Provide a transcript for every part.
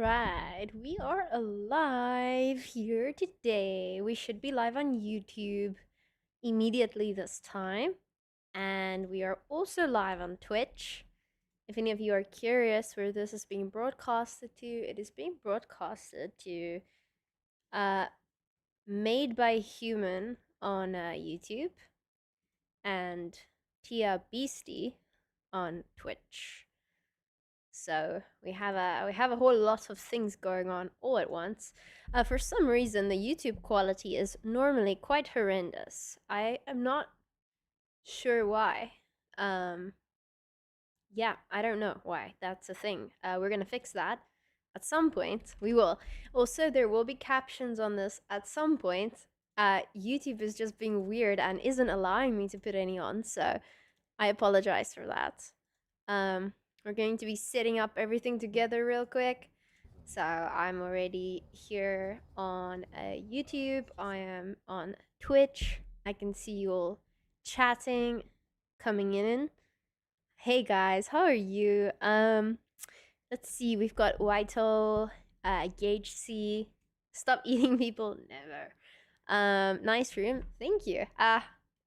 right, we are alive here today. We should be live on YouTube immediately this time. And we are also live on Twitch. If any of you are curious where this is being broadcasted to, it is being broadcasted to uh, Made by Human on YouTube and Tia Beastie on Twitch. So we have a whole lot of things going on all at once. For some reason, the YouTube quality is normally quite horrendous. I am not sure why. Yeah, I don't know why. That's a thing. We're gonna fix that at some point. We will. Also, there will be captions on this at some point. YouTube is just being weird and isn't allowing me to put any on, so I apologize for that. We're going to be setting up everything together real quick. So I'm already here on YouTube. I am on Twitch. I can see you all chatting, coming in. Hey guys, how are you? Let's see. We've got Whitehall, Gage C. Stop eating people, never. Nice room. Thank you.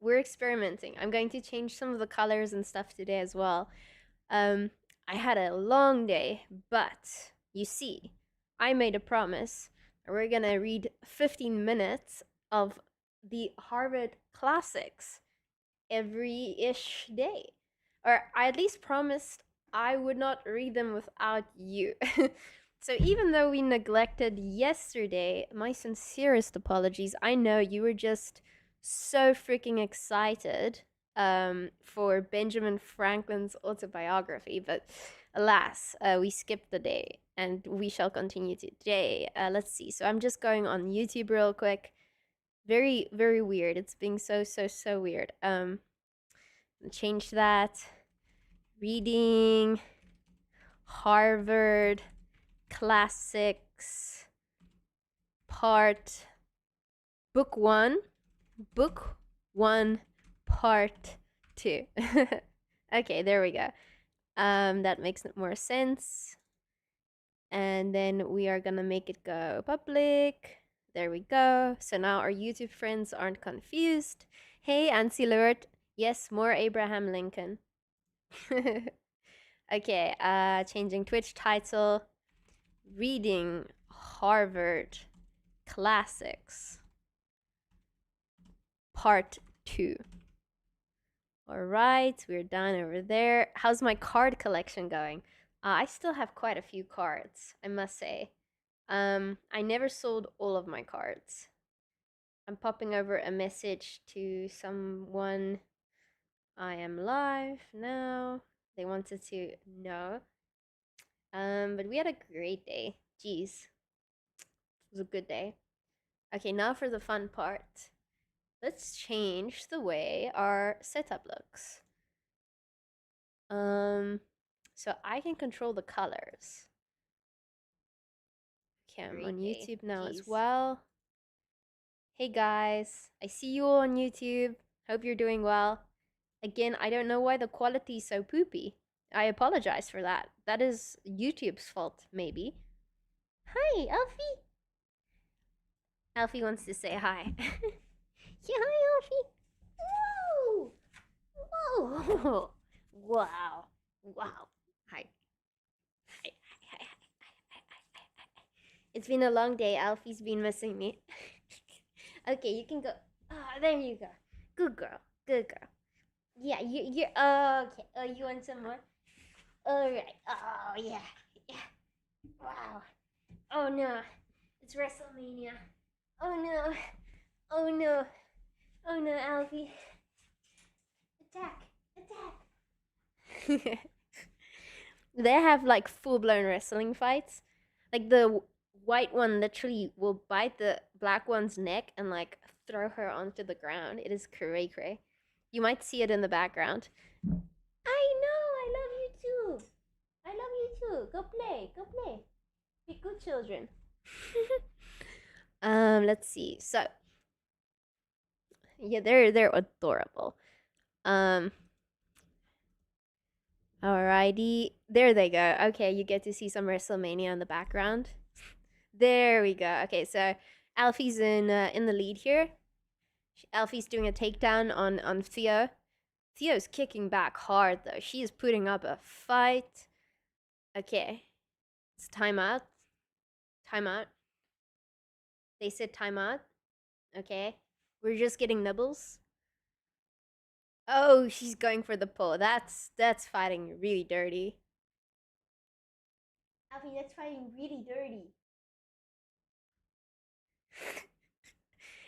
We're experimenting. I'm going to change some of the colors and stuff today as well. I had a long day, but you see, I made a promise. We're gonna read 15 minutes of the Harvard classics every-ish day. Or I at least promised I would not read them without you. So even though we neglected yesterday, my sincerest apologies. I know you were just so freaking excited for Benjamin Franklin's autobiography, but alas, we skipped the day, and we shall continue today. Let's see. So I'm just going on YouTube real quick. Very, very weird. It's being so weird. Change that. Reading Harvard Classics Book 1, Part 2. Okay, there we go. That makes more sense. And then we are gonna make it go public. There we go. So now our YouTube friends aren't confused. Hey, Ansi Lurt. Yes, more Abraham Lincoln. Okay, changing Twitch title. Reading Harvard Classics Part 2. Alright, we're done over there. How's my card collection going? I still have quite a few cards, I must say. I never sold all of my cards. I'm popping over a message to someone. I am live now. They wanted to know. But we had a great day. Jeez. It was a good day. Okay, now for the fun part. Let's change the way our setup looks. So I can control the colors. Okay, I'm on YouTube now as well. Hey guys, I see you all on YouTube. Hope you're doing well. Again, I don't know why the quality is so poopy. I apologize for that. That is YouTube's fault, maybe. Hi, Alfie. Alfie wants to say hi. Yeah, hi, Alfie. Whoa! Whoa! Wow! Wow! Hi. Hi. Hi. Hi. Hi. It's been a long day. Alfie's been missing me. Okay, you can go. Oh, there you go. Good girl. Good girl. Yeah, you're okay. Oh, you want some more? All right. Oh yeah. Yeah. Wow. Oh no. It's WrestleMania. Oh no. Oh no. Oh no, Alfie. Attack. Attack. They have like full-blown wrestling fights. Like the white one literally will bite the black one's neck and like throw her onto the ground. It is cray cray. You might see it in the background. I know. I love you too. I love you too. Go play. Go play. Be good children. Let's see. So, yeah, they're adorable. Um, Alrighty. There they go. Okay, you get to see some WrestleMania in the background. There we go. Okay, so Alfie's in the lead here. Alfie's doing a takedown on Theo. Theo's kicking back hard though. She is putting up a fight. Okay. It's timeout. Timeout. They said timeout. Okay. We're just getting nibbles. Oh, she's going for the pull. That's fighting really dirty. Alfie, that's fighting really dirty.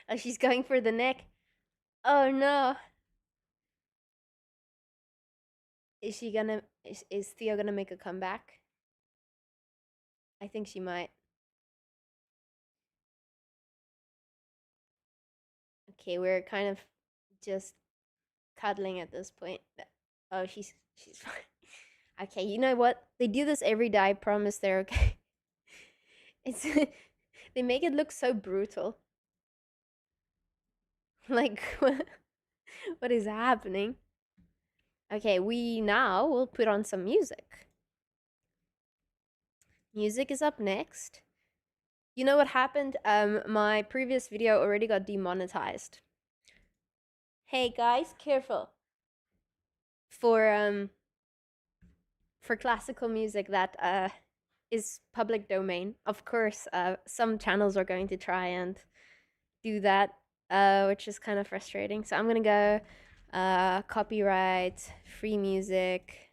Oh, she's going for the neck. Oh no. Is Theo gonna make a comeback? I think she might. Okay, we're kind of just cuddling at this point. Oh, she's fine. Okay, you know what? They do this every day. I promise they're okay. It's they make it look so brutal. Like what is happening? Okay, we now will put on some music. Music is up next. You know what happened? My previous video already got demonetized. Hey guys, careful. For classical music that is public domain. Of course, some channels are going to try and do that, which is kind of frustrating. So I'm gonna go copyright, free music.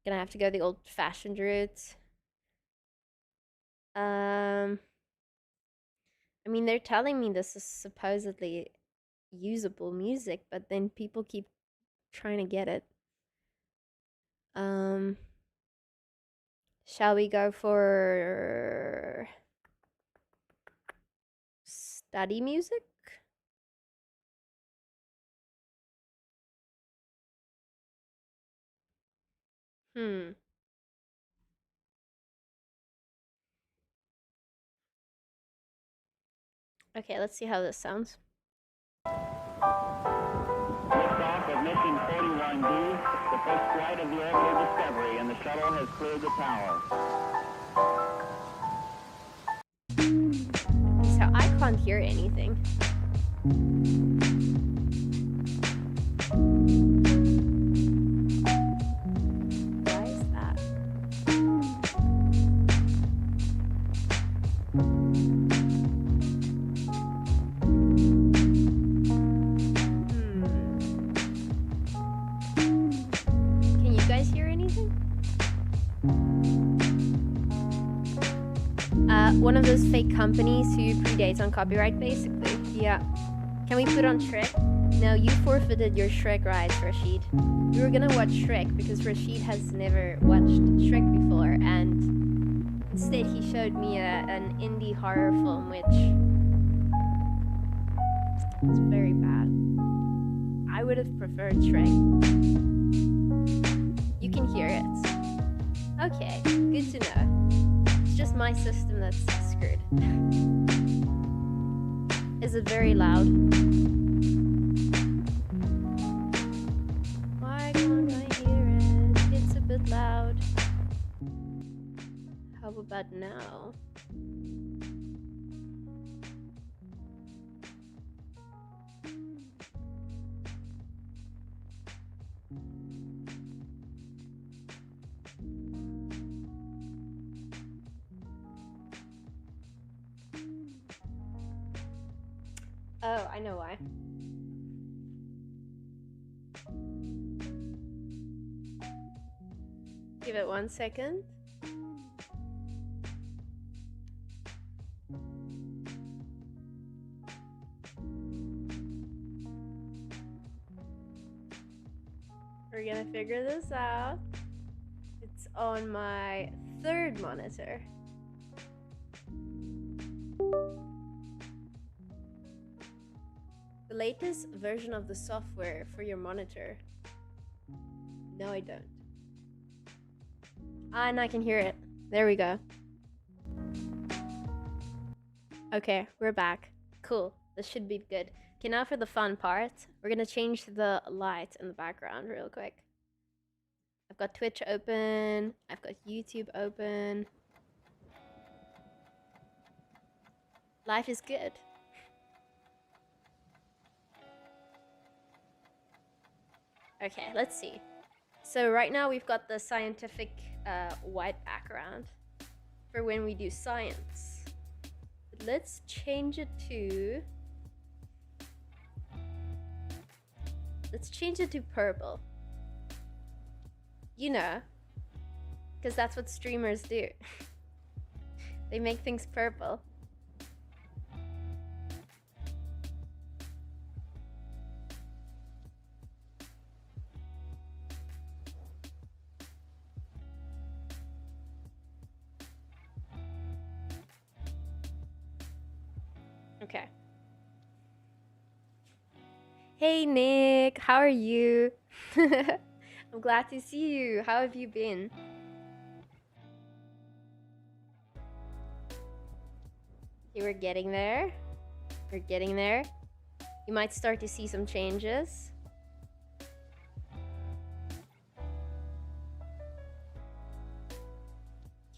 Gonna have to go the old-fashioned route. I mean, they're telling me this is supposedly usable music, but then people keep trying to get it. Shall we go for study music? Hmm. Okay, let's see how this sounds. Liftoff of mission 41D, the first flight of the Orbital Discovery, and the shuttle has cleared the tower. So I can't hear anything. Why is that? Can you guys hear anything? One of those fake companies who predates on copyright, basically. Yeah. Can we put on Shrek? No, you forfeited your Shrek rights, Rashid. We were gonna watch Shrek because Rashid has never watched Shrek before, and instead he showed me an indie horror film, which is very bad. I would have preferred Shrek. You can hear it. Okay, good to know. It's just my system that's screwed. Is it very loud? Why can't I hear it? It's a bit loud. How about now? Oh, I know why. Give it 1 second. We're gonna figure this out. It's on my third monitor. The latest version of the software for your monitor. No, I don't. Ah, and I can hear it. There we go. Okay, we're back. Cool. This should be good. Okay, now for the fun part. We're gonna change the light in the background real quick. I've got Twitch open. I've got YouTube open. Life is good. Okay, let's see. So right now we've got the scientific white background for when we do science. But let's change it to... Let's change it to purple. You know, because that's what streamers do. They make things purple. Okay. Hey Nick, how are you? I'm glad to see you. How have you been? Okay, we're getting there. We're getting there. You might start to see some changes.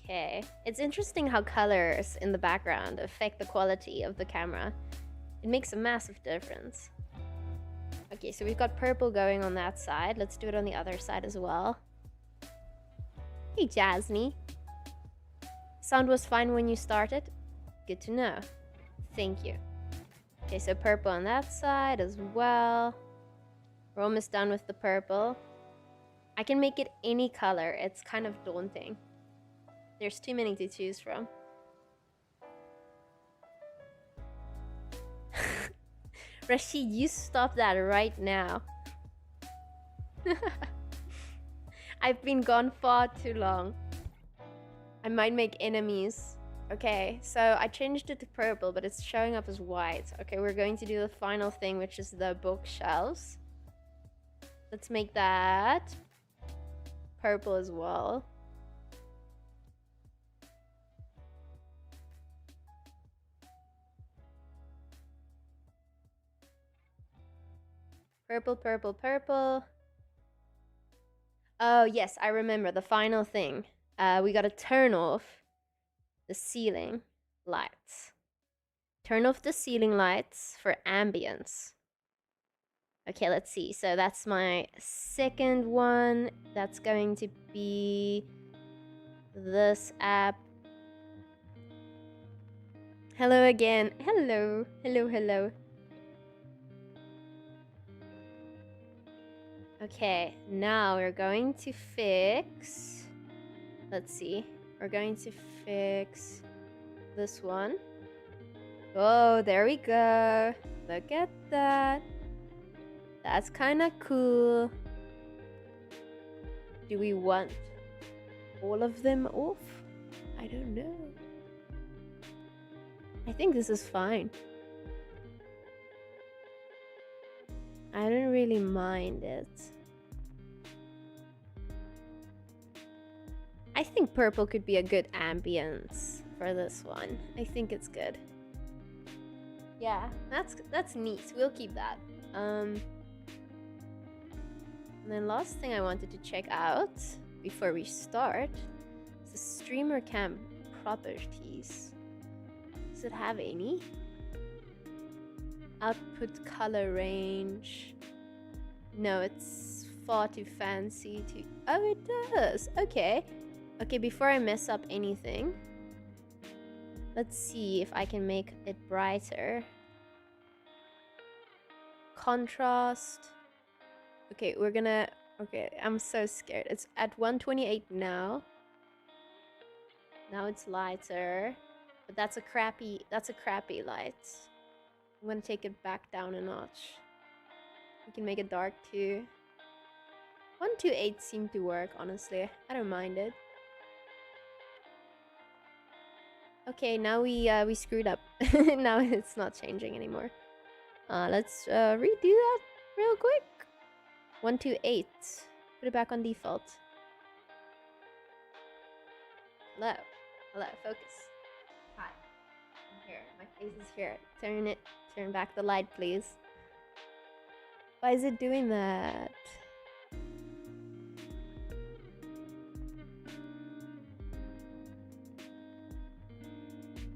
Okay. It's interesting how colors in the background affect the quality of the camera. It makes a massive difference. Okay, so we've got purple going on that side. Let's do it on the other side as well. Hey, Jasny. Sound was fine when you started? Good to know. Thank you. Okay, so purple on that side as well. We're almost done with the purple. I can make it any color. It's kind of daunting. There's too many to choose from. Rashid, you stop that right now. I've been gone far too long. I might make enemies. Okay, so I changed it to purple, but it's showing up as white. Okay, we're going to do the final thing, which is the bookshelves. Let's make that purple as well. Purple, purple, purple. Oh, yes, I remember the final thing. We gotta turn off the ceiling lights. Turn off the ceiling lights for ambience. Okay, let's see. So that's my second one. That's going to be this app. Hello again. Hello. Hello, hello. Okay, now we're going to fix... Let's see. We're going to fix this one. Oh, there we go. Look at that. That's kind of cool. Do we want all of them off? I don't know. I think this is fine. I don't really mind it. I think purple could be a good ambience for this one. I think it's good. Yeah, that's neat. We'll keep that. And then last thing I wanted to check out before we start is the streamer cam properties. Does it have any? Output color range. No, it's far too fancy to... Oh, it does. Okay. Okay, before I mess up anything, let's see if I can make it brighter. Contrast. Okay, we're gonna... Okay, I'm so scared. It's at 128 now. Now it's lighter. But that's a crappy light. I'm gonna take it back down a notch. We can make it dark too. 128 seemed to work, honestly. I don't mind it. Okay, now we screwed up. Now it's not changing anymore. Let's redo that real quick. 128. Put it back on default. Hello. Hello, focus. Hi. I'm here. My face is here. Turn back the light, please. Why is it doing that?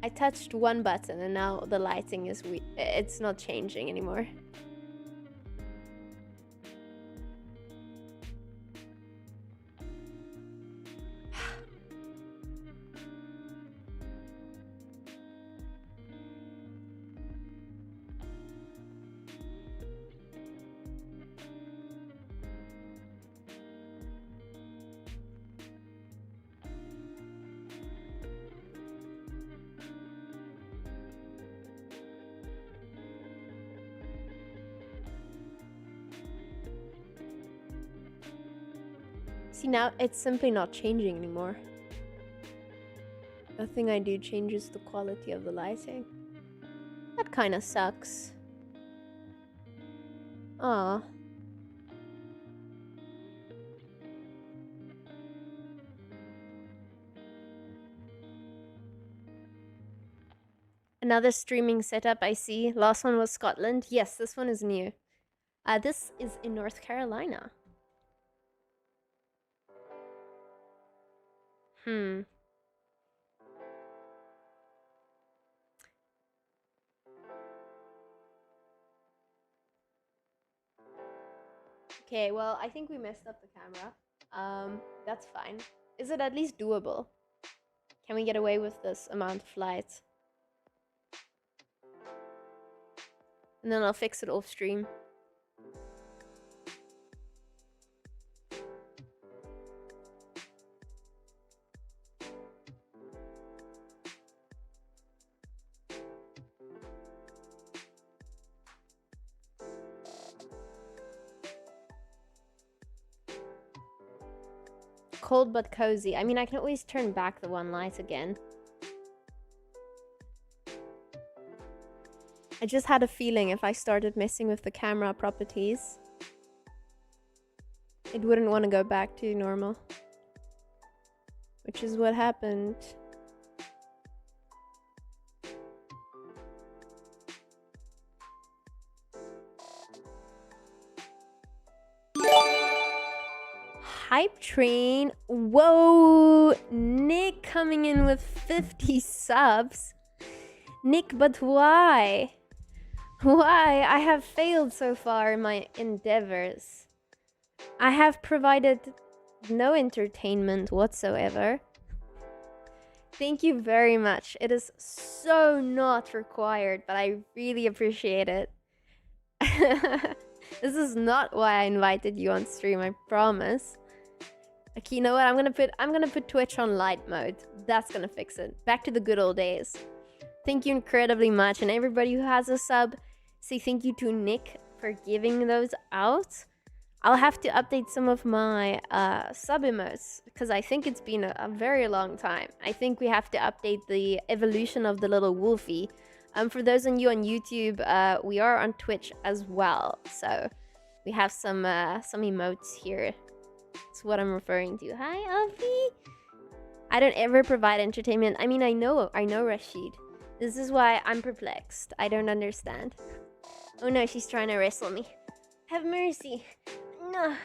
I touched one button and now the lighting is it's not changing anymore. See, now it's simply not changing anymore. Nothing I do changes the quality of the lighting. That kind of sucks. Aw. Another streaming setup I see. Last one was Scotland. Yes, this one is new. This is in North Carolina. Okay, well, I think we messed up the camera. That's fine. Is it at least doable? Can we get away with this amount of light? And then I'll fix it off stream. Cold but cozy. I mean, I can always turn back the one light again. I just had a feeling if I started messing with the camera properties, it wouldn't want to go back to normal. Which is what happened. Hype train. Whoa! Nick coming in with 50 subs. Nick, but why? Why? I have failed so far in my endeavors. I have provided no entertainment whatsoever. Thank you very much. It is so not required, but I really appreciate it. This is not why I invited you on stream, I promise. Okay, you know what? I'm gonna put Twitch on light mode. That's gonna fix it. Back to the good old days. Thank you incredibly much, and everybody who has a sub, say thank you to Nick for giving those out. I'll have to update some of my sub emotes because I think it's been a very long time. I think we have to update the evolution of the little wolfie. For those of you on YouTube, we are on Twitch as well, so we have some emotes here. That's what I'm referring to. Hi, Alfie. I don't ever provide entertainment. I mean, I know Rashid. This is why I'm perplexed. I don't understand. Oh no, she's trying to wrestle me. Have mercy. No.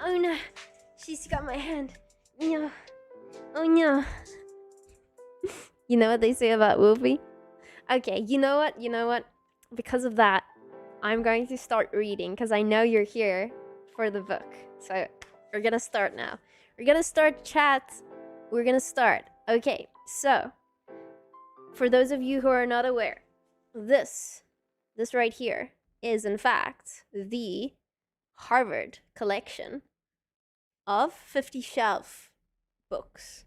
Oh no. She's got my hand. No. Oh no. You know what they say about Wolfie? Okay, you know what? Because of that, I'm going to start reading because I know you're here for the book. So we're gonna start now. We're gonna start chat. We're gonna start. Okay, so for those of you who are not aware, this right here is in fact the Harvard collection of 50 shelf books.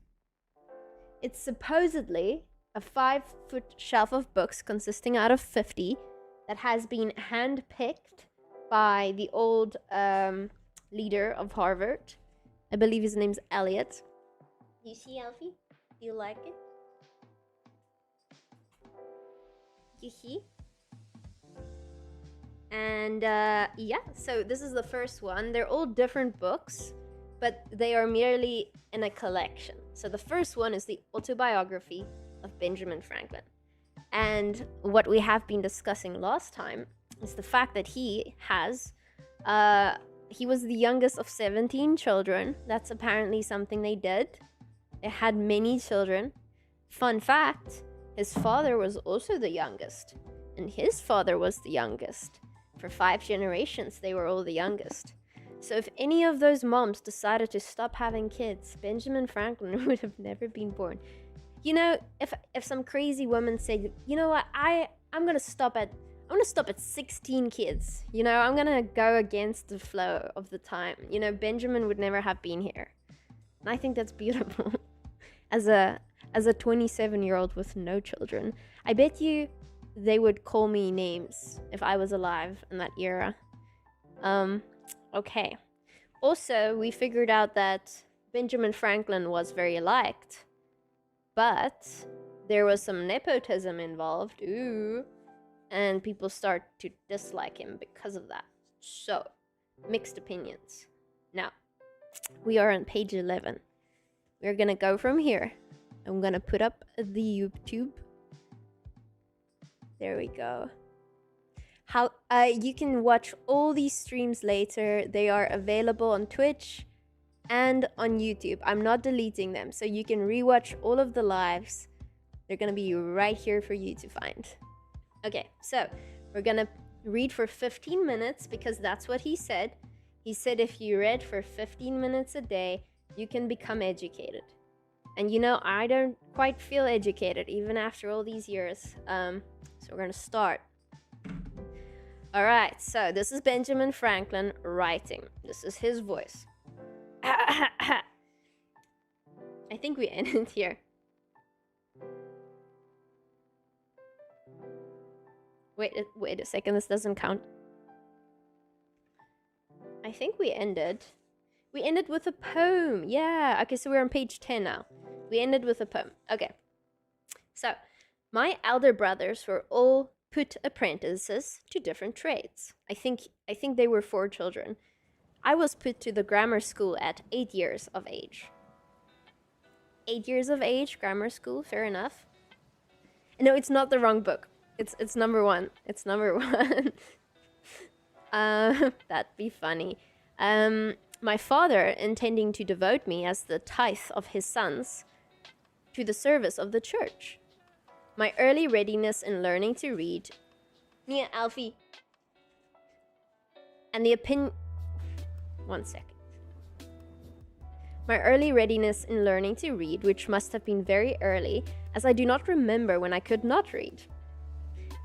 It's supposedly a 5-foot shelf of books consisting out of 50 that has been handpicked by the old leader of Harvard. I believe his name's Elliot. You see, Alfie? Do you like it? You see? And yeah, so this is the first one. They're all different books, but they are merely in a collection. So the first one is the autobiography of Benjamin Franklin. And what we have been discussing last time is the fact that he was the youngest of 17 children. That's apparently something they did. They had many children. Fun fact, His father was also the youngest, and his father was the youngest. For 5 generations, they were all the youngest. So if any of those moms decided to stop having kids, Benjamin Franklin would have never been born. You know, if some crazy woman said, you know what, I'm gonna stop at 16 kids. You know, I'm gonna go against the flow of the time. You know, Benjamin would never have been here. And I think that's beautiful. As a 27-year-old with no children, I bet you they would call me names if I was alive in that era. Okay. Also, we figured out that Benjamin Franklin was very liked, but there was some nepotism involved. Ooh. And people start to dislike him because of that. So, mixed opinions. Now, we are on page 11. We're gonna go from here. I'm gonna put up the YouTube. There we go. How you can watch all these streams later. They are available on Twitch and on YouTube. I'm not deleting them, so you can rewatch all of the lives. They're gonna be right here for you to find. Okay, so we're gonna read for 15 minutes because that's what he said. He said if you read for 15 minutes a day, you can become educated. And you know, I don't quite feel educated even after all these years. So we're gonna start. All right, so this is Benjamin Franklin writing. This is his voice. I think we ended here. Wait a second, this doesn't count. I think we ended with a poem. Yeah, okay, so we're on page 10 now. We ended with a poem. Okay. So, my elder brothers were all put apprentices to different trades. I think they were 4 children. I was put to the grammar school at 8 years of age. 8 years of age, grammar school, fair enough. No, it's not the wrong book. It's number 1. It's number 1. That'd be funny. My father, intending to devote me as the tithe of his sons to the service of the church. My early readiness in learning to read. Nia, Alfie. And the opinion... One second. My early readiness in learning to read, which must have been very early, as I do not remember when I could not read.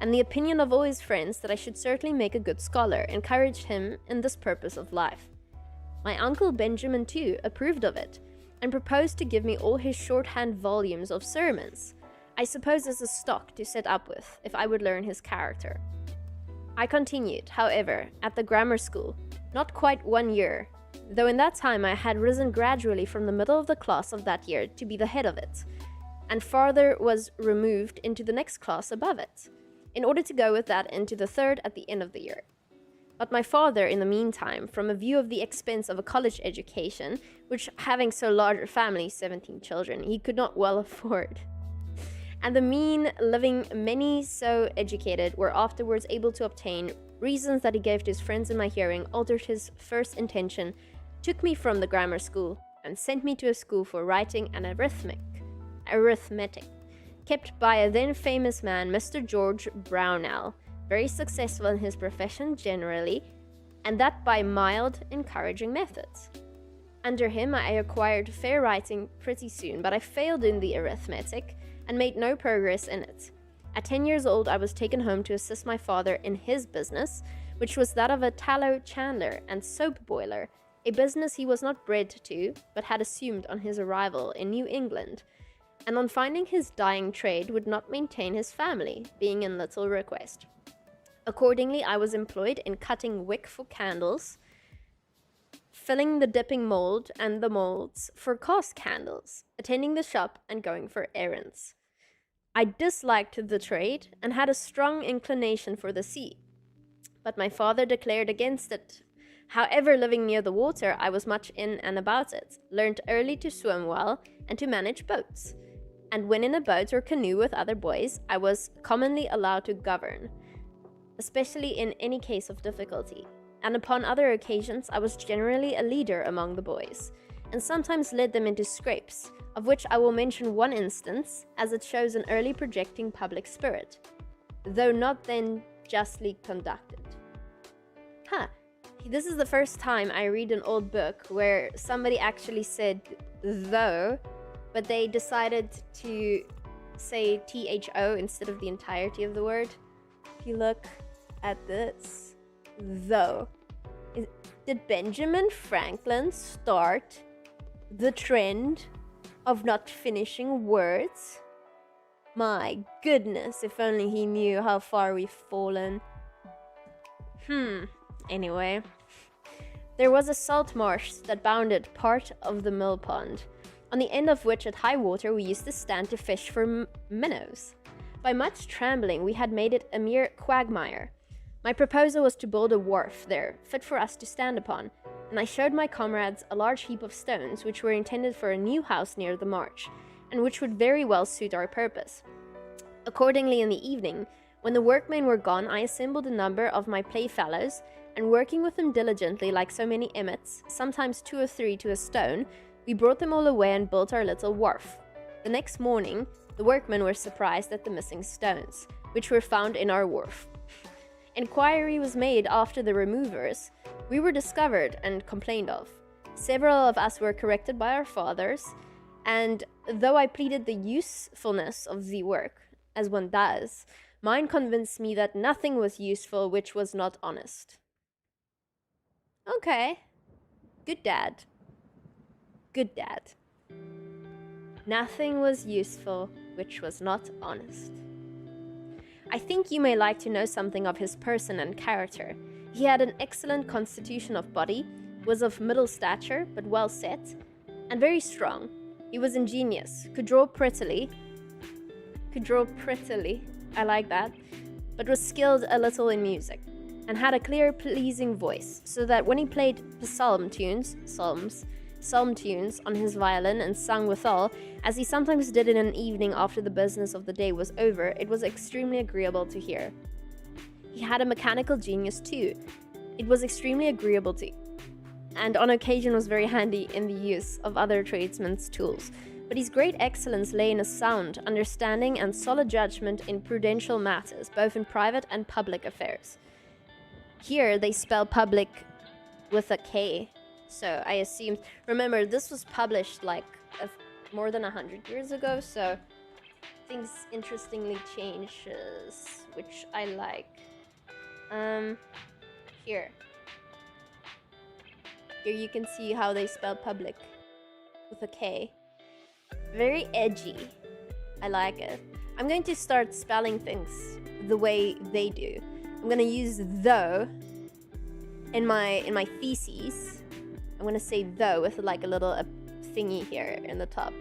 And the opinion of all his friends that I should certainly make a good scholar, encouraged him in this purpose of life. My uncle Benjamin, too, approved of it, and proposed to give me all his shorthand volumes of sermons, I suppose as a stock to set up with, if I would learn his character. I continued, however, at the grammar school, not quite 1 year, though in that time I had risen gradually from the middle of the class of that year to be the head of it, and farther was removed into the next class above it, in order to go with that into the third at the end of the year. But my father, in the meantime, from a view of the expense of a college education, which having so large a family, 17 children, he could not well afford, and the mean living many so educated were afterwards able to obtain, reasons that he gave to his friends in my hearing altered his first intention, took me from the grammar school, and sent me to a school for writing and arithmetic, kept by a then famous man, Mr. George Brownell, very successful in his profession generally, and that by mild, encouraging methods. Under him I acquired fair writing pretty soon, but I failed in the arithmetic, and made no progress in it. At 10 years old I was taken home to assist my father in his business, which was that of a tallow chandler and soap boiler, a business he was not bred to, but had assumed on his arrival in New England, and on finding his dying trade would not maintain his family, being in little request. Accordingly, I was employed in cutting wick for candles, filling the dipping mold and the molds for cast candles, attending the shop, and going for errands. I disliked the trade and had a strong inclination for the sea, but my father declared against it. However, living near the water, I was much in and about it, learned early to swim well and to manage boats, and when in a boat or canoe with other boys, I was commonly allowed to govern, especially in any case of difficulty, and upon other occasions I was generally a leader among the boys, and sometimes led them into scrapes, of which I will mention one instance, as it shows an early projecting public spirit, though not then justly conducted. Huh. This is the first time I read an old book where somebody actually said though, but they decided to say THO instead of the entirety of the word. If you look at this, though. Did Benjamin Franklin start the trend of not finishing words? My goodness, if only he knew how far we've fallen. Anyway. There was a salt marsh that bounded part of the mill pond, on the end of which at high water we used to stand to fish for minnows. By much trembling we had made it a mere quagmire. My proposal was to build a wharf there, fit for us to stand upon, and I showed my comrades a large heap of stones which were intended for a new house near the marsh, and which would very well suit our purpose. Accordingly, in the evening, when the workmen were gone, I assembled a number of my playfellows, and working with them diligently like so many emmets, sometimes 2 or 3 to a stone, we brought them all away and built our little wharf. The next morning, the workmen were surprised at the missing stones, which were found in our wharf. Inquiry was made after the removers. We were discovered and complained of. Several of us were corrected by our fathers, and though I pleaded the usefulness of the work, as one does, mine convinced me that nothing was useful which was not honest. Okay. Good dad. Good dad. Nothing was useful which was not honest. I think you may like to know something of his person and character. He had an excellent constitution of body, was of middle stature, but well set, and very strong. He was ingenious, could draw prettily, I like that, but was skilled a little in music, and had a clear, pleasing voice, so that when he played psalm tunes on his violin and sung withal, as he sometimes did in an evening after the business of the day was over, it was extremely agreeable to hear. He had a mechanical genius too. It was extremely agreeable to, and on occasion was very handy in the use of other tradesmen's tools. But his great excellence lay in a sound understanding and solid judgment in prudential matters, both in private and public affairs. Here they spell public with a K. So I assumed, remember, this was published like more than 100 years ago, so things interestingly changes, which I like. Here you can see how they spell public with a K. Very edgy. I like it. I'm going to start spelling things the way they do. I'm going to use though in my theses. I'm going to say though with like a little thingy here in the top.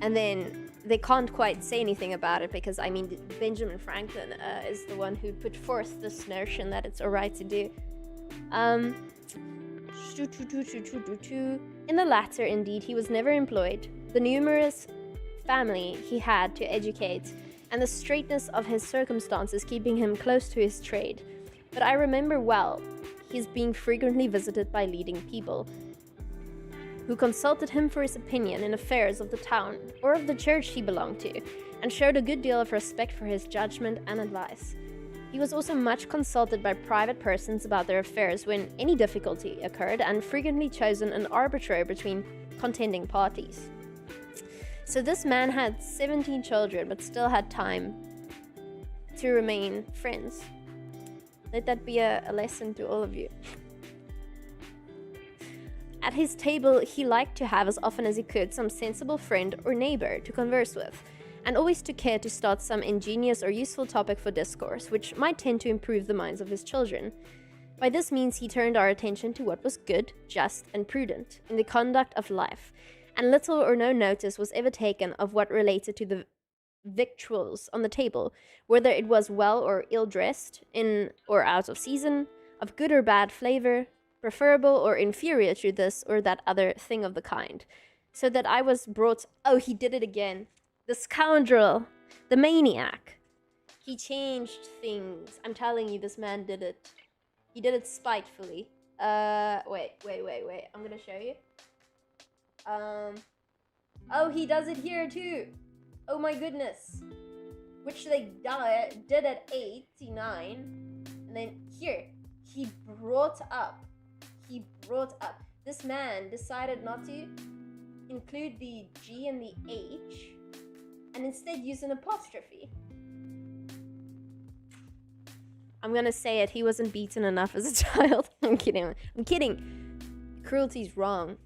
And then they can't quite say anything about it because, I mean, Benjamin Franklin is the one who put forth this notion that it's alright to do. In the latter, indeed, he was never employed. The numerous family he had to educate, and the straightness of his circumstances keeping him close to his trade. But I remember well his being frequently visited by leading people, who consulted him for his opinion in affairs of the town or of the church he belonged to, and showed a good deal of respect for his judgment and advice. He was also much consulted by private persons about their affairs when any difficulty occurred, and frequently chosen an arbiter between contending parties. So this man had 17 children, but still had time to remain friends. Let that be a lesson to all of you. At his table, he liked to have, as often as he could, some sensible friend or neighbor to converse with, and always took care to start some ingenious or useful topic for discourse, which might tend to improve the minds of his children. By this means he turned our attention to what was good, just, and prudent in the conduct of life, and little or no notice was ever taken of what related to the victuals on the table, whether it was well or ill dressed, in or out of season, of good or bad flavor, preferable or inferior to this or that other thing of the kind. So that I was brought... Oh, he did it again. The scoundrel. The maniac. He changed things. I'm telling you, this man did it. He did it spitefully. Wait. I'm gonna show you. Oh, he does it here too. Oh my goodness. Which they did at 89. And then here, he brought up. This man decided not to include the G and the H and instead use an apostrophe. I'm gonna say it, he wasn't beaten enough as a child. I'm kidding. Cruelty's wrong.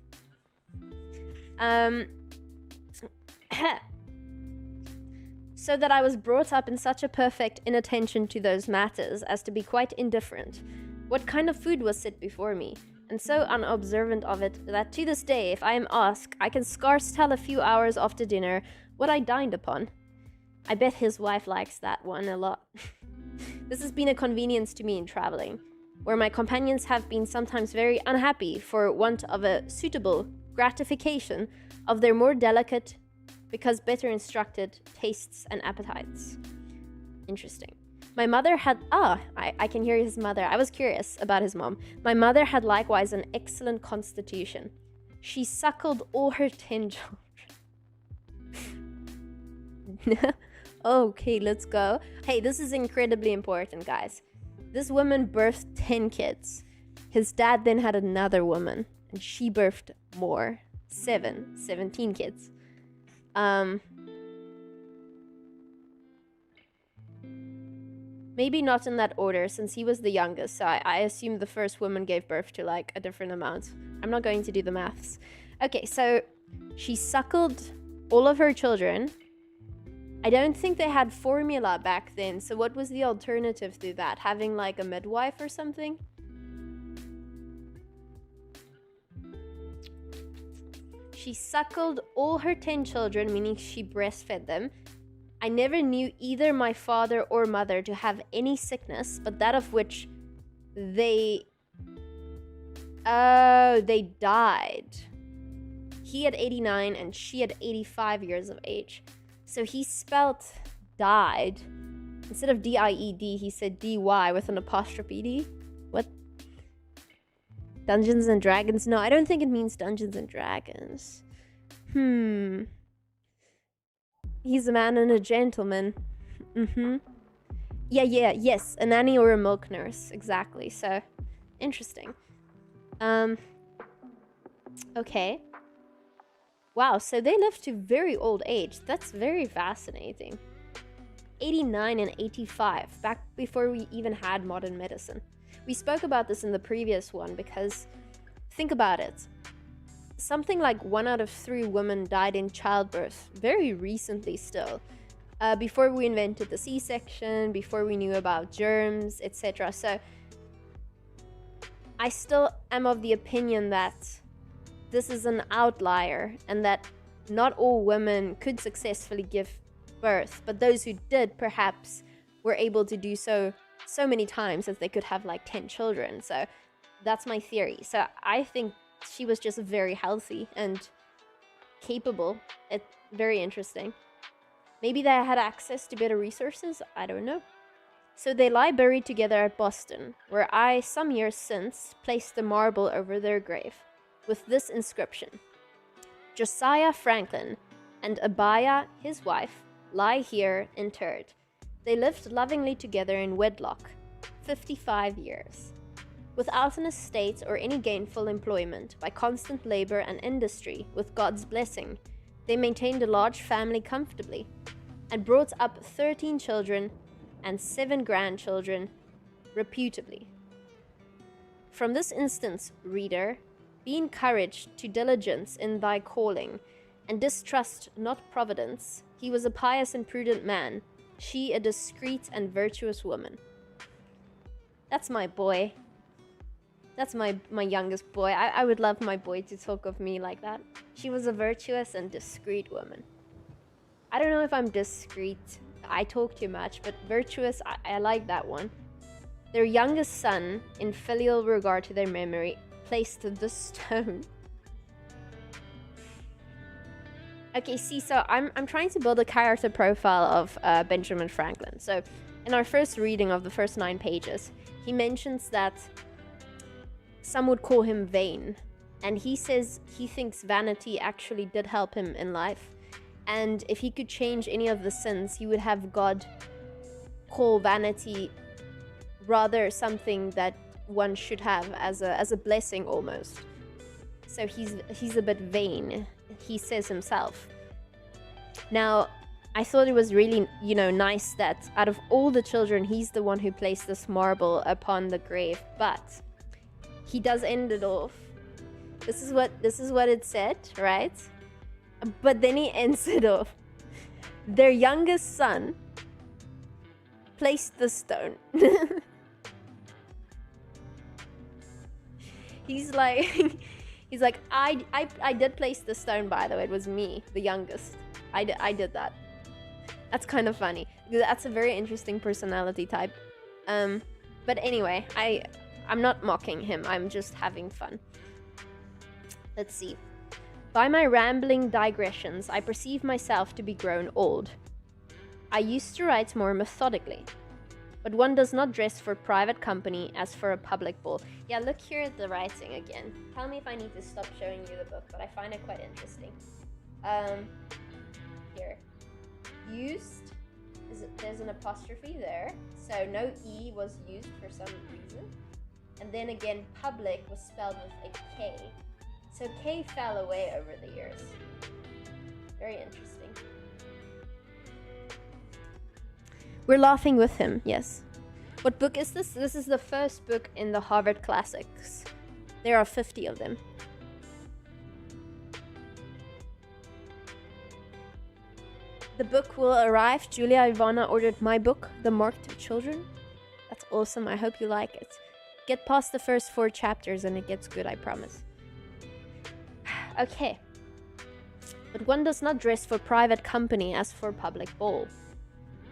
So that I was brought up in such a perfect inattention to those matters as to be quite indifferent. What kind of food was set before me, and so unobservant of it that to this day, if I am asked, I can scarce tell a few hours after dinner what I dined upon. I bet his wife likes that one a lot. This has been a convenience to me in traveling, where my companions have been sometimes very unhappy for want of a suitable gratification of their more delicate, because better instructed, tastes and appetites. Interesting. My mother had... I can hear his mother. I was curious about his mom. My mother had likewise an excellent constitution. She suckled all her 10 children. Okay, let's go. Hey, this is incredibly important, guys. This woman birthed 10 kids. His dad then had another woman, and she birthed more. 17 kids. Maybe not in that order, since he was the youngest, so I assume the first woman gave birth to, like, a different amount. I'm not going to do the maths. Okay, so she suckled all of her children. I don't think they had formula back then, so what was the alternative to that? Having, like, a midwife or something? She suckled all her 10 children, meaning she breastfed them. I never knew either my father or mother to have any sickness, but that of which they died. He had 89 and she had 85 years of age. So he spelt died. Instead of D-I-E-D, he said D-Y with an apostrophe D. What? Dungeons and Dragons? No, I don't think it means Dungeons and Dragons. He's a man and a gentleman. Yes, a nanny or a milk nurse. Exactly, so interesting. Okay. Wow, so they lived to very old age. That's very fascinating. 89 and 85, back before we even had modern medicine. We spoke about this in the previous one because, think about it. Something like 1 out of 3 women died in childbirth, very recently still. Before we invented the C-section, before we knew about germs, etc. So, I still am of the opinion that this is an outlier and that not all women could successfully give birth, but those who did perhaps were able to do so many times that they could have like 10 children. So that's my theory. So I think she was just very healthy and capable. It's very interesting. Maybe they had access to better resources, I don't know. So they lie buried together at Boston, where I, some years since, placed a marble over their grave with this inscription: Josiah Franklin and Abiah, his wife, lie here interred. They lived lovingly together in wedlock, 55 years. Without an estate or any gainful employment, by constant labor and industry, with God's blessing, they maintained a large family comfortably, and brought up 13 children and 7 grandchildren reputably. From this instance, reader, be encouraged to diligence in thy calling, and distrust not providence. He was a pious and prudent man, she a discreet and virtuous woman. That's my boy. That's my youngest boy. I would love my boy to talk of me like that. She was a virtuous and discreet woman. I don't know if I'm discreet. I talk too much, but virtuous, I like that one. Their youngest son, in filial regard to their memory, placed the stone. Okay, see, so I'm trying to build a character profile of Benjamin Franklin. So, in our first reading of the first 9 pages, he mentions that some would call him vain. And he says he thinks vanity actually did help him in life. And if he could change any of the sins, he would have God call vanity rather something that one should have as a blessing almost. So he's a bit vain, he says himself. Now, I thought it was really, nice that out of all the children, he's the one who placed this marble upon the grave. But he does end it off. This is what it said, right? But then he ends it off. Their youngest son placed the stone. He's like, I did place the stone, by the way. It was me, the youngest. I did that. That's kind of funny. That's a very interesting personality type. But anyway, I'm not mocking him. I'm just having fun. Let's see. By my rambling digressions, I perceive myself to be grown old. I used to write more methodically. But one does not dress for private company as for a public ball. Yeah, look here at the writing again. Tell me if I need to stop showing you the book, but I find it quite interesting. Here. Used, there's an apostrophe there, so no E was used for some reason. And then again, public was spelled with a K. So K fell away over the years. Very interesting. We're laughing with him, yes. What book is this? This is the first book in the Harvard Classics. There are 50 of them. The book will arrive. Julia Ivana ordered my book, The Mark to Children. That's awesome. I hope you like it. Get past the first 4 chapters and it gets good, I promise. Okay. But one does not dress for private company as for public ball.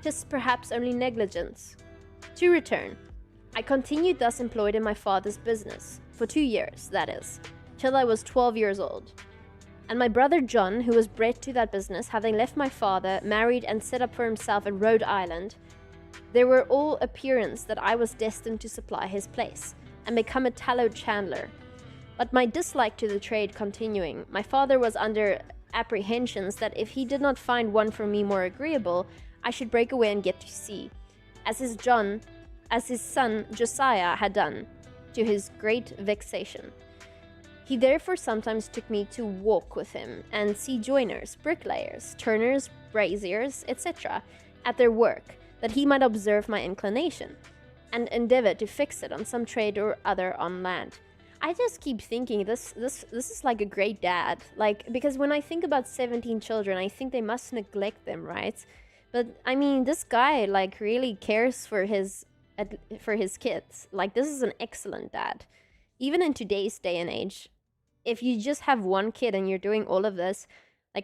'Tis perhaps only negligence. To return, I continued thus employed in my father's business, for 2 years, that is, till I was 12 years old. And my brother John, who was bred to that business, having left my father, married and set up for himself in Rhode Island, there were all appearance that I was destined to supply his place, and become a tallow chandler. But my dislike to the trade continuing, my father was under apprehensions that if he did not find one for me more agreeable, I should break away and get to sea, as his son Josiah had done, to his great vexation. He therefore sometimes took me to walk with him and see joiners, bricklayers, turners, braziers, etc., at their work, that he might observe my inclination, and endeavor to fix it on some trade or other on land. I just keep thinking this is like a great dad, because when I think about 17 children, I think they must neglect them, right? But I mean, this guy really cares for his kids. This is an excellent dad. Even in today's day and age, if you just have one kid and you're doing all of this,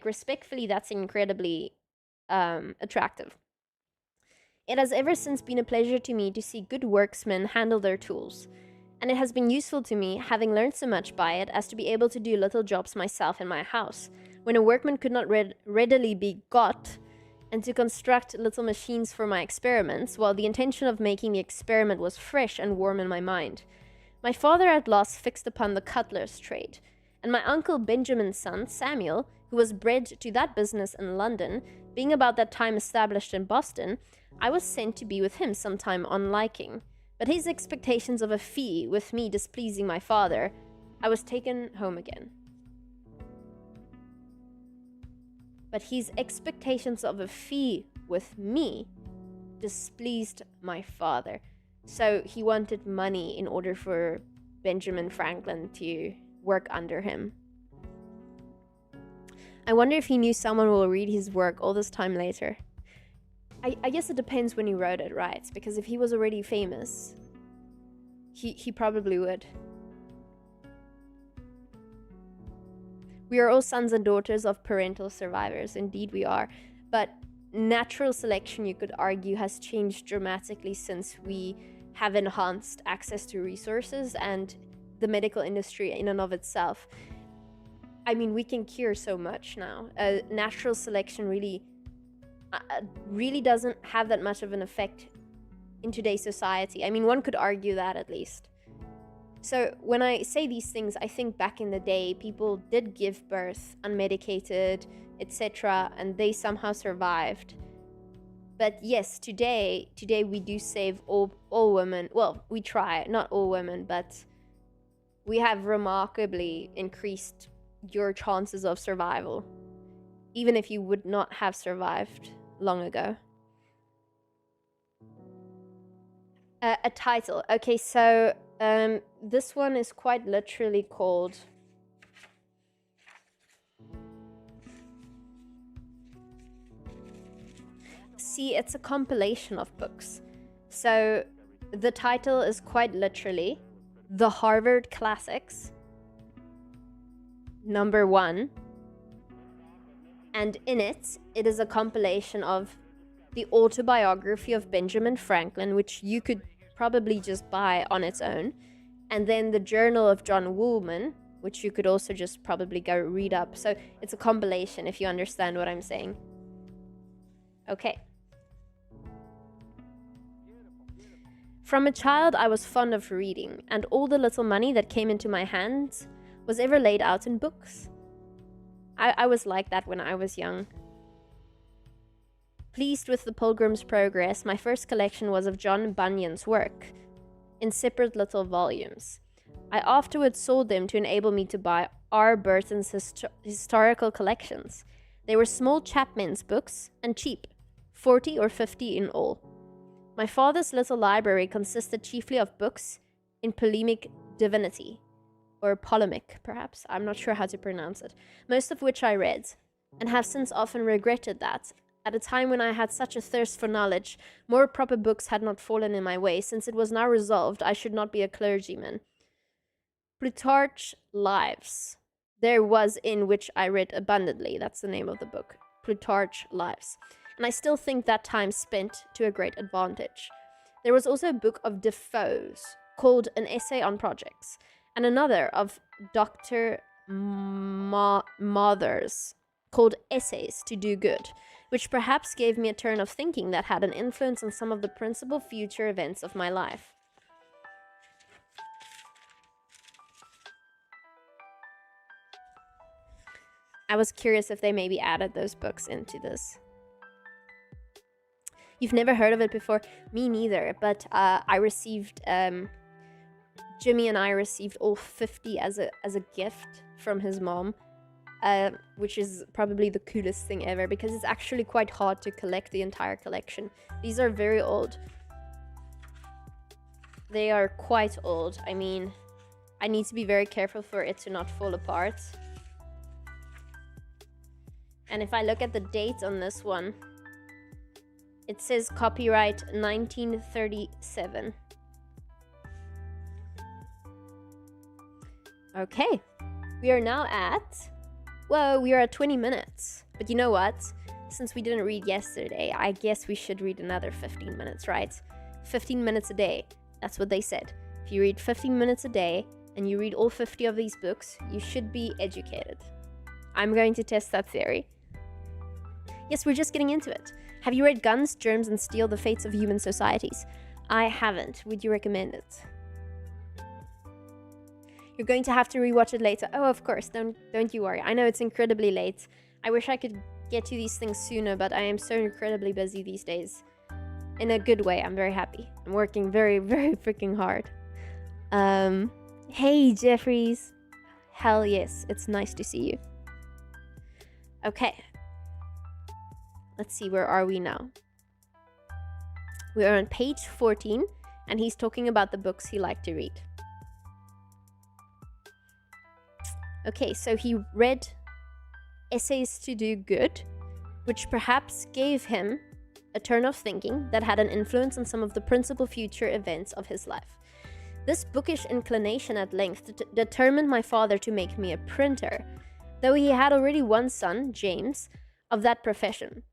respectfully, that's incredibly attractive. It has ever since been a pleasure to me to see good worksmen handle their tools, and it has been useful to me, having learned so much by it, as to be able to do little jobs myself in my house, when a workman could not readily be got, and to construct little machines for my experiments, while the intention of making the experiment was fresh and warm in my mind. My father at last fixed upon the cutler's trade, and my uncle Benjamin's son, Samuel, who was bred to that business in London, being about that time established in Boston, I was sent to be with him some time on liking. But his expectations of a fee with me displeasing my father, I was taken home again. But his expectations of a fee with me displeased my father. So he wanted money in order for Benjamin Franklin to work under him. I wonder if he knew someone will read his work all this time later. I guess it depends when he wrote it, right? Because if he was already famous, he probably would. We are all sons and daughters of parental survivors. Indeed we are. But natural selection, you could argue, has changed dramatically since we have enhanced access to resources and the medical industry in and of itself. I mean, we can cure so much now. Natural selection really doesn't have that much of an effect in today's society. I mean, one could argue that at least. So when I say these things, I think back in the day, people did give birth unmedicated, etc., and they somehow survived. But yes, today we do save all women. Well, we try, not all women, but we have remarkably increased your chances of survival, even if you would not have survived long ago. A title. Okay, so this one is quite literally called See, it's a compilation of books. So the title is quite literally The Harvard Classics #1. And in it is a compilation of the autobiography of Benjamin Franklin, which you could probably just buy on its own, and then the journal of John Woolman, which you could also just probably go read up. So it's a compilation, if you understand what I'm saying. Okay. From a child, I was fond of reading, and all the little money that came into my hands was ever laid out in books. I was like that when I was young. Pleased with the Pilgrim's Progress, my first collection was of John Bunyan's work, in separate little volumes. I afterwards sold them to enable me to buy R. Burton's historical collections. They were small chapmen's books, and cheap, 40 or 50 in all. My father's little library consisted chiefly of books in polemic divinity, or polemic, perhaps, I'm not sure how to pronounce it, most of which I read, and have since often regretted that, at a time when I had such a thirst for knowledge, more proper books had not fallen in my way, since it was now resolved I should not be a clergyman. Plutarch's Lives. There was in which I read abundantly, that's the name of the book, Plutarch's Lives. And I still think that time spent to a great advantage. There was also a book of Defoe's, called An Essay on Projects, and another of Dr. Mather's, called Essays to Do Good, which perhaps gave me a turn of thinking that had an influence on some of the principal future events of my life. I was curious if they maybe added those books into this. You've never heard of it before? Me neither, but I received... Jimmy and I received all 50 as a gift from his mom, which is probably the coolest thing ever, because it's actually quite hard to collect the entire collection. These are very old. They are quite old. I mean, I need to be very careful for it to not fall apart. And if I look at the date on this one, it says copyright 1937. Okay, we are now at, well, we are at 20 minutes. But you know what? Since we didn't read yesterday, I guess we should read another 15 minutes, right? 15 minutes a day. That's what they said. If you read 15 minutes a day and you read all 50 of these books, you should be educated. I'm going to test that theory. Yes, we're just getting into it. Have you read Guns, Germs, and Steel: The Fates of Human Societies? I haven't. Would you recommend it? You're going to have to rewatch it later. Oh, of course. Don't you worry. I know it's incredibly late. I wish I could get to these things sooner, but I am so incredibly busy these days. In a good way. I'm very happy. I'm working very, very freaking hard. Hey, Jeffries. Hell yes. It's nice to see you. Okay. Let's see, where are we now? We are on page 14, and he's talking about the books he liked to read. Okay, so he read Essays to Do Good, which perhaps gave him a turn of thinking that had an influence on some of the principal future events of his life. This bookish inclination at length determined my father to make me a printer, though he had already one son, James, of that profession.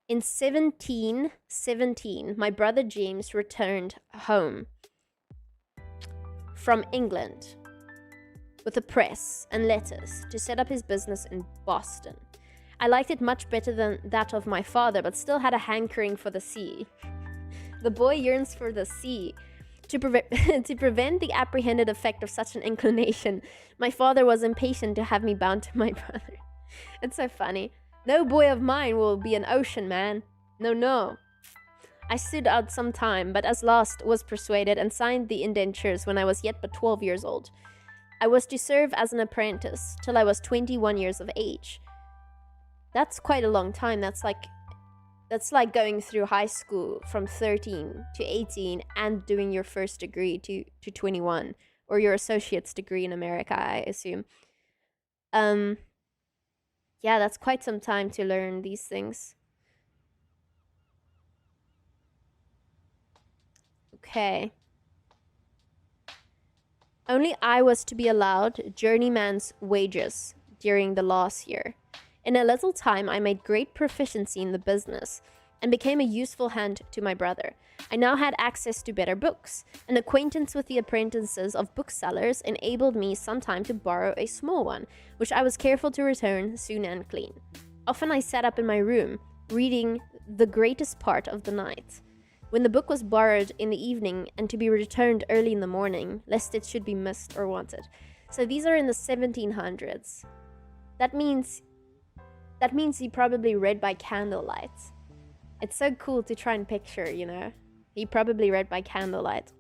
In 1717, my brother James returned home from England with a press and letters to set up his business in Boston. I liked it much better than that of my father, but still had a hankering for the sea. The boy yearns for the sea. To prevent the apprehended effect of such an inclination, my father was impatient to have me bound to my brother. It's so funny. No boy of mine will be an ocean man. No, no. I stood out some time, but at last was persuaded and signed the indentures when I was yet but 12 years old. I was to serve as an apprentice till I was 21 years of age. That's quite a long time. That's like going through high school from 13 to 18 and doing your first degree to 21, or your associate's degree in America, I assume. Yeah, that's quite some time to learn these things. Okay. Only I was to be allowed journeyman's wages during the last year. In a little time, I made great proficiency in the business and became a useful hand to my brother. I now had access to better books. An acquaintance with the apprentices of booksellers enabled me sometime to borrow a small one, which I was careful to return soon and clean. Often I sat up in my room, reading the greatest part of the night. When the book was borrowed in the evening and to be returned early in the morning, lest it should be missed or wanted. So these are in the 1700s. That means he probably read by candlelight. It's so cool to try and picture, you know. He probably read by candlelight.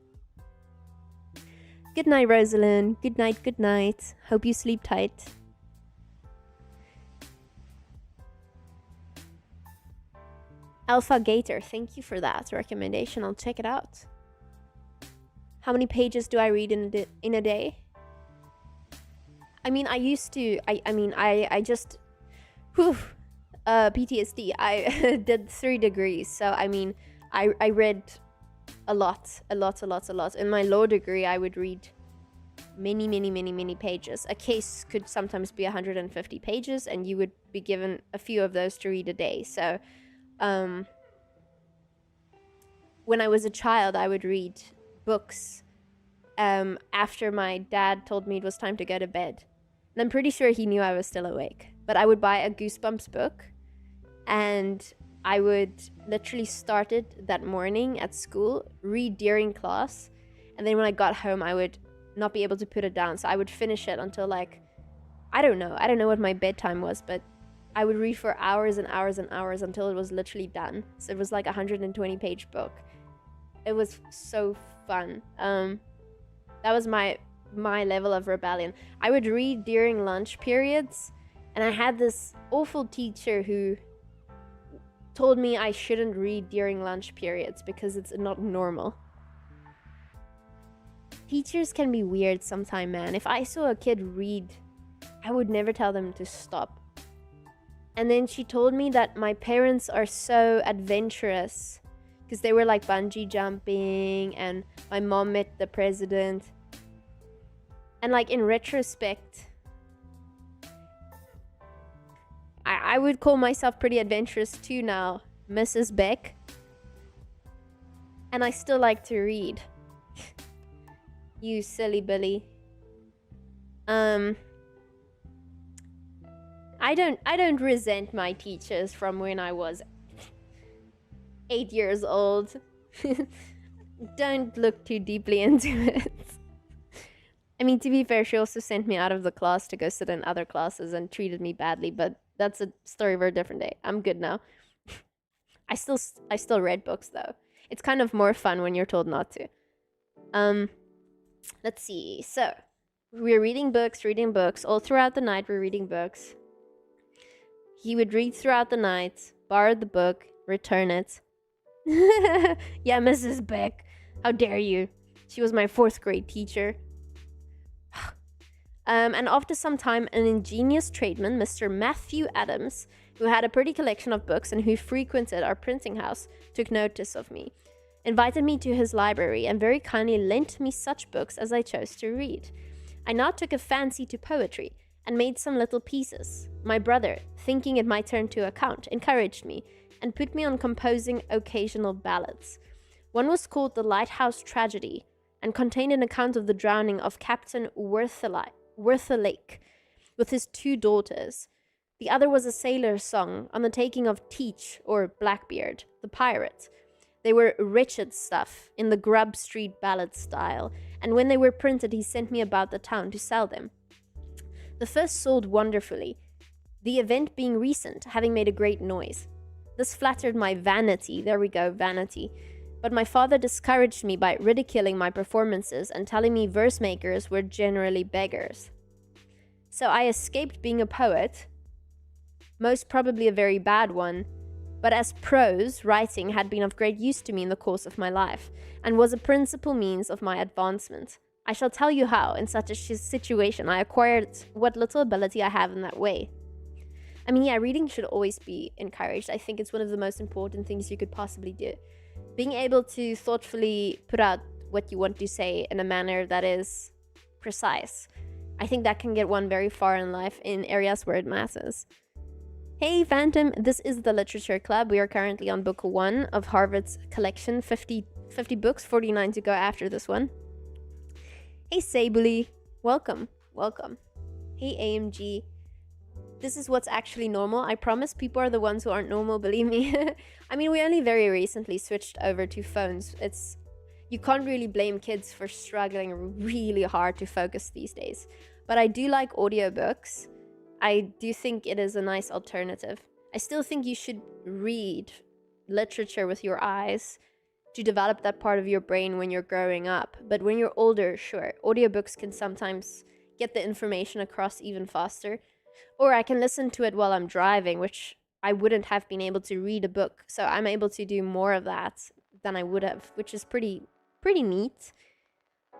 Good night, Rosalind. Good night, good night. Hope you sleep tight. Alpha Gator, thank you for that recommendation. I'll check it out. How many pages do I read in a day? I mean, I used to. I just. Whew, PTSD. I did 3 degrees, so I mean, I read a lot. In my law degree, I would read many pages. A case could sometimes be 150 pages, and you would be given a few of those to read a day. So, when I was a child, I would read books after my dad told me it was time to go to bed. And I'm pretty sure he knew I was still awake. But I would buy a Goosebumps book, and I would literally start it that morning at school, read during class, and then when I got home, I would not be able to put it down. So I would finish it until, like, I don't know what my bedtime was, but I would read for hours and hours and hours until it was literally done. So it was like a 120-page book. It was so fun. That was my level of rebellion. I would read during lunch periods, and I had this awful teacher who told me I shouldn't read during lunch periods because it's not normal. Teachers can be weird sometimes, man. If I saw a kid read, I would never tell them to stop. And then she told me that my parents are so adventurous because they were like bungee jumping, and my mom met the president. And like in retrospect, I would call myself pretty adventurous too now, Mrs. Beck. And I still like to read. You silly Billy. I don't resent my teachers from when I was 8 years old. Don't look too deeply into it. I mean, to be fair, she also sent me out of the class to go sit in other classes and treated me badly, but that's a story for a different day. I'm good now. I still read books though. It's kind of more fun when you're told not to. Let's see. So, we're reading books all throughout the night. We're reading books. He would read throughout the night, borrow the book, return it. Yeah, Mrs. Beck, how dare you? She was my 4th grade teacher. And after some time, an ingenious tradesman, Mr. Matthew Adams, who had a pretty collection of books and who frequented our printing house, took notice of me, invited me to his library, and very kindly lent me such books as I chose to read. I now took a fancy to poetry, and made some little pieces. My brother, thinking it my turn to account, encouraged me, and put me on composing occasional ballads. One was called The Lighthouse Tragedy, and contained an account of the drowning of Captain Worthelake with his 2 daughters. The other was a sailor's song on the taking of Teach, or Blackbeard, the pirate. They were Richard stuff in the Grub Street ballad style, and when they were printed, he sent me about the town to sell them. The first sold wonderfully, the event being recent, having made a great noise. This flattered my vanity, there we go, vanity. But my father discouraged me by ridiculing my performances and telling me verse makers were generally beggars. So I escaped being a poet, most probably a very bad one, but as prose, writing had been of great use to me in the course of my life, and was a principal means of my advancement. I shall tell you how, in such a situation, I acquired what little ability I have in that way. I mean, yeah, reading should always be encouraged. I think it's one of the most important things you could possibly do. Being able to thoughtfully put out what you want to say in a manner that is precise. I think that can get one very far in life in areas where it matters. Hey Phantom, this is the Literature Club. We are currently on book 1 of Harvard's collection, 50 books, 49 to go after this one. Hey Sabuli, welcome. Hey AMG, this is what's actually normal. I promise people are the ones who aren't normal, believe me. I mean, we only very recently switched over to phones. You can't really blame kids for struggling really hard to focus these days. But I do like audiobooks. I do think it is a nice alternative. I still think you should read literature with your eyes to develop that part of your brain when you're growing up. But when you're older, sure, audiobooks can sometimes get the information across even faster. Or I can listen to it while I'm driving, which I wouldn't have been able to read a book. So I'm able to do more of that than I would have, which is pretty neat.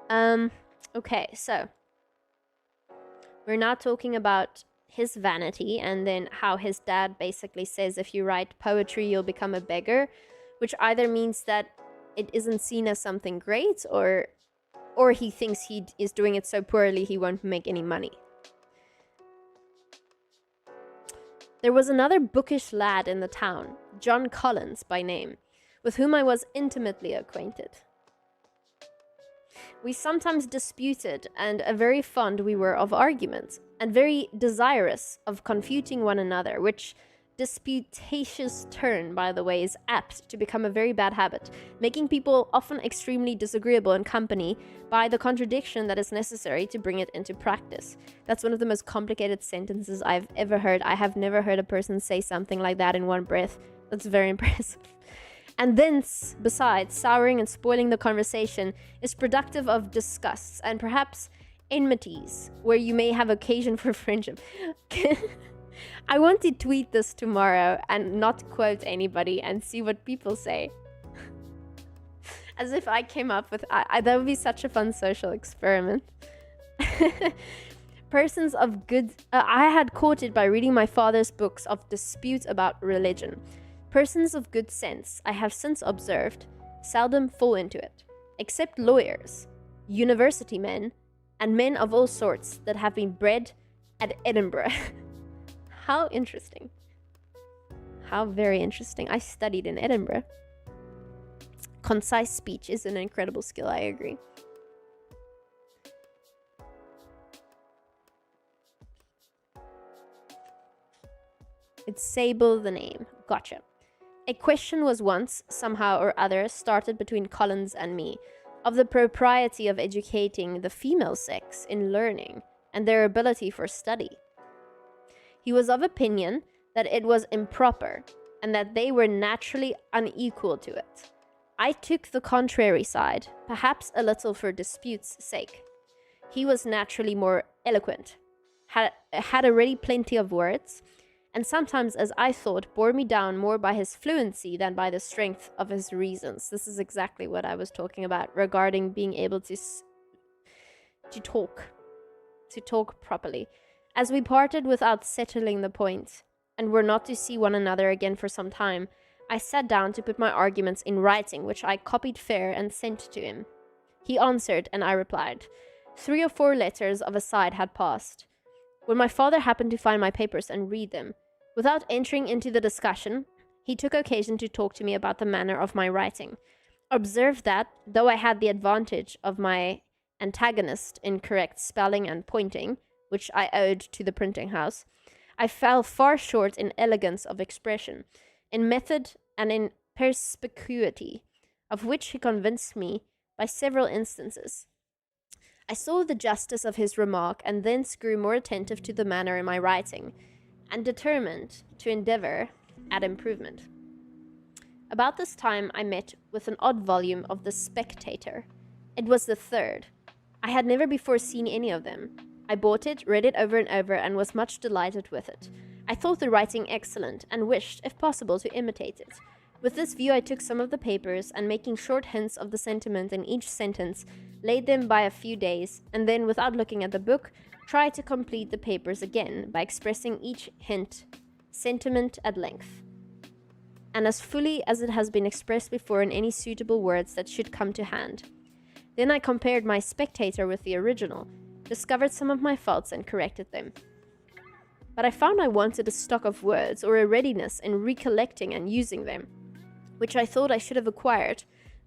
Okay, so we're now talking about his vanity and then how his dad basically says if you write poetry, you'll become a beggar, which either means that it isn't seen as something great or he thinks he is doing it so poorly he won't make any money. There was another bookish lad in the town, John Collins by name, with whom I was intimately acquainted. We sometimes disputed, and very fond we were of argument, and very desirous of confuting one another, which disputatious turn, by the way, is apt to become a very bad habit, making people often extremely disagreeable in company by the contradiction that is necessary to bring it into practice. That's one of the most complicated sentences I've ever heard. I have never heard a person say something like that in one breath. That's very impressive. And thence, besides, souring and spoiling the conversation is productive of disgusts and perhaps enmities, where you may have occasion for friendship. I want to tweet this tomorrow and not quote anybody and see what people say. As if I came up with... that would be such a fun social experiment. Persons of good... I had caught it by reading my father's books of dispute about religion. Persons of good sense, I have since observed, seldom fall into it, except lawyers, university men, and men of all sorts that have been bred at Edinburgh. How interesting. How very interesting. I studied in Edinburgh. Concise speech is an incredible skill, I agree. It's Sable the name. Gotcha. A question was once, somehow or other, started between Collins and me, of the propriety of educating the female sex in learning and their ability for study. He was of opinion that it was improper and that they were naturally unequal to it. I took the contrary side, perhaps a little for dispute's sake. He was naturally more eloquent, had already plenty of words, and sometimes, as I thought, bore me down more by his fluency than by the strength of his reasons. This is exactly what I was talking about regarding being able to talk properly. As we parted without settling the point, and were not to see one another again for some time, I sat down to put my arguments in writing, which I copied fair and sent to him. He answered, and I replied. 3 or 4 letters of a side had passed, when my father happened to find my papers and read them. Without entering into the discussion, he took occasion to talk to me about the manner of my writing. Observe that, though I had the advantage of my antagonist in correct spelling and pointing, which I owed to the printing house, I fell far short in elegance of expression, in method and in perspicuity. of which he convinced me by several instances. I saw the justice of his remark and thence grew more attentive to the manner in my writing, and determined to endeavour at improvement. About this time I met with an odd volume of The Spectator. It was the third. I had never before seen any of them. I bought it, read it over and over, and was much delighted with it. I thought the writing excellent, and wished, if possible, to imitate it. With this view I took some of the papers, and making short hints of the sentiment in each sentence, laid them by a few days, and then, without looking at the book, tried to complete the papers again by expressing each hint, sentiment at length, and as fully as it has been expressed before in any suitable words that should come to hand. Then I compared my Spectator with the original, discovered some of my faults and corrected them. But I found I wanted a stock of words, or a readiness in recollecting and using them, which I thought I should have acquired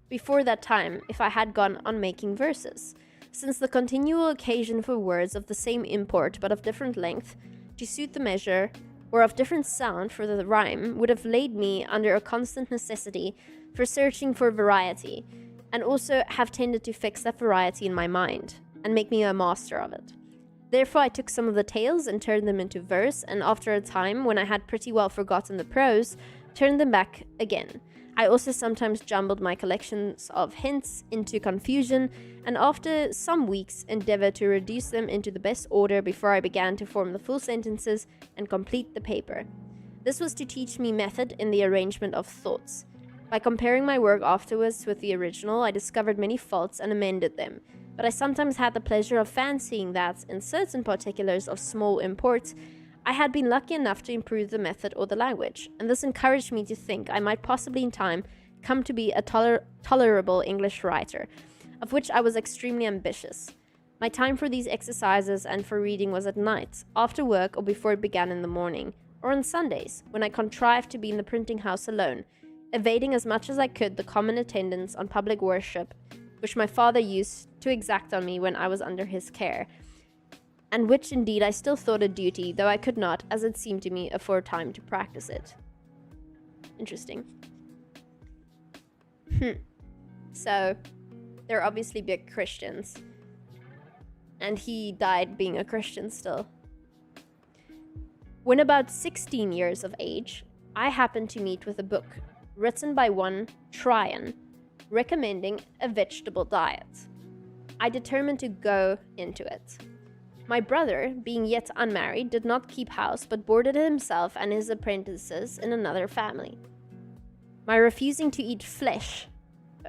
before that time if I had gone on making verses, since the continual occasion for words of the same import but of different length, to suit the measure, or of different sound for the rhyme, would have laid me under a constant necessity for searching for variety, and also have tended to fix that variety in my mind, and make me a master of it. Therefore I took some of the tales and turned them into verse, and after a time, when I had pretty well forgotten the prose, turned them back again. I also sometimes jumbled my collections of hints into confusion, and after some weeks endeavored to reduce them into the best order before I began to form the full sentences and complete the paper. This was to teach me method in the arrangement of thoughts. By comparing my work afterwards with the original, I discovered many faults and amended them, but I sometimes had the pleasure of fancying that, in certain particulars of small import, I had been lucky enough to improve the method or the language, and this encouraged me to think I might possibly in time come to be a tolerable English writer, of which I was extremely ambitious. My time for these exercises and for reading was at night, after work or before it began in the morning, or on Sundays, when I contrived to be in the printing house alone, evading as much as I could the common attendance on public worship, which my father used to exact on me when I was under his care, and which indeed I still thought a duty, though I could not, as it seemed to me, afford time to practice it. Interesting. So, they're obviously big Christians, and he died being a Christian still. When about 16 years of age, I happened to meet with a book written by one Tryon, recommending a vegetable diet. I determined to go into it. My brother, being yet unmarried, did not keep house, but boarded himself and his apprentices in another family. My refusing to eat flesh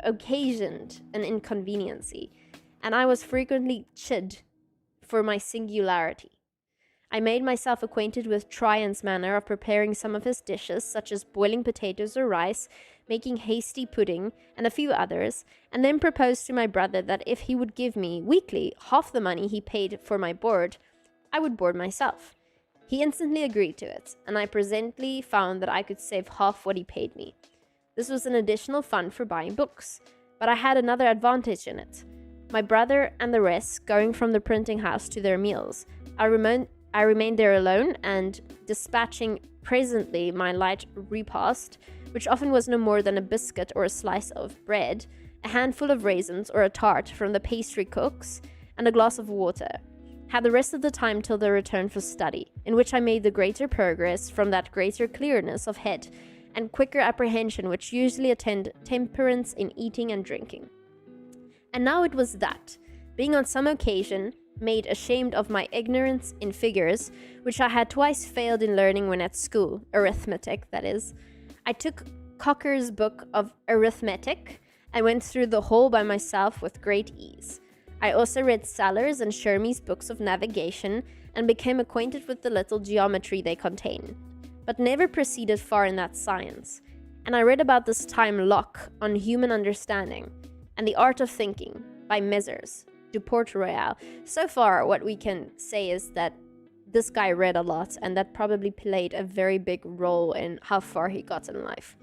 occasioned an inconveniency, and I was frequently chid for my singularity. I made myself acquainted with Tryon's manner of preparing some of his dishes, such as boiling potatoes or rice, making hasty pudding, and a few others, and then proposed to my brother that if he would give me, weekly, half the money he paid for my board, I would board myself. He instantly agreed to it, and I presently found that I could save half what he paid me. This was an additional fund for buying books, but I had another advantage in it. My brother and the rest going from the printing house to their meals, I remained there alone, and dispatching presently my light repast, which often was no more than a biscuit or a slice of bread, a handful of raisins or a tart from the pastry cook's, and a glass of water, had the rest of the time till their return for study, in which I made the greater progress from that greater clearness of head and quicker apprehension which usually attend temperance in eating and drinking. And now it was that, being on some occasion made ashamed of my ignorance in figures, which I had twice failed in learning when at school, arithmetic, that is, I took Cocker's book of arithmetic and went through the whole by myself with great ease. I also read Saller's and Shermy's books of navigation and became acquainted with the little geometry they contain, but never proceeded far in that science. And I read about this time Locke on human understanding and the art of thinking by Messrs. Du Port-Royal. So far, what we can say is that this guy read a lot, and that probably played a very big role in how far he got in life.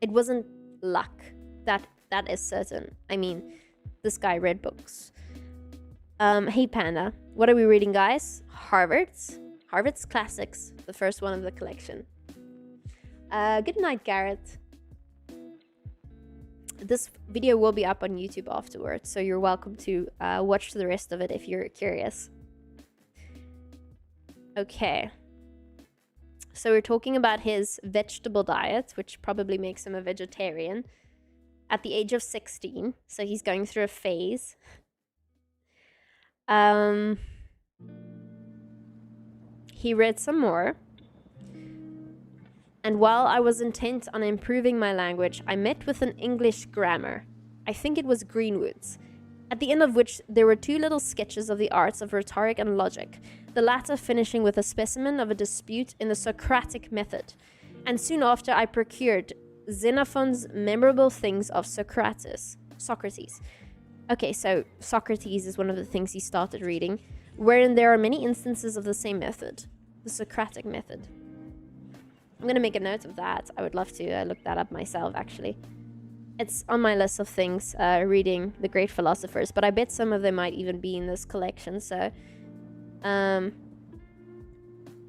It wasn't luck. That is certain. I mean, this guy read books. Hey Panda, what are we reading, guys? Harvard's Classics, the first one of the collection. Good night, Garrett. This video will be up on YouTube afterwards, so you're welcome to watch the rest of it if you're curious. Okay. So we're talking about his vegetable diet, which probably makes him a vegetarian, at the age of 16. So he's going through a phase. He read some more. And while I was intent on improving my language, I met with an English grammar. I think it was Greenwood's, at the end of which there were 2 little sketches of the arts of rhetoric and logic, the latter finishing with a specimen of a dispute in the Socratic method. And soon after I procured Xenophon's Memorable Things of Socrates. Okay, so Socrates is one of the things he started reading, wherein there are many instances of the same method, the Socratic method. I'm going to make a note of that. I would love to look that up myself, actually. It's on my list of things, reading the great philosophers, but I bet some of them might even be in this collection, so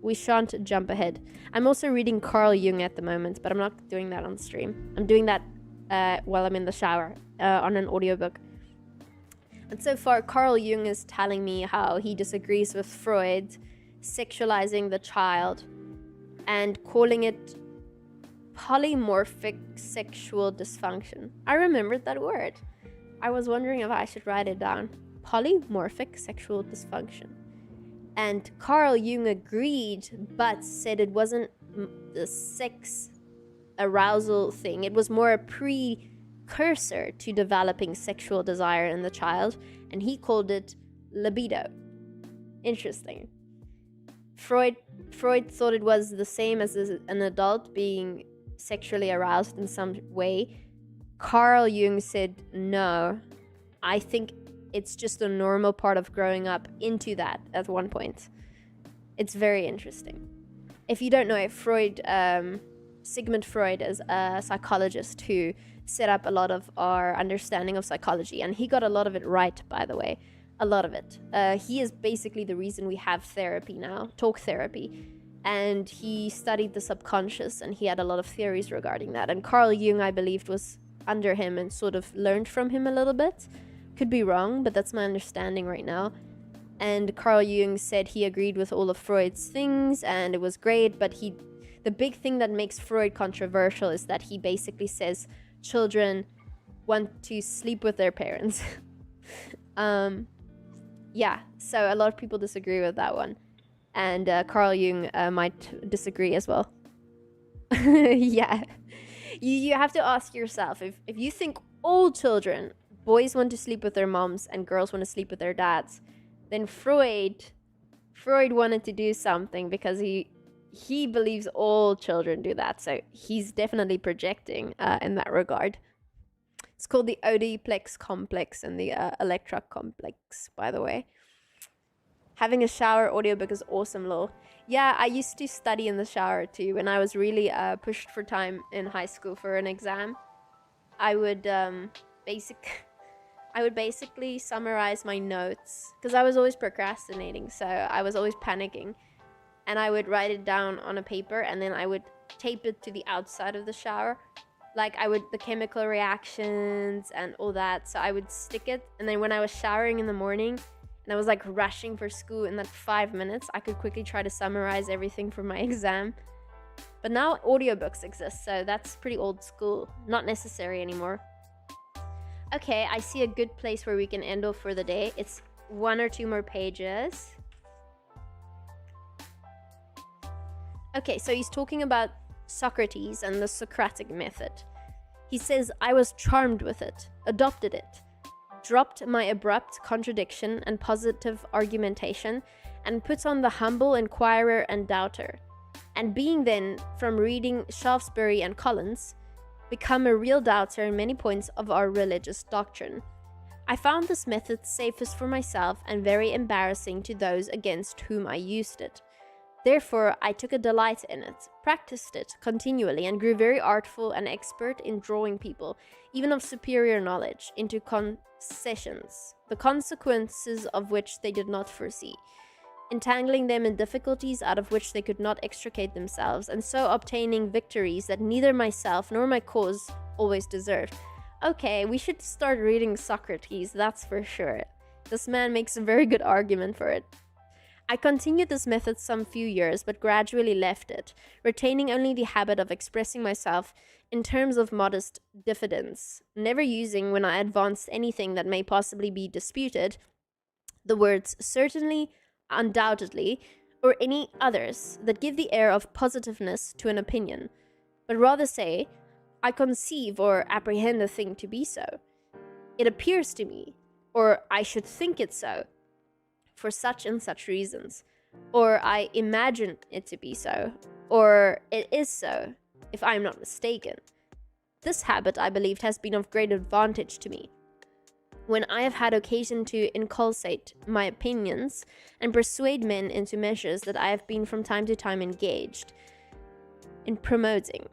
we shan't jump ahead. I'm also reading Carl Jung at the moment, but I'm not doing that on stream. I'm doing that while I'm in the shower on an audiobook. And so far, Carl Jung is telling me how he disagrees with Freud sexualizing the child and calling it polymorphic sexual dysfunction. I remembered that word. I was wondering if I should write it down. Polymorphic sexual dysfunction. And Carl Jung agreed, but said it wasn't the sex arousal thing. It was more a precursor to developing sexual desire in the child, and he called it libido. Interesting. Freud thought it was the same as an adult being sexually aroused in some way. Carl Jung said, no, I think it's just a normal part of growing up into that at one point. It's very interesting. If you don't know it, Sigmund Freud is a psychologist who set up a lot of our understanding of psychology, and he got a lot of it right, by the way. A lot of it. He is basically the reason we have therapy now, talk therapy. And he studied the subconscious, and he had a lot of theories regarding that. And Carl Jung, I believed, was under him and sort of learned from him a little bit. Could be wrong, but that's my understanding right now. And Carl Jung said he agreed with all of Freud's things, and it was great. But the big thing that makes Freud controversial is that he basically says children want to sleep with their parents. Yeah, so a lot of people disagree with that one. And Carl Jung might disagree as well. Yeah. You have to ask yourself, if you think all children, boys want to sleep with their moms and girls want to sleep with their dads, then Freud wanted to do something because he believes all children do that. So he's definitely projecting in that regard. It's called the Oediplex complex and the Electra complex, by the way. Having a shower audiobook is awesome, lol. Yeah, I used to study in the shower too. When I was really pushed for time in high school for an exam, I would basically summarize my notes because I was always procrastinating, so I was always panicking. And I would write it down on a paper, and then I would tape it to the outside of the shower. Like the chemical reactions and all that. So I would stick it, and then when I was showering in the morning and I was like rushing for school in that 5 minutes, I could quickly try to summarize everything for my exam. But now audiobooks exist, so that's pretty old school. Not necessary anymore. Okay, I see a good place where we can end off for the day. It's 1 or 2 more pages. Okay, so he's talking about Socrates and the Socratic method. He says, I was charmed with it, adopted it, dropped my abrupt contradiction and positive argumentation, and put on the humble inquirer and doubter. And being then, from reading Shaftesbury and Collins, become a real doubter in many points of our religious doctrine. I found this method safest for myself and very embarrassing to those against whom I used it. Therefore, I took a delight in it, practiced it continually, and grew very artful and expert in drawing people, even of superior knowledge, into concessions, the consequences of which they did not foresee, entangling them in difficulties out of which they could not extricate themselves, and so obtaining victories that neither myself nor my cause always deserved. Okay, we should start reading Socrates, that's for sure. This man makes a very good argument for it. I continued this method some few years, but gradually left it, retaining only the habit of expressing myself in terms of modest diffidence, never using, when I advanced anything that may possibly be disputed, the words certainly, undoubtedly, or any others that give the air of positiveness to an opinion, but rather say, I conceive or apprehend a thing to be so. It appears to me, or I should think it so, for such and such reasons, or I imagine it to be so, or it is so, if I am not mistaken. This habit, I believed, has been of great advantage to me. When I have had occasion to inculcate my opinions and persuade men into measures that I have been from time to time engaged in promoting,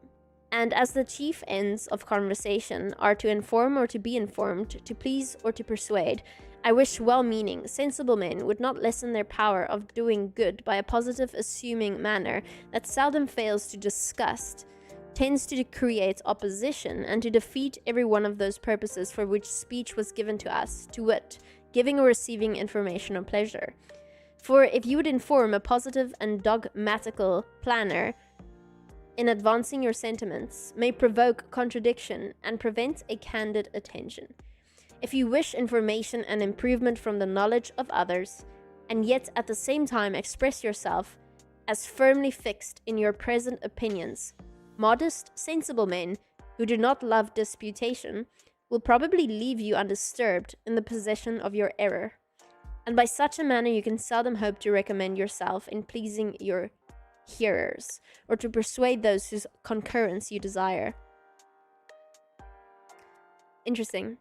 and as the chief ends of conversation are to inform or to be informed, to please or to persuade, I wish well-meaning, sensible men would not lessen their power of doing good by a positive, assuming manner that seldom fails to disgust, tends to create opposition, and to defeat every one of those purposes for which speech was given to us, to wit, giving or receiving information or pleasure. For if you would inform a positive and dogmatical planner, in advancing your sentiments, may provoke contradiction and prevent a candid attention. If you wish information and improvement from the knowledge of others, and yet at the same time express yourself as firmly fixed in your present opinions, modest, sensible men who do not love disputation will probably leave you undisturbed in the possession of your error, and by such a manner you can seldom hope to recommend yourself in pleasing your hearers, or to persuade those whose concurrence you desire. Interesting.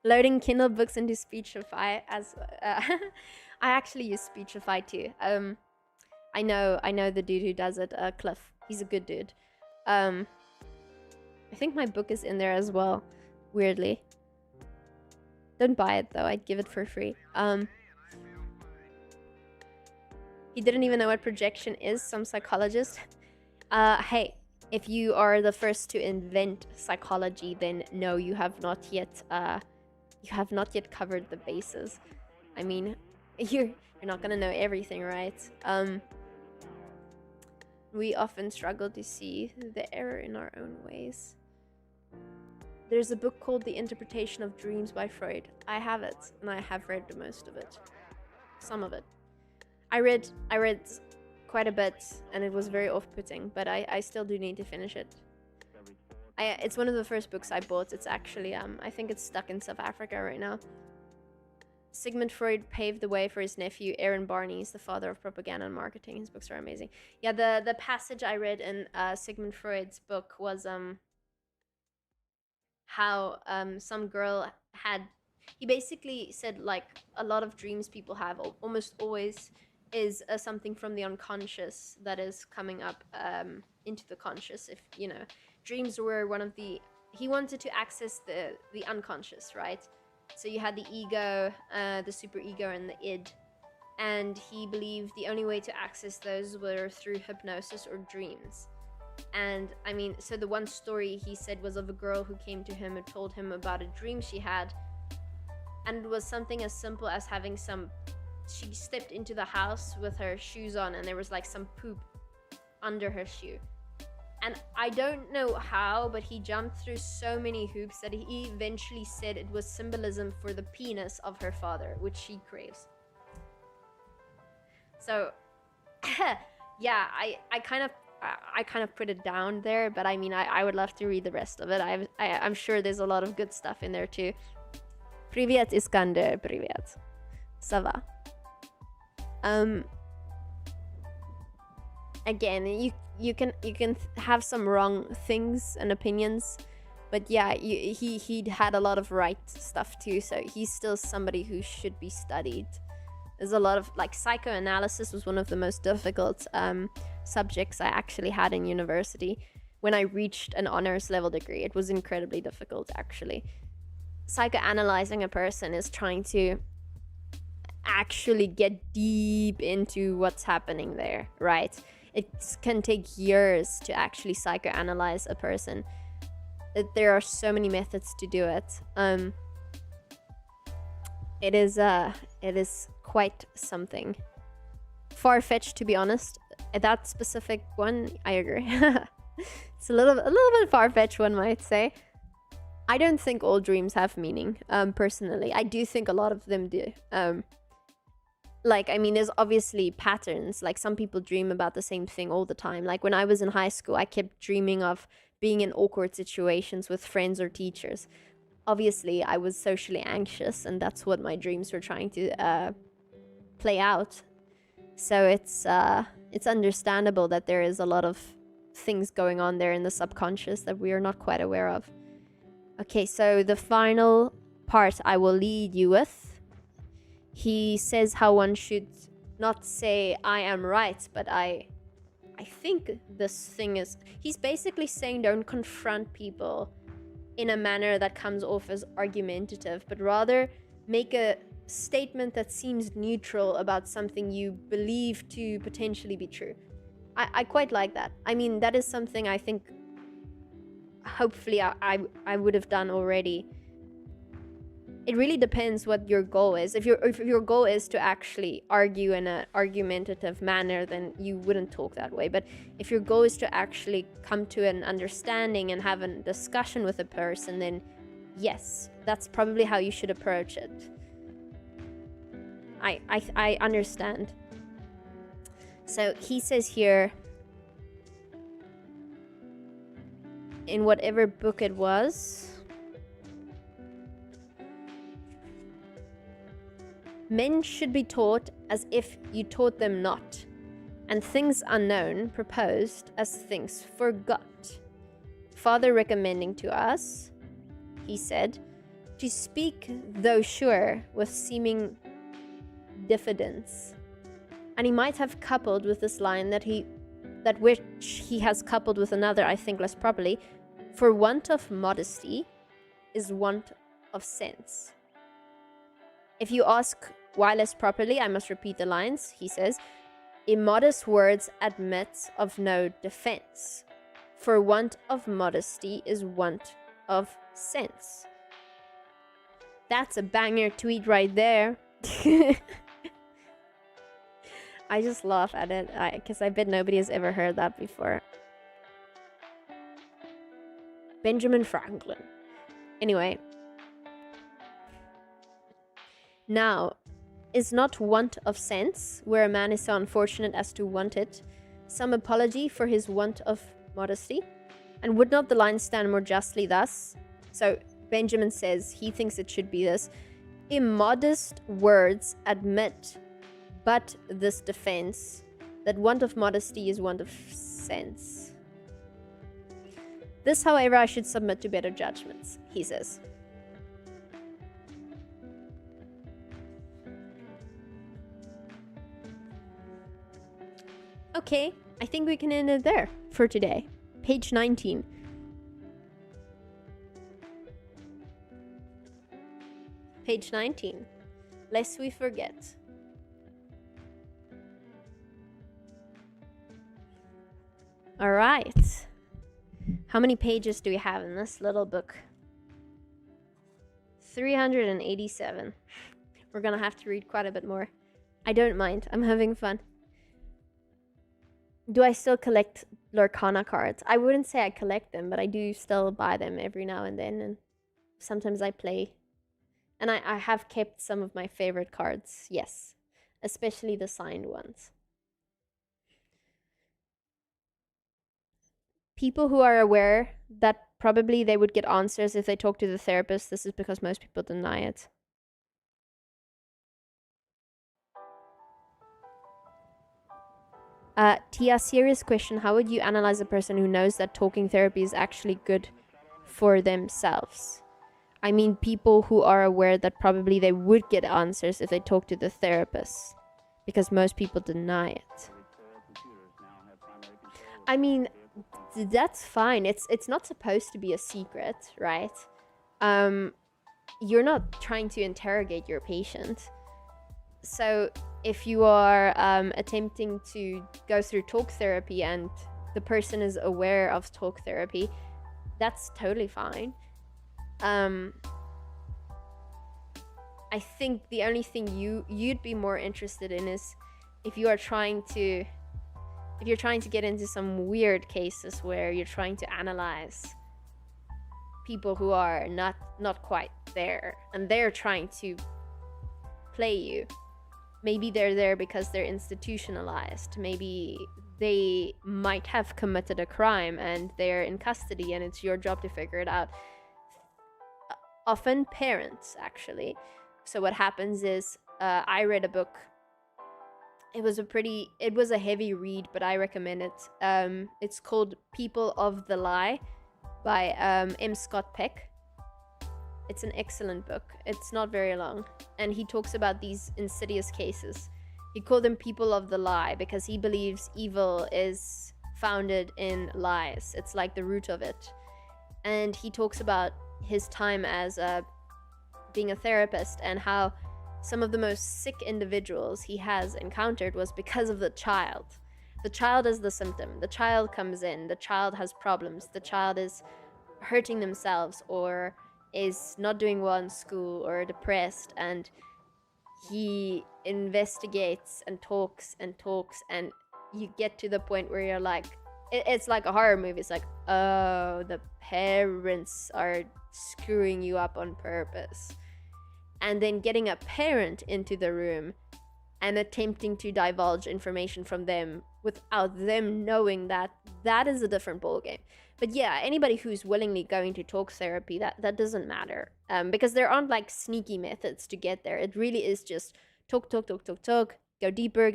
Loading Kindle books into Speechify as I actually use Speechify too. I know the dude who does it, Cliff. He's a good dude. I think my book is in there as well, weirdly. Don't buy it though, I'd give it for free. He didn't even know what projection is, some psychologist. Hey, if you are the first to invent psychology, then no, you have not yet covered the bases. I mean, you're not gonna know everything, right? We often struggle to see the error in our own ways. There's a book called The Interpretation of Dreams by Freud. I have it, and I have read most of it. Some of it. I read quite a bit, and it was very off-putting, but I still do need to finish it. It's one of the first books I bought. It's actually, I think it's stuck in South Africa right now. Sigmund Freud paved the way for his nephew, Aaron Barney's the father of propaganda and marketing. His books are amazing. Yeah, the passage I read in Sigmund Freud's book was how some girl had... He basically said, like, a lot of dreams people have almost always is something from the unconscious that is coming up into the conscious. If, you know, dreams were one of the... He wanted to access the unconscious, right? So you had the ego, the superego, and the id. And he believed the only way to access those were through hypnosis or dreams. And, I mean, so the one story he said was of a girl who came to him and told him about a dream she had. And it was something as simple as having some... She stepped into the house with her shoes on, and there was, like, some poop under her shoe. And I don't know how, but he jumped through so many hoops that he eventually said it was symbolism for the penis of her father, which she craves. So, yeah, I kind of put it down there, but I mean, I would love to read the rest of it. I'm sure there's a lot of good stuff in there too. Привет, Iskander, привет. Ça va? Again, you can have some wrong things and opinions, but yeah, he had a lot of right stuff too, so he's still somebody who should be studied. There's a lot of, like, psychoanalysis was one of the most difficult subjects I actually had in university. When I reached an honors level degree, it was incredibly difficult, actually. Psychoanalyzing a person is trying to actually get deep into what's happening there, right? It can take years to actually psychoanalyze a person. there are so many methods to do it. It is quite something. Far-fetched, to be honest. That specific one, I agree. It's a little bit far-fetched, one might say. I don't think all dreams have meaning, personally. I do think a lot of them do. Like, I mean, there's obviously patterns. Like, some people dream about the same thing all the time. Like, when I was in high school, I kept dreaming of being in awkward situations with friends or teachers. Obviously, I was socially anxious, and that's what my dreams were trying to play out. So it's understandable that there is a lot of things going on there in the subconscious that we are not quite aware of. Okay, so the final part I will lead you with. He says how one should not say I am right, but I think this thing is, he's basically saying don't confront people in a manner that comes off as argumentative, but rather make a statement that seems neutral about something you believe to potentially be true. I quite like that. I mean, that is something I think hopefully I would have done already. It really depends what your goal is. If your goal is to actually argue in an argumentative manner, then you wouldn't talk that way. But if your goal is to actually come to an understanding and have a discussion with a person, then yes, that's probably how you should approach it. I understand. So he says here, in whatever book it was, men should be taught as if you taught them not, and things unknown proposed as things forgot. Father recommending to us, he said, to speak though sure with seeming diffidence. And he might have coupled with this line that which he has coupled with another, I think less properly, for want of modesty is want of sense. If you ask why less properly, I must repeat the lines. He says, immodest words admit of no defense. For want of modesty is want of sense. That's a banger tweet right there. I just laugh at it because I bet nobody has ever heard that before. Benjamin Franklin. Anyway. Now, is not want of sense, where a man is so unfortunate as to want it, some apology for his want of modesty? And would not the line stand more justly thus? So Benjamin says he thinks it should be this. Immodest words admit but this defense, that want of modesty is want of sense. This, however, I should submit to better judgments, he says. Okay, I think we can end it there for today. Page 19. Page 19. Lest we forget. All right. How many pages do we have in this little book? 387. We're gonna have to read quite a bit more. I don't mind. I'm having fun. Do I still collect Lorcana cards? I wouldn't say I collect them, but I do still buy them every now and then, and sometimes I play. And I have kept some of my favorite cards, yes. Especially the signed ones. People who are aware that probably they would get answers if they talk to the therapist, this is because most people deny it. Tia, serious question. How would you analyze a person who knows that talking therapy is actually good for themselves? I mean, people who are aware that probably they would get answers if they talk to the therapist, because most people deny it. I mean, that's fine. It's not supposed to be a secret, right? You're not trying to interrogate your patient. So if you are attempting to go through talk therapy and the person is aware of talk therapy, That's totally fine. um I think the only thing you'd be more interested in is if you are trying to if you're trying to get into some weird cases where you're trying to analyze people who are not quite there, and they're trying to play you. Maybe they're there because they're institutionalized. Maybe they might have committed a crime and they're in custody, and it's your job to figure it out. Often parents, actually. So what happens is, I read a book. It was a heavy read, but I recommend it. It's called People of the Lie by M. Scott Peck. It's an excellent book. It's not very long. And he talks about these insidious cases. He called them people of the lie because he believes evil is founded in lies. It's like the root of it. And he talks about his time as being a therapist, and how some of the most sick individuals he has encountered was because of the child. The child is the symptom. The child comes in. The child has problems. The child is hurting themselves, or is not doing well in school, or depressed, and he investigates and talks, and you get to the point where you're like, it's like a horror movie. It's like, oh, the parents are screwing you up on purpose. And then getting a parent into the room and attempting to divulge information from them without them knowing that is a different ballgame. But yeah, anybody who's willingly going to talk therapy, that doesn't matter, because there aren't like sneaky methods to get there. It really is just talk, go deeper,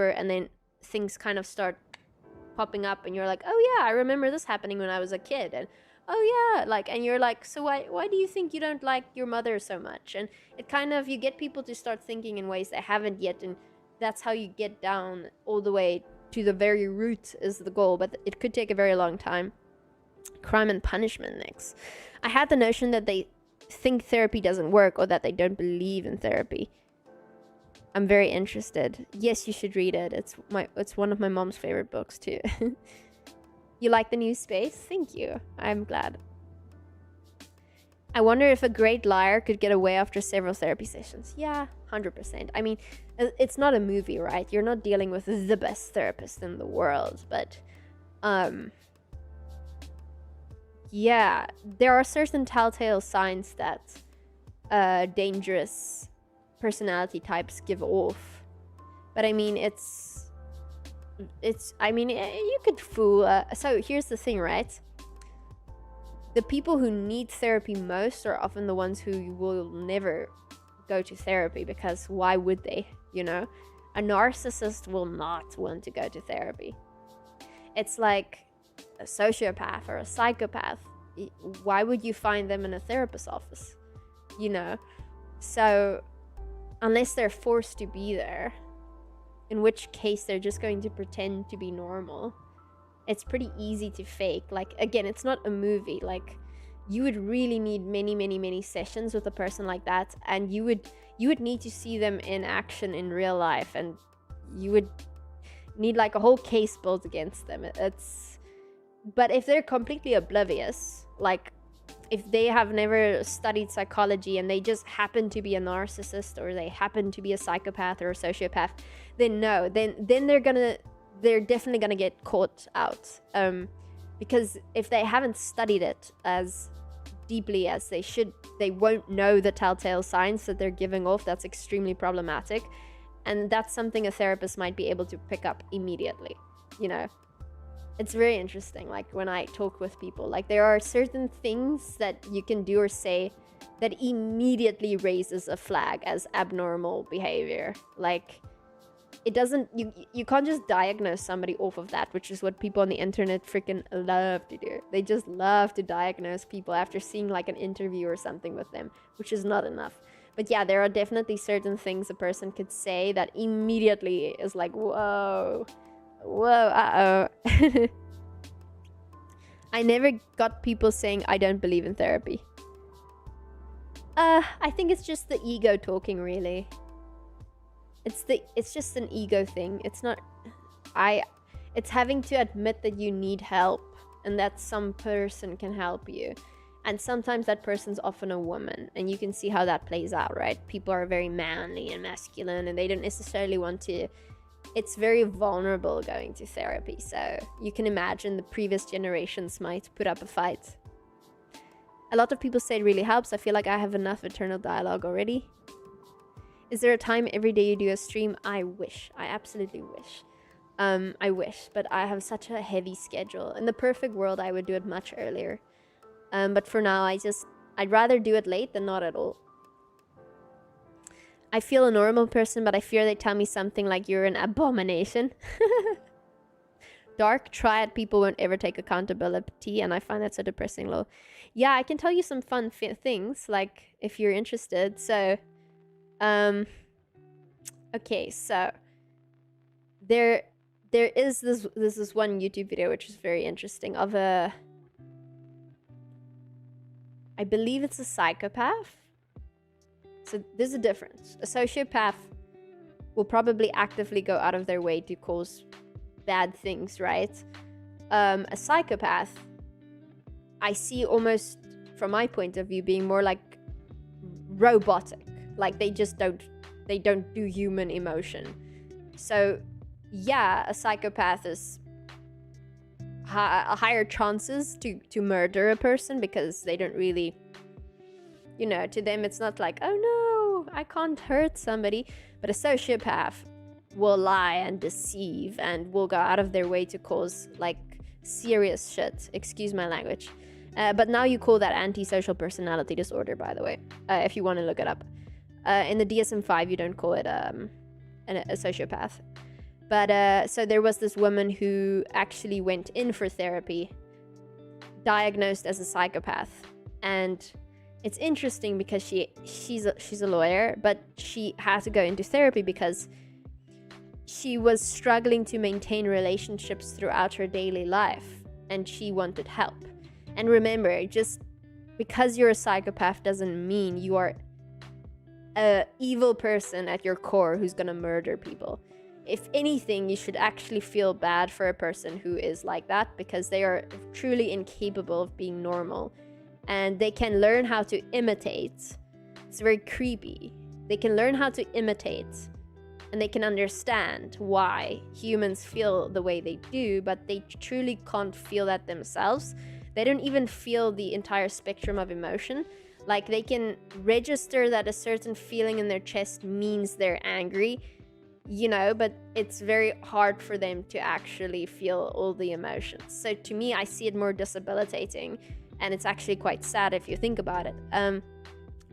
and then things kind of start popping up, and you're like, oh yeah, I remember this happening when I was a kid, and oh yeah, like, and you're like, so why do you think you don't like your mother so much? And it kind of, you get people to start thinking in ways they haven't yet, and that's how you get down all the way to the very root is the goal, but it could take a very long time. Crime and punishment next. I had the notion that they think therapy doesn't work, or that they don't believe in therapy. I'm very interested. Yes, you should read it. It's one of my mom's favorite books too. You like the new space? Thank you. I'm glad. I wonder if a great liar could get away after several therapy sessions. Yeah, 100%. I mean, it's not a movie, right? You're not dealing with the best therapist in the world, but yeah, there are certain telltale signs that dangerous personality types give off. But I mean, you could fool. So here's the thing, right? The people who need therapy most are often the ones who will never go to therapy, because why would they? You know, a narcissist will not want to go to therapy. It's like a sociopath or a psychopath. Why would you find them in a therapist's office? You know, so unless they're forced to be there, in which case they're just going to pretend to be normal. It's pretty easy to fake. Like, again, it's not a movie. Like, you would really need many sessions with a person like that, and you would need to see them in action in real life, and you would need like a whole case built against them. But if they're completely oblivious, like if they have never studied psychology and they just happen to be a narcissist, or they happen to be a psychopath or a sociopath, then no, then they're definitely gonna get caught out, because if they haven't studied it as deeply as they should, they won't know the telltale signs that they're giving off. That's extremely problematic, and that's something a therapist might be able to pick up immediately. You know, it's very interesting. Like, when I talk with people, like, there are certain things that you can do or say that immediately raises a flag as abnormal behavior. Like, it doesn't, you can't just diagnose somebody off of that, which is what people on the internet freaking love to do. They just love to diagnose people after seeing like an interview or something with them, which is not enough. But yeah, there are definitely certain things a person could say that immediately is like, whoa, uh-oh. I never got people saying I don't believe in therapy. I think it's just the ego talking, really. It's just an ego thing. It's not, it's having to admit that you need help. and that some person can help you. And sometimes that person's often a woman, and you can see how that plays out, right? People are very manly and masculine, and they don't necessarily want to. It's very vulnerable going to therapy, so you can imagine the previous generations might put up a fight. A lot of people say it really helps. I feel like I have enough internal dialogue already. Is there a time every day you do a stream? I wish. I absolutely wish. I wish, but I have such a heavy schedule. In the perfect world, I would do it much earlier. But for now, I'd rather do it late than not at all. I feel a normal person, but I fear they tell me something like you're an abomination. Dark triad people won't ever take accountability, and I find that so depressing. Low. Yeah, I can tell you some fun things, like if you're interested. So, okay, so there is this one YouTube video which is very interesting of I believe it's a psychopath. So there's a difference. A sociopath will probably actively go out of their way to cause bad things, right? A psychopath, I see almost from my point of view being more like robotic. Like they don't do human emotion. So yeah, a psychopath is higher chances to murder a person because they don't really, to them it's not like, oh no, I can't hurt somebody. But a sociopath will lie and deceive and will go out of their way to cause like serious shit. Excuse my language. But now you call that antisocial personality disorder, by the way, if you want to look it up. In the DSM-5, you don't call it a sociopath. But so there was this woman who actually went in for therapy, diagnosed as a psychopath. And it's interesting because she's a lawyer, but she had to go into therapy because she was struggling to maintain relationships throughout her daily life, and she wanted help. And remember, just because you're a psychopath doesn't mean you are an evil person at your core who's gonna murder people. If anything, you should actually feel bad for a person who is like that, because they are truly incapable of being normal. And they can learn how to imitate. It's very creepy. They can learn how to imitate, and they can understand why humans feel the way they do, but they truly can't feel that themselves. They don't even feel the entire spectrum of emotion. Like they can register that a certain feeling in their chest means they're angry, but it's very hard for them to actually feel all the emotions. So to me, I see it more debilitating, and it's actually quite sad if you think about it.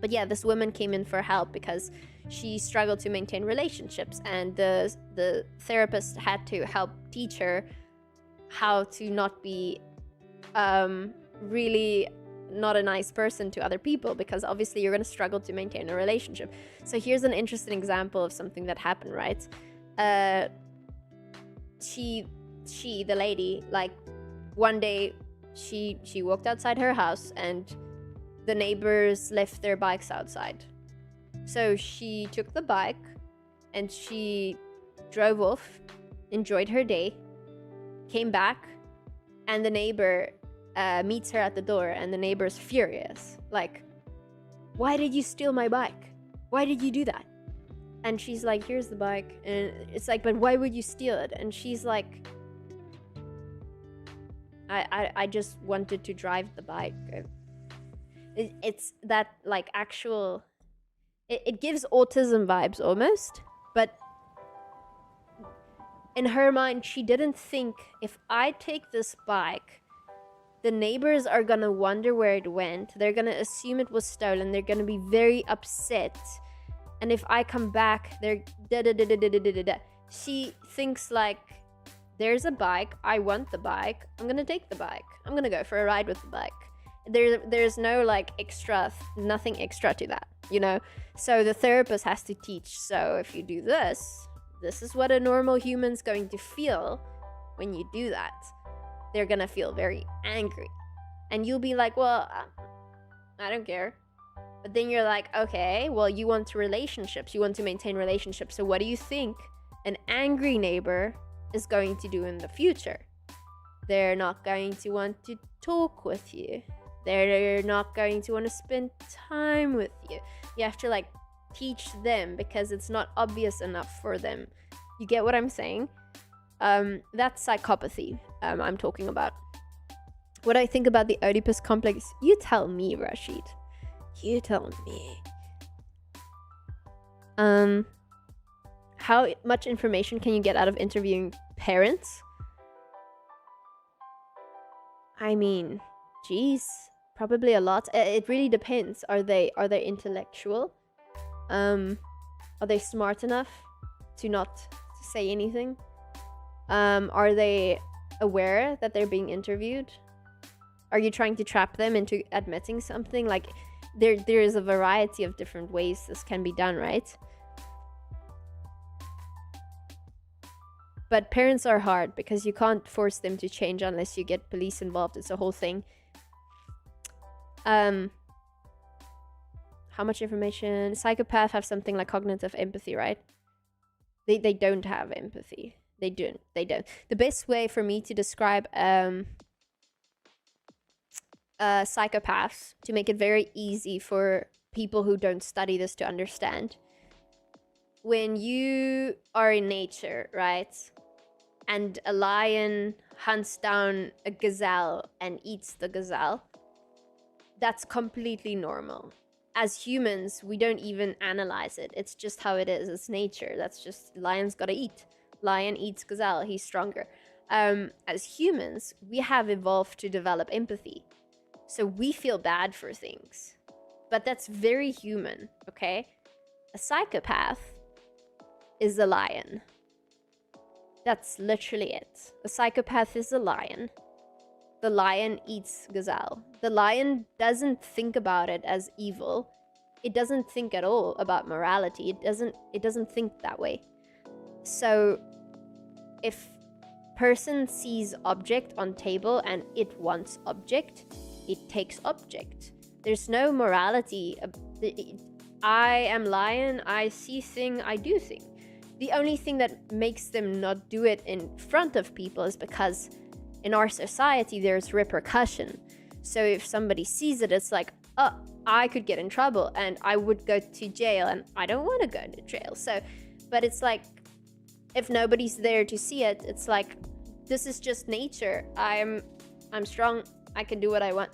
But yeah, this woman came in for help because she struggled to maintain relationships, and the therapist had to help teach her how to not be really not a nice person to other people, because obviously you're going to struggle to maintain a relationship. So here's an interesting example of something that happened, right? The lady, like one day she walked outside her house and the neighbors left their bikes outside. So she took the bike and she drove off, enjoyed her day, came back, and the neighbor meets her at the door, and the neighbor's furious. Like, why did you steal my bike? Why did you do that? And she's like, here's the bike. And it's like, but why would you steal it? And she's like, I just wanted to drive the bike. It's that like actual, it gives autism vibes almost, but in her mind, she didn't think, if I take this bike, the neighbors are gonna wonder where it went. They're gonna assume it was stolen. They're gonna be very upset. And if I come back, they're da-da-da-da-da-da-da-da. She thinks like, there's a bike. I want the bike. I'm gonna take the bike. I'm gonna go for a ride with the bike. There's no like extra, nothing extra to that, So the therapist has to teach. So if you do this is what a normal human's going to feel when you do that. They're gonna feel very angry, and you'll be like, well, I don't care. But then you're like, okay, well, you want relationships, you want to maintain relationships, so what do you think an angry neighbor is going to do in the future? They're not going to want to talk with you. They're not going to want to spend time with you. You have to like teach them because it's not obvious enough for them. You get what I'm saying? That's psychopathy I'm talking about. What I think about the Oedipus complex, you tell me, Rashid. You tell me. How much information can you get out of interviewing parents? I mean, geez, probably a lot. It really depends. Are they intellectual? Are they smart enough to not say anything? Are they aware that they're being interviewed? Are you trying to trap them into admitting something? Like, there is a variety of different ways this can be done, right? But parents are hard because you can't force them to change unless you get police involved. It's a whole thing. How much information? Psychopaths have something like cognitive empathy, right? They don't have empathy. They don't. The best way for me to describe psychopaths, to make it very easy for people who don't study this to understand. When you are in nature, right, and a lion hunts down a gazelle and eats the gazelle, that's completely normal. As humans, we don't even analyze it. It's just how it is. It's nature. That's just, lion's gotta eat. Lion eats gazelle. He's stronger. As humans, we have evolved to develop empathy. So we feel bad for things. But that's very human, okay? A psychopath is a lion. That's literally it. A psychopath is a lion. The lion eats gazelle. The lion doesn't think about it as evil. It doesn't think at all about morality. It doesn't think that way. So if person sees object on table and it wants object, it takes object. There's no morality. I am lion, I see thing, I do thing. The only thing that makes them not do it in front of people is because in our society there's repercussion. So if somebody sees it, it's like, oh, I could get in trouble and I would go to jail, and I don't want to go to jail. So, but it's like, if nobody's there to see it, it's like, this is just nature. I'm strong, I can do what I want.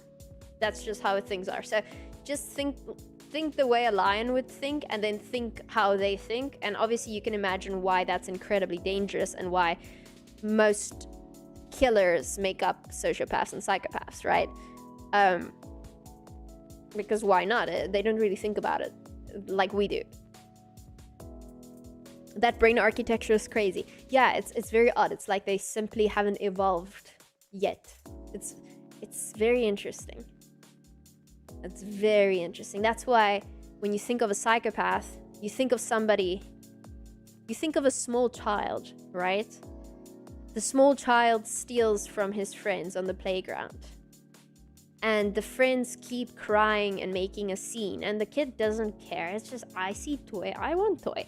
That's just how things are. So just think the way a lion would think, and then think how they think. And obviously you can imagine why that's incredibly dangerous and why most killers make up sociopaths and psychopaths, right? Because why not? They don't really think about it like we do. That brain architecture is crazy. Yeah, it's very odd. It's like they simply haven't evolved yet. It's very interesting. It's very interesting. That's why when you think of a psychopath, you think of somebody, you think of a small child, right? The small child steals from his friends on the playground. And the friends keep crying and making a scene. And the kid doesn't care. It's just, I see toy, I want toy.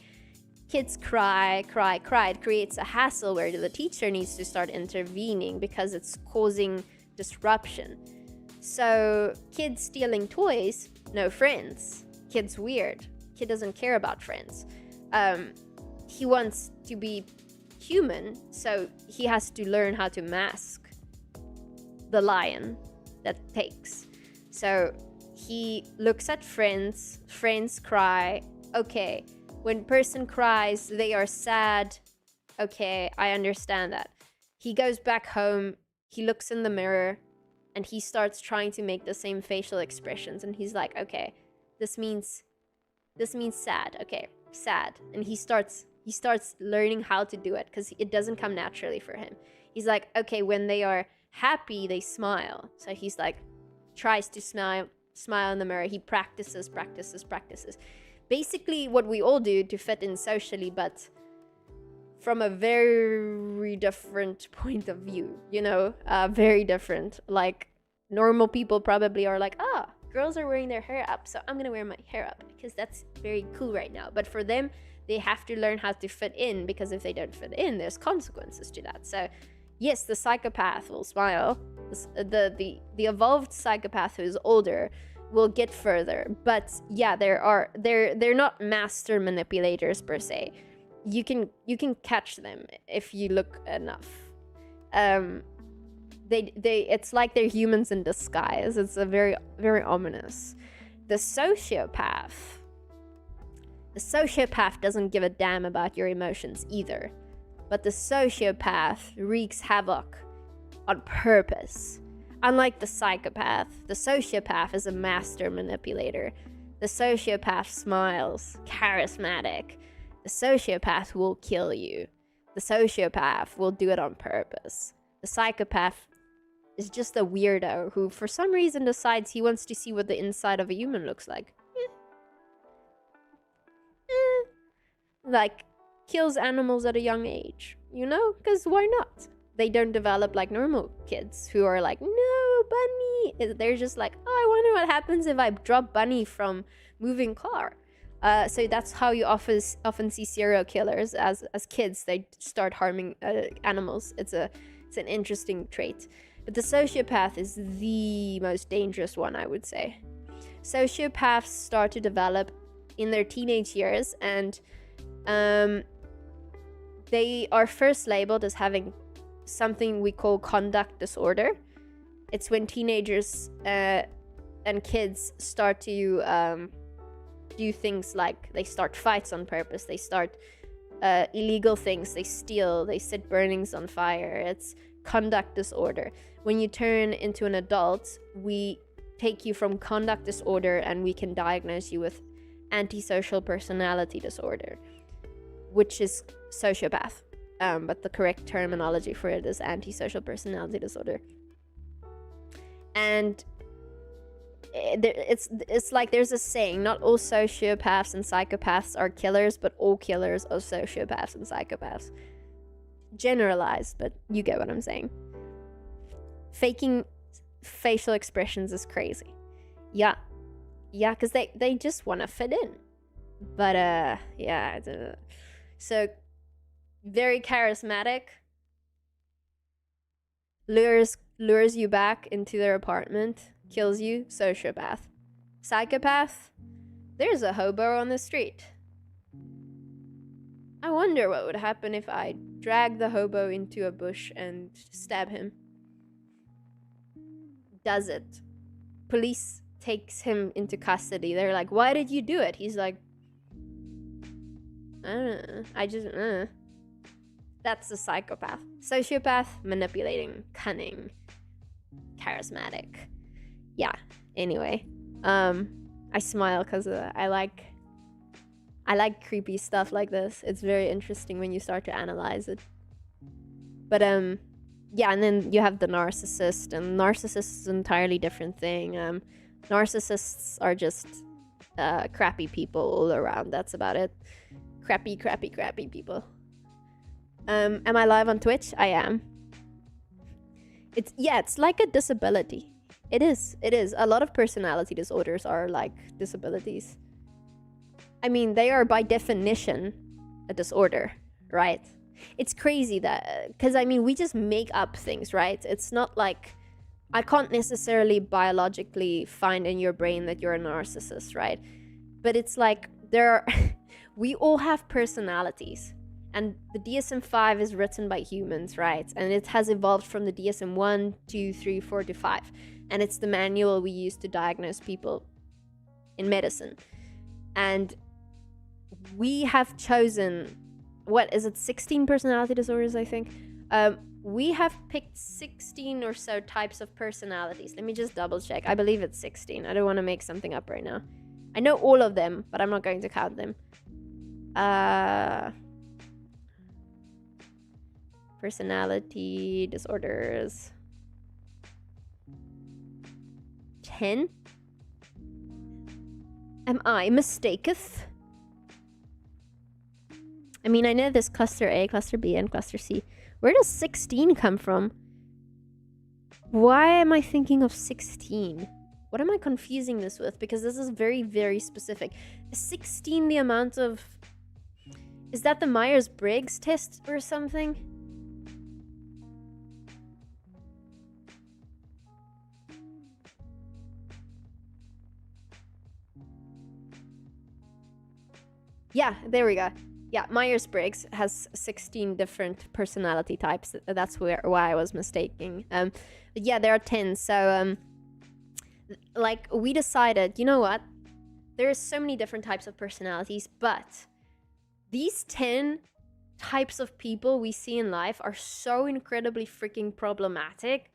Kids cry. It creates a hassle where the teacher needs to start intervening because it's causing disruption. So kids stealing toys, no friends. Kid's weird. Kid doesn't care about friends. He wants to be human, so he has to learn how to mask the lion that takes. So he looks at friends cry. Okay, when person cries, they are sad. Okay, I understand that. He goes back home, he looks in the mirror, and he starts trying to make the same facial expressions. And he's like, okay, this means sad. Okay, sad. And he starts learning how to do it because it doesn't come naturally for him. He's like, okay, when they are happy, they smile. So he's like, tries to smile in the mirror. He practices. Basically what we all do to fit in socially, but from a very different point of view, very different. Like, normal people probably are like, girls are wearing their hair up, so I'm gonna wear my hair up because that's very cool right now. But for them, they have to learn how to fit in, because if they don't fit in, there's consequences to that. So Yes, the psychopath will smile. The evolved psychopath who is older will get further, but yeah, they're not master manipulators per se. You can catch them if you look enough. They it's like they're humans in disguise. It's a very very ominous. The sociopath doesn't give a damn about your emotions either, but the sociopath wreaks havoc on purpose. Unlike the psychopath, the sociopath is a master manipulator. The sociopath smiles, charismatic. The sociopath will kill you. The sociopath will do it on purpose. The psychopath is just a weirdo who, for some reason, decides he wants to see what the inside of a human looks like. Like, kills animals at a young age, you know? Because why not? They don't develop like normal kids who are like, no, bunny. They're just like, oh, I wonder what happens if I drop bunny from moving car. So that's how you often see serial killers as kids. They start harming animals. It's an interesting trait. But the sociopath is the most dangerous one, I would say. Sociopaths start to develop in their teenage years, and they are first labeled as having something we call conduct disorder. It's when teenagers and kids start to do things like they start fights on purpose, they start illegal things, they steal, they set burnings on fire. It's conduct disorder. When you turn into an adult, we take you from conduct disorder and we can diagnose you with antisocial personality disorder, which is sociopath. But the correct terminology for it is antisocial personality disorder. And it's like there's a saying, not all sociopaths and psychopaths are killers, but all killers are sociopaths and psychopaths. Generalized, but you get what I'm saying. Faking facial expressions is crazy. Yeah, because they just want to fit in. But yeah, so very charismatic, lures you back into their apartment, kills you, sociopath. Psychopath, there's a hobo on the street. I wonder what would happen if I drag the hobo into a bush and stab him. Does it. Police takes him into custody. They're like, why did you do it? He's like, I don't know. I just, That's a psychopath. Sociopath, manipulating, cunning, charismatic. Yeah, anyway. I smile because I like creepy stuff like this. It's very interesting when you start to analyze it. But yeah, and then you have the narcissist, and narcissist is an entirely different thing. Narcissists are just crappy people all around. That's about it. Crappy people. Am I live on Twitch? I am. It's like a disability. It is. A lot of personality disorders are like disabilities. I mean, they are by definition a disorder, right? It's crazy that, because I mean, we just make up things, right? It's not like, I can't necessarily biologically find in your brain that you're a narcissist, right? But it's like, we all have personalities. And the DSM-5 is written by humans, right? And it has evolved from the DSM-1, 2, 3, 4 to 5. And it's the manual we use to diagnose people in medicine. And we have chosen, 16 personality disorders, I think? We have picked 16 or so types of personalities. Let me just double check. I believe it's 16. I don't want to make something up right now. I know all of them, but I'm not going to count them. Personality disorders. 10? Am I mistaketh? I mean, I know there's cluster A, cluster B, and cluster C. Where does 16 come from? Why am I thinking of 16? What am I confusing this with? Because this is very, very specific. Is 16 the amount of... Is that the Myers-Briggs test or something? Yeah, there we go. Yeah, Myers-Briggs has 16 different personality types. That's why I was mistaking. But yeah, there are 10. So like we decided, you know what? There's so many different types of personalities, but these 10 types of people we see in life are so incredibly freaking problematic.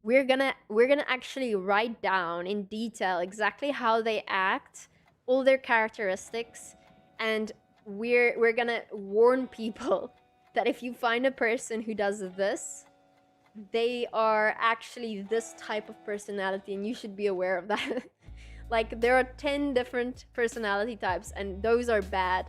We're gonna actually write down in detail exactly how they act, all their characteristics, and we're gonna warn people that if you find a person who does this, they are actually this type of personality and you should be aware of that. Like there are 10 different personality types and those are bad.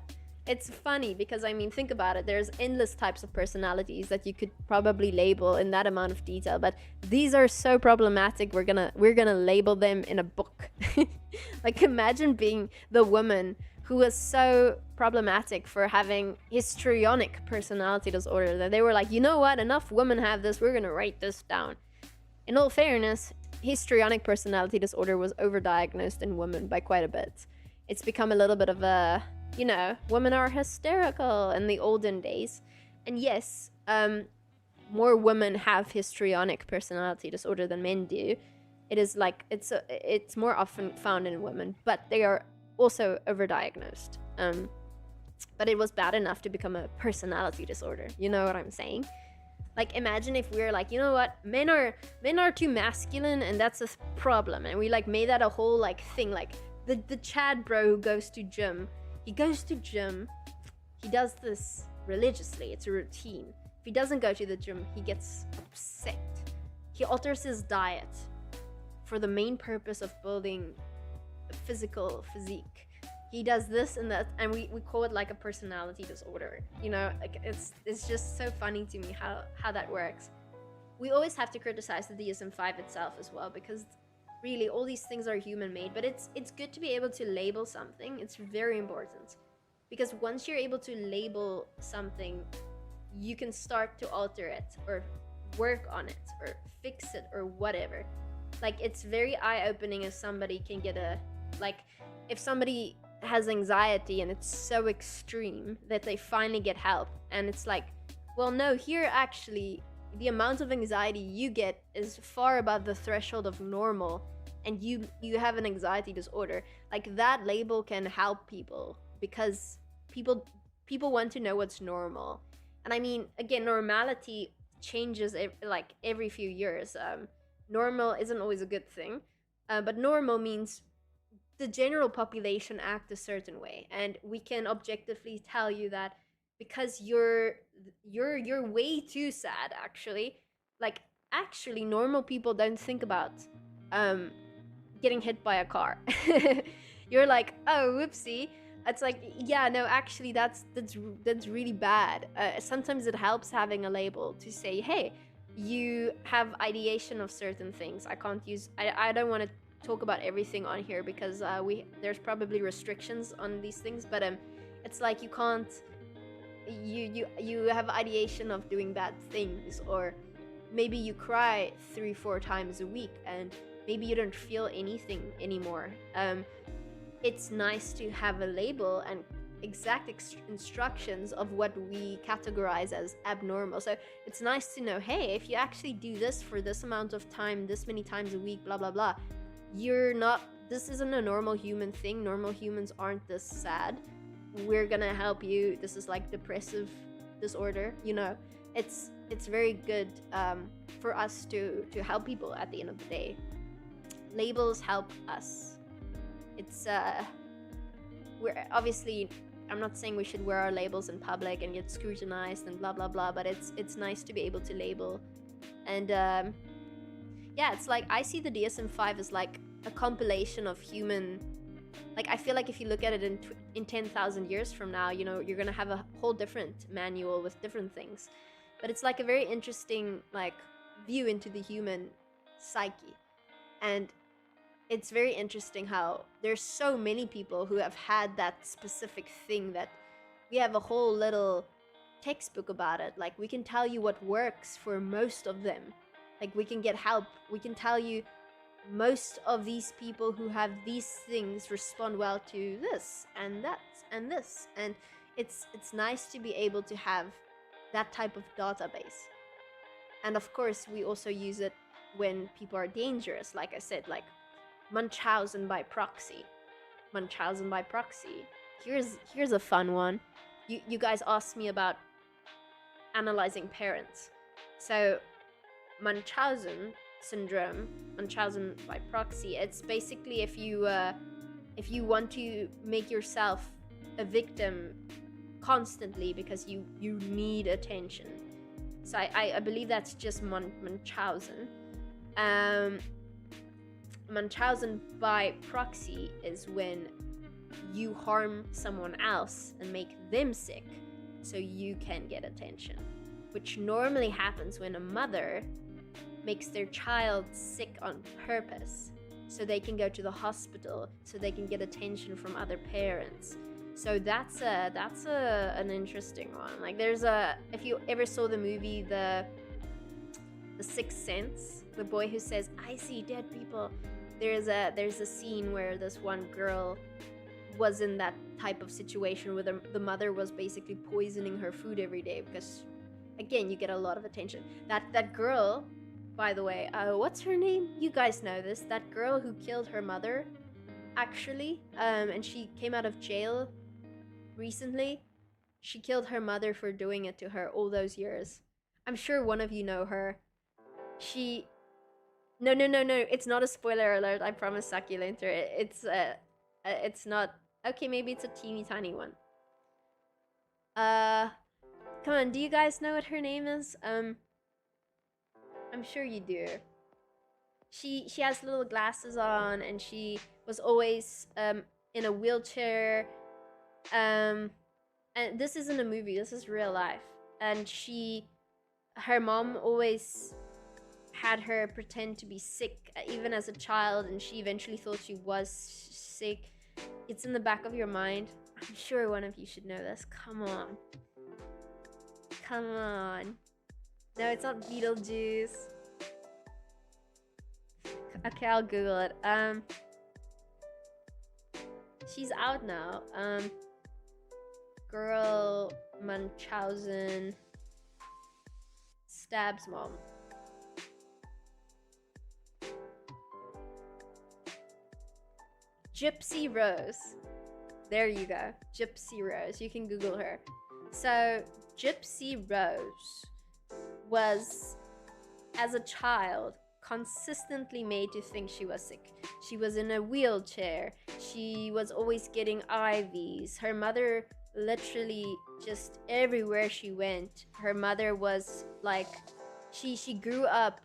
It's funny because I mean think about it, there's endless types of personalities that you could probably label in that amount of detail, but these are so problematic we're gonna label them in a book. Like imagine being the woman who was so problematic for having histrionic personality disorder that they were like, you know what, enough women have this, we're gonna write this down. In all fairness, histrionic personality disorder was overdiagnosed in women by quite a bit. It's become a little bit of a, you know, women are hysterical in the olden days. And yes, more women have histrionic personality disorder than men do. It is like it's more often found in women, but they are also overdiagnosed. But it was bad enough to become a personality disorder. You know what I'm saying? Like imagine if we're like, you know what, men are too masculine and that's a problem, and we like made that a whole like thing. Like the Chad bro who goes to gym, he does this religiously, it's a routine. If he doesn't go to the gym, he gets upset. He alters his diet for the main purpose of building a physical physique. He does this and that, and we call it like a personality disorder. You know, like it's just so funny to me how that works. We always have to criticize the DSM-5 itself as well, because really all these things are human made, but it's good to be able to label something. It's very important, because once you're able to label something, you can start to alter it or work on it or fix it or whatever. Like it's very eye-opening if somebody can get a, like if somebody has anxiety and it's so extreme that they finally get help, and it's like, well no, here actually the amount of anxiety you get is far above the threshold of normal, and you have an anxiety disorder. Like that label can help people, because people want to know what's normal. And I mean, again, normality changes like every few years. Normal isn't always a good thing, but normal means the general population act a certain way, and we can objectively tell you that because you're way too sad actually. Like actually normal people don't think about um getting hit by a car. You're like, oh whoopsie. It's like, yeah, no, actually that's really bad. Sometimes it helps having a label to say, hey, you have ideation of certain things. I don't want to talk about everything on here because there's probably restrictions on these things, but it's like you can't, you have ideation of doing bad things, or maybe you cry 3-4 times a week and maybe you don't feel anything anymore. It's nice to have a label and exact instructions of what we categorize as abnormal. So it's nice to know, hey, if you actually do this for this amount of time, this many times a week, blah blah blah, you're not, this isn't a normal human thing. Normal humans aren't this sad. We're gonna help you. This is like depressive disorder, you know. It's very good for us to help people at the end of the day. Labels help us. It's we're obviously, I'm not saying we should wear our labels in public and get scrutinized and blah blah blah, but it's nice to be able to label. And yeah, it's like I see the DSM-5 as like a compilation of human, like I feel like if you look at it in 10,000 years from now, you know, you're gonna have a whole different manual with different things. But it's like a very interesting like view into the human psyche. And it's very interesting how there's so many people who have had that specific thing that we have a whole little textbook about it. Like we can tell you what works for most of them. Like we can get help. We can tell you most of these people who have these things respond well to this and that and this, and it's nice to be able to have that type of database. And of course we also use it when people are dangerous, like I said, like Munchausen by proxy. Munchausen by proxy. Here's a fun one. You guys asked me about analyzing parents. So Munchausen syndrome, Munchausen by proxy, it's basically if you want to make yourself a victim constantly because you need attention. So I believe that's just Munchausen. Munchausen by proxy is when you harm someone else and make them sick so you can get attention, which normally happens when a mother makes their child sick on purpose so they can go to the hospital, so they can get attention from other parents. So that's an interesting one. Like there's a, if you ever saw the movie the Sixth Sense, the boy who says I see dead people, there's a scene where this one girl was in that type of situation where the mother was basically poisoning her food every day because, again, you get a lot of attention. That girl, by the way, what's her name? You guys know this. That girl who killed her mother, actually, and she came out of jail recently. She killed her mother for doing it to her all those years. I'm sure one of you know her. She... No. It's not a spoiler alert. I promise, Succulenter. It's not. Okay, maybe it's a teeny tiny one. Come on. Do you guys know what her name is? I'm sure you do. She has little glasses on, and she was always in a wheelchair. And this isn't a movie. This is real life. And her mom always had her pretend to be sick even as a child, and she eventually thought she was sick. It's in the back of your mind. I'm sure one of you should know this. Come on. No, it's not Beetlejuice. Okay, I'll Google it. She's out now. Girl Munchausen stabs mom. Gypsy Rose. There you go. Gypsy Rose. You can Google her. So, Gypsy Rose was, as a child, consistently made to think she was sick. She was in a wheelchair. She was always getting IVs. Her mother, literally, just everywhere she went, her mother was like, she grew up.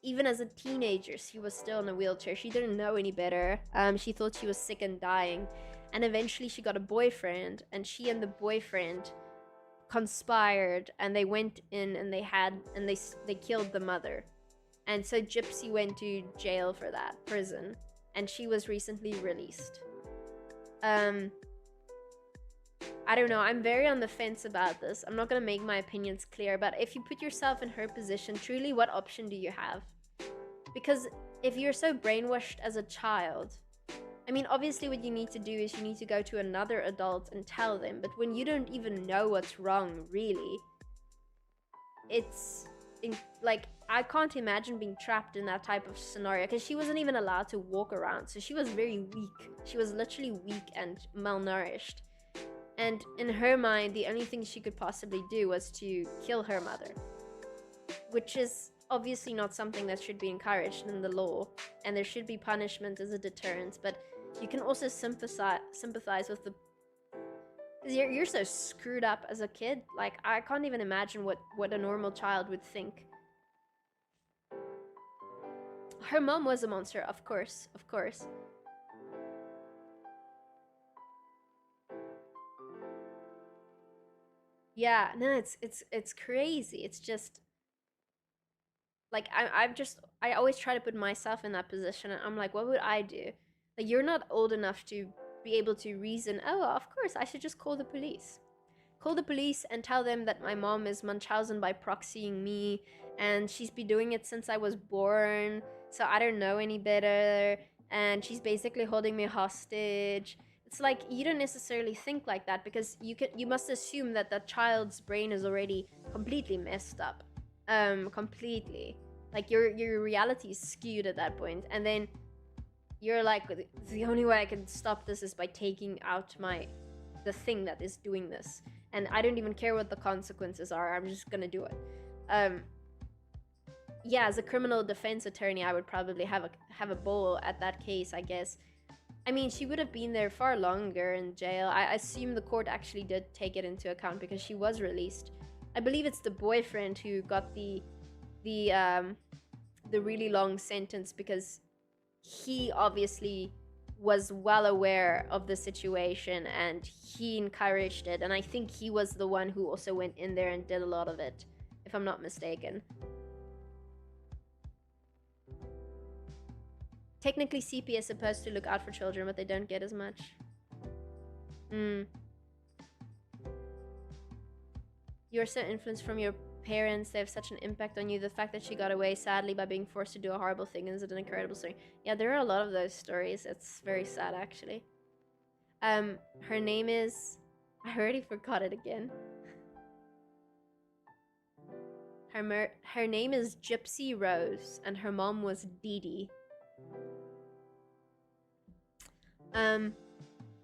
Even as a teenager, she was still in a wheelchair. She didn't know any better. She thought she was sick and dying. And eventually she got a boyfriend, and she and the boyfriend conspired, and they went in and they killed the mother. And so Gypsy went to jail for that, prison. And she was recently released. I don't know. I'm very on the fence about this. I'm not going to make my opinions clear, but if you put yourself in her position, truly, what option do you have? Because if you're so brainwashed as a child, I mean, obviously what you need to do is you need to go to another adult and tell them. But when you don't even know what's wrong, really, like, I can't imagine being trapped in that type of scenario, because she wasn't even allowed to walk around. So she was very weak. She was literally weak and malnourished. And in her mind, the only thing she could possibly do was to kill her mother, which is obviously not something that should be encouraged in the law, and there should be punishment as a deterrent. But you can also sympathize with the... You're so screwed up as a kid. Like, I can't even imagine what a normal child would think. Her mom was a monster, of course. Yeah, no, it's crazy. It's just like I always try to put myself in that position, and I'm like, what would I do? Like, you're not old enough to be able to reason, oh, of course, I should just call the police. Call the police and tell them that my mom is Munchausen by proxying me, and she's been doing it since I was born. so I don't know any better, and she's basically holding me hostage. It's like you don't necessarily think like that, because you must assume that the child's brain is already completely messed up. Completely. Like your reality is skewed at that point, and then you're like, the only way I can stop this is by taking out the thing that is doing this, and I don't even care what the consequences are. I'm just gonna do it. Um, yeah, as a criminal defense attorney, I would probably have a ball at that case, I guess. I mean, she would have been there far longer in jail. I assume the court actually did take it into account because she was released. I believe it's the boyfriend who got the really long sentence, because he obviously was well aware of the situation and he encouraged it, and I think he was the one who also went in there and did a lot of it, if I'm not mistaken. Technically, CP is supposed to look out for children, but they don't get as much. You're so influenced from your parents, they have such an impact on you. The fact that she got away, sadly, by being forced to do a horrible thing is an incredible story. Yeah, there are a lot of those stories. It's very sad, actually. Her name is... I already forgot it again. Her name is Gypsy Rose, and her mom was Dee Dee.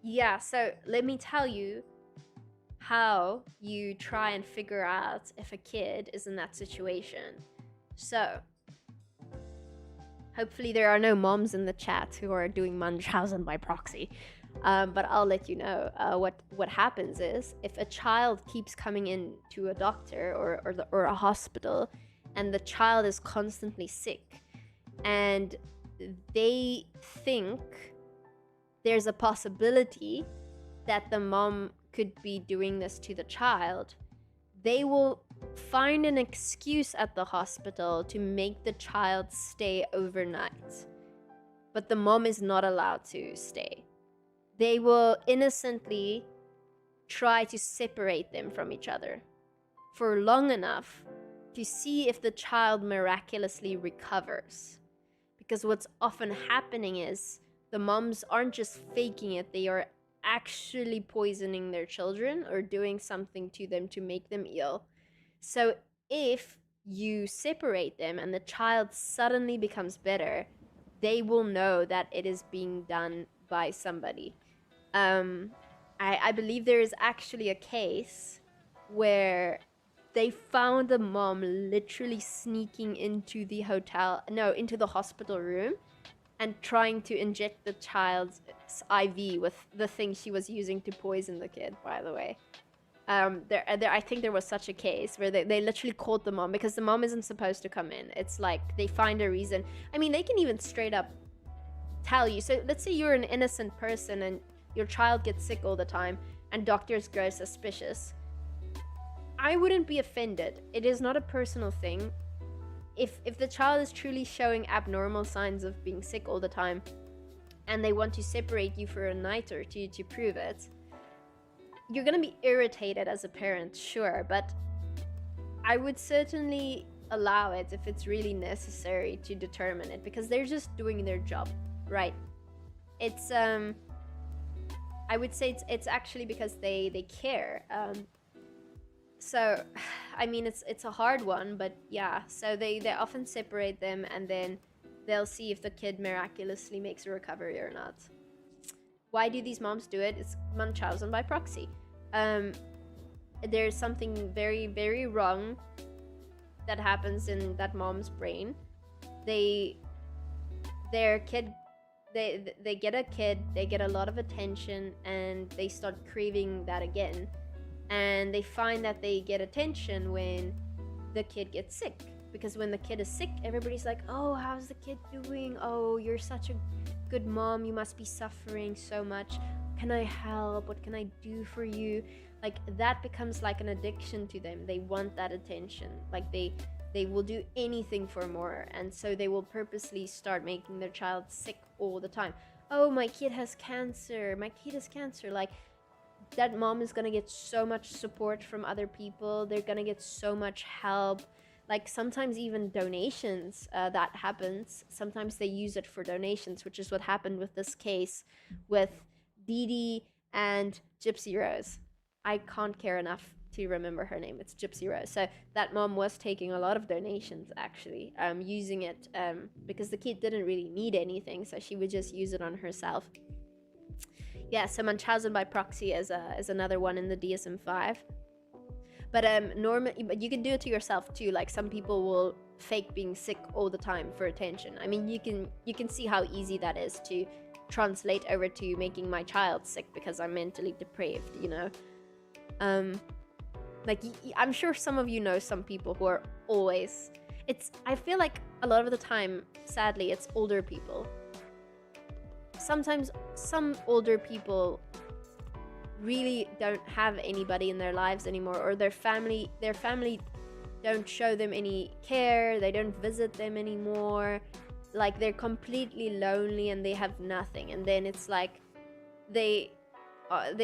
Yeah, so let me tell you how you try and figure out if a kid is in that situation. So, hopefully there are no moms in the chat who are doing Munchausen by proxy. But I'll let you know. What happens is, if a child keeps coming in to a doctor or a hospital, and the child is constantly sick, and they think there's a possibility that the mom could be doing this to the child, they will find an excuse at the hospital to make the child stay overnight. But the mom is not allowed to stay. They will innocently try to separate them from each other for long enough to see if the child miraculously recovers. Because what's often happening is the moms aren't just faking it, they are actually poisoning their children or doing something to them to make them ill. So if you separate them and the child suddenly becomes better, they will know that it is being done by somebody. I believe there is actually a case where they found the mom literally sneaking into the hospital room and trying to inject the child's IV with the thing she was using to poison the kid, by the way. I think there was such a case where they literally called the mom, because the mom isn't supposed to come in. It's like they find a reason. I mean, they can even straight up tell you. So let's say you're an innocent person and your child gets sick all the time and doctors grow suspicious. I wouldn't be offended. It is not a personal thing. If the child is truly showing abnormal signs of being sick all the time and they want to separate you for a night or two to prove it, you're gonna be irritated as a parent, sure, but I would certainly allow it if it's really necessary to determine it, because they're just doing their job, right? It's I would say it's actually because they care. So, I mean, it's a hard one, but yeah. So they often separate them, and then they'll see if the kid miraculously makes a recovery or not. Why do these moms do it? It's Munchausen by proxy. There's something very, very wrong that happens in that mom's brain. They get a kid, they get a lot of attention, and they start craving that again. And they find that they get attention when the kid gets sick, because when the kid is sick, everybody's like, oh, how's the kid doing? Oh, you're such a good mom, you must be suffering so much. Can I help? What can I do for you? Like, that becomes like an addiction to them. They want that attention. Like, they will do anything for more, and so they will purposely start making their child sick all the time. Oh, my kid has cancer, my kid has cancer. Like, that mom is gonna get so much support from other people. They're gonna get so much help. like sometimes even donations, that happens. Sometimes they use it for donations, which is what happened with this case with Dee Dee and Gypsy Rose. I can't care enough to remember her name. It's Gypsy Rose. So that mom was taking a lot of donations, actually, using it, because the kid didn't really need anything, so she would just use it on herself. Yeah, so Munchausen by proxy is another one in the DSM-5. But but you can do it to yourself too. Like some people will fake being sick all the time for attention. I mean, you can see how easy that is to translate over to making my child sick because I'm mentally depraved, you know. Like I'm sure some of you know some people who are always. I feel like a lot of the time, sadly, it's older people. Sometimes some older people really don't have anybody in their lives anymore, or their family don't show them any care, they don't visit them anymore, like they're completely lonely and they have nothing, and then it's like they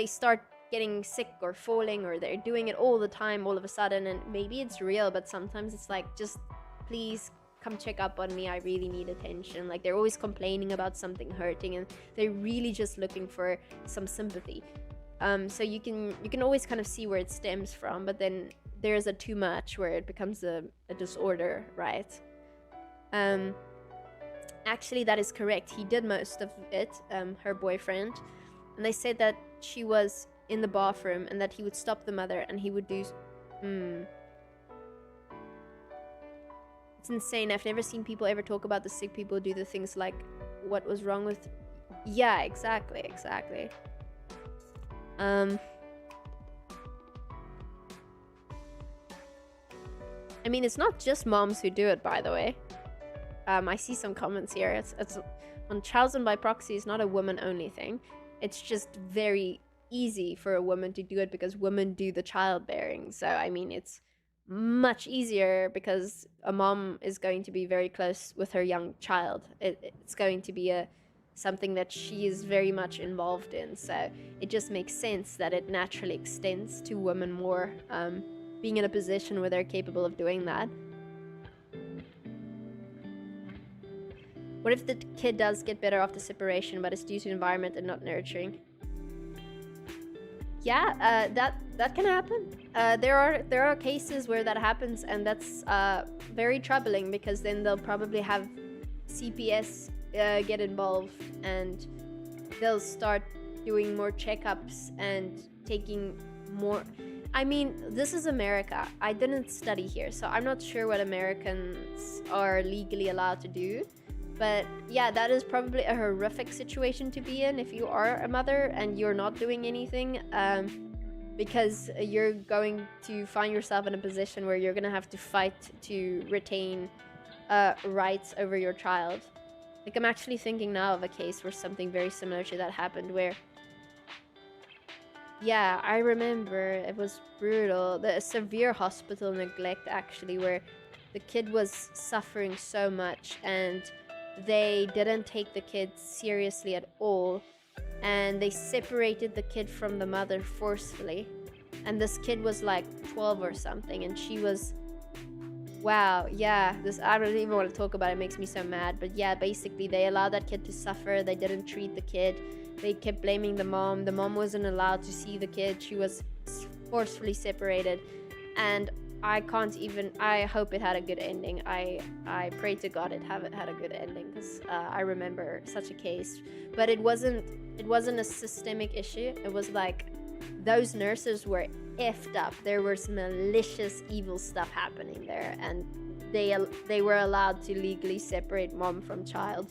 start getting sick or falling, or they're doing it all the time all of a sudden, and maybe it's real, but sometimes it's like, just please come check up on me, I really need attention. Like they're always complaining about something hurting, and they're really just looking for some sympathy. So you can always kind of see where it stems from, but then there's a too much where it becomes a disorder, right? Actually, that is correct. He did most of it, her boyfriend, and they said that she was in the bathroom and that he would stop the mother and he would do. It's insane. I've never seen people ever talk about the sick people do the things like, what was wrong with. Yeah, exactly. I mean, it's not just moms who do it, by the way. I see some comments here. It's Munchausen by proxy is not a woman-only thing. It's just very easy for a woman to do it because women do the childbearing. So, I mean, it's much easier because a mom is going to be very close with her young child. It's going to be something that she is very much involved in, so it just makes sense that it naturally extends to women more, being in a position where they're capable of doing that. What if the kid does get better after separation, but it's due to environment and not nurturing? Yeah, that can happen. There are cases where that happens, and that's very troubling because then they'll probably have CPS get involved, and they'll start doing more checkups and taking more. I mean, this is America. I didn't study here, so I'm not sure what Americans are legally allowed to do. But yeah, that is probably a horrific situation to be in if you are a mother and you're not doing anything, because you're going to find yourself in a position where you're going to have to fight to retain rights over your child. Like, I'm actually thinking now of a case where something very similar to that happened where, yeah, I remember it was brutal. The severe hospital neglect, actually, where the kid was suffering so much and they didn't take the kid seriously at all. And they separated the kid from the mother forcefully. And this kid was like 12 or something, and she was... Wow, yeah, I don't even want to talk about it. It makes me so mad. But yeah, basically, they allowed that kid to suffer. They didn't treat the kid. They kept blaming the mom. The mom wasn't allowed to see the kid. She was forcefully separated. And I hope it had a good ending. I pray to God it had a good ending, because I remember such a case. But it wasn't a systemic issue. It was like those nurses were effed up. There was malicious, evil stuff happening there, and they were allowed to legally separate mom from child.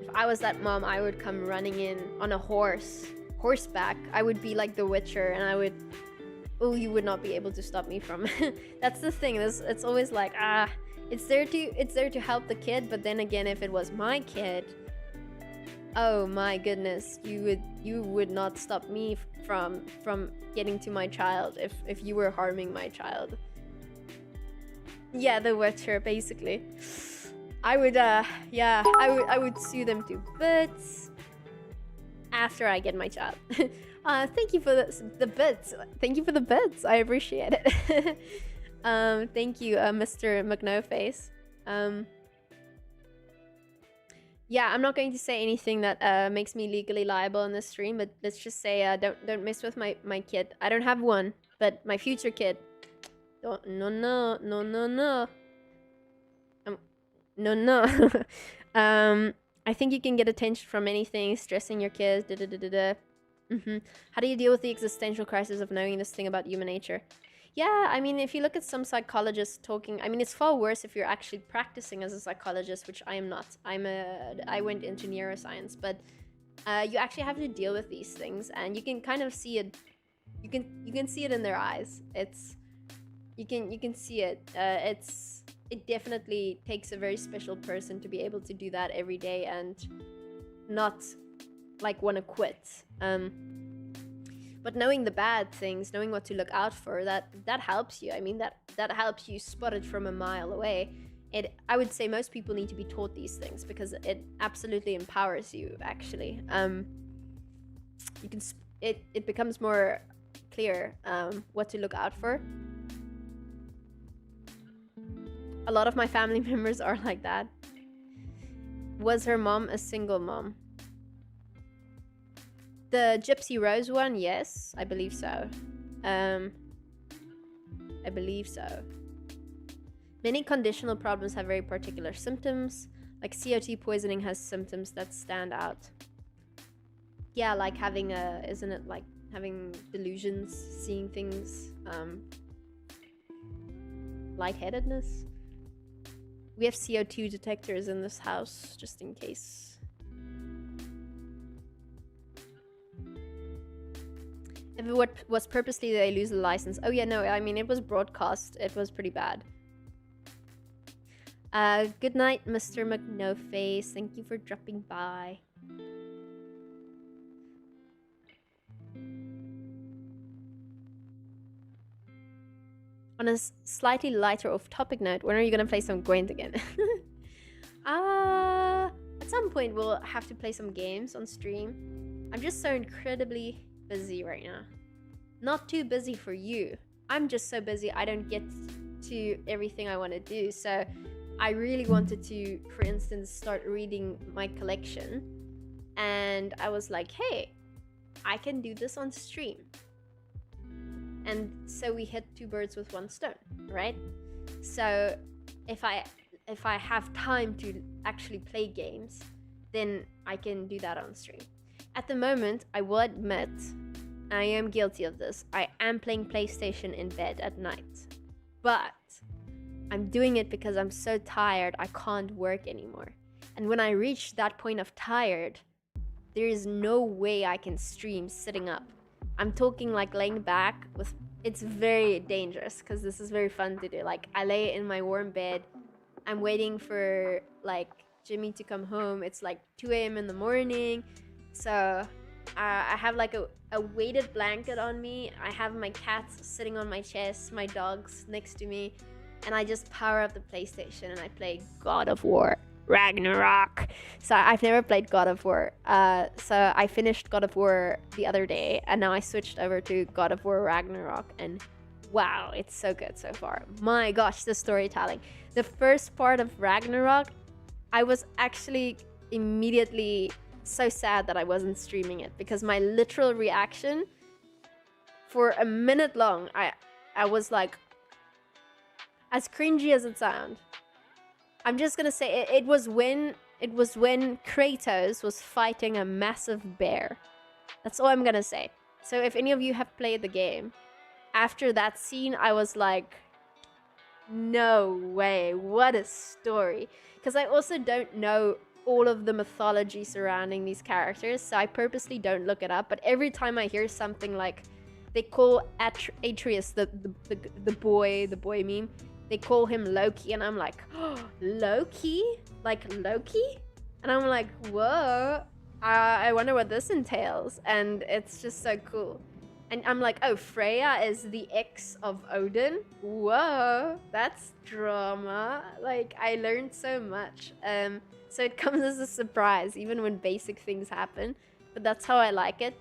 If I was that mom, I would come running in on a horseback. I would be like the Witcher, and I would... Oh, you would not be able to stop me from... That's the thing. It's always like, it's there to help the kid, but then again, if it was my kid... Oh my goodness, you would not stop me from getting to my child if you were harming my child. Yeah, the Witcher, basically. I would sue them to bits after I get my child. Thank you for the bits. Thank you for the bits. I appreciate it. Thank you, Mr. McNoface. Yeah, I'm not going to say anything that makes me legally liable in this stream, but let's just say don't mess with my kid. I don't have one, but my future kid. Don't no. No. I think you can get attention from anything, stressing your kids. How do you deal with the existential crisis of knowing this thing about human nature? Yeah, I mean, if you look at some psychologists talking, I mean, it's far worse if you're actually practicing as a psychologist, which I am not. I went into neuroscience, but you actually have to deal with these things, and you can kind of see it. You can see it in their eyes. You can see it. It definitely takes a very special person to be able to do that every day and not like want to quit. But knowing the bad things, knowing what to look out for, that helps you. I mean, that helps you spot it from a mile away. I would say most people need to be taught these things because it absolutely empowers you. Actually, it becomes more clear what to look out for. A lot of my family members are like that. Was her mom a single mom? The Gypsy Rose one, yes, I believe so. I believe so. Many conditional problems have very particular symptoms. Like CO2 poisoning has symptoms that stand out. Yeah, like having isn't it like having delusions, seeing things, lightheadedness? We have CO2 detectors in this house, just in case. If it was purposely, they lose the license. Oh yeah, no, I mean, it was broadcast. It was pretty bad. Good night, Mr. McNoface. Thank you for dropping by. On a slightly lighter off-topic note, when are you gonna play some Gwent again? At some point we'll have to play some games on stream. I'm just so incredibly busy right now. Not too busy for you. I'm just so busy I don't get to everything I want to do. So I really wanted to, for instance, start reading my collection. And I was like, hey, I can do this on stream. And so we hit two birds with one stone, right? So if I have time to actually play games, then I can do that on stream. At the moment, I will admit, I am guilty of this. I am playing PlayStation in bed at night. But I'm doing it because I'm so tired I can't work anymore. And when I reach that point of tired, there is no way I can stream sitting up. I'm talking like laying back with... It's very dangerous because this is very fun to do. Like, I lay in my warm bed. I'm waiting for, like, Jimmy to come home. It's like 2 a.m. in the morning. So I have like a weighted blanket on me. I have my cats sitting on my chest, my dogs next to me. And I just power up the PlayStation and I play God of War Ragnarok. So I've never played God of War. So I finished God of War the other day, and now I switched over to God of War Ragnarok, and wow, it's so good so far. My gosh, the storytelling. The first part of Ragnarok, I was actually immediately so sad that I wasn't streaming it, because my literal reaction for a minute long, I was like, as cringy as it sounds, I'm just gonna say it was when Kratos was fighting a massive bear. That's all I'm gonna say. So if any of you have played the game, after that scene, I was like, no way, what a story. Because I also don't know all of the mythology surrounding these characters, so I purposely don't look it up. But every time I hear something like, they call Atreus the boy meme, they call him Loki, and I'm like, oh, Loki? Like Loki? And I'm like, whoa, I wonder what this entails. And it's just so cool. And I'm like, oh, Freya is the ex of Odin? Whoa, that's drama. Like, I learned so much. So it comes as a surprise, even when basic things happen. But that's how I like it.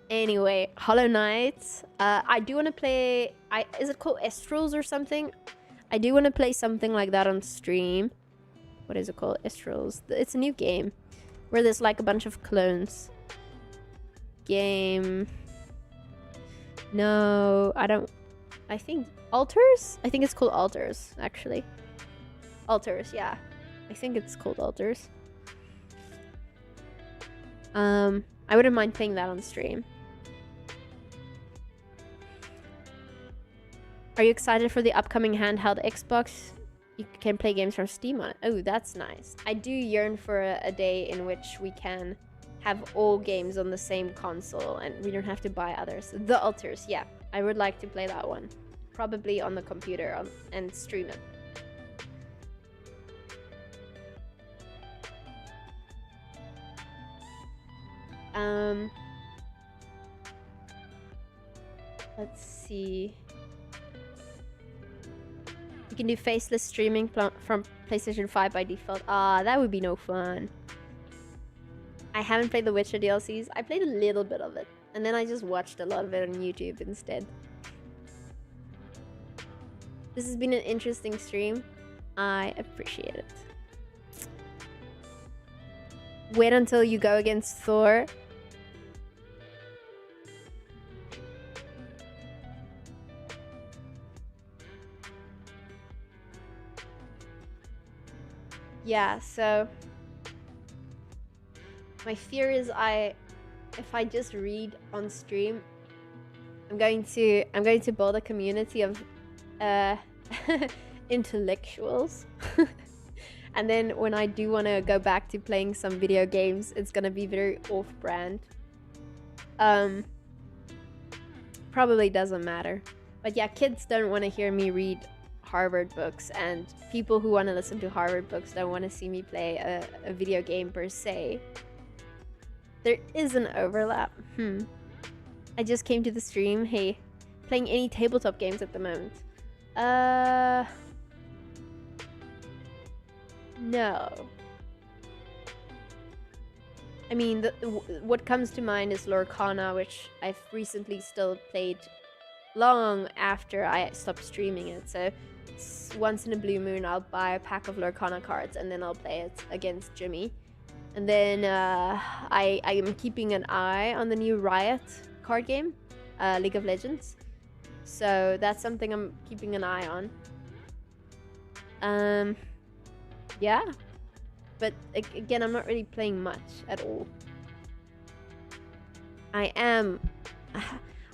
Anyway, Hollow Knight. I do want to play. Is it called Estrals or something? I do want to play something like that on stream. What is it called? Estrals. It's a new game where there's like a bunch of clones. Game. No, I don't. I think Altars? I think it's called Altars, actually. Altars, yeah. I think it's called Altars. I wouldn't mind playing that on stream. Are you excited for the upcoming handheld Xbox? You can play games from Steam on it. Oh, that's nice. I do yearn for a day in which we can have all games on the same console and we don't have to buy others. The Altars, yeah. I would like to play that one. Probably on the computer and stream it. Let's see. You can do faceless streaming from PlayStation 5 by default. Ah, that would be no fun. I haven't played the Witcher DLCs. I played a little bit of it. And then I just watched a lot of it on YouTube instead. This has been an interesting stream. I appreciate it. Wait until you go against Thor. Yeah, so my fear is if I just read on stream, I'm going to build a community of intellectuals. And then when I do want to go back to playing some video games, it's gonna be very off-brand. Probably doesn't matter. But yeah, kids don't want to hear me read Harvard books, and people who want to listen to Harvard books don't want to see me play a video game per se. There is an overlap. I just came to the stream. Hey, playing any tabletop games at the moment? No. I mean, what comes to mind is Lorcana, which I've recently still played long after I stopped streaming it. So once in a blue moon, I'll buy a pack of Lorcana cards and then I'll play it against Jimmy. And then I am keeping an eye on the new Riot card game, League of Legends. So that's something I'm keeping an eye on. Yeah. But again, I'm not really playing much at all. I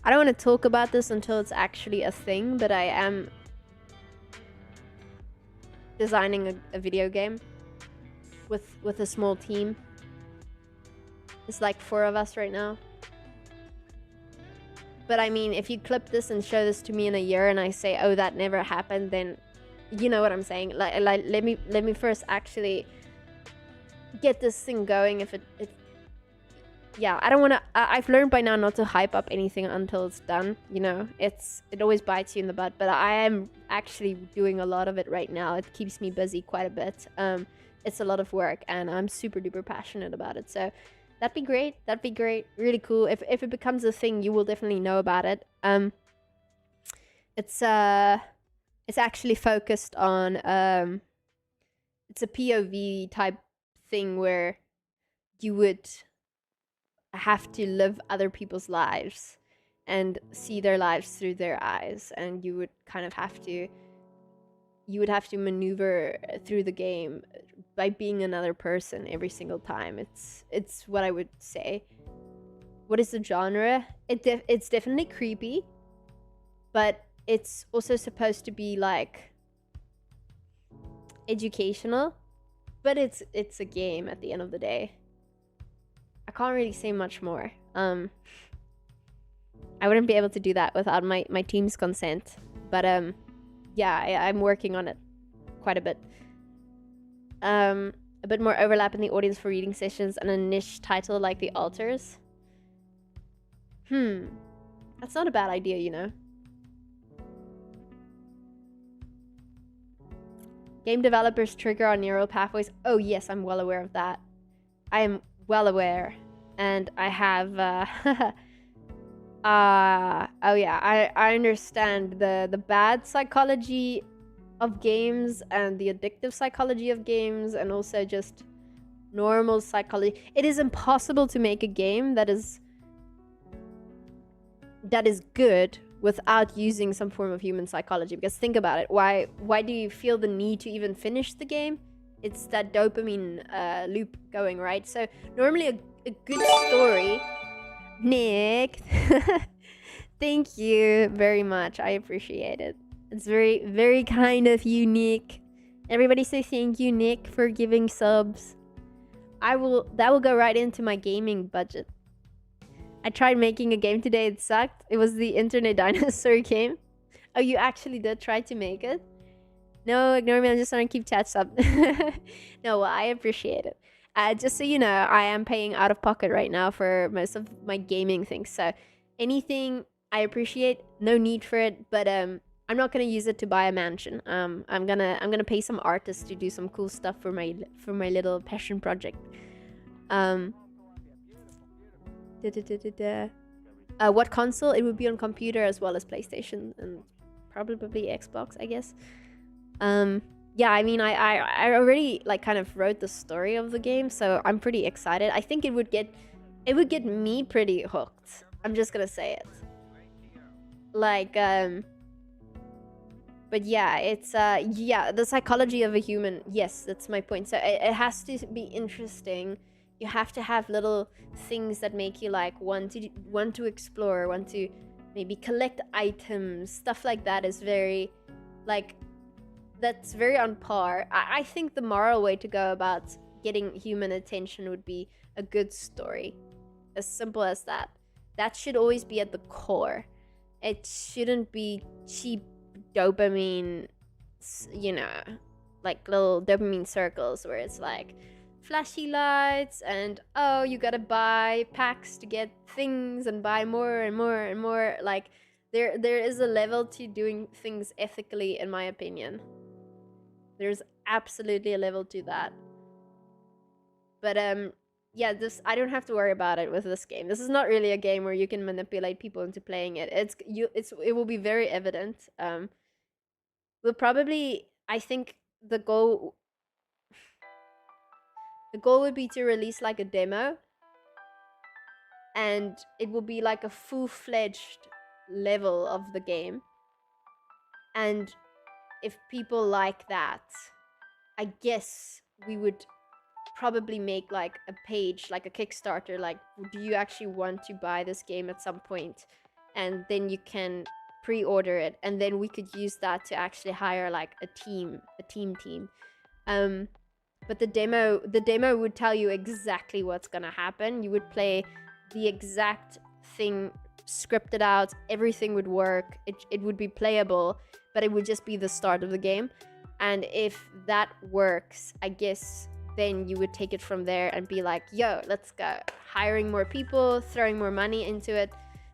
don't want to talk about this until it's actually a thing, but I am designing a video game with a small team. It's like 4 of us right now. But I mean, if you clip this and show this to me in a year and I say, oh, that never happened, then you know what I'm saying. Like let me first actually get this thing going. If it yeah, I don't want to. I've learned by now not to hype up anything until it's done. You know, it always bites you in the butt. But I am actually doing a lot of it right now. It keeps me busy quite a bit. It's a lot of work, and I'm super duper passionate about it. So that'd be great. That'd be great. Really cool. If it becomes a thing, you will definitely know about it. It's actually focused on it's a POV type thing where you would have to live other people's lives and see their lives through their eyes, and you would kind of have to maneuver through the game by being another person every single time. It's what I would say. What is the genre? It's definitely creepy, but it's also supposed to be like educational, but it's a game at the end of the day. I can't really say much more. I wouldn't be able to do that without my team's consent. But yeah, I'm working on it quite a bit. A bit more overlap in the audience for reading sessions and a niche title like The Altars. That's not a bad idea, you know. Game developers trigger on neural pathways. Oh yes, I'm well aware of that. I am well aware. and I have oh yeah, I understand the bad psychology of games and the addictive psychology of games, and also just normal psychology. It is impossible to make a game that is good without using some form of human psychology, because think about it, why do you feel the need to even finish the game? It's that dopamine loop going, right? So normally a good story. Nick, thank you very much, I appreciate it. It's very, very kind of you, Nick. Everybody say thank you, Nick, for giving subs. That will go right into my gaming budget. I tried making a game today, it sucked. It was the internet dinosaur game. Oh, you actually did try to make it? No, ignore me, I'm just trying to keep chats up. No, well, I appreciate it. Just so you know, I am paying out of pocket right now for most of my gaming things. So anything I appreciate, no need for it, but I'm not gonna use it to buy a mansion. I'm gonna pay some artists to do some cool stuff for my little passion project. What console? It would be on computer as well as PlayStation and probably Xbox, I guess. Yeah, I mean, I already like kind of wrote the story of the game, so I'm pretty excited. I think it would get me pretty hooked. I'm just gonna say it. Like, but yeah, it's yeah, the psychology of a human. Yes, that's my point. So it has to be interesting. You have to have little things that make you like want to explore, want to maybe collect items. Stuff like that is very like, that's very on par. I think the moral way to go about getting human attention would be a good story. As simple as that. That should always be at the core. It shouldn't be cheap dopamine, you know, like little dopamine circles where it's like flashy lights and oh, you gotta buy packs to get things and buy more and more and more. Like there is a level to doing things ethically, in my opinion. There's absolutely a level to that. But yeah, this, I don't have to worry about it with this game. This is not really a game where you can manipulate people into playing it. It will be very evident. We'll probably, I think the goal would be to release like a demo, and it will be like a full-fledged level of the game. And if people like that, I guess we would probably make like a page, like a Kickstarter, like, do you actually want to buy this game at some point? And then you can pre-order it, and then we could use that to actually hire like a team. But the demo would tell you exactly what's gonna happen. You would play the exact thing scripted out, everything would work, it would be playable, but it would just be the start of the game. And if that works, I guess then you would take it from there and be like, yo, let's go. Hiring more people, throwing more money into it.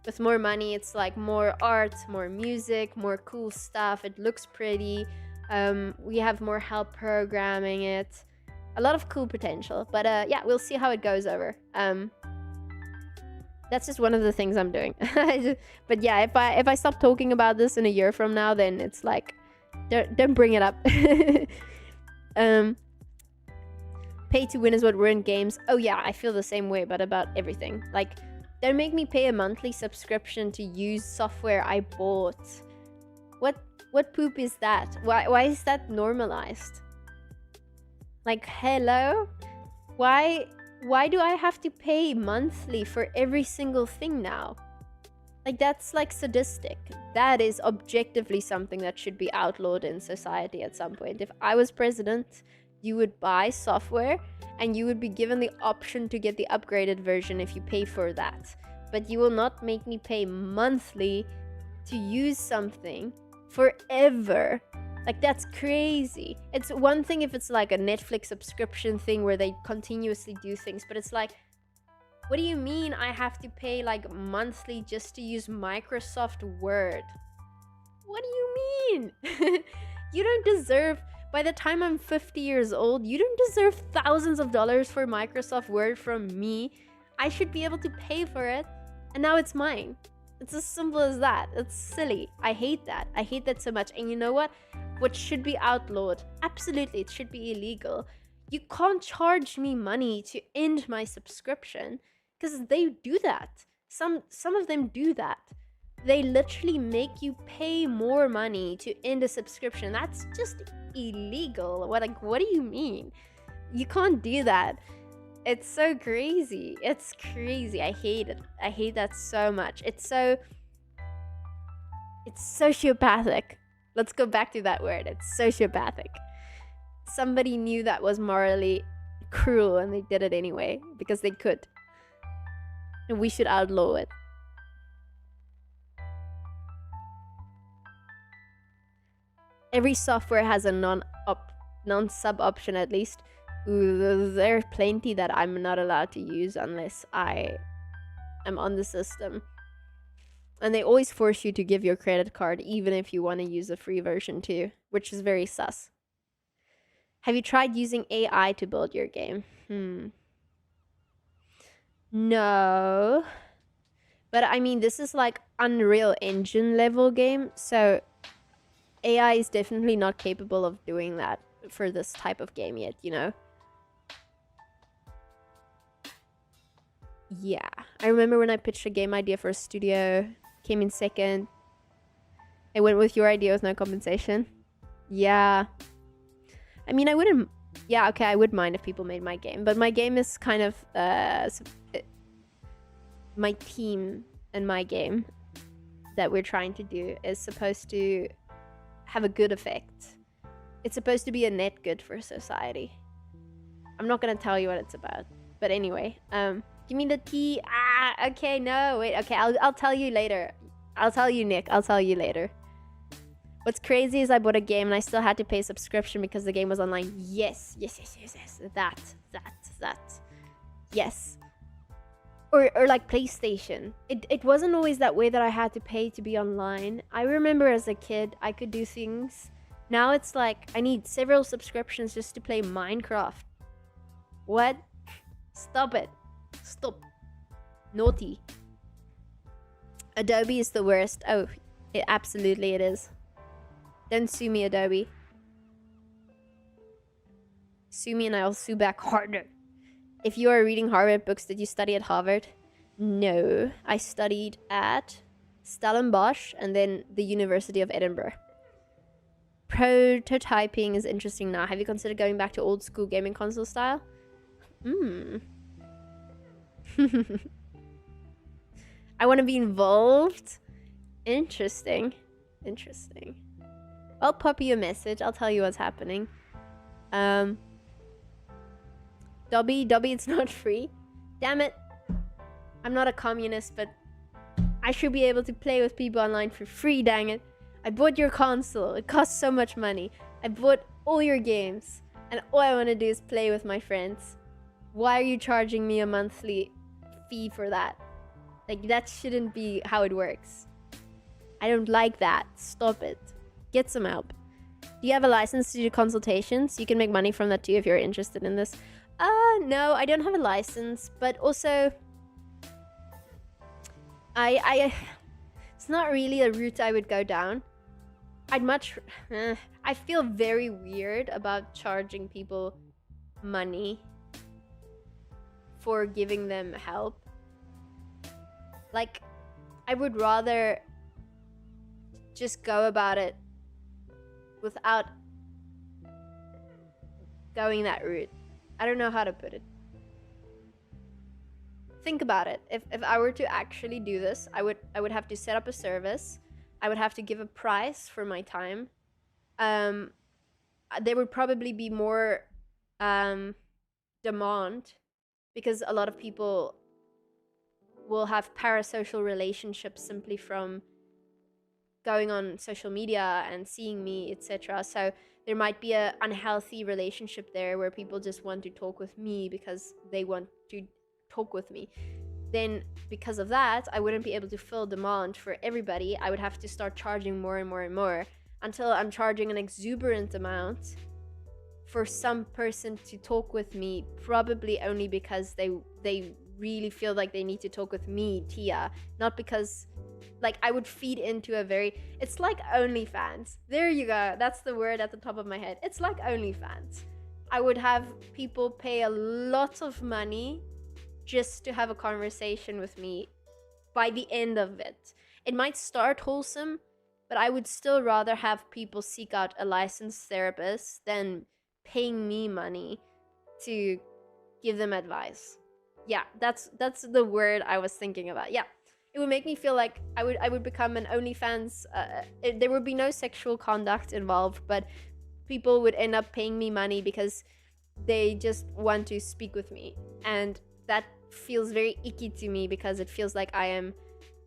With more money, it's like more art, more music, more cool stuff. It looks pretty. We have more help programming it. A lot of cool potential. But yeah, we'll see how it goes over. That's just one of the things I'm doing. But yeah, if I stop talking about this in a year from now, then it's like, don't bring it up. Pay to win is what we're in games. Oh yeah, I feel the same way, but about everything. Like, don't make me pay a monthly subscription to use software I bought. What poop is that? Why is that normalized? Like, hello? Why do I have to pay monthly for every single thing now? Like, that's like sadistic. That is objectively something that should be outlawed in society at some point. If I was president, you would buy software and you would be given the option to get the upgraded version if you pay for that. But you will not make me pay monthly to use something forever. Like, that's crazy. It's one thing if it's like a Netflix subscription thing where they continuously do things, but it's like, what do you mean I have to pay like monthly just to use Microsoft Word? What do you mean? You don't deserve, by the time I'm 50 years old, you don't deserve thousands of dollars for Microsoft Word from me. I should be able to pay for it, and now it's mine. It's as simple as that. It's silly. I hate that. I hate that so much. And you know what? What should be outlawed? Absolutely, it should be illegal. You can't charge me money to end my subscription, because they do that. Some of them do that. They literally make you pay more money to end a subscription. That's just illegal. What do you mean? You can't do that. It's so crazy. It's crazy. I hate it. I hate that so much. It's sociopathic. Let's go back to that word. It's sociopathic. Somebody knew that was morally cruel and they did it anyway because they could. And we should outlaw it. Every software has a non-sub option at least. Ooh, there are plenty that I'm not allowed to use unless I am on the system. And they always force you to give your credit card even if you want to use the free version too, which is very sus. Have you tried using AI to build your game? No. But I mean, this is like Unreal Engine level game, so AI is definitely not capable of doing that for this type of game yet, you know? Yeah. I remember when I pitched a game idea for a studio, came in second. I went with your idea with no compensation. Yeah. I mean, I wouldn't... Yeah, okay, I would mind if people made my game. But my game is kind of... my team and my game that we're trying to do is supposed to have a good effect. It's supposed to be a net good for society. I'm not going to tell you what it's about. But anyway, give me the tea. Okay, no, wait. Okay, I'll tell you later. I'll tell you, Nick. I'll tell you later. What's crazy is I bought a game and I still had to pay subscription because the game was online. Yes. That. Yes. Or like PlayStation. It wasn't always that way that I had to pay to be online. I remember as a kid, I could do things. Now it's like I need several subscriptions just to play Minecraft. What? Stop it. Stop. Naughty. Adobe is the worst. Oh, absolutely it is. Don't sue me, Adobe. Sue me and I'll sue back harder. If you are reading Harvard books, did you study at Harvard? No. I studied at Stellenbosch and then the University of Edinburgh. Prototyping is interesting now. Have you considered going back to old school gaming console style? I want to be involved. Interesting. I'll pop you a message. I'll tell you what's happening. Dobby, it's not free. Damn it. I'm not a communist, but I should be able to play with people online for free, dang it. I bought your console. It costs so much money. I bought all your games. And all I want to do is play with my friends. Why are you charging me a monthly fee for that? Like, that shouldn't be how it works. I don't like that. Stop it. Get some help. Do you have a license to do consultations? You can make money from that too if you're interested in this. No, I don't have a license, but also it's not really a route I would go down. I feel very weird about charging people money for giving them help. Like, I would rather just go about it without going that route. I don't know how to put it. Think about it. If I were to actually do this, I would have to set up a service. I would have to give a price for my time. There would probably be more demand because a lot of people will have parasocial relationships simply from going on social media and seeing me, etc. So there might be an unhealthy relationship there where people just want to talk with me because they want to talk with me. Then because of that, I wouldn't be able to fill demand for everybody. I would have to start charging more and more and more until I'm charging an exuberant amount for some person to talk with me, probably only because they really feel like they need to talk with me, Tia, not because like I would feed into a very, it's like OnlyFans. There you go. That's the word at the top of my head. It's like OnlyFans. I would have people pay a lot of money just to have a conversation with me by the end of it. It might start wholesome, but I would still rather have people seek out a licensed therapist than paying me money to give them advice. Yeah, that's the word I was thinking about. Yeah, it would make me feel like I would become an OnlyFans. There would be no sexual conduct involved, but people would end up paying me money because they just want to speak with me, and that feels very icky to me because it feels like I am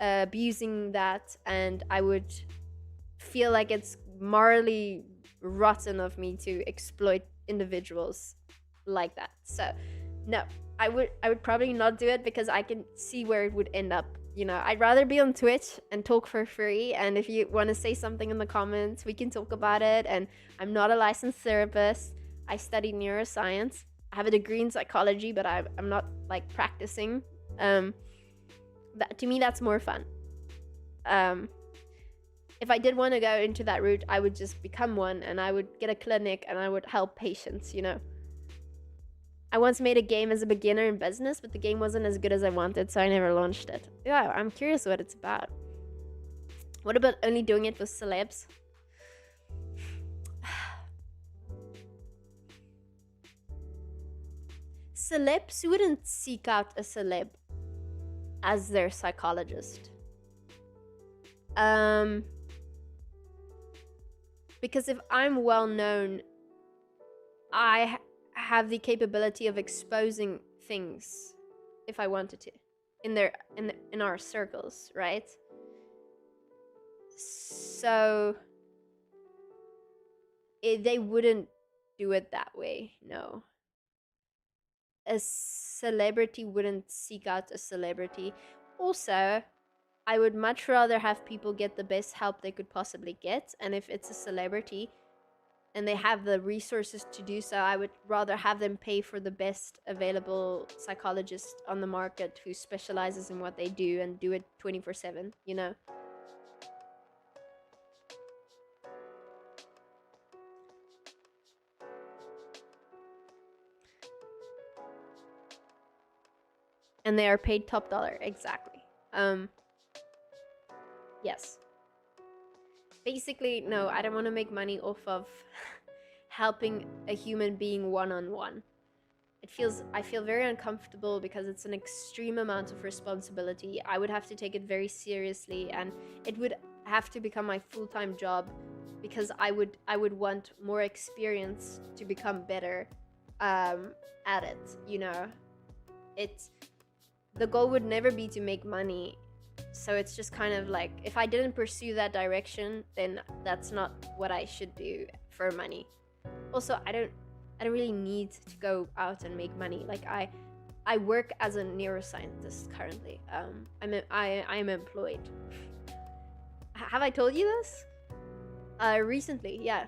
abusing that, and I would feel like it's morally rotten of me to exploit individuals like that. So no, I would probably not do it because I can see where it would end up. You know, I'd rather be on Twitch and talk for free, and if you want to say something in the comments, we can talk about it. And I'm not a licensed therapist. I studied neuroscience. I have a degree in psychology, but I'm not like practicing. To me, that's more fun. If I did want to go into that route, I would just become one, and I would get a clinic, and I would help patients, you know. I once made a game as a beginner in business, but the game wasn't as good as I wanted, so I never launched it. Yeah, I'm curious what it's about. What about only doing it with celebs? Celebs wouldn't seek out a celeb as their psychologist. Because if I'm well known, I have the capability of exposing things if I wanted to in our circles, right? So they wouldn't do it that way. No, a celebrity wouldn't seek out a celebrity. Also, I would much rather have people get the best help they could possibly get, and if it's a celebrity and they have the resources to do so, I would rather have them pay for the best available psychologist on the market who specializes in what they do and do it 24/7, you know? And they are paid top dollar, exactly. Yes. Basically, no, I don't want to make money off of helping a human being one-on-one. I feel very uncomfortable because it's an extreme amount of responsibility. I would have to take it very seriously, and it would have to become my full-time job because I would want more experience to become better at it, you know. It's the goal would never be to make money. So it's just kind of like, if I didn't pursue that direction, then that's not what I should do for money. Also, I don't really need to go out and make money. Like I work as a neuroscientist currently. I'm employed. Have I told you this? Recently, yeah.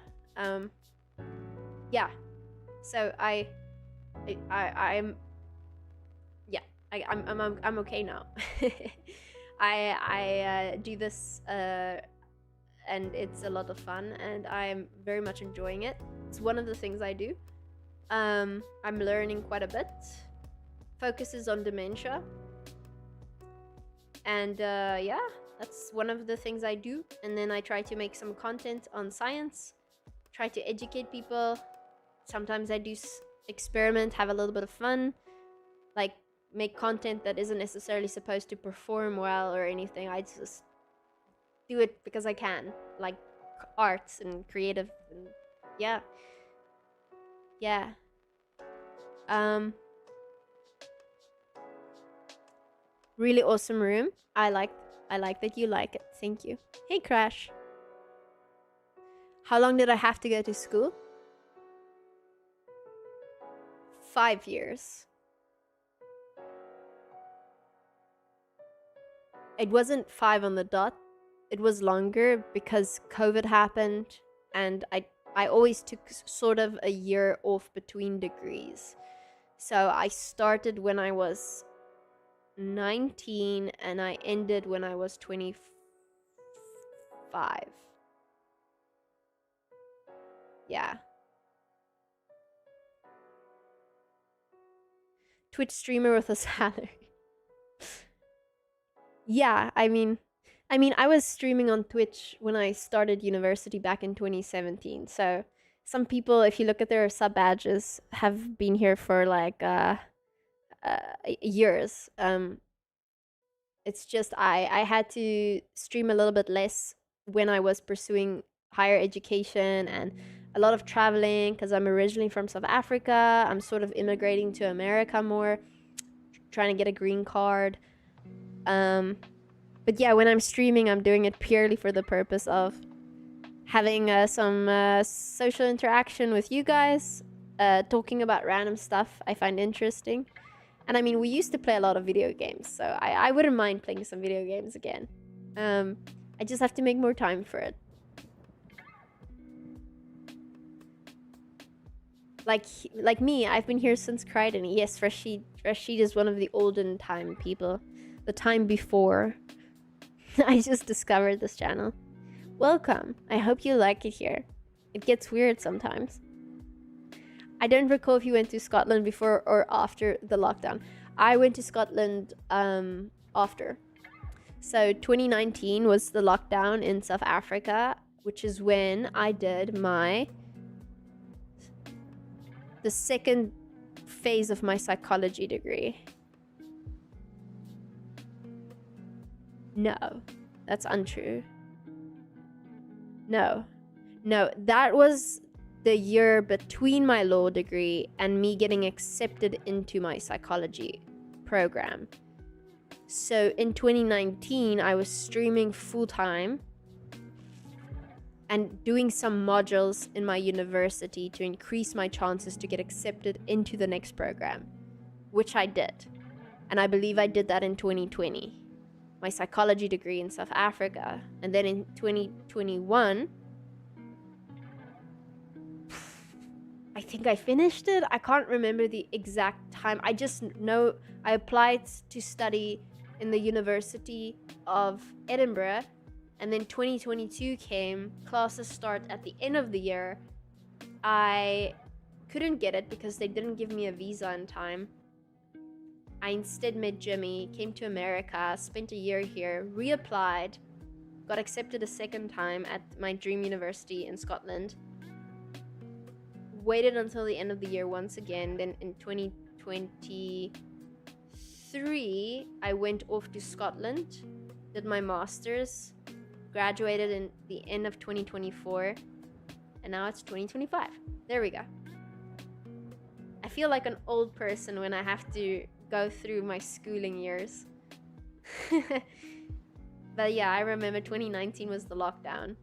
Yeah. So I'm yeah. I'm okay now. I do this and it's a lot of fun, and I'm very much enjoying it. It's one of the things I do. I'm learning quite a bit. Focuses on dementia, and yeah, that's one of the things I do. And then I try to make some content on science, try to educate people. Sometimes I do experiment, have a little bit of fun, like make content that isn't necessarily supposed to perform well or anything. I just do it because I can, like arts and creative, and yeah. Yeah. Really awesome room. I like that you like it. Thank you. Hey Crash. How long did I have to go to school? 5 years. It wasn't 5 on the dot. It was longer because COVID happened, and I always took sort of a year off between degrees. So I started when I was 19 and I ended when I was 25. Yeah. Twitch streamer with a salary. Yeah, I was streaming on Twitch when I started university back in 2017. So some people, if you look at their sub badges, have been here for like years. It's just I had to stream a little bit less when I was pursuing higher education and a lot of traveling because I'm originally from South Africa. I'm sort of immigrating to America more, trying to get a green card. But yeah, when I'm streaming, I'm doing it purely for the purpose of having some social interaction with you guys, talking about random stuff I find interesting. And I mean, we used to play a lot of video games, so I wouldn't mind playing some video games again. I just have to make more time for it. Like me, I've been here since Crichton. Yes, Rashid is one of the olden time people, the time before. I just discovered this channel. Welcome. I hope you like it here. It gets weird sometimes. I don't recall if you went to Scotland before or after the lockdown. I went to Scotland after. So 2019 was the lockdown in South Africa, which is when I did the second phase of my psychology degree. No, that's untrue. No, that was the year between my law degree and me getting accepted into my psychology program. So in 2019, I was streaming full time and doing some modules in my university to increase my chances to get accepted into the next program, which I did. And I believe I did that in 2020, my psychology degree in South Africa. And then in 2021, I think I finished it. I can't remember the exact time. I just know I applied to study in the University of Edinburgh, and then 2022 came. Classes start at the end of the year. I couldn't get it because they didn't give me a visa in time. I instead met Jimmy, came to America, spent a year here, reapplied, got accepted a second time at my dream university in Scotland, waited until the end of the year once again. Then in 2023, I went off to Scotland, did my master's, graduated in the end of 2024, and now it's 2025. There we go. I feel like an old person when I have to go through my schooling years. But yeah, I remember 2019 was the lockdown.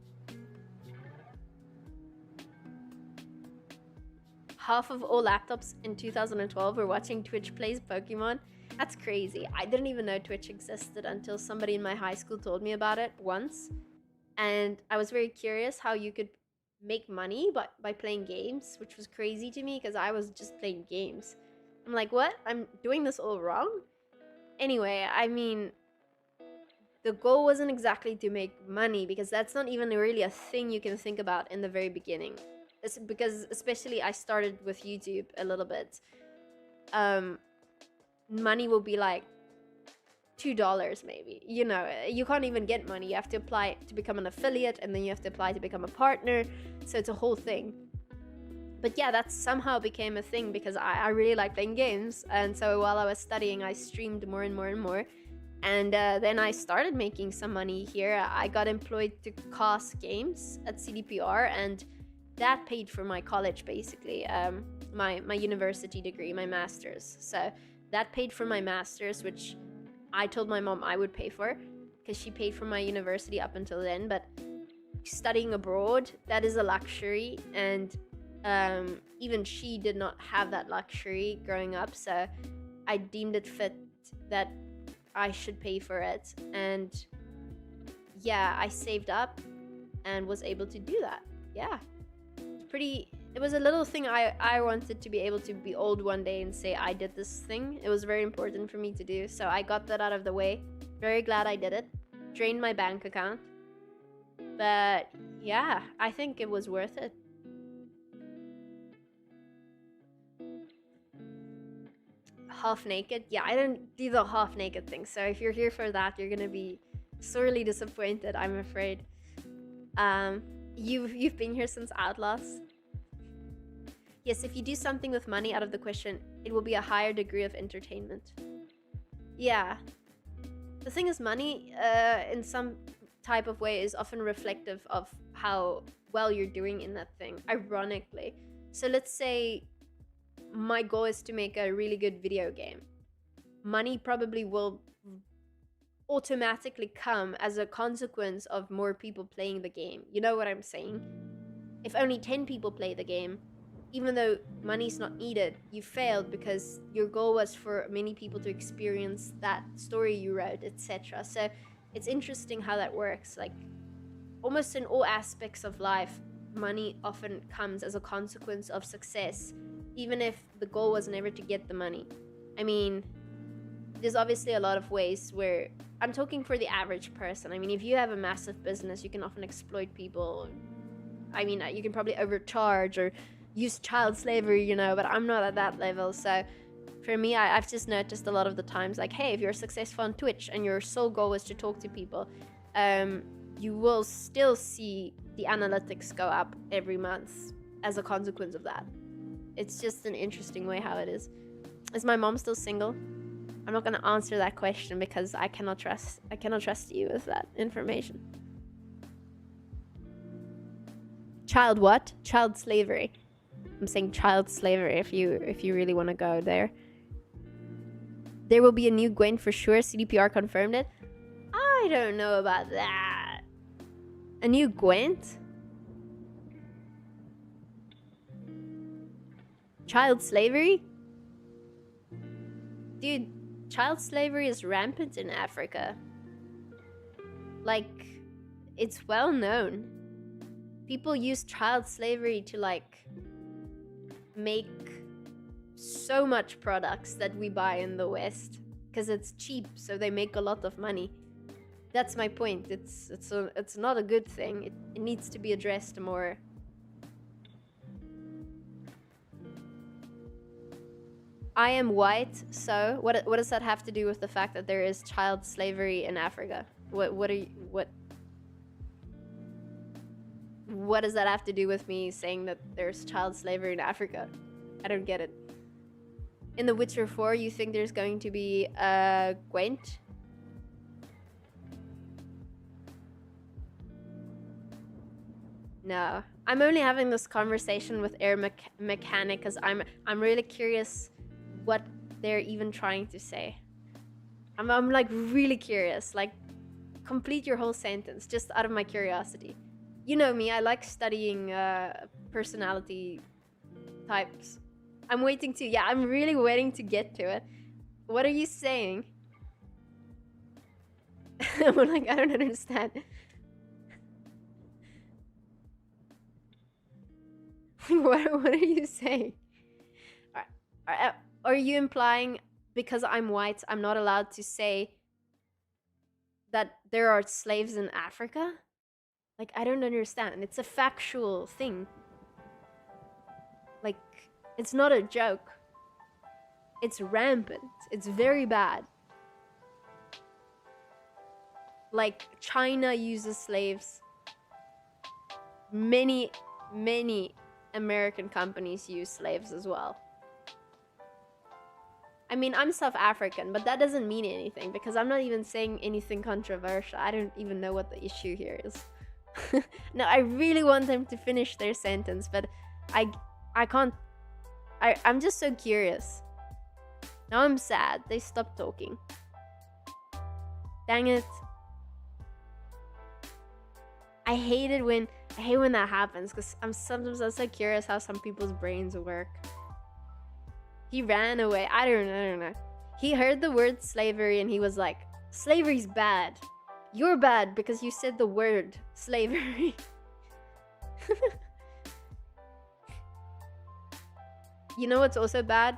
Half of all laptops in 2012 were watching Twitch plays Pokemon. That's crazy. I didn't even know Twitch existed until somebody in my high school told me about it once. And I was very curious how you could make money by playing games, which was crazy to me because I was just playing games. I'm like, what? I'm doing this all wrong? Anyway, I mean, the goal wasn't exactly to make money because that's not even really a thing you can think about in the very beginning. It's because especially I started with YouTube a little bit. Money will be like $2 maybe. You know, you can't even get money. You have to apply to become an affiliate, and then you have to apply to become a partner. So it's a whole thing. But yeah, that somehow became a thing because I really like playing games. And so while I was studying, I streamed more and more and more. And then I started making some money here. I got employed to cast games at CDPR, and that paid for my college basically, my university degree, my master's. So that paid for my master's, which I told my mom I would pay for because she paid for my university up until then. But studying abroad, that is a luxury, and even she did not have that luxury growing up. So I deemed it fit that I should pay for it. And yeah, I saved up and was able to do that. Yeah. it was a little thing I wanted to be able to be old one day and say I did this thing. It was very important for me to do, so I got that out of the way. Very glad I did it. Drained my bank account. But yeah, I think it was worth it. Half naked? Yeah, I don't do the half naked thing, so if you're here for that, you're gonna be sorely disappointed, I'm afraid. You've been here since Outlaws. Yes, if you do something with money out of the question, it will be a higher degree of entertainment. Yeah. The thing is, money, in some type of way, is often reflective of how well you're doing in that thing, ironically. So let's say my goal is to make a really good video game. Money probably will automatically come as a consequence of more people playing the game. You know what I'm saying? If only 10 people play the game, even though money's not needed, you failed because your goal was for many people to experience that story you wrote, etc. So it's interesting how that works. Like, almost in all aspects of life, money often comes as a consequence of success, even if the goal was never to get the money. I mean, there's obviously a lot of ways where I'm talking for the average person. I mean, if you have a massive business, you can often exploit people. I mean, you can probably overcharge or use child slavery, you know, but I'm not at that level. So for me, I've just noticed a lot of the times, like, hey, if you're successful on Twitch and your sole goal is to talk to people, you will still see the analytics go up every month as a consequence of that. It's just an interesting way how it is. Is my mom still single? I'm not gonna answer that question because I cannot trust you with that information. Child what? Child slavery. I'm saying child slavery if you really want to go there. There will be a new Gwen for sure. CDPR confirmed it. I don't know about that. A new Gwent? Child slavery? Dude, child slavery is rampant in Africa. Like, it's well known. People use child slavery to, like, make so much products that we buy in the West because it's cheap, so they make a lot of money. That's my point. It's not a good thing. It needs to be addressed more. I am white, so what does that have to do with the fact that there is child slavery in Africa? What does that have to do with me saying that there's child slavery in Africa? I don't get it. In The Witcher 4, you think there's going to be a Gwent? No. I'm only having this conversation with Air Mechanic because I'm really curious what they're even trying to say. I'm like really curious. Like, complete your whole sentence just out of my curiosity. You know me, I like studying personality types. I'm really waiting to get to it. What are you saying? I'm like, I don't understand. What are you saying? Are you implying because I'm white, I'm not allowed to say that there are slaves in Africa? Like, I don't understand. It's a factual thing. Like, it's not a joke. It's rampant. It's very bad. Like, China uses slaves. Many American companies use slaves as well. I mean, I'm South African, but that doesn't mean anything because I'm not even saying anything controversial. I don't even know what the issue here is. No, I really want them to finish their sentence, but I can't. I'm just so curious. Now I'm sad. They stopped talking. Dang it. I hate when that happens because I'm sometimes so curious how some people's brains work. He ran away. I don't know. He heard the word slavery and he was like, slavery's bad. You're bad because you said the word slavery. You know what's also bad?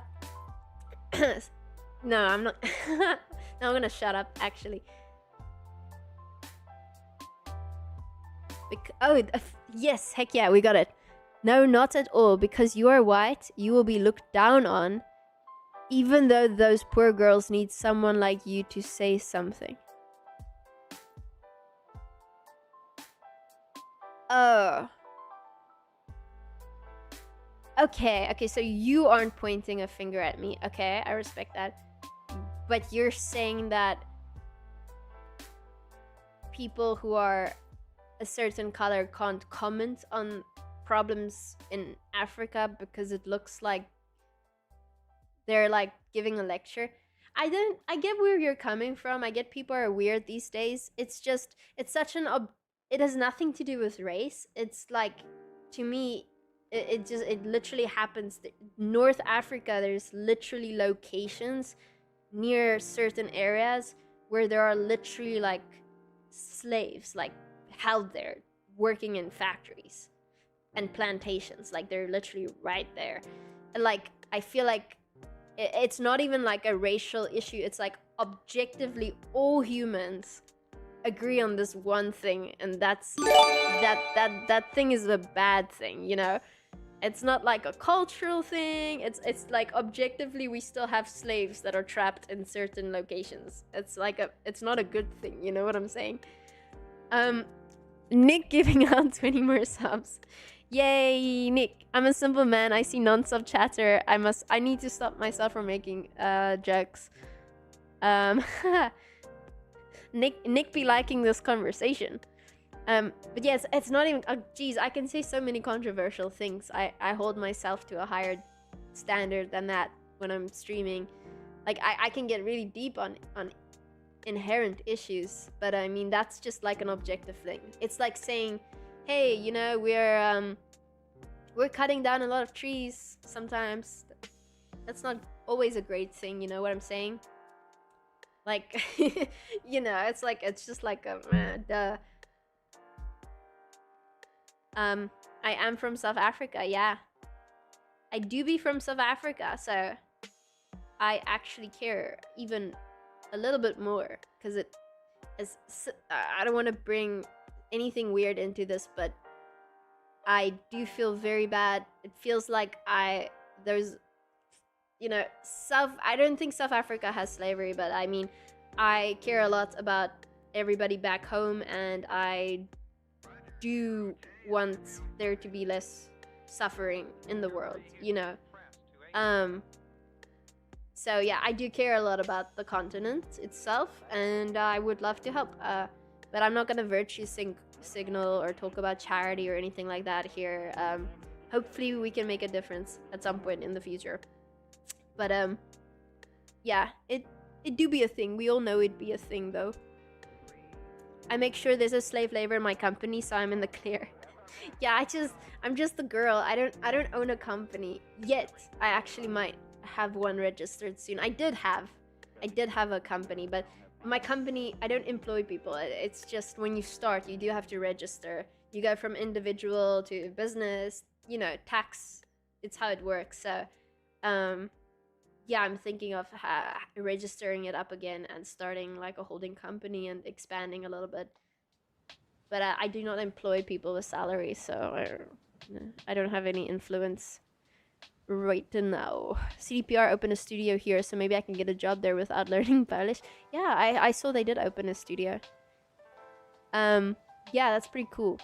No, I'm not. No, I'm gonna shut up, actually. Yes, heck yeah, we got it. No, not at all. Because you are white, you will be looked down on, even though those poor girls need someone like you to say something. Oh. Okay, so you aren't pointing a finger at me. Okay, I respect that. But you're saying that people who are a certain color can't comment on problems in Africa because it looks like they're like giving a lecture. I get where you're coming from. I get people are weird these days. It's just it's such an it has nothing to do with race. It's like, to me, it literally happens. North Africa, there's literally locations near certain areas where there are literally like slaves like held there working in factories and plantations. Like they're literally right there. And like I feel like it's not even like a racial issue. It's like objectively all humans agree on this one thing, and that's that thing is a bad thing, you know? It's not like a cultural thing. It's like objectively we still have slaves that are trapped in certain locations. It's not a good thing, you know what I'm saying? Nick giving out 20 more subs. Yay, Nick. I'm a simple man. I see non-sub chatter. I need to stop myself from making jokes. Nick be liking this conversation. But yes, it's not even. Geez, I can say so many controversial things. I hold myself to a higher standard than that when I'm streaming. Like I can get really deep on inherent issues, but I mean that's just like an objective thing. It's like saying, hey, you know, we're cutting down a lot of trees sometimes. That's not always a great thing, you know what I'm saying? Like, you know, it's just like duh. I am from South Africa, yeah. I do be from South Africa, so I actually care even a little bit more, because it is. I don't want to bring anything weird into this, but I do feel very bad. It feels like there's, you know, I don't think South Africa has slavery, but I mean, I care a lot about everybody back home, and I do want there to be less suffering in the world, you know. So yeah, I do care a lot about the continent itself, and I would love to help. But I'm not gonna virtue signal or talk about charity or anything like that here. Hopefully we can make a difference at some point in the future. But yeah, it do be a thing. We all know it'd be a thing, though. I make sure there's a slave labor in my company, so I'm in the clear. Yeah, I'm just a girl. I don't own a company yet. I actually might have one registered soon. I did have a company, but my company, I don't employ people. It's just when you start, you do have to register. You go from individual to business, you know, tax. It's how it works. So, yeah, I'm thinking of registering it up again and starting like a holding company and expanding a little bit. But I do not employ people with salaries, so I don't have any influence right now. CDPR opened a studio here, so maybe I can get a job there without learning Polish. Yeah, I saw they did open a studio. Yeah, that's pretty cool.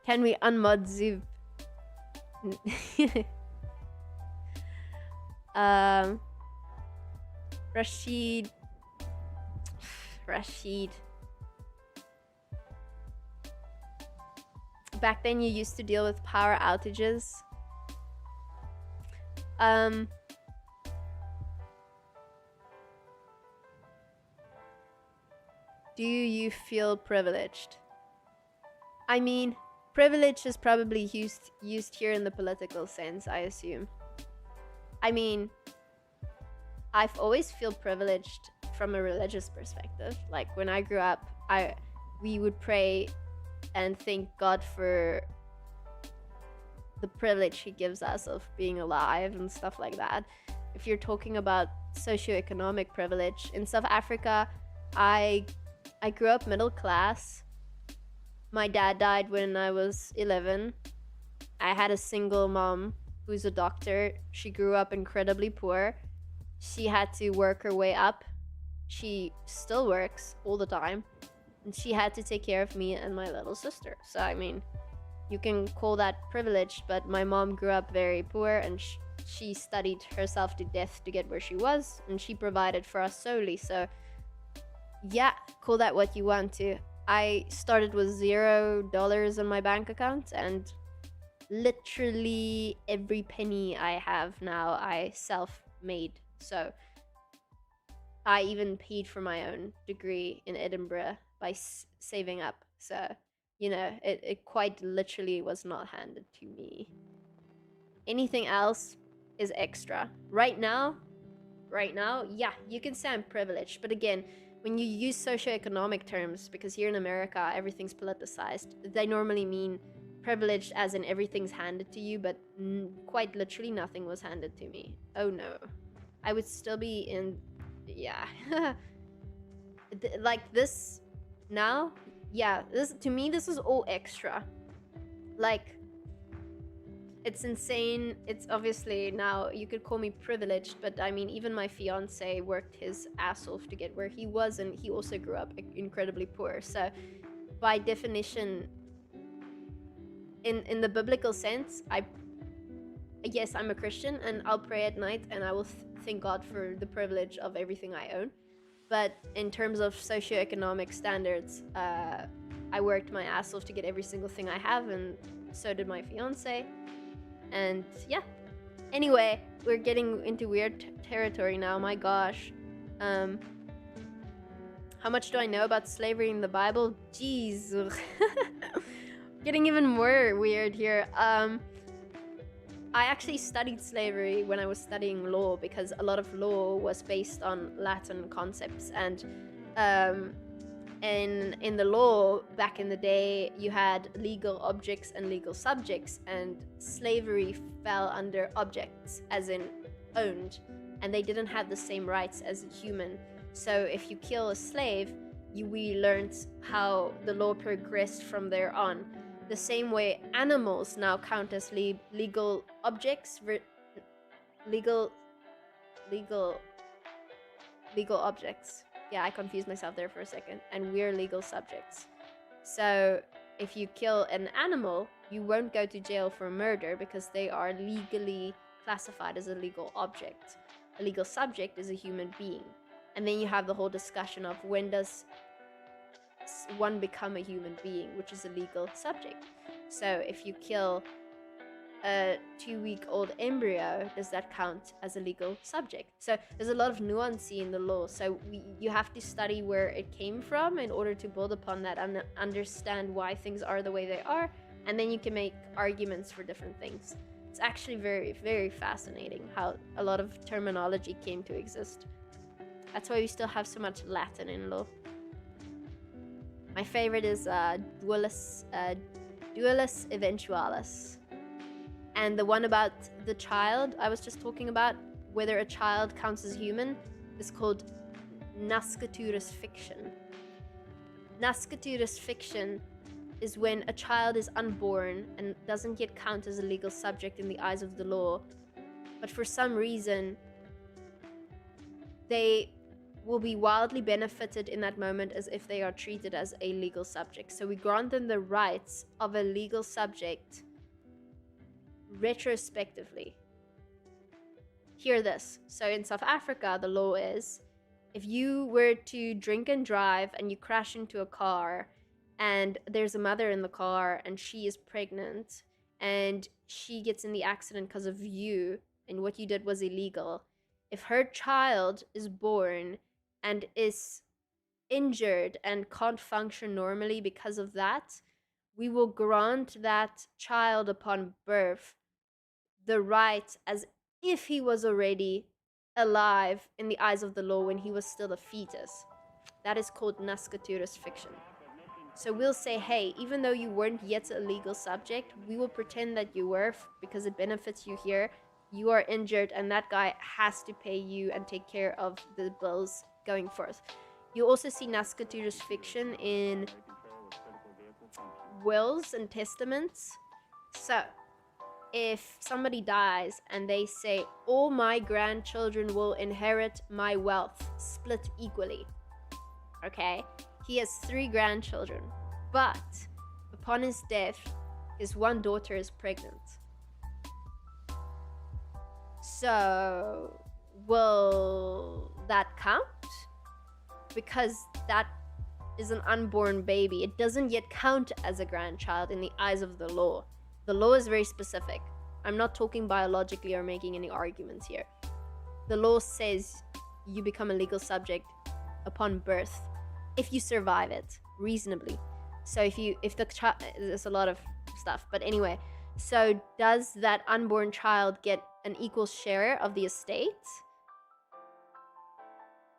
Can we unmod Zuv? Rashid. Back then you used to deal with power outages. Do you feel privileged? I mean, privilege is probably used here in the political sense, I assume. I mean, I've always felt privileged from a religious perspective. Like when I grew up, I we would pray and thank God for the privilege he gives us of being alive and stuff like that. If you're talking about socioeconomic privilege in South Africa, I I grew up middle class. My dad died when I was 11. I had a single mom who's a doctor. She grew up incredibly poor. She had to work her way up. She still works all the time. And she had to take care of me and my little sister. So, I mean, you can call that privilege, but my mom grew up very poor and she studied herself to death to get where she was, and she provided for us solely. So, yeah, call that what you want to. I started with $0 in my bank account, and literally every penny I have now I self made. So I even paid for my own degree in Edinburgh by saving up. So, it quite literally was not handed to me. Anything else is extra. Right now, yeah, you can say I'm privileged. But again, when you use socioeconomic terms, because here in America everything's politicized, they normally mean privileged as in everything's handed to you, but quite literally nothing was handed to me. Oh no. I would still be in. Yeah. Like this now, yeah, this to me, this is all extra. Like, it's insane. It's obviously now you could call me privileged, but I mean, even my fiance worked his ass off to get where he was, and he also grew up incredibly poor. So, by definition, in the biblical sense, yes, I'm a Christian, and I'll pray at night, and I will thank God for the privilege of everything I own. But in terms of socioeconomic standards, I worked my ass off to get every single thing I have, and so did my fiance. And yeah. Anyway, we're getting into weird territory now. My gosh. How much do I know about slavery in the Bible? Jeez. Getting even more weird here. I actually studied slavery when I was studying law, because a lot of law was based on Latin concepts, and in the law back in the day, you had legal objects and legal subjects, and slavery fell under objects, as in owned, and they didn't have the same rights as a human. So if you kill a slave, we learned how the law progressed from there on. The same way animals now count as legal objects, legal legal legal objects. Yeah, I confused myself there for a second. And we're legal subjects. So if you kill an animal, you won't go to jail for murder, because they are legally classified as a legal object. A legal subject is a human being. And then you have the whole discussion of when does one become a human being, which is a legal subject. So if you kill a 2-week-old embryo, does that count as a legal subject? So there's a lot of nuance in the law. So you have to study where it came from in order to build upon that and understand why things are the way they are, and then you can make arguments for different things. It's actually very, very fascinating how a lot of terminology came to exist. That's why we still have so much Latin in law. My favorite is dualis eventualis. And the one about the child I was just talking about, whether a child counts as human, is called nasciturus fiction. Nasciturus fiction is when a child is unborn and doesn't yet count as a legal subject in the eyes of the law, but for some reason they will be wildly benefited in that moment as if they are treated as a legal subject. So we grant them the rights of a legal subject retrospectively. Hear this. So in South Africa, the law is, if you were to drink and drive and you crash into a car, and there's a mother in the car and she is pregnant and she gets in the accident because of you and what you did was illegal, if her child is born and is injured and can't function normally because of that, we will grant that child upon birth the right as if he was already alive in the eyes of the law when he was still a fetus. that is called nasciturus fiction. So we'll say, hey, even though you weren't yet a legal subject, we will pretend that you were because it benefits you here. You are injured, and that guy has to pay you and take care of the bills going forth. You also see nasciturus fiction in wills and testaments. So if somebody dies and they say, all my grandchildren will inherit my wealth, split equally. Okay? He has 3 grandchildren, but upon his death, his one daughter is pregnant. So, will that count? Because that is an unborn baby. It doesn't yet count as a grandchild in the eyes of the law. The law is very specific. I'm not talking biologically or making any arguments here. The law says you become a legal subject upon birth if you survive it reasonably. So if the child, there's a lot of stuff, but anyway, so does that unborn child get an equal share of the estate?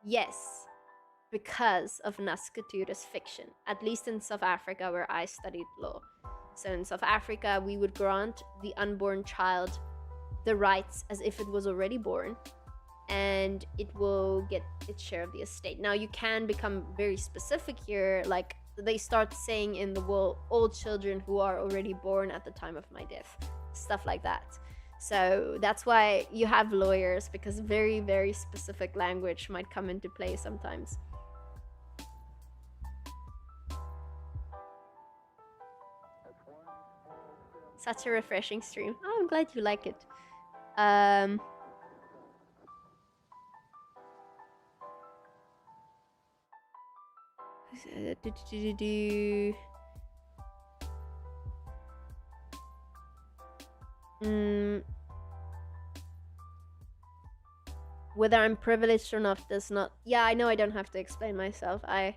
Yes, because of nasciturus fiction, at least in South Africa where I studied law. So in South Africa, we would grant the unborn child the rights as if it was already born, and it will get its share of the estate. Now, you can become very specific here, like they start saying in the will, all children who are already born at the time of my death, stuff like that. So that's why you have lawyers, because very, very specific language might come into play sometimes. Such a refreshing stream. Oh, I'm glad you like it. Whether I'm privileged or not does not. Yeah, I know I don't have to explain myself. I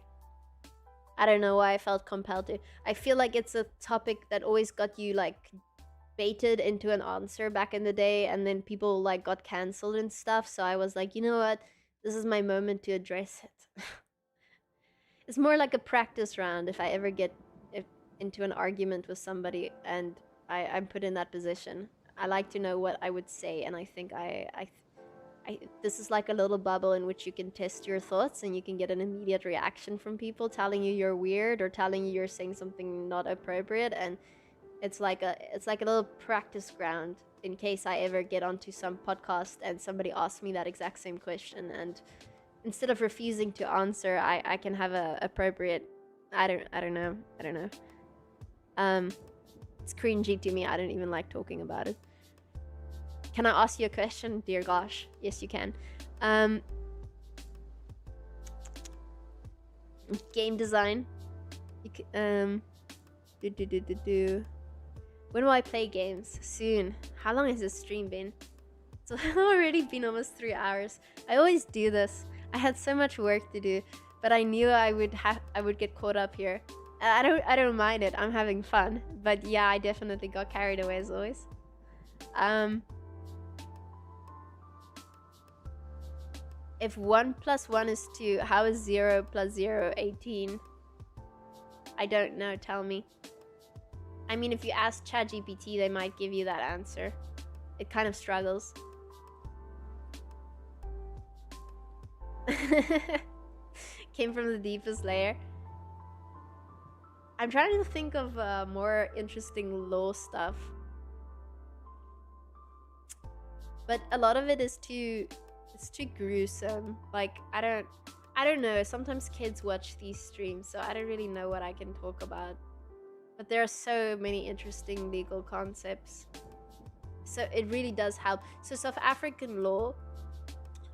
don't know why I felt compelled to. I feel like it's a topic that always got you like baited into an answer back in the day, and then people like got cancelled and stuff. So I was like, you know what? This is my moment to address it. It's more like a practice round if I ever get into an argument with somebody and I'm put in that position. I like to know what I would say, and I think this is like a little bubble in which you can test your thoughts and you can get an immediate reaction from people telling you you're weird or telling you you're saying something not appropriate, and it's like a little practice ground in case I ever get onto some podcast and somebody asks me that exact same question, and instead of refusing to answer, I can have a appropriate. I don't know. It's cringy to me. I don't even like talking about it. Can I ask you a question, dear gosh? Yes, you can. Game design. When will I play games? Soon. How long has this stream been? It's already been almost 3 hours. I always do this. I had so much work to do, but I knew I would get caught up here. I don't mind it. I'm having fun. But yeah, I definitely got carried away as always. If 1 + 1 is 2, how is 0 + 0 18? I don't know, tell me. I mean, if you ask ChatGPT, they might give you that answer. It kind of struggles. Came from the deepest layer. I'm trying to think of more interesting law stuff. But a lot of it is it's too gruesome. Like, I don't know. Sometimes kids watch these streams, so I don't really know what I can talk about. But there are so many interesting legal concepts. So it really does help. So South African law,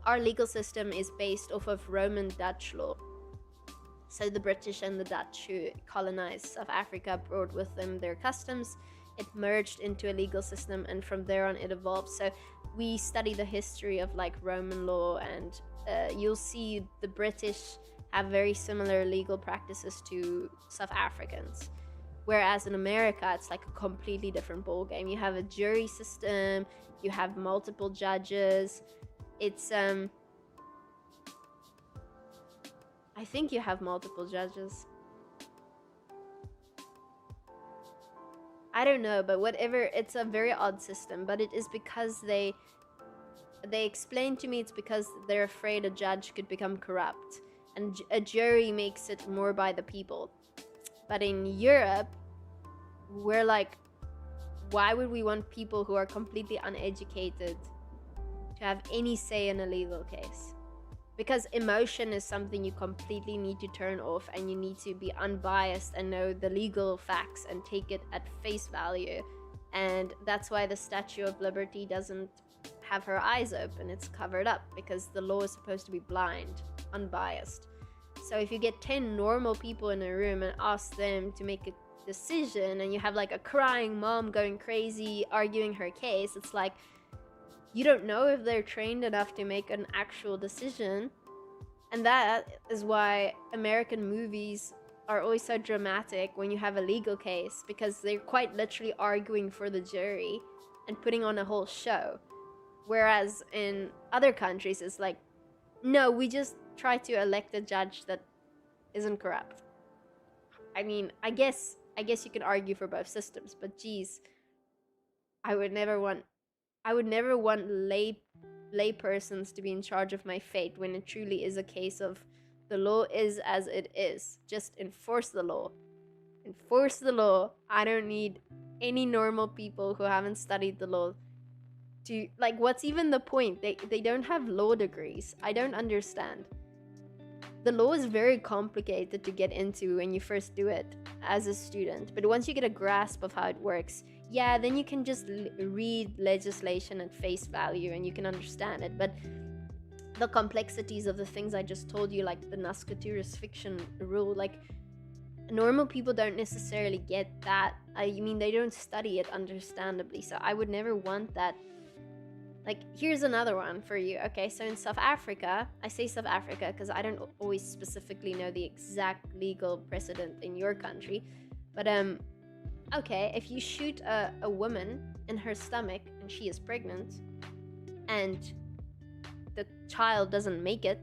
our legal system is based off of Roman Dutch law. So the British and the Dutch who colonized South Africa brought with them their customs. It merged into a legal system, and from there on it evolved. So we study the history of like Roman law, and you'll see the British have very similar legal practices to South Africans. Whereas in America, it's like a completely different ballgame. You have a jury system, you have multiple judges. It's I think you have multiple judges. I don't know, but whatever, it's a very odd system, but it is because they explained to me it's because they're afraid a judge could become corrupt, and a jury makes it more by the people. But in Europe, we're like, why would we want people who are completely uneducated to have any say in a legal case? Because emotion is something you completely need to turn off, and you need to be unbiased and know the legal facts and take it at face value. And that's why the Statue of Liberty doesn't have her eyes open. It's covered up because the law is supposed to be blind, unbiased. So if you get 10 normal people in a room and ask them to make a decision, and you have like a crying mom going crazy arguing her case, it's like, you don't know if they're trained enough to make an actual decision. And that is why American movies are always so dramatic when you have a legal case, because they're quite literally arguing for the jury and putting on a whole show. Whereas in other countries, it's like, no, we just try to elect a judge that isn't corrupt. I mean, I guess you can argue for both systems, but geez, I would never want lay persons to be in charge of my fate, when it truly is a case of the law is as it is. Just enforce the law. Enforce the law. I don't need any normal people who haven't studied the law to, like, what's even the point? They don't have law degrees. I don't understand. The law is very complicated to get into when you first do it as a student, but once you get a grasp of how it works, yeah, then you can just read legislation at face value and you can understand it. But the complexities of the things I just told you, like the Nascaturus fiction rule, like, normal people don't necessarily get that. I mean, they don't study it, understandably, so I would never want that. Like, here's another one for you. Okay, so in South Africa, I say South Africa because I don't always specifically know the exact legal precedent in your country, but okay, if you shoot a woman in her stomach and she is pregnant and the child doesn't make it,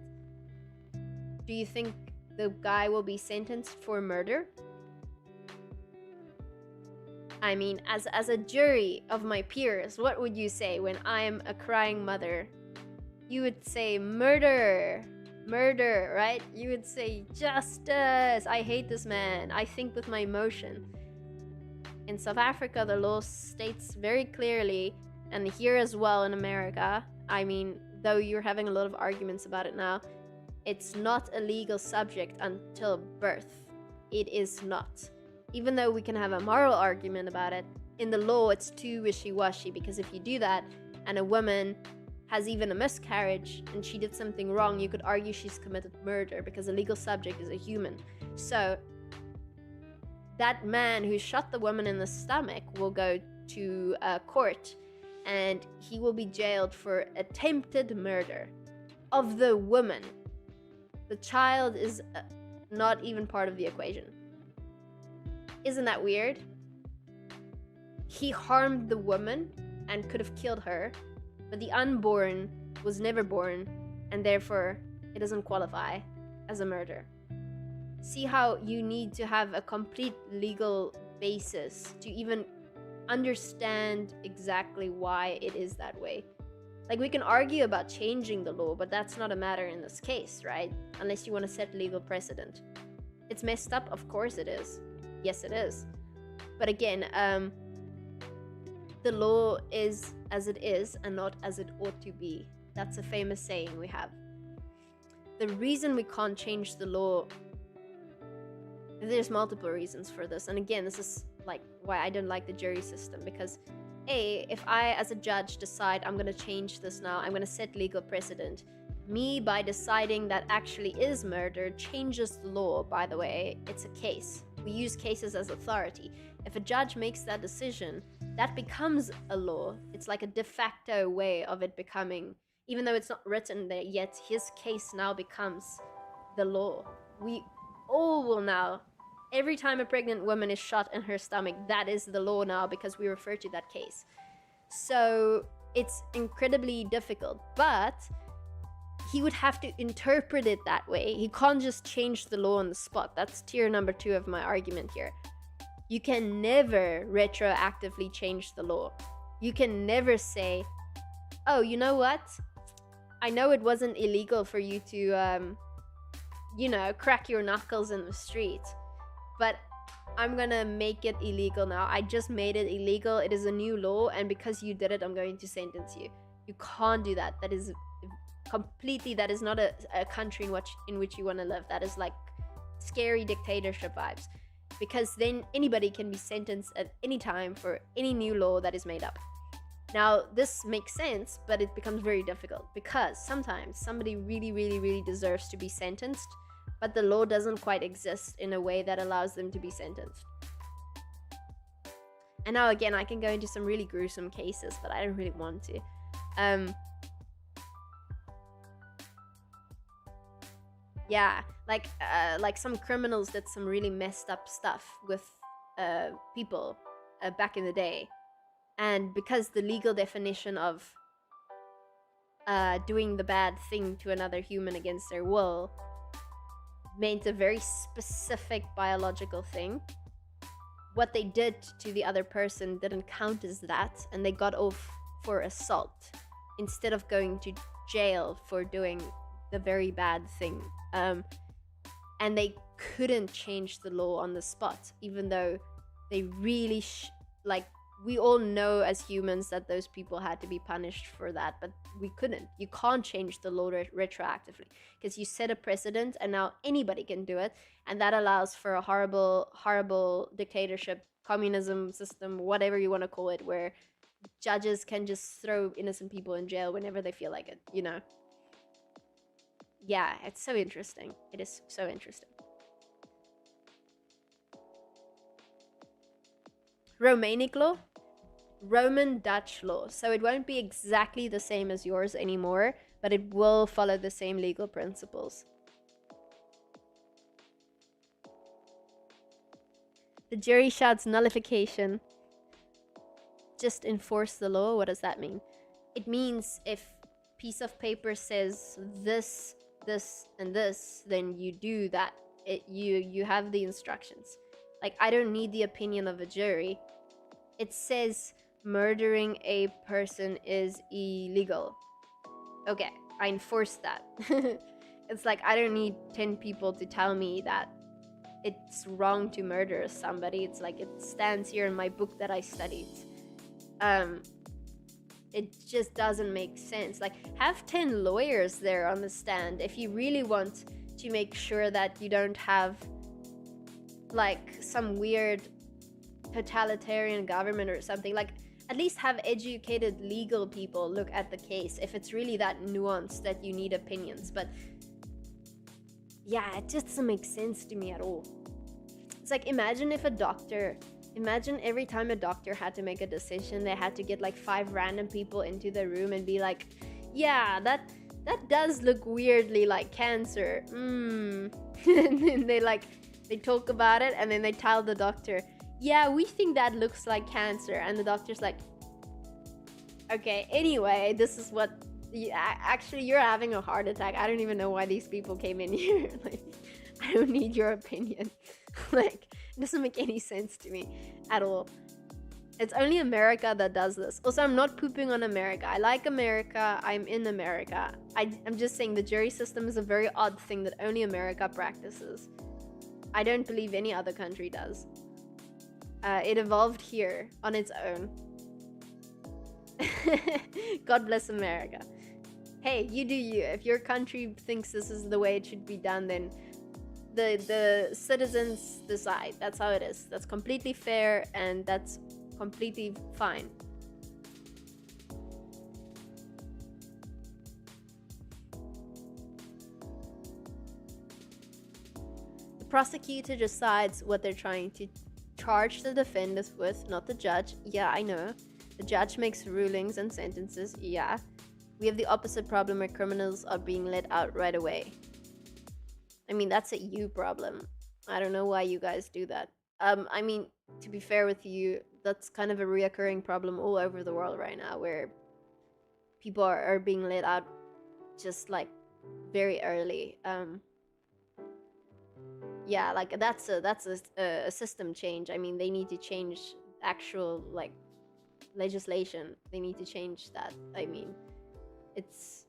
do you think the guy will be sentenced for murder? I mean, as a jury of my peers, what would you say when I am a crying mother? You would say murder, murder, right? You would say justice. I hate this man. I think with my emotion. In South Africa, the law states very clearly, and here as well in America, I mean, though you're having a lot of arguments about it now, it's not a legal subject until birth. It is not. Even though we can have a moral argument about it, in the law it's too wishy-washy, because if you do that and a woman has even a miscarriage and she did something wrong, you could argue she's committed murder because the legal subject is a human. So that man who shot the woman in the stomach will go to court and he will be jailed for attempted murder of the woman. The child is not even part of the equation. Isn't that weird? He harmed the woman and could have killed her, but the unborn was never born, and therefore it doesn't qualify as a murder. See how you need to have a complete legal basis to even understand exactly why it is that way. Like, we can argue about changing the law, but that's not a matter in this case, right? Unless you want to set legal precedent. It's messed up, of course it is. Yes, it is. But again, the law is as it is and not as it ought to be. That's a famous saying we have. The reason we can't change the law, there's multiple reasons for this. And again, this is like why I don't like the jury system, because if I as a judge decide I'm going to change this now, I'm going to set legal precedent, me by deciding that actually is murder changes the law. By the way, it's a case. We use cases as authority. If a judge makes that decision, that becomes a law. It's like a de facto way of it becoming, even though it's not written there yet, his case now becomes the law. We all will now, every time a pregnant woman is shot in her stomach, that is the law now because we refer to that case. So it's incredibly difficult. But he would have to interpret it that way. He can't just change the law on the spot. That's tier number 2 of my argument here. You can never retroactively change the law. You can never say, oh, you know what? I know it wasn't illegal for you to, crack your knuckles in the street, but I'm gonna make it illegal now. I just made it illegal. It is a new law, and because you did it, I'm going to sentence you. You can't do that. That is completely, that is not a country in which you want to live. That is like scary dictatorship vibes, because then anybody can be sentenced at any time for any new law that is made up. Now, this makes sense, but it becomes very difficult because sometimes somebody really, really, really deserves to be sentenced, but the law doesn't quite exist in a way that allows them to be sentenced. And now, again, I can go into some really gruesome cases, but I don't really want to. Yeah, like some criminals did some really messed up stuff with people back in the day. And because the legal definition of doing the bad thing to another human against their will meant a very specific biological thing, what they did to the other person didn't count as that, and they got off for assault instead of going to jail for doing the very bad thing. And they couldn't change the law on the spot, even though they really we all know as humans that those people had to be punished for that, but we couldn't. You can't change the law retroactively because you set a precedent and now anybody can do it, and that allows for a horrible dictatorship, communism system, whatever you want to call it, where judges can just throw innocent people in jail whenever they feel like it, you know? Yeah, it's so interesting. It is so interesting. Romanic law? Roman Dutch law. So it won't be exactly the same as yours anymore, but it will follow the same legal principles. The jury shouts nullification. Just enforce the law. What does that mean? It means if piece of paper says this, this, and this, then you do that. You have the instructions. Like, I don't need the opinion of a jury. It says murdering a person is illegal. Okay, I enforce that. It's like, I don't need 10 people to tell me that it's wrong to murder somebody. It's like, it stands here in my book that I studied. It just doesn't make sense. Like, have 10 lawyers there on the stand if you really want to make sure that you don't have like some weird totalitarian government or something. Like, at least have educated legal people look at the case if it's really that nuanced that you need opinions. But yeah, it just doesn't make sense to me at all. It's like, imagine every time a doctor had to make a decision, they had to get like 5 random people into the room and be like, yeah, that does look weirdly like cancer. And then they talk about it, and then they tell the doctor, yeah, we think that looks like cancer. And the doctor's like, okay, anyway, this is what actually, you're having a heart attack. I don't even know why these people came in here. Like, I don't need your opinion. Like, it doesn't make any sense to me at all. It's only America that does this. Also, I'm not pooping on America. I like America. I'm in America. I'm just saying the jury system is a very odd thing that only America practices. I don't believe any other country does. It evolved here on its own. God bless America. Hey, you do you. If your country thinks this is the way it should be done, then the citizens decide. That's how it is. That's completely fair, and that's completely fine. The prosecutor decides what they're trying to charge the defendants with, not the judge. Yeah, I know. The judge makes rulings and sentences. Yeah. We have the opposite problem where criminals are being let out right away. I mean, that's a you problem. I don't know why you guys do that. I mean, to be fair with you, that's kind of a reoccurring problem all over the world right now, where people are being let out just like very early. Yeah, like that's a system change. I mean, they need to change actual like legislation. They need to change that. I mean, it's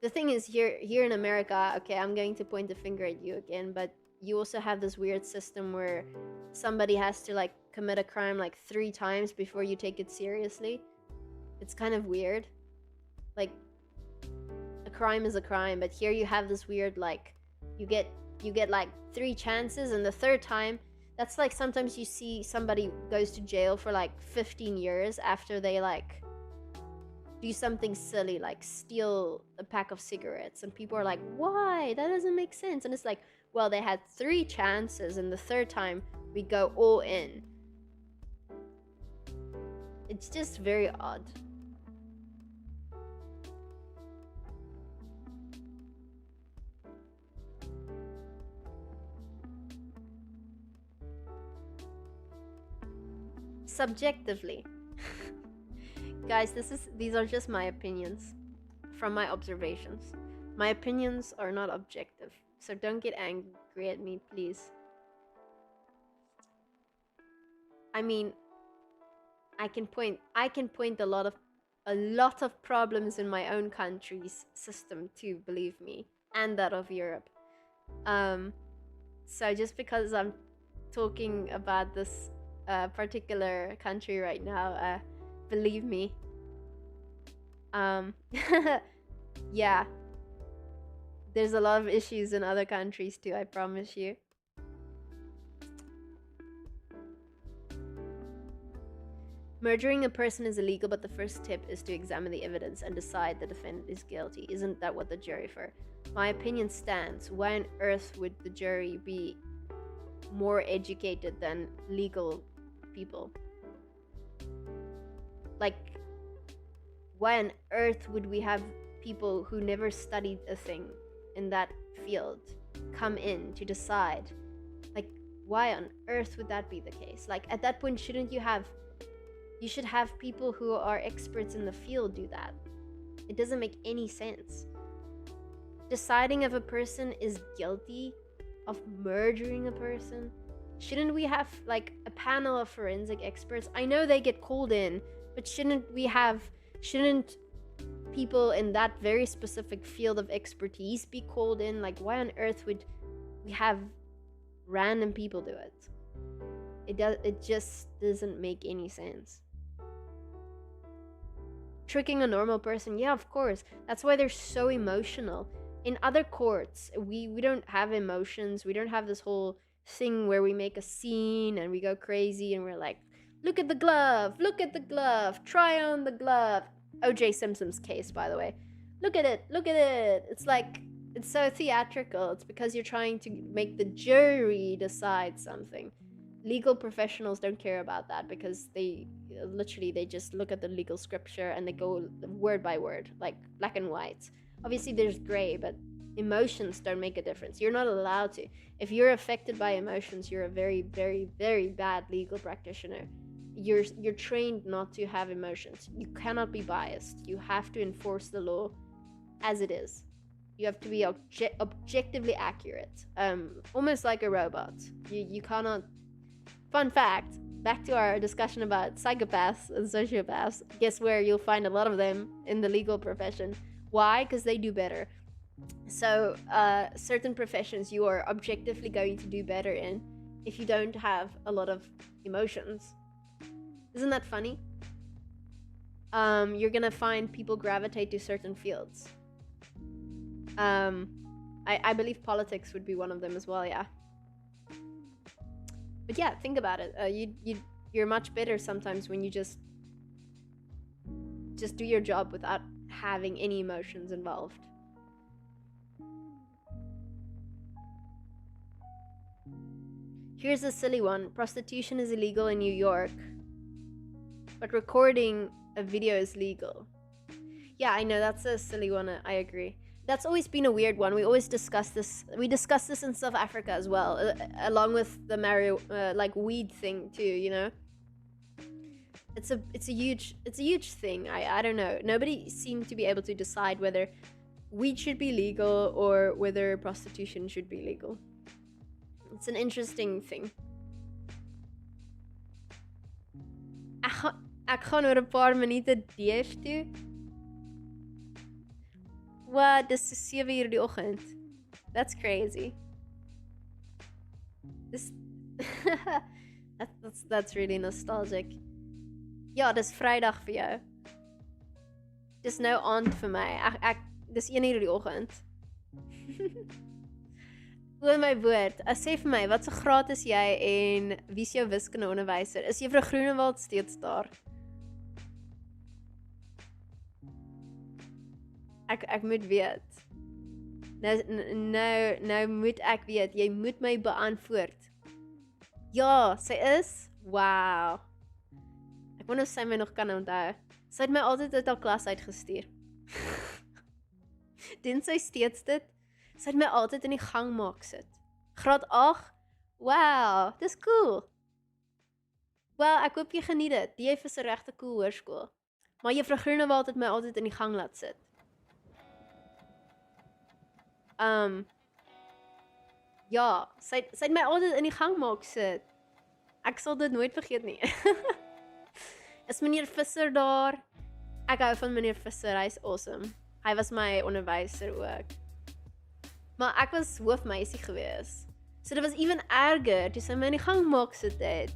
the thing is here in America. Okay, I'm going to point the finger at you again, but you also have this weird system where somebody has to like commit a crime like 3 times before you take it seriously. It's kind of weird. Like a crime is a crime, but here you have this weird like you get you get like 3 chances, and the third time, that's like sometimes you see somebody goes to jail for like 15 years after they like do something silly like steal a pack of cigarettes, and people are like, why, that doesn't make sense. And it's like, well, they had 3 chances, and the third time we go all in. It's just very odd. Subjectively. Guys, these are just my opinions from my observations. My opinions are not objective, so don't get angry at me, please. I mean, I can point a lot of problems in my own country's system too, believe me, and that of Europe. Um, so just because I'm talking about this particular country right now, believe me. Um, yeah, there's a lot of issues in other countries too, I promise you. Murdering a person is illegal, but the first step is to examine the evidence and decide the defendant is guilty. Isn't that what the jury for? My opinion stands. Why on earth would the jury be more educated than legal people? Like, why on earth would we have people who never studied a thing in that field come in to decide? Like, why on earth would that be the case? Like, at that point, you should have people who are experts in the field do that. It doesn't make any sense. Deciding if a person is guilty of murdering a person, shouldn't we have like a panel of forensic experts? I know they get called in, but shouldn't people in that very specific field of expertise be called in? Like, why on earth would we have random people do it? It just doesn't make any sense. Tricking a normal person, yeah, of course. That's why they're so emotional. In other courts, we don't have emotions. We don't have this whole thing where we make a scene and we go crazy and we're like, look at the glove, look at the glove, try on the glove. OJ Simpson's case, by the way. Look at it, look at it. It's like, it's so theatrical. It's because you're trying to make the jury decide something. Legal professionals don't care about that because they just look at the legal scripture and they go word by word, like black and white. Obviously there's gray, but emotions don't make a difference. You're not allowed to. If you're affected by emotions, you're a very, very, very bad legal practitioner. You're trained not to have emotions. You cannot be biased. You have to enforce the law as it is. You have to be objectively accurate, almost like a robot. You cannot. Fun fact, back to our discussion about psychopaths and sociopaths, guess where you'll find a lot of them in the legal profession. Why? Because they do better. So certain professions you are objectively going to do better in if you don't have a lot of emotions. Isn't that funny? You're gonna find people gravitate to certain fields. I believe politics would be one of them as well, yeah. But yeah, think about it. You're much better sometimes when you just do your job without having any emotions involved. Here's a silly one. Prostitution is illegal in New York, but recording a video is legal. Yeah, I know, that's a silly one. I agree. That's always been a weird one. We always discuss this. We discuss this in South Africa as well, along with the like weed thing too. You know, it's a huge thing. I don't know. Nobody seemed to be able to decide whether weed should be legal or whether prostitution should be legal. It's an interesting thing. Ek gaan oor 'n paar minute DF toe. Wat? Dis 7:00 die oggend. That's crazy. Dis that's really nostalgic. Ja, dis Vrydag vir jou. Dis nou aand vir my. Dis 1:00 die oggend. O my woord, sê vir my, wat se graad is jy en wie is jou wiskundeonderwyser? Is Juffrou Groenewald steeds daar? Ek moet weet. Nou moet ek weet. Jy moet my beantwoord. Ja, sy is. Wow. Ek wonder of sy my nog kan onthou. Sy het my altyd uit haar klas uitgestuur. Doen sy steeds dit? Sy het my altyd in die gang maak sit. Graad 8? Wow, dis cool. Wel, ek hoop jy geniet dit. Die is 'n regte cool hoërskool. Maar Juffrou Groenewald het my altyd in die gang laat sit. Ja, sy het my altyd in die gang maak sit. Ek sal dit nooit vergeet nie. Is meneer Visser daar? Ek hou van meneer Visser, hy's awesome. Hy was my onderwyser ook. Maar ek was hoofmeisie gewees. So dit was even erger toe sy my in die gang maak sit het.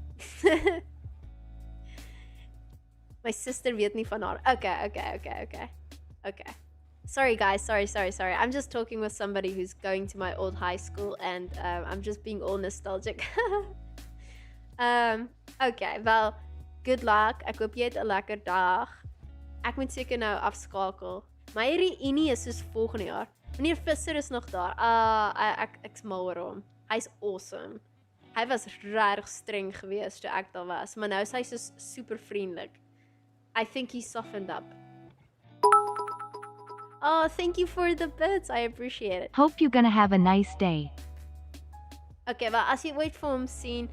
My sister weet nie van haar. Okay. Sorry guys, sorry. I'm just talking with somebody who's going to my old high school and I'm just being all nostalgic. Okay, wel, good luck. Ek hoop jy het 'n lekker dag. Ek moet seker nou afskakel. My reunie is soos volgende jaar. Meneer Visser is nog daar. Ek's mal oor hom. Hy's awesome. Hy was regtig streng geweest toe ek daar was, maar nou is hy so super vriendelik. I think he softened up. Oh, thank you for the bits. I appreciate it. Hope you're gonna have a nice day. Okay, wel, as jy ooit vir hom sien,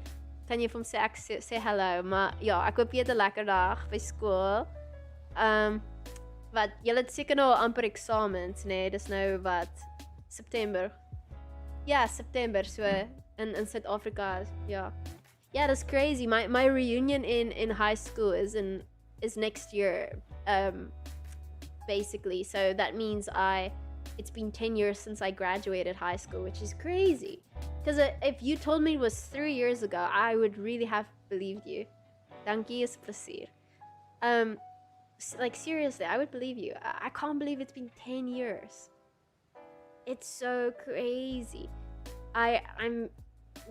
kan jy vir hom sê ek sê hallo, maar ja, ek hoop jy het 'n lekker dag by skool. Wat, julle het seker nou amper eksamens, nee, dis nou wat, September. Ja, September, so in Suid-Afrika, ja. Yeah, that's crazy. My reunion in high school is next year, basically. So that means it's been 10 years since I graduated high school, which is crazy. Because if you told me it was 3 years ago, I would really have believed you. Dankie is plesier. Like seriously, I would believe you. I can't believe it's been 10 years. It's so crazy. I'm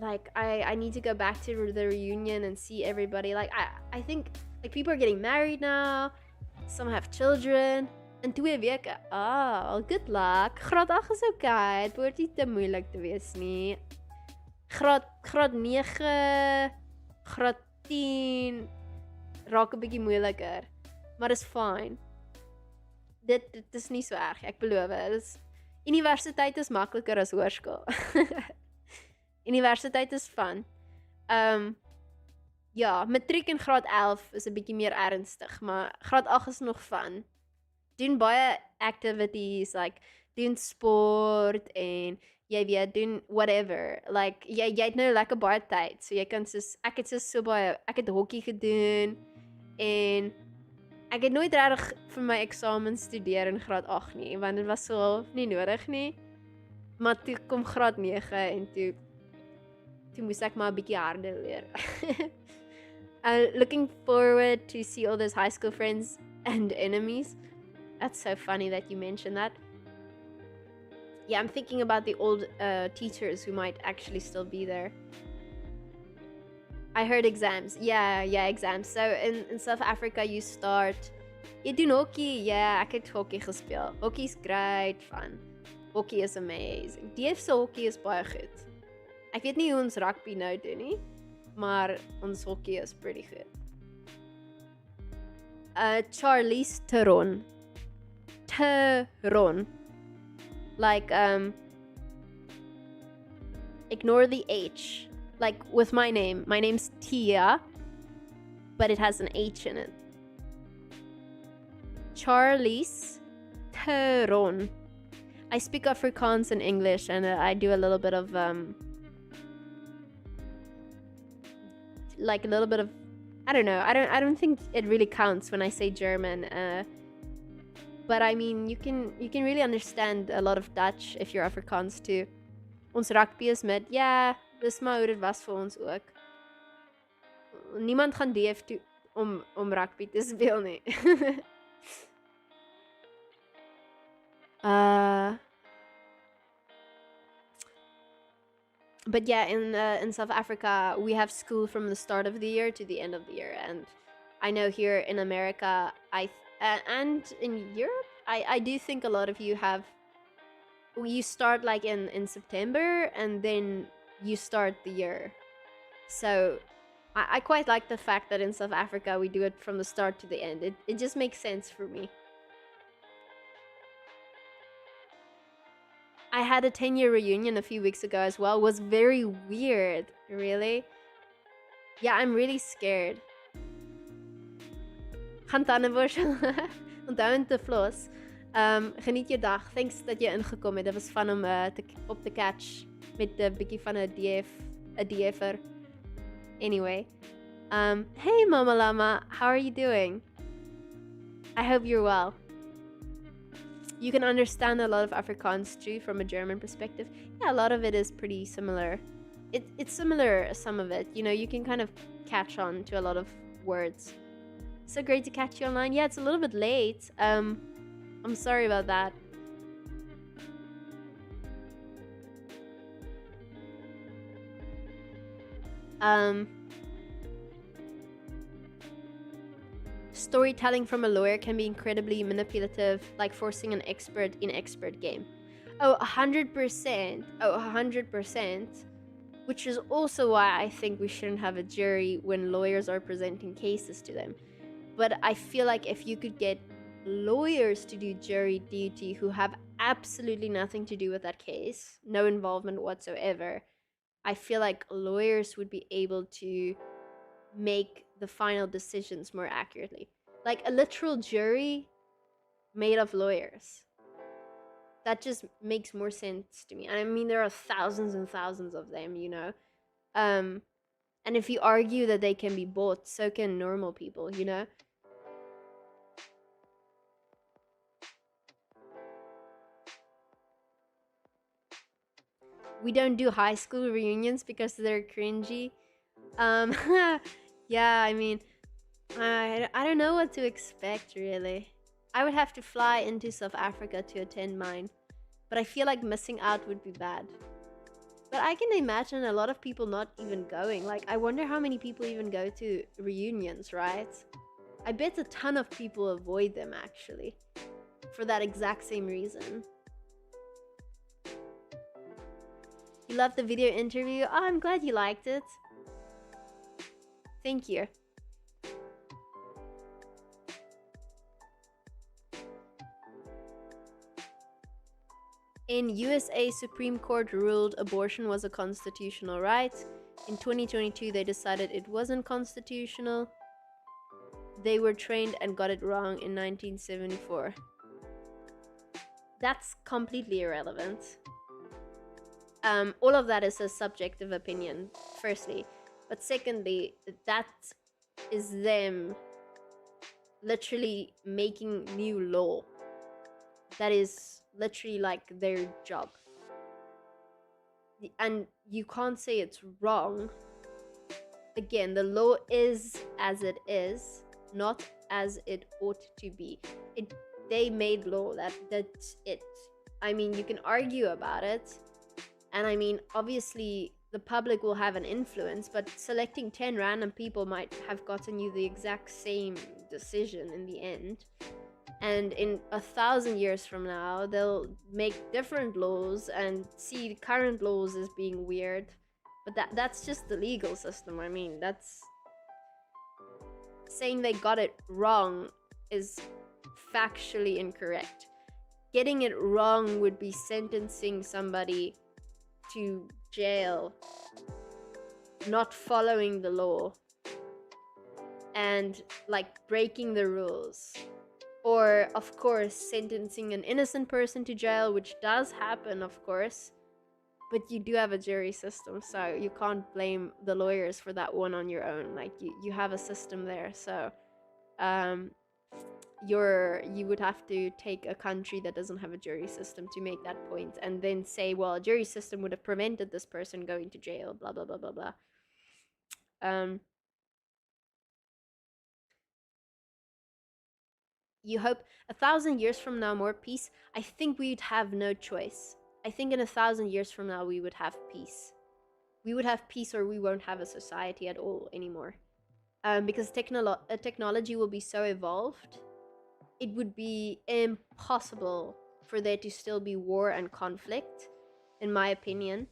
like, I need to go back to the reunion and see everybody. Like, I think, like, people are getting married now. Some have children. In 2 weke. Good luck. Graad 8 is okay. Het behoort nie te moeilik te wees nie. Graad 9, graad 10 raak 'n bietjie moeiliker. Maar is fine. Dit is nie so erg, ek beloof. Universiteit is makliker as hoërskool. Universiteit is fun. Ja, matriek in graad 11 is 'n bietjie meer ernstig, maar graad 8 is nog fun. Doen baie activities, like doen sport en jy weet, doen whatever. Like jy het nou lekker baie tyd, so jy kan ek het hokkie gedoen en ek het nooit regtig vir my eksamen studeer in graad 8 nie, want dit was so nie nodig nie. Maar toe kom graad 9 en toe moes ek maar 'n bietjie harder leer. Looking forward to see all those high school friends and enemies. That's so funny that you mentioned that. Yeah, I'm thinking about the old teachers who might actually still be there. I heard exams. Yeah, exams. So in South Africa you start. Jy doen hokkie. Yeah, ek het hokkie gespeel. Hokkie's great fun. Hokkie is amazing. Die se hokkie is baie goed. Ek weet nie hoe ons rugby nou doen nie, maar ons hokkie is pretty good. Charlize Theron. Like, ignore the H. Like, with my name. My name's Tia, but it has an H in it. Charlize Theron. I speak Afrikaans and English, and I do a little bit of like a little bit of, I don't know. I don't think it really counts when I say German. But I mean, you can really understand a lot of Dutch if you're Afrikaans too. Ons rugby is met. Ja, dis maar hoe dit was vir ons ook. Niemand gaan deef toe om rugby te speel nie. But yeah, in South Africa, we have school from the start of the year to the end of the year, and I know here in America, and in Europe, I do think a lot of you have. You start like in September, and then you start the year. So I quite like the fact that in South Africa we do it from the start to the end. It just makes sense for me. I had a 10-year reunion a few weeks ago as well. It was very weird, really. Yeah, I'm really scared. Gaan tandeborsel. Onthou om te floss. Geniet je dag. Thanks dat je ingekom het. Dit was fun om op te catch met 'n bietjie van 'n DF'er. Anyway. Hey Mama Llama, how are you doing? I hope you're well. You can understand a lot of Afrikaans too from a German perspective. Yeah, a lot of it is pretty similar. It's similar, some of it. You know, you can kind of catch on to a lot of words. So great to catch you online. Yeah, it's a little bit late. I'm sorry about that. Storytelling from a lawyer can be incredibly manipulative, like forcing an expert in expert game. Oh, 100%. Oh, 100%. Which is also why I think we shouldn't have a jury when lawyers are presenting cases to them. But I feel like if you could get lawyers to do jury duty who have absolutely nothing to do with that case, no involvement whatsoever, I feel like lawyers would be able to make the final decisions more accurately. Like a literal jury made of lawyers. That just makes more sense to me. And I mean, there are thousands and thousands of them, you know? And if you argue that they can be bought, so can normal people, you know? We don't do high school reunions because they're cringy. Yeah, I mean, I don't know what to expect, really. I would have to fly into South Africa to attend mine, but I feel like missing out would be bad. But I can imagine a lot of people not even going. Like, I wonder how many people even go to reunions, right? I bet a ton of people avoid them, actually, for that exact same reason. You loved the video interview? Oh, I'm glad you liked it. Thank you. In USA, Supreme Court ruled abortion was a constitutional right. In 2022, they decided it wasn't constitutional. They were trained and got it wrong in 1974. That's completely irrelevant. All of that is a subjective opinion, firstly. But secondly, that is them literally making new law. That is literally like their job. And you can't say it's wrong. Again, the law is as it is, not as it ought to be. They made law, that's it. I mean, you can argue about it. And I mean, obviously, the public will have an influence, but selecting 10 random people might have gotten you the exact same decision in the end. And in 1,000 years from now, they'll make different laws and see the current laws as being weird. But that's just the legal system. I mean, that's... Saying they got it wrong is factually incorrect. Getting it wrong would be sentencing somebody to jail, not following the law, and like breaking the rules. Or, of course, sentencing an innocent person to jail, which does happen, of course. But you do have a jury system, so you can't blame the lawyers for that one on your own. Like, you have a system there, so um, you would have to take a country that doesn't have a jury system to make that point, and then say, well, a jury system would have prevented this person going to jail, blah blah blah blah blah. Um, you hope 1,000 years from now more peace. I think we'd have no choice. I think in 1,000 years from now we would have peace. We would have peace, or we won't have a society at all anymore. Because technology will be so evolved, it would be impossible for there to still be war and conflict, in my opinion.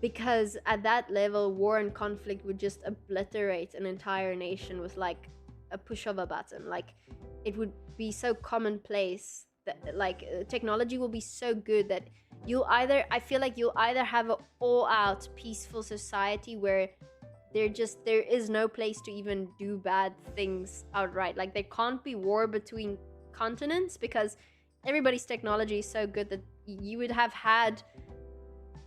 Because at that level, war and conflict would just obliterate an entire nation with like a push of a button. Like, it would be so commonplace that like technology will be so good that I feel like you'll either have an all-out peaceful society where there is no place to even do bad things outright. Like, there can't be war between continents because everybody's technology is so good that you would have had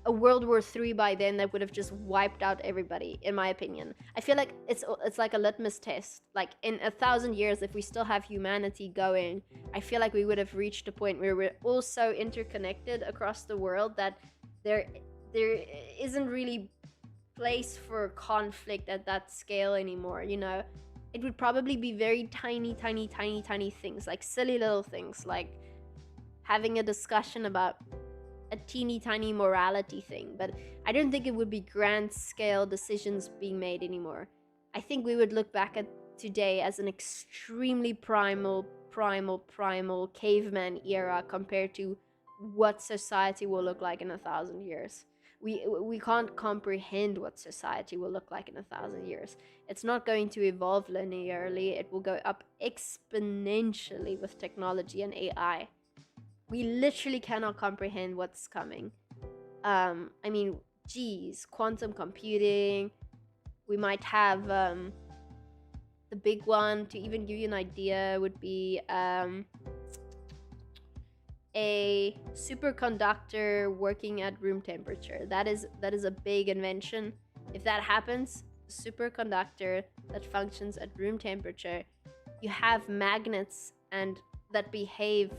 a World War III by then that would have just wiped out everybody, in my opinion. I feel like it's like a litmus test. Like, in 1,000 years, if we still have humanity going, I feel like we would have reached a point where we're all so interconnected across the world that there isn't really place for conflict at that scale anymore, you know? It would probably be very tiny, tiny, tiny, tiny things, like silly little things, like having a discussion about a teeny tiny morality thing, but I don't think it would be grand scale decisions being made anymore. I think we would look back at today as an extremely primal caveman era compared to what society will look like in 1,000 years. We can't comprehend what society will look like in 1,000 years. It's not going to evolve linearly. It will go up exponentially with technology and AI. We literally cannot comprehend what's coming. I mean, geez, quantum computing. We might have the big one, to even give you an idea, would be a superconductor working at room temperature. That is a big invention. If that happens, a superconductor that functions at room temperature, you have magnets and that behave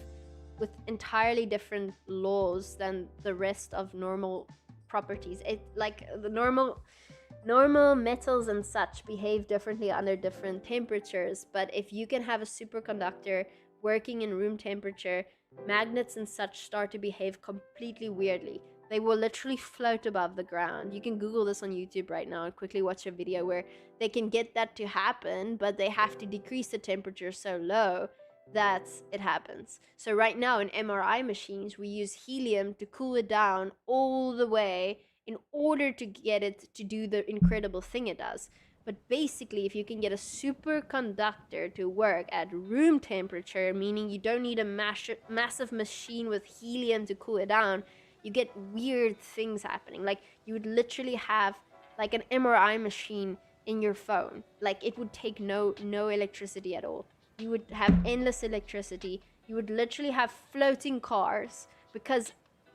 with entirely different laws than the rest of normal properties. It like the normal metals and such behave differently under different temperatures, but if you can have a superconductor working in room temperature, magnets and such start to behave completely weirdly. They will literally float above the ground. You can Google this on YouTube right now and quickly watch a video where they can get that to happen, but they have to decrease the temperature so low that it happens. So right now in MRI machines, we use helium to cool it down all the way in order to get it to do the incredible thing it does. But basically, if you can get a superconductor to work at room temperature, meaning you don't need a massive machine with helium to cool it down, you get weird things happening. Like, you would literally have like an MRI machine in your phone. Like, it would take no electricity at all. You would have endless electricity. You would literally have floating cars, because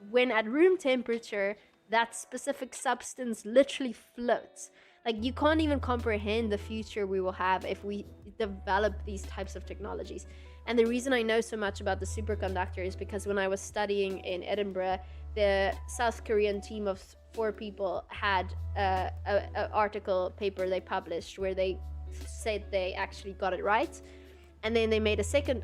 when at room temperature, that specific substance literally floats. Like, you can't even comprehend the future we will have if we develop these types of technologies. And the reason I know so much about the superconductor is because when I was studying in Edinburgh, the South Korean team of 4 people had an article paper they published where they said they actually got it right. And then they made a second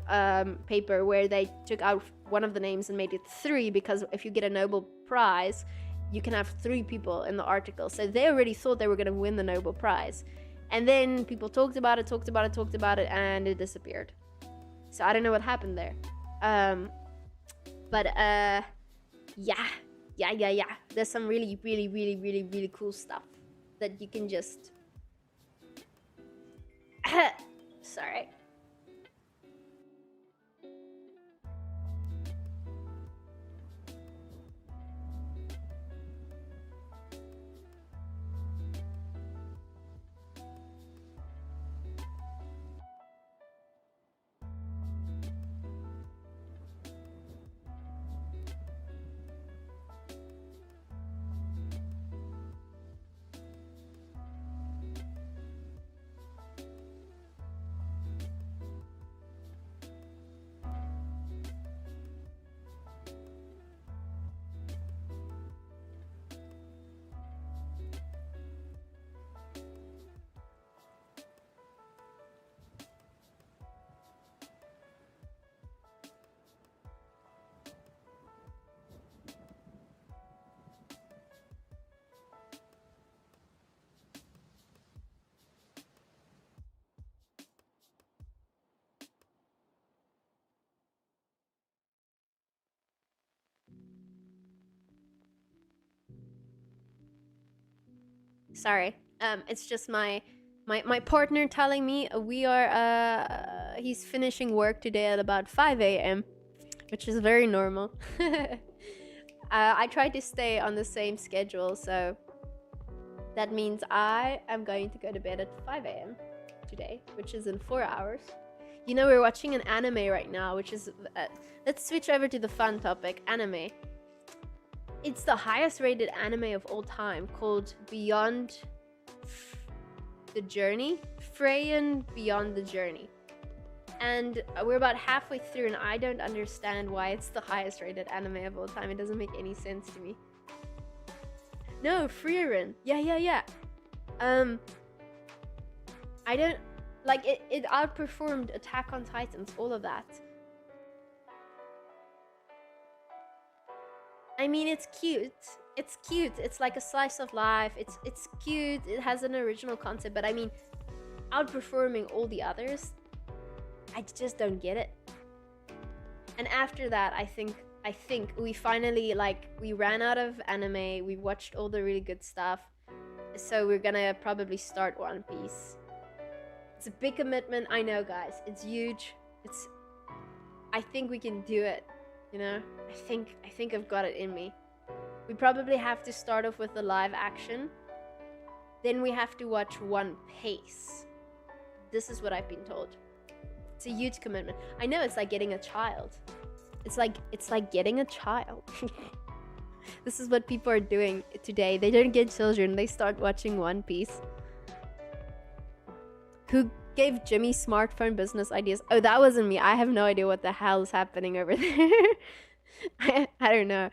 paper where they took out one of the names and made it 3, because if you get a Nobel Prize, you can have 3 people in the article. So they already thought they were going to win the Nobel Prize. And then people talked about it, and it disappeared. So I don't know what happened there. But yeah. There's some really cool stuff that you can just... Sorry. Sorry. It's just my partner telling me he's finishing work today at about 5 a.m., which is very normal. I try to stay on the same schedule, so that means I am going to go to bed at 5 a.m. today, which is in 4 hours. You know, we're watching an anime right now, which is... let's switch over to the fun topic, anime. It's the highest rated anime of all time, called Beyond the Journey. Freyan Beyond the Journey. And we're about halfway through, and I don't understand why it's the highest rated anime of all time. It doesn't make any sense to me. No, Freyan. Yeah. I don't... Like, it outperformed Attack on Titans, all of that. I mean, it's cute. It's cute. It's like a slice of life. It's cute. It has an original concept, but I mean, outperforming all the others, I just don't get it. And after that, I think we finally, like, we ran out of anime. We watched all the really good stuff. So we're gonna probably start One Piece. It's a big commitment, I know, guys. It's huge. I think we can do it, you know? I think I've got it in me. We probably have to start off with the live action. Then we have to watch One Piece. This is what I've been told. It's a huge commitment. I know, it's like getting a child. It's like getting a child. This is what people are doing today. They don't get children, they start watching One Piece. Who gave Jimmy smartphone business ideas? Oh, that wasn't me. I have no idea what the hell is happening over there. I don't know.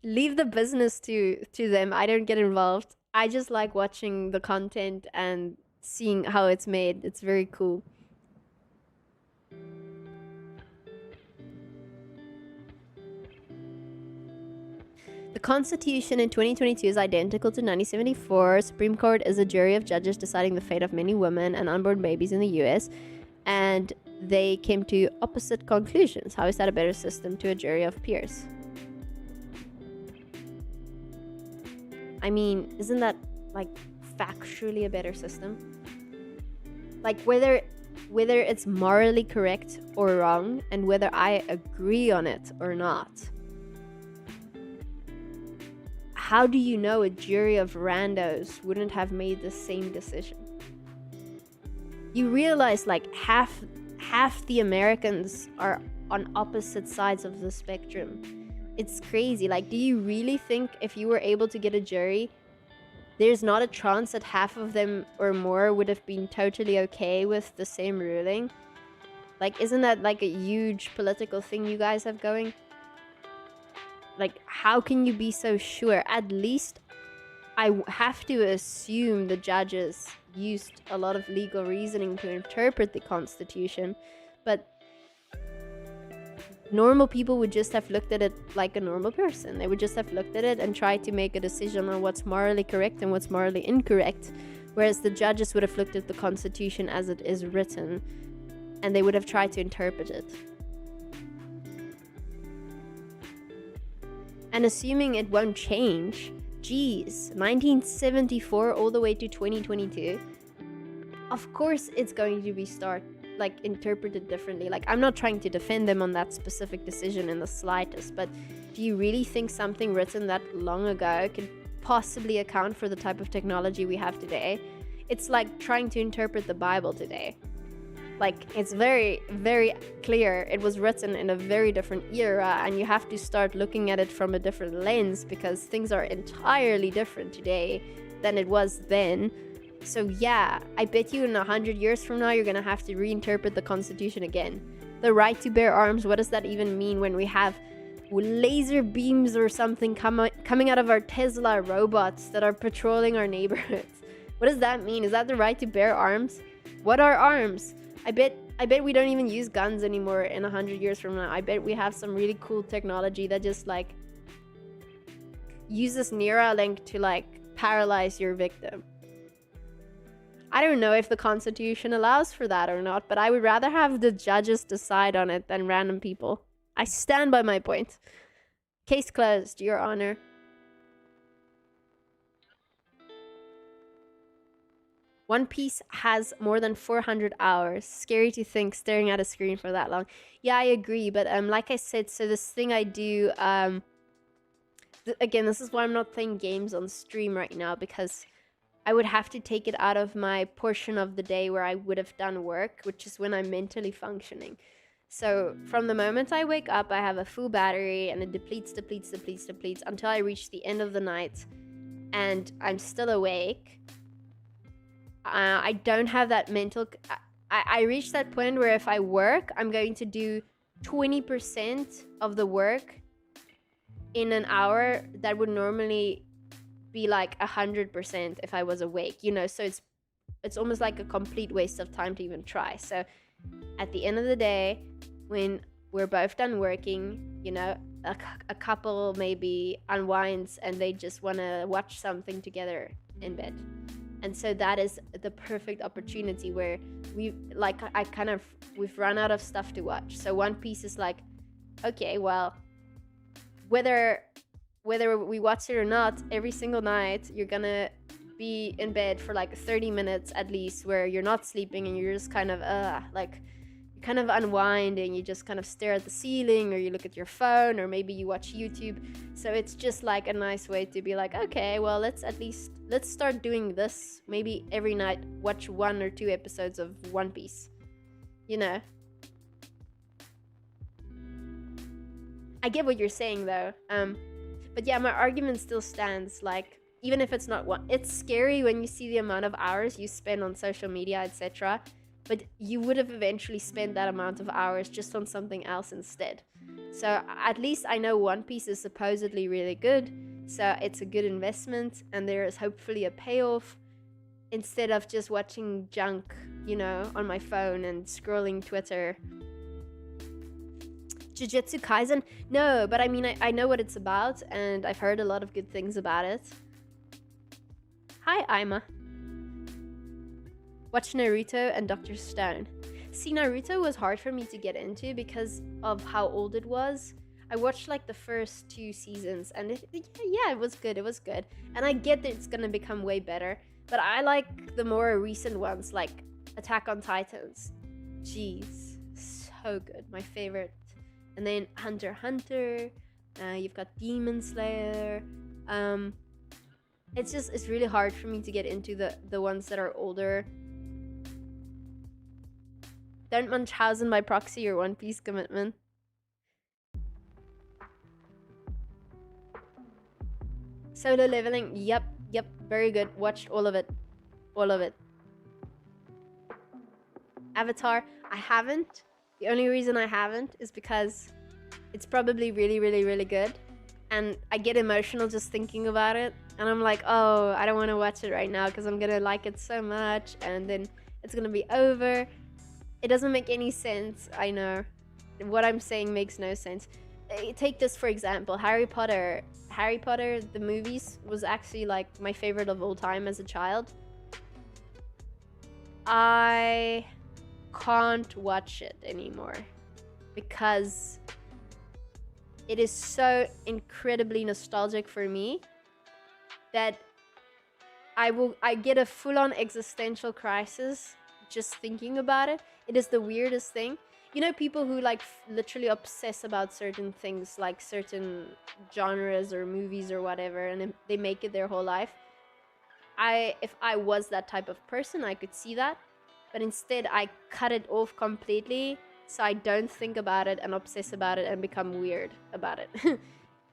Leave the business to them. I don't get involved. I just like watching the content and seeing how it's made. It's very cool. The Constitution in 2022 is identical to 1974. Supreme Court is a jury of judges deciding the fate of many women and unborn babies in the US, and they came to opposite conclusions. How is that a better system to a jury of peers? I mean, isn't that, like, factually a better system? Like, whether it's morally correct or wrong, and whether I agree on it or not. How do you know a jury of randos wouldn't have made the same decision? You realize, like, half the Americans are on opposite sides of the spectrum. It's crazy. Like, do you really think if you were able to get a jury, there's not a chance that half of them or more would have been totally okay with the same ruling? Like, isn't that like a huge political thing you guys have going? Like, how can you be so sure? At least I have to assume the judges used a lot of legal reasoning to interpret the Constitution, but normal people would just have looked at it like a normal person. They would just have looked at it and tried to make a decision on what's morally correct and what's morally incorrect, whereas the judges would have looked at the Constitution as it is written, and they would have tried to interpret it. And assuming it won't change, geez, 1974 all the way to 2022, of course it's going to be interpreted differently. Like, I'm not trying to defend them on that specific decision in the slightest, but do you really think something written that long ago could possibly account for the type of technology we have today? It's like trying to interpret the Bible today. Like, it's very, very clear it was written in a very different era, and you have to start looking at it from a different lens because things are entirely different today than it was then. So yeah, I bet you in 100 years from now, you're gonna have to reinterpret the Constitution again. The right to bear arms, what does that even mean when we have laser beams or something coming out of our Tesla robots that are patrolling our neighborhoods? What does that mean? Is that the right to bear arms? What are arms? I bet we don't even use guns anymore in 100 years from now. I bet we have some really cool technology that just, like, uses Neuralink to, like, paralyze your victim. I don't know if the Constitution allows for that or not, but I would rather have the judges decide on it than random people. I stand by my point. Case closed, Your Honor. One Piece has more than 400 hours. Scary to think staring at a screen for that long. Yeah, I agree, but like I said, so this thing I do, again, this is why I'm not playing games on stream right now, because I would have to take it out of my portion of the day where I would have done work, which is when I'm mentally functioning. So from the moment I wake up, I have a full battery and it depletes until I reach the end of the night and I'm still awake. I don't have that mental. I reach that point where if I work, I'm going to do 20% of the work in an hour that would normally be like 100% if I was awake, you know. So it's almost like a complete waste of time to even try. So at the end of the day, when we're both done working, you know, a couple maybe unwinds and they just want to watch something together in bed. And so that is the perfect opportunity where we've run out of stuff to watch. So One Piece is like, okay, well, whether we watch it or not, every single night you're gonna be in bed for like 30 minutes at least, where you're not sleeping and you're just kind of like you kind of unwind and you just kind of stare at the ceiling, or you look at your phone, or maybe you watch YouTube. So it's just like a nice way to be like, okay, well, let's start doing this. Maybe every night watch 1 or 2 episodes of One Piece, you know. I get what you're saying though, but yeah, my argument still stands. Like, even if it's not one, it's scary when you see the amount of hours you spend on social media, etc. But you would have eventually spent that amount of hours just on something else instead. So at least I know One Piece is supposedly really good, so it's a good investment, and there is hopefully a payoff, instead of just watching junk, you know, on my phone and scrolling Twitter. Jujutsu Kaisen? No, but I mean, I know what it's about, and I've heard a lot of good things about it. Hi, Ima. Watch Naruto and Dr. Stone. See, Naruto was hard for me to get into because of how old it was. I watched like the first 2 seasons, and it was good. It was good, and I get that it's gonna become way better. But I like the more recent ones, like Attack on Titans. Jeez, so good. My favorite. And then Hunter x Hunter. You've got Demon Slayer. It's really hard for me to get into the ones that are older. Don't Munchausen by proxy your One Piece commitment. Solo Leveling, yep, very good. Watched all of it. Avatar, I haven't. The only reason I haven't is because it's probably really good, and I get emotional just thinking about it, and I'm like, oh, I don't want to watch it right now because I'm gonna like it so much, and then it's gonna be over. It doesn't make any sense. I know what I'm saying makes no sense. Take this for example, Harry Potter, the movies, was actually like my favorite of all time as a child. I can't watch it anymore because it is so incredibly nostalgic for me that I get a full-on existential crisis just thinking about it. It is the weirdest thing. You know, people who like literally obsess about certain things, like certain genres or movies or whatever, and they make it their whole life. If I was that type of person, I could see that. But instead, I cut it off completely so I don't think about it and obsess about it and become weird about it.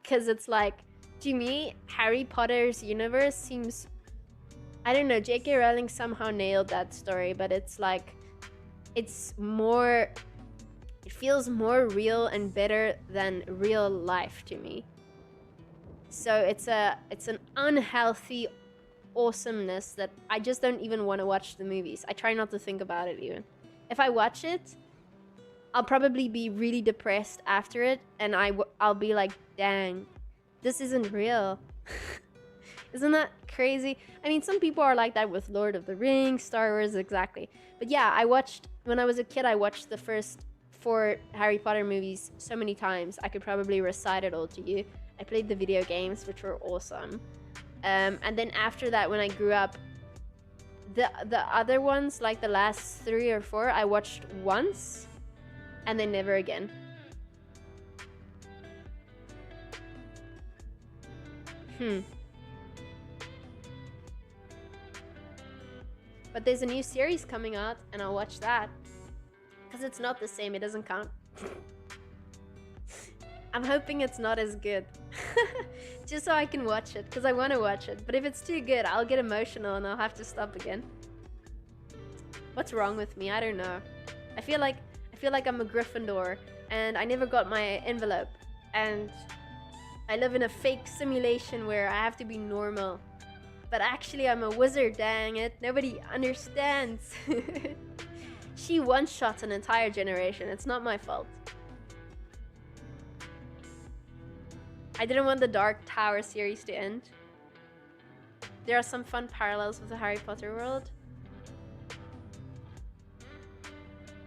Because it's like, to me, Harry Potter's universe seems... I don't know, J.K. Rowling somehow nailed that story, but it's like... It's more... It feels more real and better than real life to me. So it's an unhealthy awesomeness that I just don't even want to watch the movies. I try not to think about it even. If I watch it, I'll probably be really depressed after it, and I'll be like, dang, this isn't real. Isn't that crazy? I mean, some people are like that with Lord of the Rings, Star Wars, exactly. But yeah, when I was a kid, I watched the first 4 Harry Potter movies so many times. I could probably recite it all to you. I played the video games, which were awesome. And then after that, when I grew up, The other ones, like the last 3 or 4, I watched once and then never again. But there's a new series coming out and I'll watch that. Because it's not the same, it doesn't count. I'm hoping it's not as good. Just so I can watch it, because I want to watch it. But if it's too good, I'll get emotional and I'll have to stop again. What's wrong with me? I don't know. I feel like I'm a Gryffindor and I never got my envelope. And I live in a fake simulation where I have to be normal. But actually I'm a wizard, dang it. Nobody understands. She one-shots an entire generation. It's not my fault. I didn't want the Dark Tower series to end. There are some fun parallels with the Harry Potter world.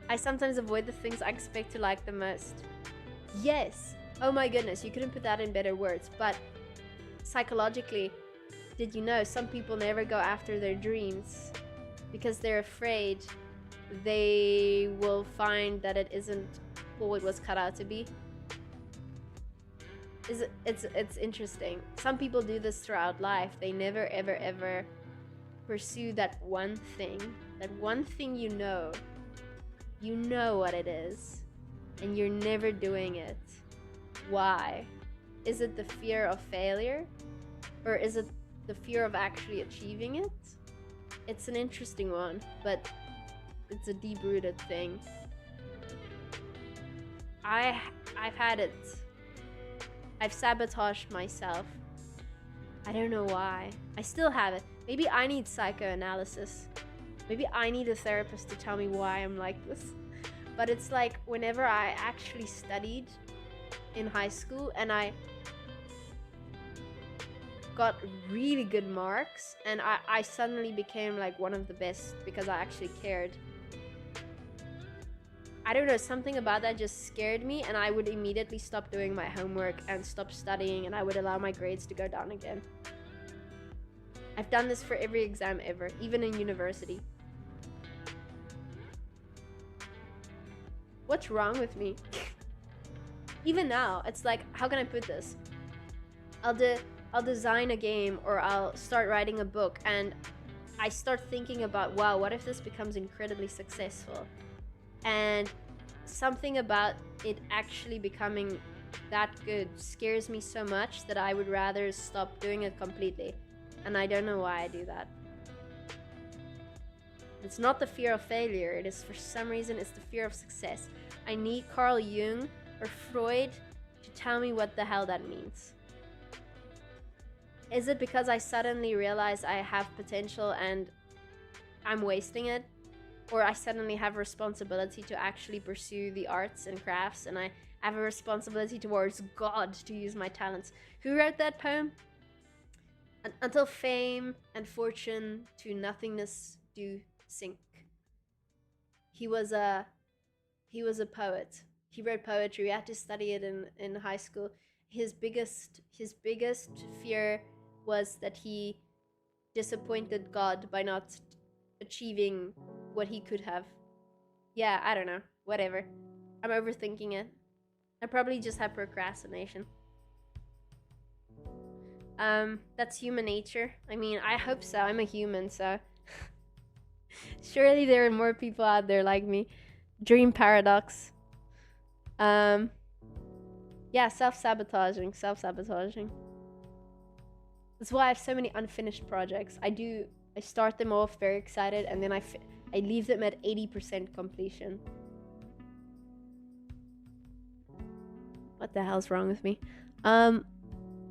I sometimes avoid the things I expect to like the most. Yes! Oh my goodness, you couldn't put that in better words, but psychologically, did you know some people never go after their dreams because they're afraid they will find that it isn't all it was cut out to be? It's interesting. Some people do this throughout life. They never ever pursue that one thing you know what it is, and you're never doing it. Why? Is it the fear of failure, or is it the fear of actually achieving it? It's an interesting one, but it's a deep-rooted thing. I've had it. I've sabotaged myself. I don't know why. I still have it. Maybe I need psychoanalysis. Maybe I need a therapist to tell me why I'm like this. But it's like whenever I actually studied in high school and I got really good marks and I suddenly became like one of the best because I actually cared. I don't know, something about that just scared me, and I would immediately stop doing my homework and stop studying, and I would allow my grades to go down again. I've done this for every exam ever, even in university. What's wrong with me? Even now, it's like, how can I put this? I'll design a game or I'll start writing a book, and I start thinking about, wow, what if this becomes incredibly successful? And something about it actually becoming that good scares me so much that I would rather stop doing it completely. And I don't know why I do that. It's not the fear of failure. It is, for some reason, it's the fear of success. I need Carl Jung or Freud to tell me what the hell that means. Is it because I suddenly realize I have potential and I'm wasting it? Or I suddenly have a responsibility to actually pursue the arts and crafts, and I have a responsibility towards God to use my talents. Who wrote that poem? Until fame and fortune to nothingness do sink. He was a poet. He wrote poetry. We had to study it in high school. His biggest fear was that he disappointed God by not achieving what he could have. Yeah, I don't know. Whatever. I'm overthinking it. I probably just have procrastination. That's human nature. I mean, I hope so. I'm a human, so surely there are more people out there like me. Dream paradox. Yeah, self-sabotaging. That's why I have so many unfinished projects. I start them off very excited, and then I leave them at 80% completion. What the hell's wrong with me?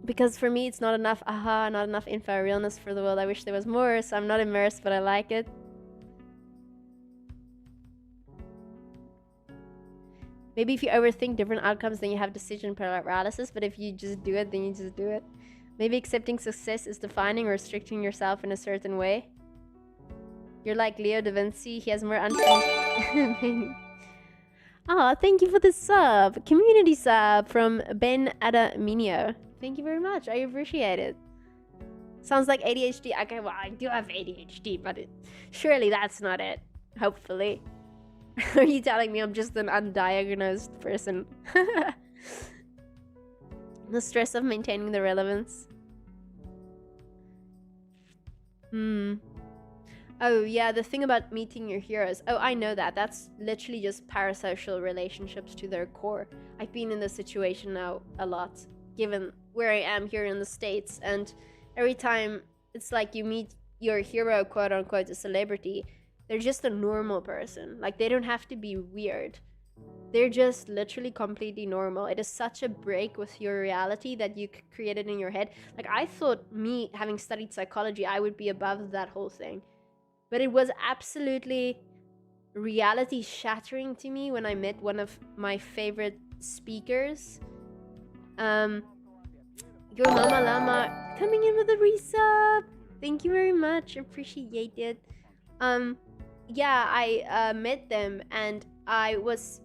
Because for me, it's not enough not enough info realness for the world. I wish there was more, so I'm not immersed, but I like it. Maybe if you overthink different outcomes, then you have decision paralysis, but if you just do it, then you just do it. Maybe accepting success is defining or restricting yourself in a certain way. You're like Leo da Vinci. He has more unfinished. Oh, thank you for the sub. Community sub from Ben Adaminio. Thank you very much. I appreciate it. Sounds like ADHD. Okay, well, I do have ADHD, but surely that's not it. Hopefully. Are you telling me I'm just an undiagnosed person? The stress of maintaining the relevance. Oh, yeah, the thing about meeting your heroes. Oh, I know that. That's literally just parasocial relationships to their core. I've been in this situation now a lot, given where I am here in the States. And every time it's like you meet your hero, quote unquote, a celebrity, they're just a normal person. Like, they don't have to be weird. They're just literally completely normal. It is such a break with your reality that you created in your head. Like, I thought, me having studied psychology, I would be above that whole thing. But it was absolutely reality shattering to me when I met one of my favorite speakers. Your Mama Llama coming in with a resub. Thank you very much. Appreciate it. Yeah, I met them and I was,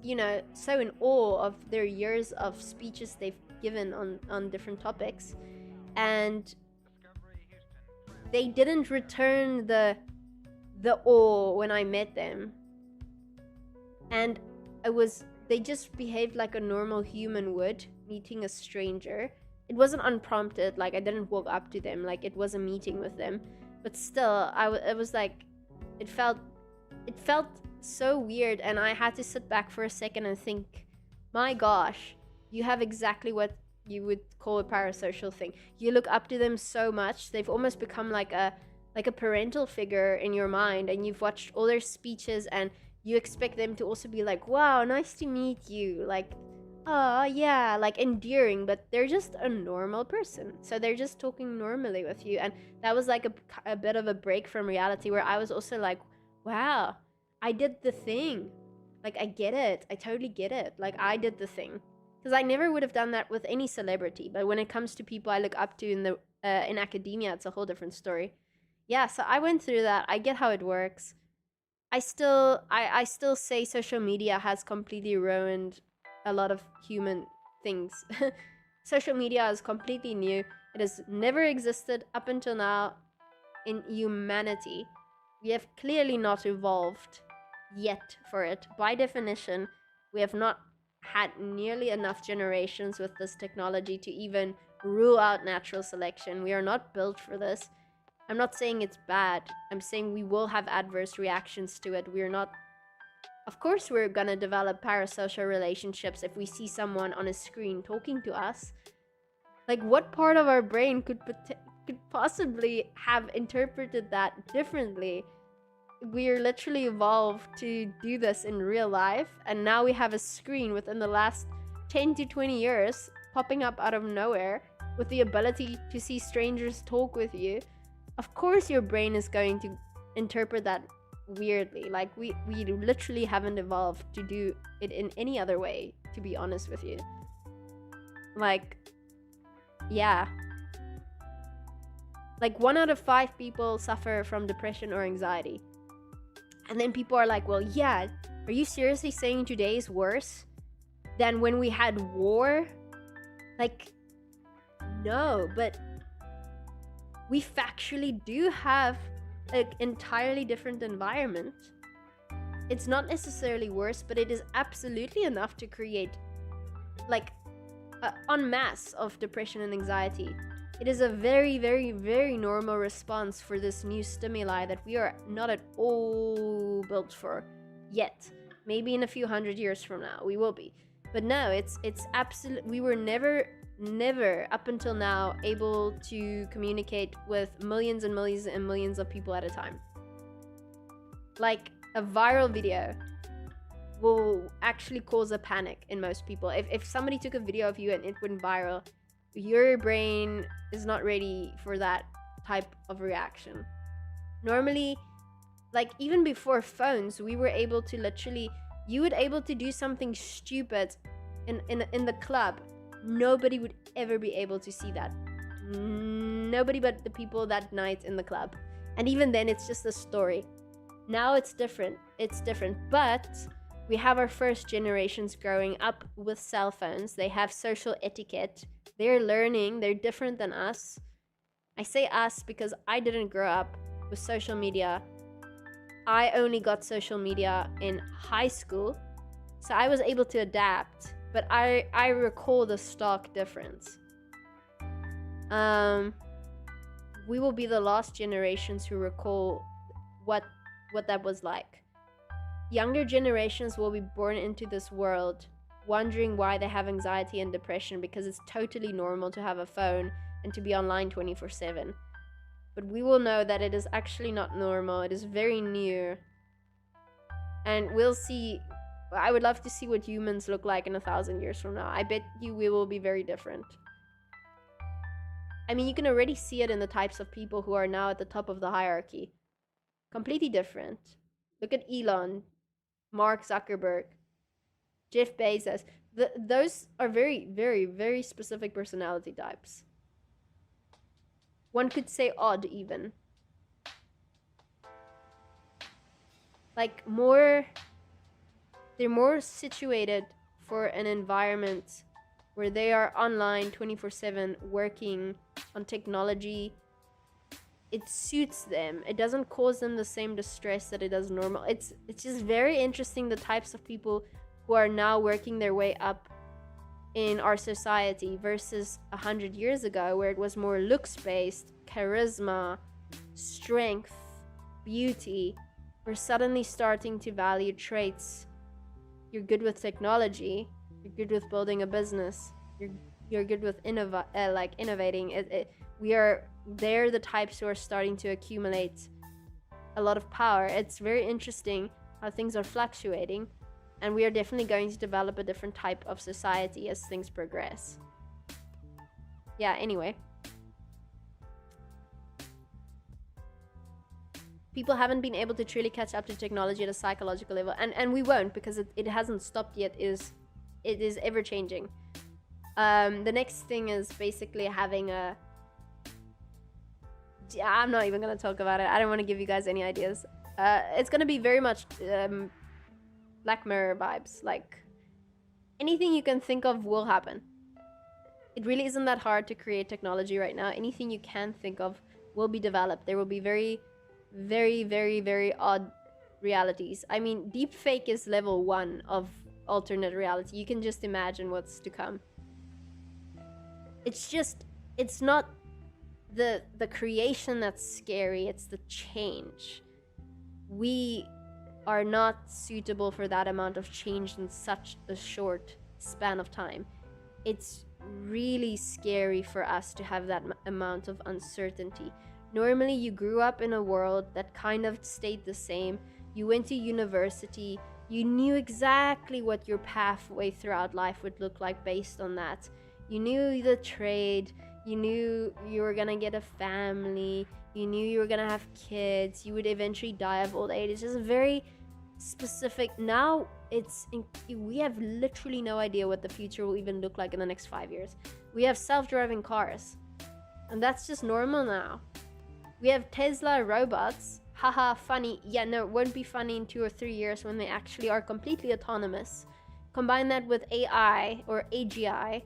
so in awe of their years of speeches they've given on different topics. And they didn't return the awe when I met them. And they just behaved like a normal human would, meeting a stranger. It wasn't unprompted, like I didn't walk up to them, like it was a meeting with them. But still, it was like, it felt so weird, and I had to sit back for a second and think, my gosh, you have exactly what you would call a parasocial thing. You look up to them so much, they've almost become like a parental figure in your mind, and you've watched all their speeches and you expect them to also be like, wow, nice to meet you, like, oh yeah, like endearing, but they're just a normal person, so they're just talking normally with you. And that was like a bit of a break from reality, where I was also like, wow, I did the thing, like I get it, I totally get it, like I did the thing. Because I never would have done that with any celebrity, but when it comes to people I look up to in academia, it's a whole different story. Yeah, so I went through that. I get how it works. I still say social media has completely ruined a lot of human things. Social media is completely new. It has never existed up until now in humanity. We have clearly not evolved yet for it. By definition, we have not had nearly enough generations with this technology to even rule out natural selection. We are not built for this. I'm not saying it's bad. I'm saying we will have adverse reactions to it. We're not... Of course we're gonna develop parasocial relationships if we see someone on a screen talking to us. Like, what part of our brain could possibly have interpreted that differently? We're literally evolved to do this in real life, and now we have a screen within the last 10 to 20 years popping up out of nowhere with the ability to see strangers talk with you. Of course your brain is going to interpret that weirdly. Like, we literally haven't evolved to do it in any other way, to be honest with you. Like, yeah. Like, 1 out of 5 people suffer from depression or anxiety. And then people are like, well, yeah, are you seriously saying today is worse than when we had war? Like, no, but we factually do have an entirely different environment. It's not necessarily worse, but it is absolutely enough to create like en masse of depression and anxiety. It is a very, very, very normal response for this new stimuli that we are not at all built for yet. Maybe in a few hundred years from now we will be, but no, it's absolute. We were never up until now able to communicate with millions and millions and millions of people at a time. Like, a viral video will actually cause a panic in most people. If somebody took a video of you and it went viral, your brain is not ready for that type of reaction. Normally, like, even before phones, we were able to literally, you would able to do something stupid in the club. Nobody would ever be able to see that. Nobody but the people that night in the club. And even then, it's just a story. Now it's different. It's different. But we have our first generations growing up with cell phones. They have social etiquette. They're learning. They're different than us. I say us because I didn't grow up with social media. I only got social media in high school, so I was able to adapt, but I recall the stark difference. We will be the last generations who recall what that was like. Younger generations will be born into this world wondering why they have anxiety and depression, because it's totally normal to have a phone and to be online 24/7. But we will know that it is actually not normal. It is very new. And we'll see. I would love to see what humans look like in 1,000 years from now. I bet you we will be very different. I mean, you can already see it in the types of people who are now at the top of the hierarchy. Completely different. Look at Elon, Mark Zuckerberg, Jeff Bezos. Those are very, very, very specific personality types. One could say odd, even. Like, they're more situated for an environment where they are online 24/7 working on technology. It suits them. It doesn't cause them the same distress that it does normal. It's just very interesting, the types of people who are now working their way up in our society versus 100 years ago, where it was more looks based, charisma, strength, beauty. We're suddenly starting to value traits. You're good with technology, you're good with building a business, you're good with innovating. They're the types who are starting to accumulate a lot of power. It's very interesting how things are fluctuating, and we are definitely going to develop a different type of society as things progress. Yeah, anyway. People haven't been able to truly catch up to technology at a psychological level, and we won't, because it hasn't stopped yet. It is ever changing. The next thing is basically having a... I'm not even going to talk about it. I don't want to give you guys any ideas. It's going to be very much Black Mirror vibes. Like, anything you can think of will happen. It really isn't that hard to create technology right now. Anything you can think of will be developed. There will be very, very, very, very odd realities. I mean, deepfake is level 1 of alternate reality. You can just imagine what's to come. It's not the creation that's scary, it's the change. We are not suitable for that amount of change in such a short span of time. It's really scary for us to have that amount of uncertainty. Normally, you grew up in a world that kind of stayed the same. You went to university, you knew exactly what your pathway throughout life would look like based on that. You knew the trade, you knew you were gonna get a family, you knew you were gonna have kids, you would eventually die of old age. It's just very specific. Now we have literally no idea what the future will even look like in the next 5 years. We have self-driving cars, and that's just normal now. We have Tesla robots. Haha, funny. Yeah, no, it won't be funny in 2 or 3 years when they actually are completely autonomous. Combine that with AI or AGI.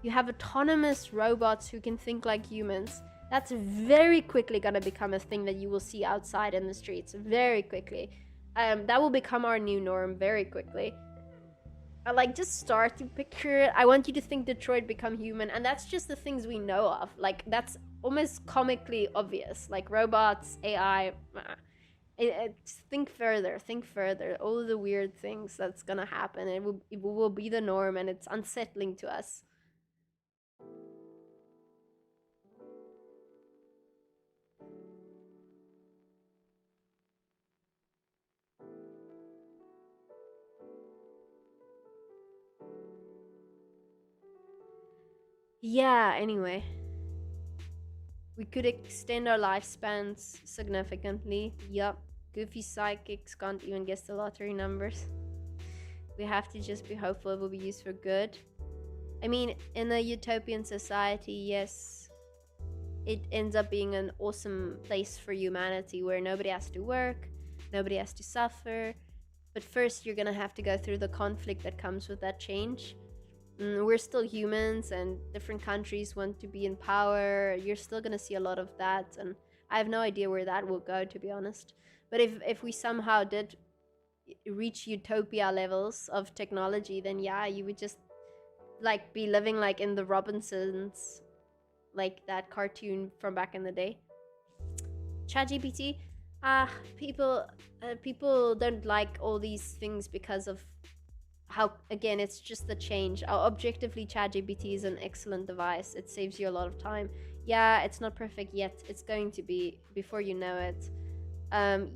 You have autonomous robots who can think like humans. That's very quickly gonna become a thing that you will see outside in the streets. Very quickly. That will become our new norm very quickly. Just start to picture it. I want you to think Detroit become human, and that's just the things we know of. Like, that's almost comically obvious. Like robots, AI. Think further. All the weird things that's gonna happen. It will be the norm, and it's unsettling to us. Yeah, anyway. We could extend our lifespans significantly. Yup. Goofy psychics can't even guess the lottery numbers. We have to just be hopeful it will be used for good. I mean, in a utopian society, yes, it ends up being an awesome place for humanity where nobody has to work, nobody has to suffer. But first, you're gonna have to go through the conflict that comes with that change. we're still humans, and different countries want to be in power. You're still gonna see a lot of that, and I have no idea where that will go, to be honest. But if we somehow did reach utopia levels of technology, then yeah, you would just like be living like in the Robinsons, like that cartoon from back in the day. ChatGPT, people, people don't like all these things because of how, again, it's just the change. Objectively, ChatGPT is an excellent device. It saves you a lot of time. Yeah, it's not perfect yet. It's going to be before you know it.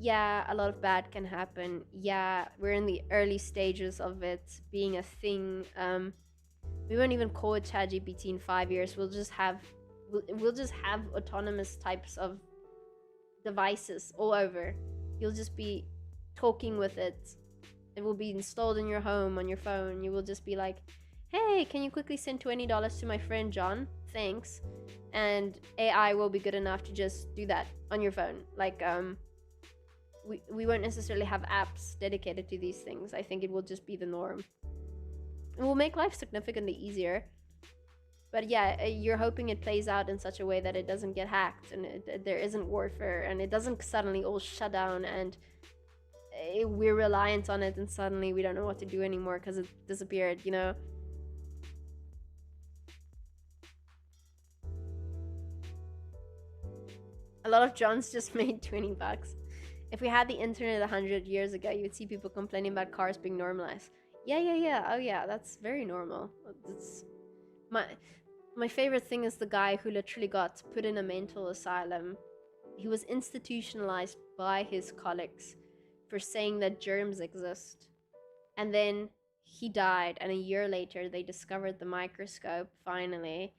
Yeah, a lot of bad can happen. Yeah, we're in the early stages of it being a thing. We won't even call it ChatGPT in 5 years. We'll just have autonomous types of devices all over. You'll just be talking with it. It will be installed in your home on your phone. You will just be like, "Hey, can you quickly send $20 to my friend John? Thanks." And AI will be good enough to just do that on your phone. Like, we won't necessarily have apps dedicated to these things. I think it will just be the norm. It will make life significantly easier. But yeah, you're hoping it plays out in such a way that it doesn't get hacked, and there isn't warfare, and it doesn't suddenly all shut down, and we're reliant on it, and suddenly we don't know what to do anymore because it disappeared, you know? A lot of Johns just made 20 bucks. If we had the internet 100 years ago, you would see people complaining about cars being normalized. Yeah. Oh yeah, that's very normal. It's my favorite thing is the guy who literally got put in a mental asylum. He was institutionalized by his colleagues for saying that germs exist. And then he died, and a year later, they discovered the microscope finally,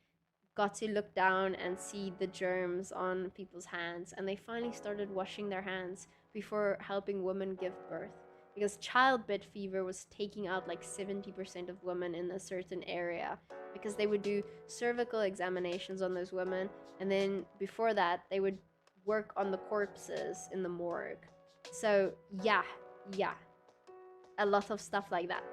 got to look down and see the germs on people's hands, and they finally started washing their hands before helping women give birth. Because childbed fever was taking out like 70% of women in a certain area, because they would do cervical examinations on those women, and then before that, they would work on the corpses in the morgue. So, yeah, a lot of stuff like that.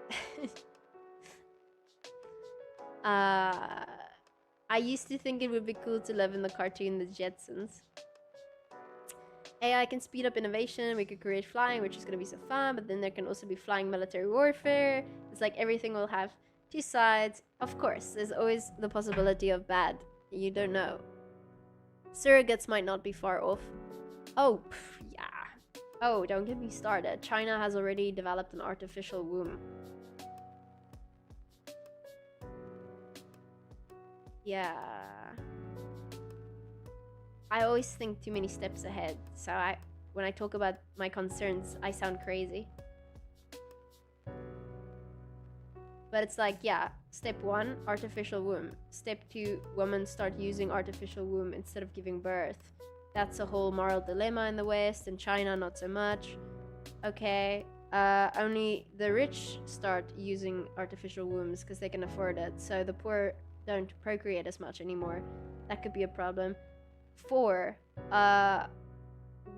I used to think it would be cool to live in the cartoon The Jetsons. AI can speed up innovation. We could create flying, which is going to be so fun, but then there can also be flying military warfare. It's like everything will have two sides. Of course, there's always the possibility of bad. You don't know. Surrogates might not be far off. Oh, yeah. Oh, don't get me started. China has already developed an artificial womb. Yeah. I always think too many steps ahead. So when I talk about my concerns, I sound crazy. But it's like, yeah, step 1, artificial womb. Step 2, women start using artificial womb instead of giving birth. That's a whole moral dilemma in the West. In China, not so much. Okay, only the rich start using artificial wombs because they can afford it. So the poor don't procreate as much anymore. That could be a problem. 4,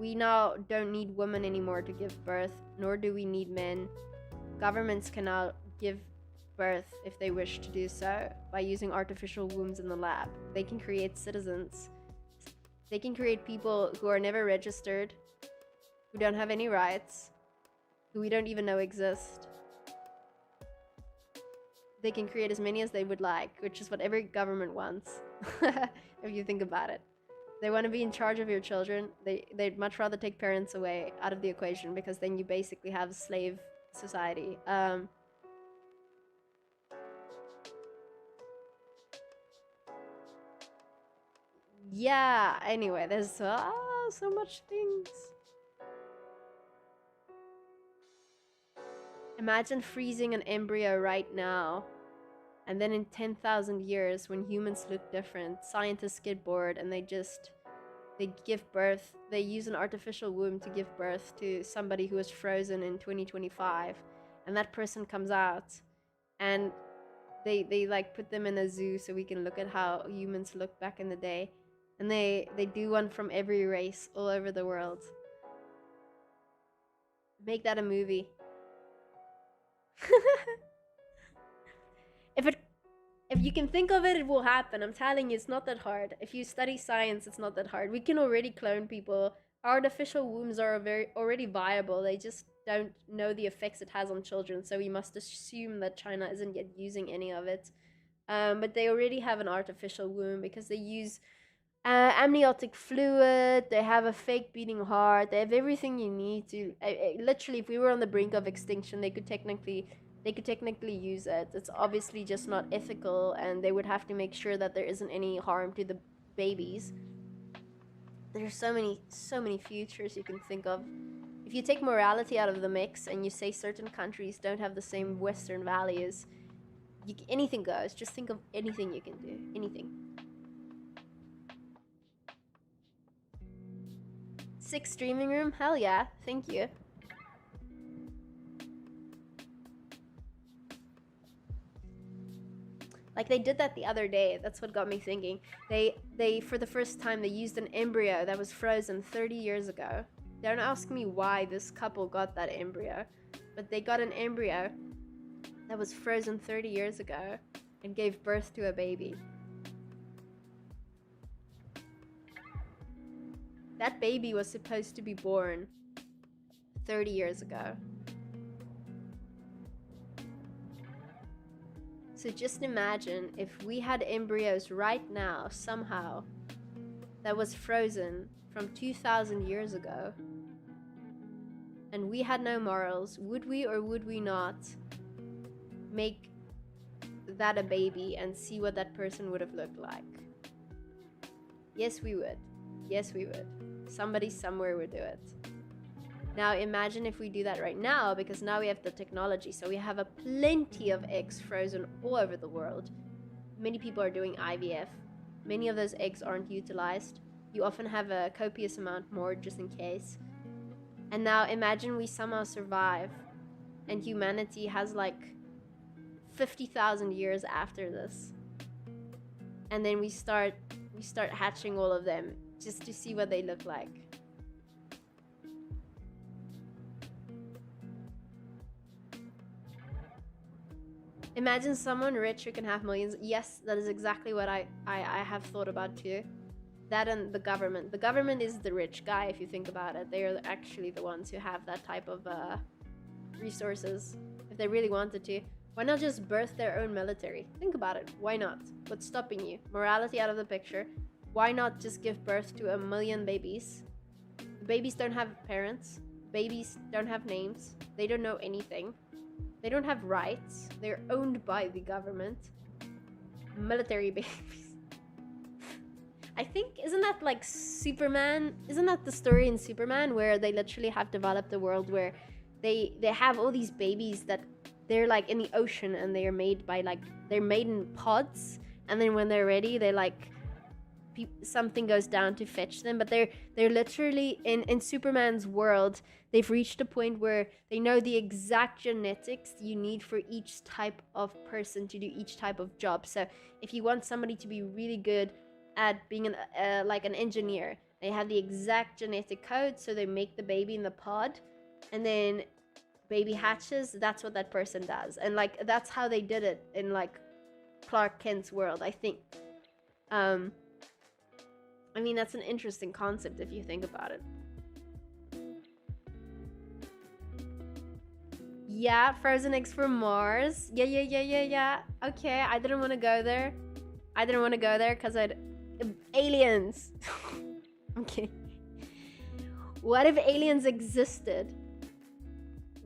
we now don't need women anymore to give birth, nor do we need men. Governments can now give birth if they wish to do so by using artificial wombs in the lab. They can create citizens. They can create people who are never registered, who don't have any rights, who we don't even know exist. They can create as many as they would like, which is what every government wants, if you think about it. They want to be in charge of your children. They'd much rather take parents away out of the equation, because then you basically have a slave society. Yeah, anyway, there's so much things. Imagine freezing an embryo right now, and then in 10,000 years, when humans look different, scientists get bored and they give birth. They use an artificial womb to give birth to somebody who was frozen in 2025, and that person comes out, and they like put them in a zoo so we can look at how humans looked back in the day, and they do one from every race all over the world. Make that a movie. if it you can think of it, it will happen. I'm telling you, it's not that hard. If you study science, it's not that hard. We can already clone people. Artificial wombs are already viable. They just don't know the effects it has on children, so we must assume that China isn't yet using any of it. But they already have an artificial womb because they use amniotic fluid. They have a fake beating heart. They have everything you need to. Literally, if we were on the brink of extinction, they could technically use it. It's obviously just not ethical, and they would have to make sure that there isn't any harm to the babies. There's so many futures you can think of. If you take morality out of the mix and you say certain countries don't have the same Western values, anything goes. Just think of anything you can do. Anything. 6 streaming room? Hell yeah. Thank you. Like, they did that the other day. That's what got me thinking. They for the first time, they used an embryo that was frozen 30 years ago. Don't ask me why this couple got that embryo, but they got an embryo that was frozen 30 years ago and gave birth to a baby. That baby was supposed to be born 30 years ago. So just imagine if we had embryos right now, somehow, that was frozen from 2,000 years ago, and we had no morals, would we or would we not make that a baby and see what that person would have looked like? Yes, we would. Yes, we would. Somebody somewhere would do it. Now imagine if we do that right now, because now we have the technology, so we have a plenty of eggs frozen all over the world. Many people are doing IVF. Many of those eggs aren't utilized. You often have a copious amount more just in case. And now imagine we somehow survive and humanity has like 50,000 years after this. And then we start hatching all of them just to see what they look like. Imagine someone rich who can have millions. Yes, that is exactly what I have thought about too. That and the government. The government is the rich guy if you think about it. They are actually the ones who have that type of resources if they really wanted to. Why not just birth their own military? Think about it. Why not? What's stopping you? Morality out of the picture. Why not just give birth to 1 million babies? The babies don't have parents. Babies don't have names. They don't know anything. They don't have rights. They're owned by the government. Military babies. I think, isn't that like Superman? Isn't that the story in Superman where they literally have developed a world where they have all these babies that they're like in the ocean and they are made by like, they're made in pods, and then when they're ready, they like, something goes down to fetch them, but they're literally in Superman's world. They've reached a point where they know the exact genetics you need for each type of person to do each type of job. So if you want somebody to be really good at being like an engineer, they have the exact genetic code, so they make the baby in the pod, and then baby hatches. That's what that person does, and like that's how they did it in like Clark Kent's world, I think. I mean, that's an interesting concept if you think about it. Yeah, frozen eggs for Mars. Yeah. Okay, I didn't want to go there. Because aliens. Okay. What if aliens existed?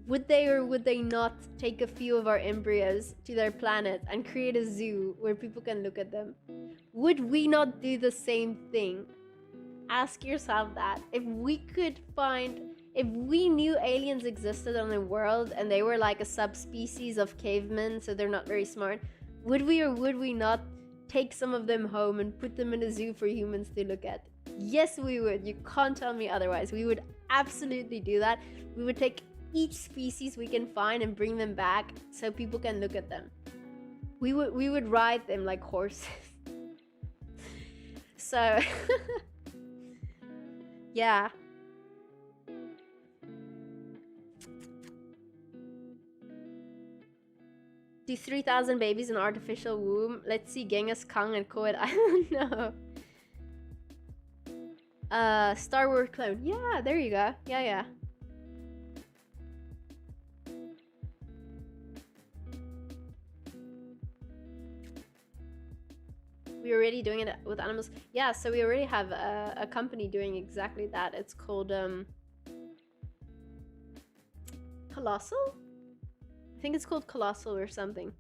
Would they or would they not take a few of our embryos to their planet and create a zoo where people can look at them? Would we not do the same thing? Ask yourself that. If we knew aliens existed on the world and they were like a subspecies of cavemen, so they're not very smart, would we or would we not take some of them home and put them in a zoo for humans to look at? Yes, we would. You can't tell me otherwise. We would absolutely do that. We would take each species we can find and bring them back so people can look at them. We would ride them like horses. So yeah. Do 3,000 babies in artificial womb? Let's see Genghis Khan and Coed Island. No. Star Wars clone. Yeah, there you go. Yeah. We're already doing it with animals. Yeah, so we already have a company doing exactly that. It's called Colossal? I think it's called Colossal or something.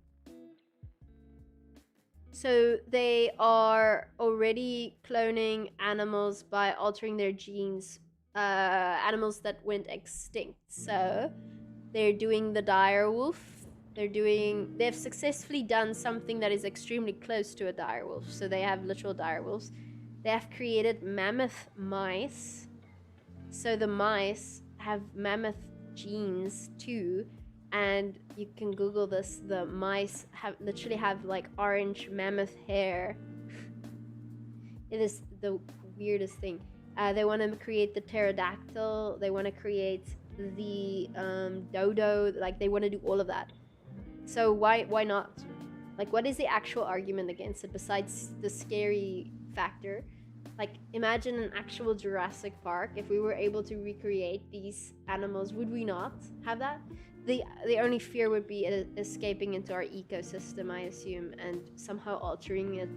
So they are already cloning animals by altering their genes, animals that went extinct. So they're doing the dire wolf. They've successfully done something that is extremely close to a dire wolf. So they have literal dire wolves. They have created mammoth mice. So the mice have mammoth genes too, and you can Google this. The mice literally have like orange mammoth hair. It is the weirdest thing. They want to create the pterodactyl. They want to create the dodo. Like they want to do all of that. So why not? Like, what is the actual argument against it besides the scary factor? Like, imagine an actual Jurassic Park. If we were able to recreate these animals, would we not have that? The only fear would be escaping into our ecosystem, I assume, and somehow altering it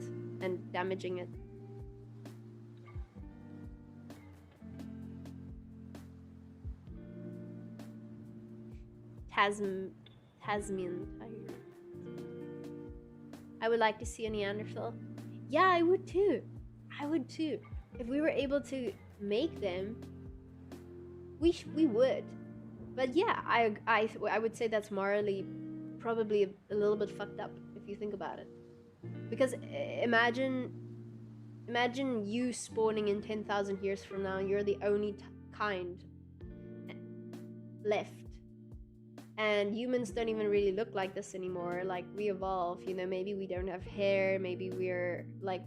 and damaging it. Tasman tiger. I would like to see a Neanderthal. Yeah, I would too. If we were able to make them, we would. But yeah, I would say that's morally probably a little bit fucked up if you think about it. Because imagine you spawning in 10,000 years from now. You're the only kind left. And humans don't even really look like this anymore. Like, we evolve, you know, maybe we don't have hair, maybe we're like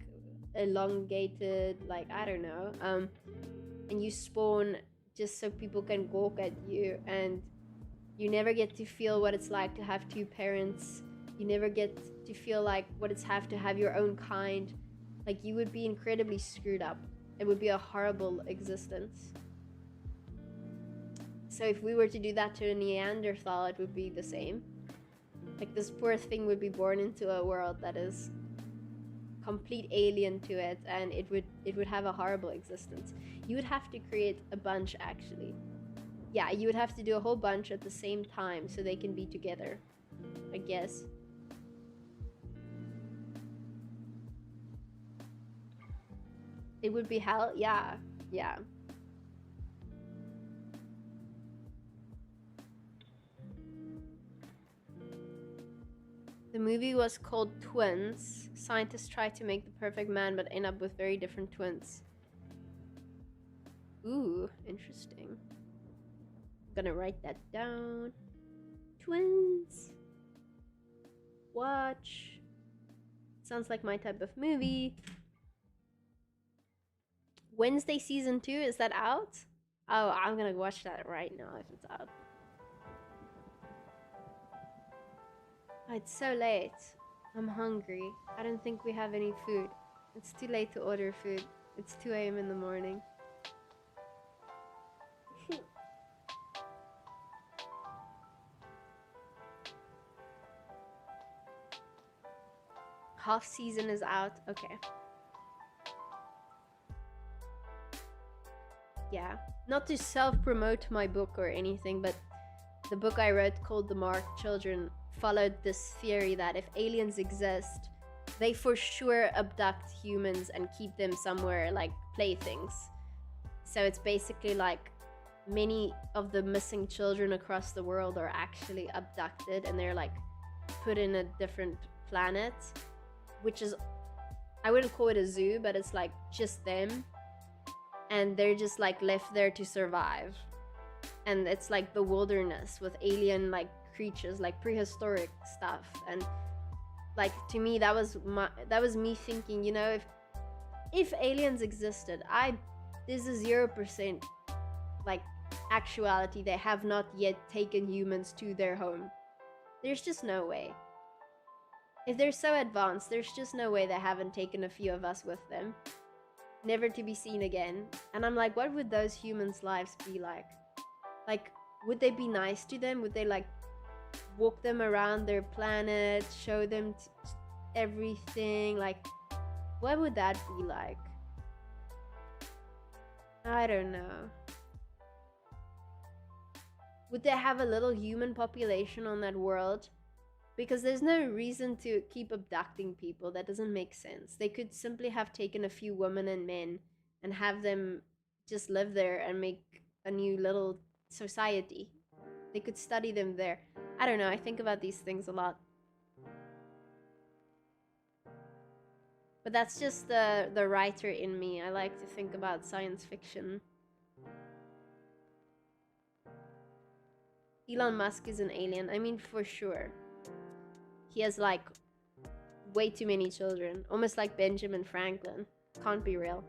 elongated, like, I don't know. And you spawn just so people can gawk at you, and you never get to feel what it's like to have two parents. You never get to feel like what it's have to have your own kind. Like, you would be incredibly screwed up. It would be a horrible existence. So if we were to do that to a Neanderthal, it would be the same. Like, this poor thing would be born into a world that is complete alien to it, and it would have a horrible existence. You would have to create a bunch, actually. Yeah, you would have to do a whole bunch at the same time so they can be together, I guess. It would be hell. Yeah. The movie was called Twins. Scientists try to make the perfect man but end up with very different twins. Ooh, interesting. I'm gonna write that down. Twins. Watch. Sounds like my type of movie. Wednesday season 2, is that out? Oh, I'm gonna watch that right now if it's out. Oh, it's so late. I'm hungry. I don't think we have any food. It's too late to order food. It's 2 a.m. in the morning. Half season is out. Okay. Yeah. Not to self-promote my book or anything, but the book I wrote called The Marked Children followed this theory that if aliens exist, they for sure abduct humans and keep them somewhere like playthings. So it's basically like many of the missing children across the world are actually abducted and they're like put in a different planet, which is, I wouldn't call it a zoo, but it's like just them, and they're just like left there to survive. And it's like the wilderness with alien like creatures, like prehistoric stuff. And like, to me, that was me thinking, you know, if aliens existed, there's a 0% like actuality they have not yet taken humans to their home. There's just no way. If they're so advanced, there's just no way they haven't taken a few of us with them, never to be seen again. And I'm like, what would those humans' lives be like? Like, would they be nice to them? Would they like walk them around their planet, show them everything? Like, what would that be like? I don't know. Would they have a little human population on that world? Because there's no reason to keep abducting people. That doesn't make sense. They could simply have taken a few women and men and have them just live there and make a new little society. They could study them there. I don't know. I think about these things a lot. But that's just the writer in me. I like to think about science fiction. Elon Musk is an alien. I mean, for sure. He has like way too many children, almost like Benjamin Franklin. Can't be real.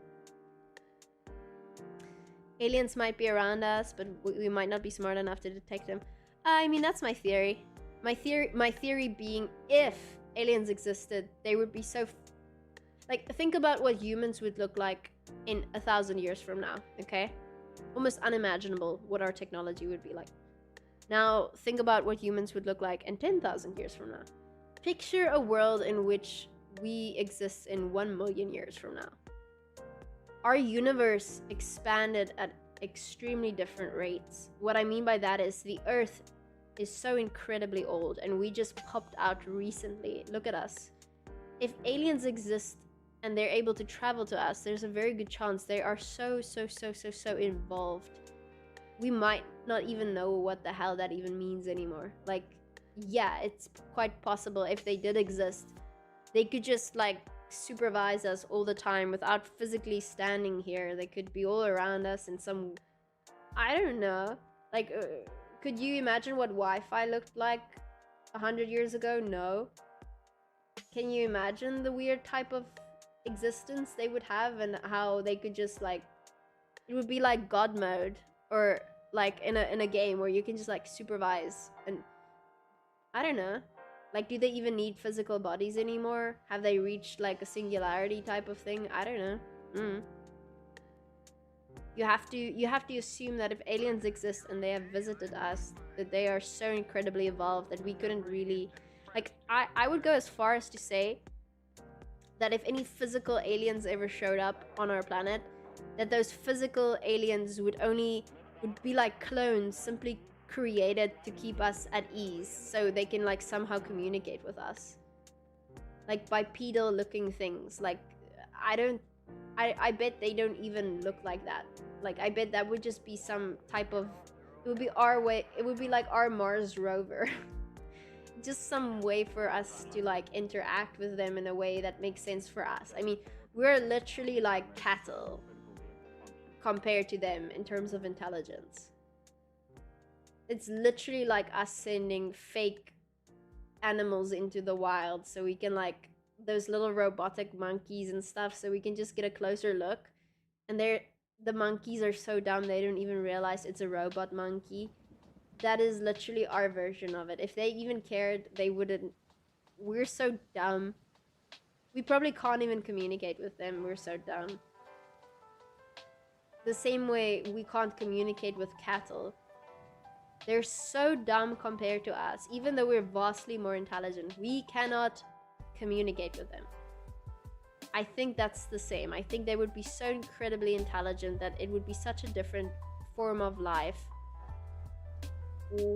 Aliens might be around us, but we might not be smart enough to detect them. I mean, that's my theory. My theory being, if aliens existed, they would be so like, think about what humans would look like in 1,000 years from now, okay? Almost unimaginable what our technology would be like. Now, think about what humans would look like in 10,000 years from now. Picture a world in which we exist in 1 million years from now. Our universe expanded at extremely different rates. What I mean by that is the Earth is so incredibly old and we just popped out recently. Look at us. If aliens exist and they're able to travel to us, there's a very good chance they are so involved. We might not even know what the hell that even means anymore. Like, yeah, it's quite possible if they did exist, they could just like supervise us all the time without physically standing here. They could be all around us in some, I don't know, like, could you imagine what Wi-Fi looked like 100 years ago? No. Can you imagine the weird type of existence they would have and how they could just like, it would be like God mode, or like in a game where you can just like supervise. And I don't know, like, do they even need physical bodies anymore? Have they reached like a singularity type of thing? I don't know. You have to assume that if aliens exist and they have visited us, that they are so incredibly evolved that we couldn't really, like, I would go as far as to say that if any physical aliens ever showed up on our planet, that those physical aliens would be like clones simply created to keep us at ease, so they can like somehow communicate with us, like bipedal looking things. Like, I bet they don't even look like that. Like, I bet that would just be some type of, it would be our way, it would be like our Mars rover. Just some way for us to like interact with them in a way that makes sense for us. I mean, we're literally like cattle compared to them in terms of intelligence. It's literally like us sending fake animals into the wild so we can, like, those little robotic monkeys and stuff, so we can just get a closer look. And the monkeys are so dumb they don't even realize it's a robot monkey. That is literally our version of it. If they even cared, they wouldn't. We're so dumb. We probably can't even communicate with them. We're so dumb. The same way we can't communicate with cattle. They're so dumb compared to us. Even though we're vastly more intelligent, we cannot communicate with them. I think that's the same. I think they would be so incredibly intelligent that it would be such a different form of life.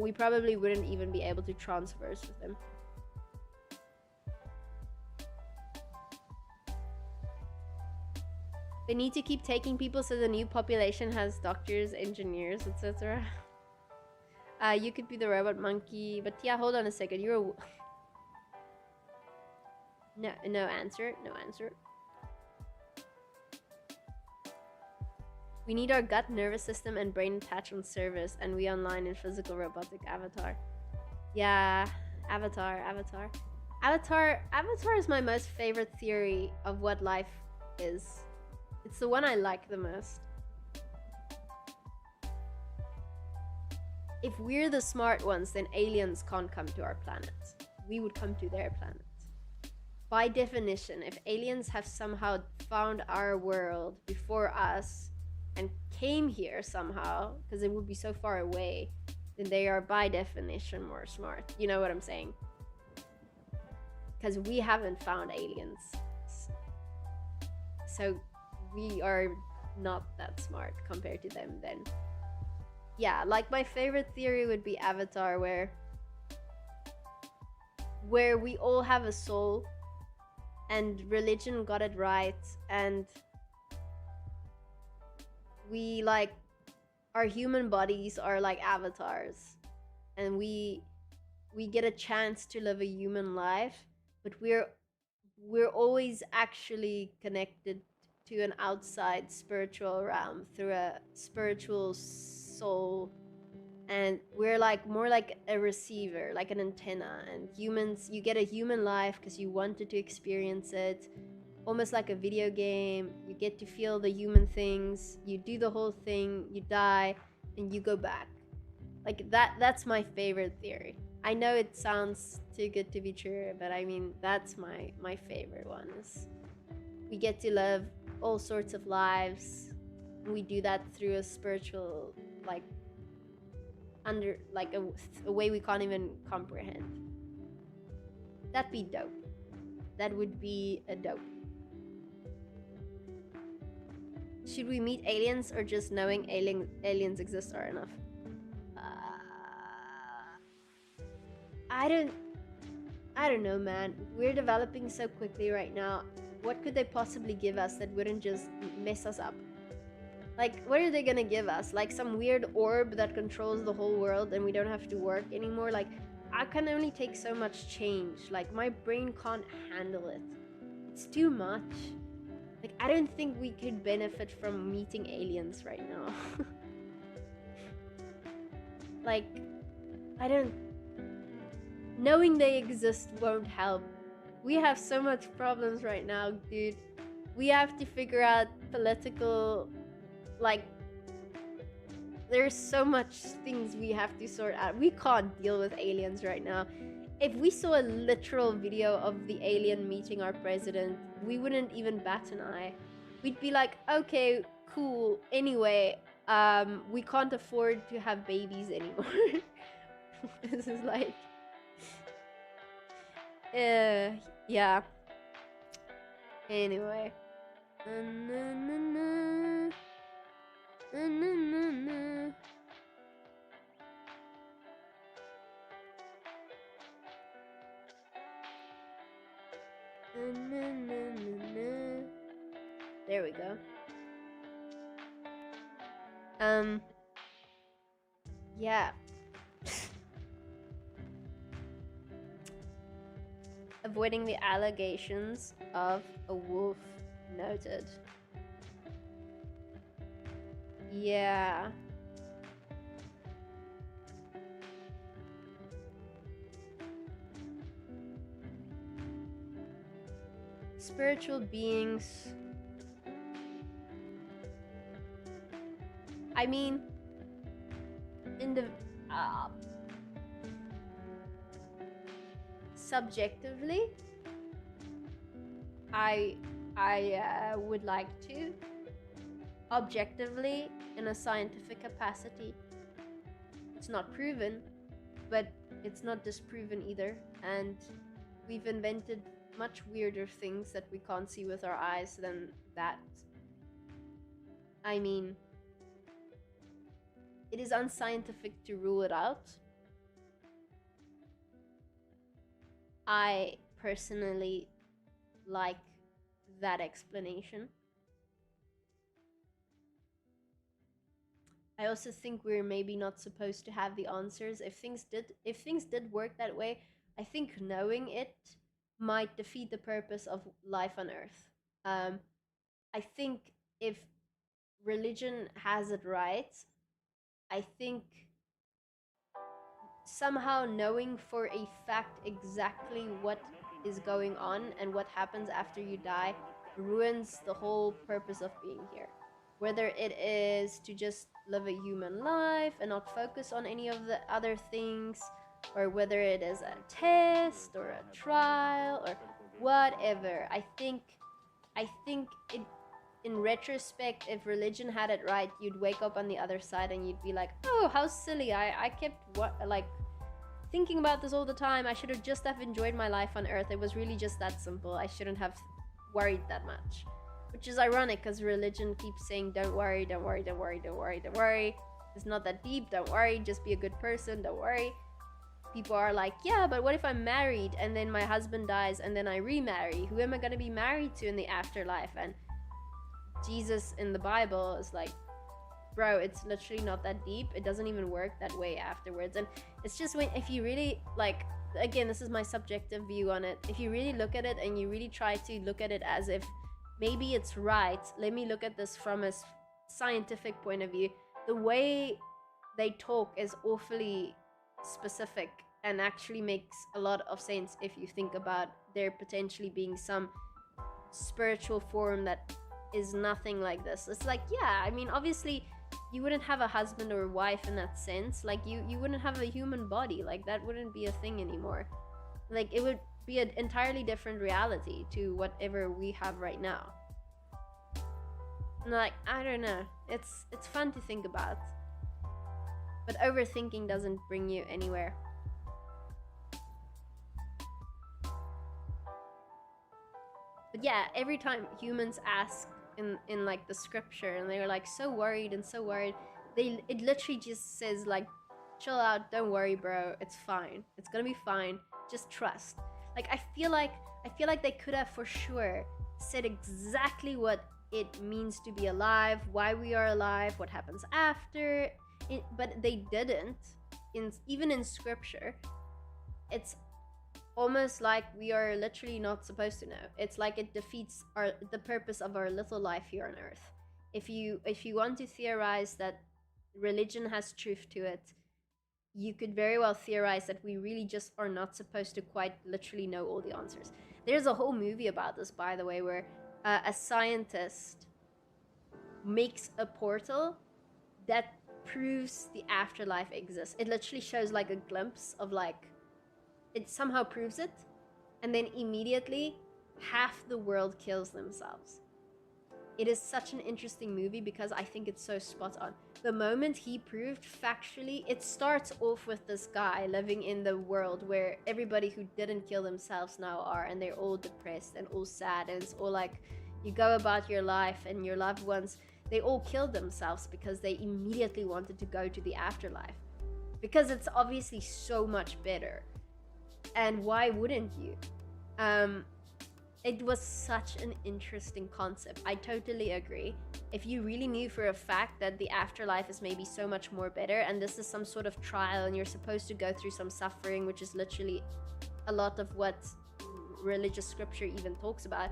We probably wouldn't even be able to transverse with them. They need to keep taking people so the new population has doctors, engineers, etc. You could be the robot monkey, but yeah, hold on a second. You're a... No answer. No answer. We need our gut, nervous system, and brain attached on service, and we online in physical robotic avatar. Yeah, Avatar is my most favorite theory of what life is. It's the one I like the most. If we're the smart ones, then aliens can't come to our planet. We would come to their planet. by definition, if aliens have somehow found our world before us and came here somehow, because it would be so far away, then they are by definition more smart. You know what I'm saying? Because we haven't found aliens. So we are not that smart compared to them then. Yeah, like my favorite theory would be Avatar, where we all have a soul and religion got it right, and we like our human bodies are like avatars, and we get a chance to live a human life, but we're always actually connected to an outside spiritual realm through a spiritual soul, and we're like more like a receiver, like an antenna. And humans, you get a human life because you wanted to experience it, almost like a video game. You get to feel the human things, you do the whole thing, you die, and you go back. Like that's my favorite theory. I know it sounds too good to be true, but I mean, that's my favorite one. Is we get to live all sorts of lives. We do that through a spiritual, like, under like a way we can't even comprehend. That'd be dope. That would be a dope. Should we meet aliens, or just knowing aliens exist are enough? I don't know, man. We're developing so quickly right now. What could they possibly give us that wouldn't just mess us up? Like, what are they gonna give us? Like some weird orb that controls the whole world and we don't have to work anymore? Like, I can only take so much change. Like, my brain can't handle it. It's too much. Like, I don't think we could benefit from meeting aliens right now. Like, I don't... Knowing they exist won't help. We have so much problems right now, dude. We have to figure out political... Like, there's so much things we have to sort out. We can't deal with aliens right now. If we saw a literal video of the alien meeting our president, we wouldn't even bat an eye. We'd be like, okay, cool. Anyway, we can't afford to have babies anymore. This is like, yeah. Anyway. There we go. Yeah. Avoiding the allegations of a wolf. Noted. Yeah. Spiritual beings. I mean, in the subjectively, I would like to. Objectively, in a scientific capacity, it's not proven, but it's not disproven either. And we've invented much weirder things that we can't see with our eyes than that. I mean, it is unscientific to rule it out. I personally like that explanation. I also think we're maybe not supposed to have the answers. If things did work that way, I think knowing it might defeat the purpose of life on Earth. I think if religion has it right, I think somehow knowing for a fact exactly what is going on and what happens after you die ruins the whole purpose of being here. Whether it is to just live a human life and not focus on any of the other things, or whether it is a test or a trial, or whatever. I think it, in retrospect, if religion had it right, you'd wake up on the other side and you'd be like, oh, how silly. I kept thinking about this all the time. I should have just have enjoyed my life on earth. It was really just that simple. I shouldn't have worried that much. Which is ironic because religion keeps saying, don't worry, don't worry, don't worry, don't worry, don't worry. It's not that deep, don't worry, just be a good person, don't worry. People are like, yeah, but what if I'm married and then my husband dies and then I remarry? Who am I going to be married to in the afterlife? And Jesus in the Bible is like, bro, it's literally not that deep. It doesn't even work that way afterwards. And it's just when, if you really, like, again, this is my subjective view on it. If you really look at it and you really try to look at it as if maybe it's right, let me look at this from a scientific point of view. The way they talk is awfully specific and actually makes a lot of sense if you think about there potentially being some spiritual form that is nothing like this. It's like, yeah, I mean, obviously you wouldn't have a husband or a wife in that sense. Like you wouldn't have a human body. Like that wouldn't be a thing anymore. Like it would be an entirely different reality to whatever we have right now. And like, I don't know, it's fun to think about, but overthinking doesn't bring you anywhere. But yeah, every time humans ask in like the scripture and they're like so worried, it literally just says like, chill out, don't worry, bro, it's fine, it's gonna be fine, just trust. Like I feel like they could have for sure said exactly what it means to be alive, why we are alive, what happens after it, but they didn't. Even in scripture, it's almost like we are literally not supposed to know. It's like it defeats the purpose of our little life here on earth. If you want to theorize that religion has truth to it, you could very well theorize that we really just are not supposed to quite literally know all the answers. There's a whole movie about this, by the way, where a scientist makes a portal that proves the afterlife exists. It literally shows like a glimpse of like, it somehow proves it, and then immediately half the world kills themselves. It is such an interesting movie because I think it's so spot on. The moment he proved factually, it starts off with this guy living in the world where everybody who didn't kill themselves now are, and they're all depressed and all sad, and it's all like, you go about your life and your loved ones, they all killed themselves because they immediately wanted to go to the afterlife. Because it's obviously so much better. And why wouldn't you? It was such an interesting concept. I totally agree. If you really knew for a fact that the afterlife is maybe so much more better, and this is some sort of trial, and you're supposed to go through some suffering, which is literally a lot of what religious scripture even talks about,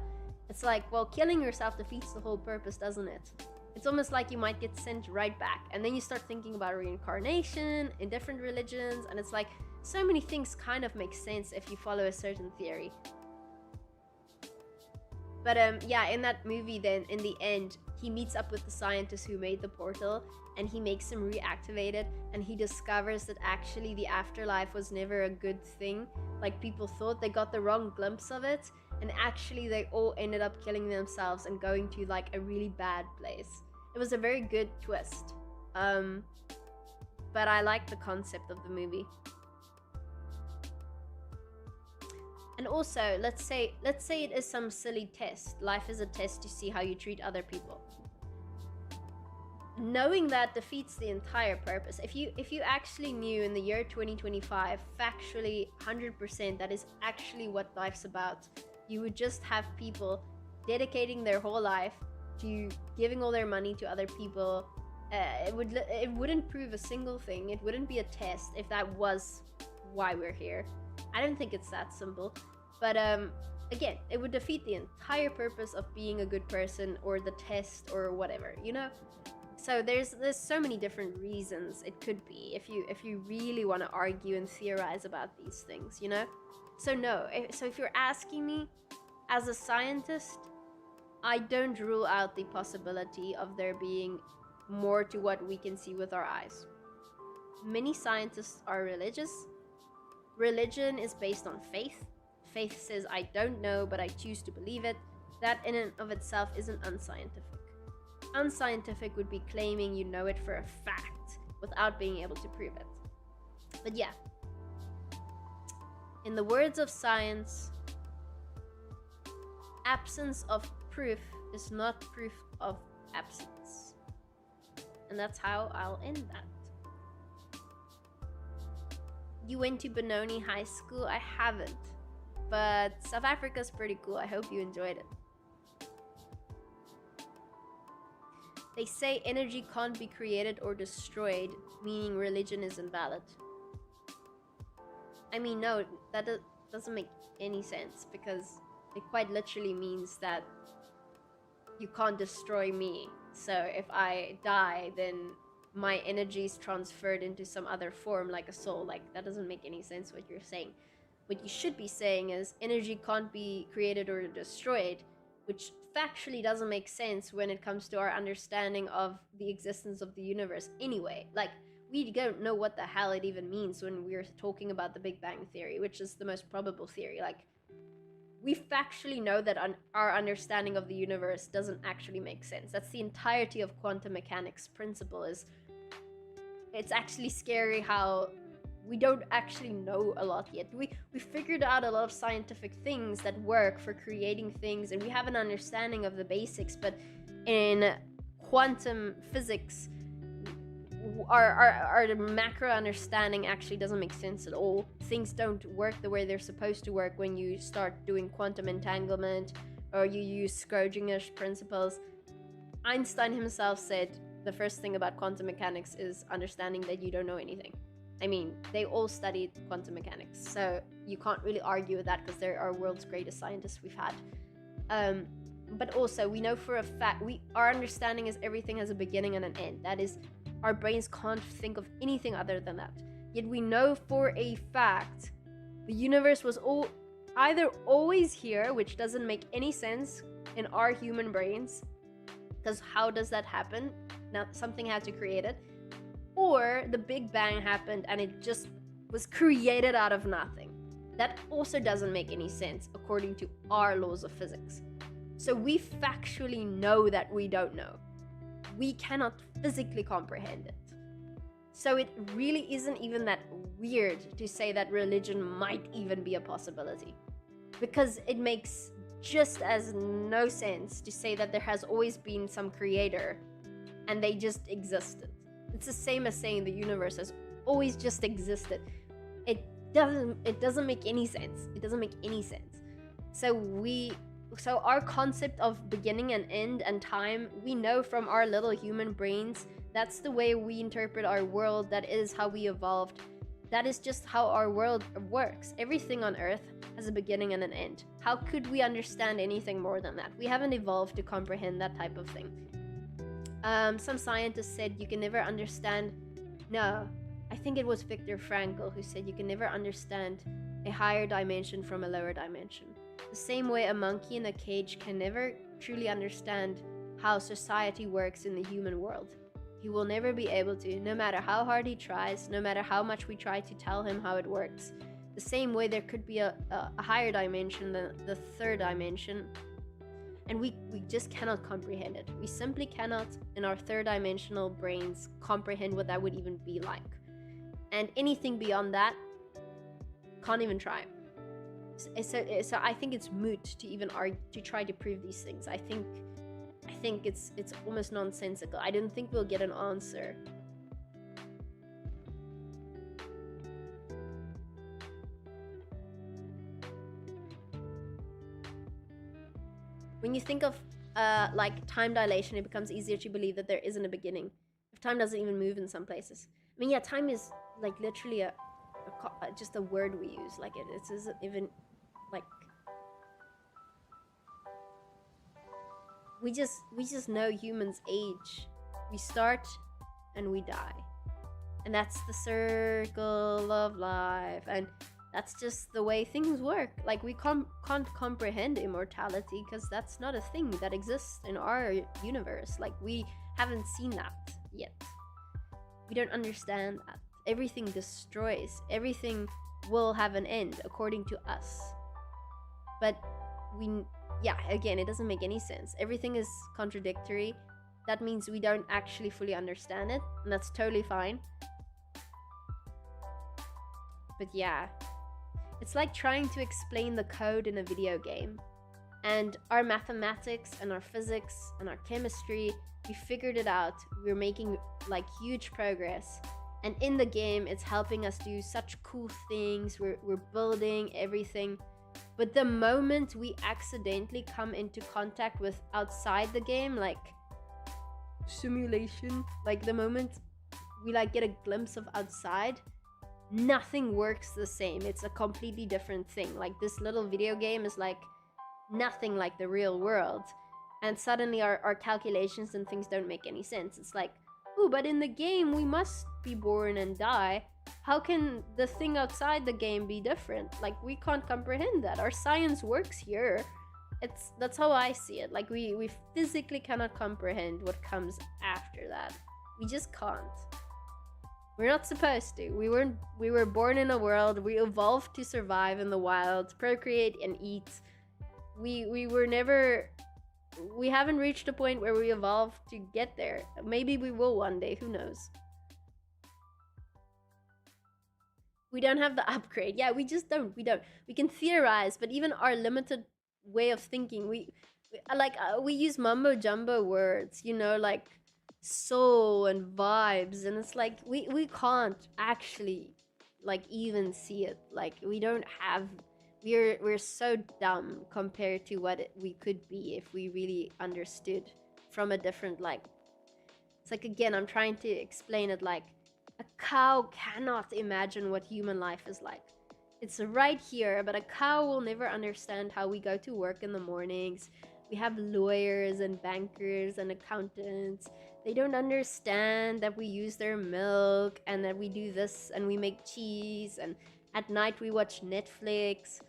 it's like, well, killing yourself defeats the whole purpose, doesn't it? It's almost like you might get sent right back. And then you start thinking about reincarnation in different religions, and it's like, so many things kind of make sense if you follow a certain theory. But yeah, in that movie then, in the end, he meets up with the scientist who made the portal, and he makes him reactivate it, and he discovers that actually the afterlife was never a good thing. Like people thought, they got the wrong glimpse of it, and actually they all ended up killing themselves and going to like a really bad place. It was a very good twist. But I like the concept of the movie. And also, let's say it is some silly test. Life is a test to see how you treat other people. Knowing that defeats the entire purpose. If you actually knew in the year 2025, factually 100%, that is actually what life's about, you would just have people dedicating their whole life to giving all their money to other people. It wouldn't prove a single thing. It wouldn't be a test if that was why we're here. I don't think it's that simple. But again, it would defeat the entire purpose of being a good person, or the test, or whatever, you know? So there's so many different reasons it could be if you really want to argue and theorize about these things, you know? So no, if you're asking me, as a scientist, I don't rule out the possibility of there being more to what we can see with our eyes. Many scientists are religious. Religion is based on faith. faith says, I don't know, but I choose to believe it, that in and of itself isn't unscientific. Unscientific would be claiming you know it for a fact without being able to prove it. But yeah, in the words of science, absence of proof is not proof of absence. And that's how I'll end that. You went to Benoni High School? I haven't. But South Africa's pretty cool. I hope you enjoyed it. They say energy can't be created or destroyed, meaning religion is invalid. I mean, no, that doesn't make any sense, because it quite literally means that you can't destroy me. So if I die, then my energy is transferred into some other form, like a soul. Like, that doesn't make any sense what you're saying. What you should be saying is energy can't be created or destroyed, which factually doesn't make sense when it comes to our understanding of the existence of the universe anyway. Like, we don't know what the hell it even means when we're talking about the Big Bang Theory, which is the most probable theory. Like, we factually know that our understanding of the universe doesn't actually make sense. That's the entirety of quantum mechanics principle. Is it's actually scary how we don't actually know a lot yet. We figured out a lot of scientific things that work for creating things, and we have an understanding of the basics, but in quantum physics, our macro understanding actually doesn't make sense at all. Things don't work the way they're supposed to work when you start doing quantum entanglement or you use Schrödinger's principles. Einstein himself said the first thing about quantum mechanics is understanding that you don't know anything. I mean, they all studied quantum mechanics, so you can't really argue with that, because they're our world's greatest scientists we've had. But also, we know for a fact, our understanding is everything has a beginning and an end. That is, our brains can't think of anything other than that. Yet we know for a fact the universe was either always here, which doesn't make any sense in our human brains, because how does that happen? Now, something had to create it. Or the Big Bang happened and it just was created out of nothing. That also doesn't make any sense according to our laws of physics. So we factually know that we don't know. We cannot physically comprehend it. So it really isn't even that weird to say that religion might even be a possibility, because it makes just as no sense to say that there has always been some creator and they just existed. It's the same as saying the universe has always just existed. It doesn't make any sense. It doesn't make any sense. So our concept of beginning and end and time, we know from our little human brains, that's the way we interpret our world. That is how we evolved. That is just how our world works. Everything on Earth has a beginning and an end. How could we understand anything more than that? We haven't evolved to comprehend that type of thing. Some scientists said you can never understand. No, I think it was Viktor Frankl who said you can never understand a higher dimension from a lower dimension. The same way a monkey in a cage can never truly understand how society works in the human world. He will never be able to, no matter how hard he tries, no matter how much we try to tell him how it works. The same way there could be a higher dimension than the third dimension, and we just cannot comprehend it. We simply cannot, in our third dimensional brains, comprehend what that would even be like. And anything beyond that, can't even try. So I think it's moot to even argue, to try to prove these things. I think it's almost nonsensical. I don't think we'll get an answer. When you think of like time dilation, it becomes easier to believe that there isn't a beginning. If time doesn't even move in some places. I mean, yeah, time is like literally just a word we use. Like it isn't even like we just know humans age. We start and we die, and that's the circle of life, and that's just the way things work. Like we can't comprehend immortality because that's not a thing that exists in our universe. Like we haven't seen that yet. We don't understand that. Everything destroys. Everything will have an end according to us. But yeah, again, it doesn't make any sense. Everything is contradictory. That means we don't actually fully understand it, and that's totally fine. But yeah, it's like trying to explain the code in a video game. And our mathematics and our physics and our chemistry, we figured it out. We're making like huge progress. And in the game, it's helping us do such cool things. We're building everything. But the moment we accidentally come into contact with outside the game, like simulation, like the moment we like get a glimpse of outside, nothing works the same. It's a completely different thing. Like this little video game is like nothing like the real world. And suddenly our calculations and things don't make any sense. It's like, ooh, but in the game we must be born and die. How can the thing outside the game be different? Like, we can't comprehend that. Our science works here. That's how I see it. Like, we physically cannot comprehend what comes after that. We just can't. We're not supposed to. We were born in a world. We evolved to survive in the wild, procreate and eat. We haven't reached a point where we evolved to get there. Maybe we will one day, who knows? We don't have the upgrade. Yeah, we just don't. We don't. We can theorize, but even our limited way of thinking, we use mumbo jumbo words, you know, like soul and vibes, and it's like we can't actually like even see it. Like, we don't have, we're so dumb compared to what we could be if we really understood from a different, like, it's like, again, I'm trying to explain it like a cow cannot imagine what human life is like. It's right here, but a cow will never understand how we go to work in the mornings. We have lawyers and bankers and accountants. They don't understand that we use their milk and that we do this and we make cheese and at night we watch Netflix.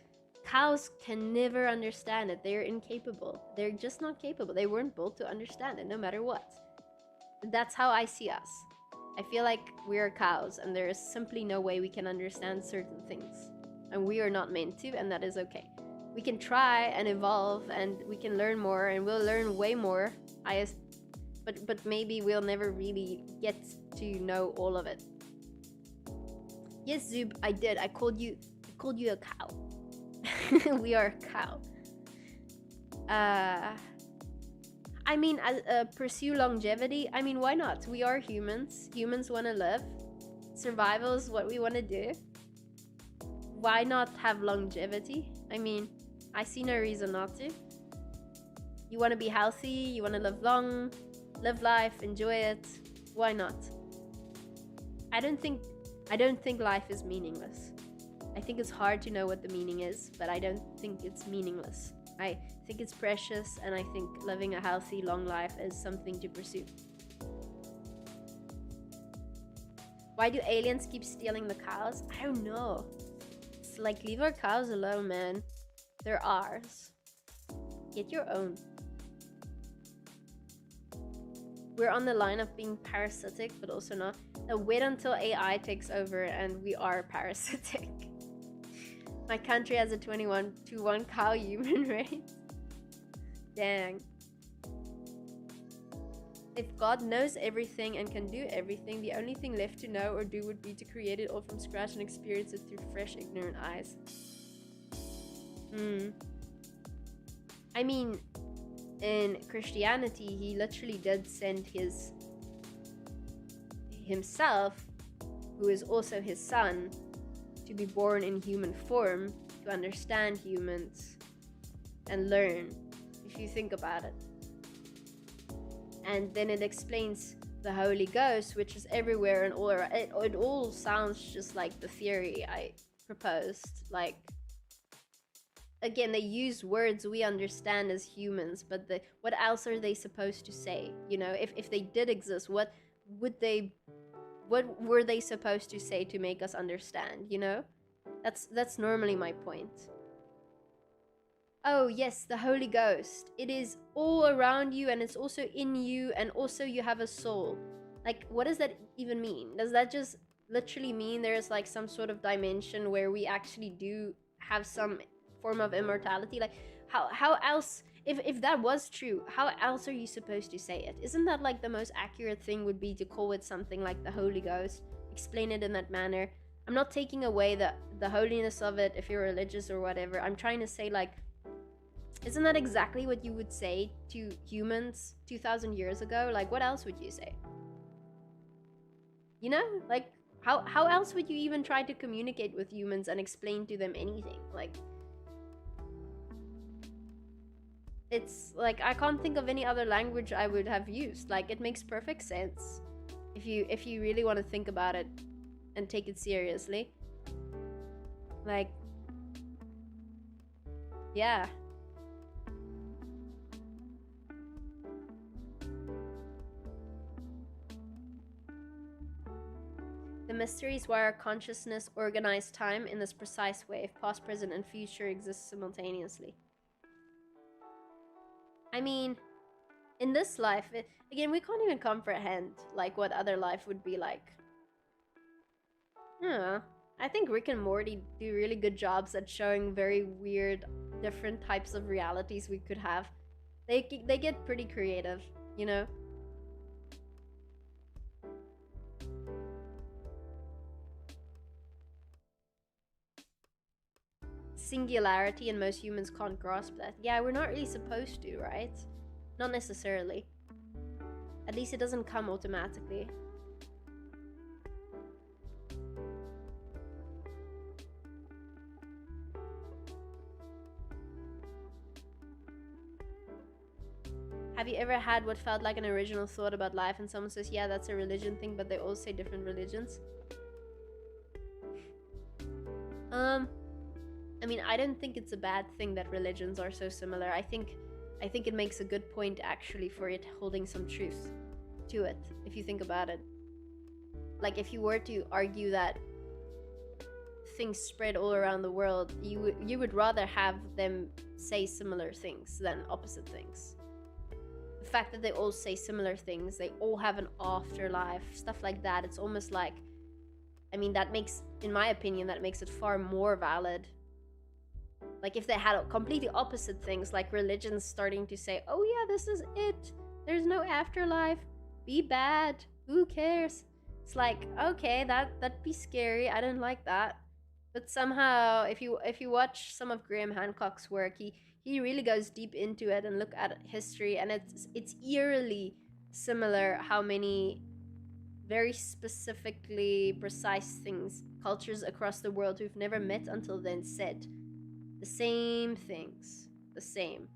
Cows can never understand it. They're incapable. They're just not capable. They weren't built to understand it no matter what. That's how I see us. I feel like we're cows and there is simply no way we can understand certain things. And we are not meant to, and that is okay. We can try and evolve and we can learn more, and we'll learn way more. But maybe we'll never really get to know all of it. Yes, Zub, I did. I called you a cow. We are a cow. I mean, pursue longevity. I mean, why not? We are humans. Humans want to live. Survival is what we want to do. Why not have longevity? I mean, I see no reason not to. You want to be healthy. You want to live long, live life, enjoy it. Why not? I don't think life is meaningless. I think it's hard to know what the meaning is, but I don't think it's meaningless. I think it's precious, and I think living a healthy, long life is something to pursue. Why do aliens keep stealing the cows? I don't know. It's like, leave our cows alone, man. They're ours. Get your own. We're on the line of being parasitic, but also not. Now wait until AI takes over and we are parasitic. My country has a 21-to-1 cow human rate. Dang. If God knows everything and can do everything, the only thing left to know or do would be to create it all from scratch and experience it through fresh, ignorant eyes. I mean, in Christianity, he literally did send himself, who is also his son, to be born in human form, to understand humans and learn, if you think about it. And then it explains the Holy Ghost, which is everywhere and all around. It all sounds just like the theory I proposed. Like, again, they use words we understand as humans, but what else are they supposed to say? You know, if they did exist, what were they supposed to say to make us understand, you know? That's normally my point. Oh yes, the Holy Ghost. It is all around you, and it's also in you, and also you have a soul. Like, what does that even mean? Does that just literally mean there's like some sort of dimension where we actually do have some form of immortality. Like, how else, if that was true, how else are you supposed to say it? Isn't that like the most accurate thing would be to call it something like the Holy Ghost, explain it in that manner? I'm not taking away the holiness of it if you're religious or whatever. I'm trying to say, like, isn't that exactly what you would say to humans 2,000 years ago? Like, what else would you say? You know, like, how else would you even try to communicate with humans and explain to them anything? Like, it's like, I can't think of any other language I would have used. Like, it makes perfect sense if you really want to think about it and take it seriously. Like, yeah. The mystery is why our consciousness organized time in this precise way, if past, present, and future exist simultaneously. I mean, in this life, again, we can't even comprehend like what other life would be like. Yeah, I think Rick and Morty do really good jobs at showing very weird, different types of realities we could have. They get pretty creative, you know? Singularity, and most humans can't grasp that. Yeah, we're not really supposed to, right? Not necessarily. At least it doesn't come automatically. Have you ever had what felt like an original thought about life and someone says, yeah, that's a religion thing, but they all say different religions? I mean, I don't think it's a bad thing that religions are so similar. I think it makes a good point, actually, for it holding some truth to it, if you think about it. Like, if you were to argue that things spread all around the world, you would rather have them say similar things than opposite things. The fact that they all say similar things, they all have an afterlife, stuff like that, it's almost like, I mean, that makes, in my opinion, that makes it far more valid. Like, if they had completely opposite things, like religions starting to say, oh yeah, this is it, there's no afterlife, be bad, who cares? It's like, okay, that'd be scary, I don't like that. But somehow, if you watch some of Graham Hancock's work, he really goes deep into it and look at history, and it's eerily similar how many very specifically precise things cultures across the world who've never met until then said. The same things. The same.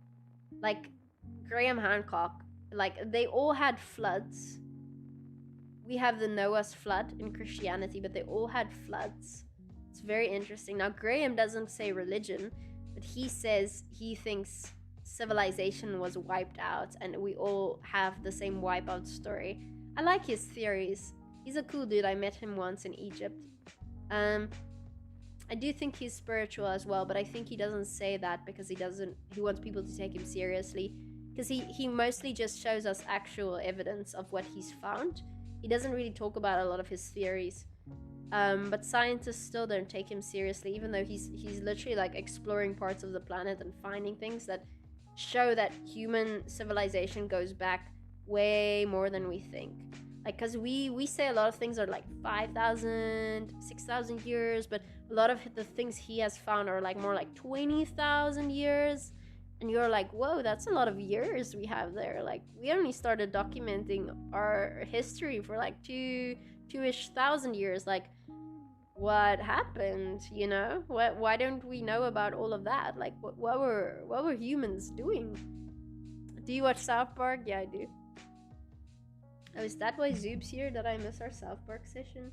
Like, Graham Hancock, like, they all had floods. We have the Noah's flood in Christianity, but they all had floods. It's very interesting. Now, Graham doesn't say religion, but he says he thinks civilization was wiped out and we all have the same wipeout story. I like his theories. He's a cool dude. I met him once in Egypt. I do think he's spiritual as well, but I think he doesn't say that because he wants people to take him seriously, because he mostly just shows us actual evidence of what he's found. He doesn't really talk about a lot of his theories. But scientists still don't take him seriously, even though he's literally like exploring parts of the planet and finding things that show that human civilization goes back way more than we think. Like, because we say a lot of things are like 5,000, 6,000 years, but a lot of the things he has found are like more like 20,000 years. And you're like, whoa, that's a lot of years we have there. Like, we only started documenting our history for like two-ish thousand years. Like, what happened, you know? Why don't we know about all of that? Like, what were humans doing? Do you watch South Park? Yeah, I do. Oh, is that why Zoob's here? Did I miss our South Park session?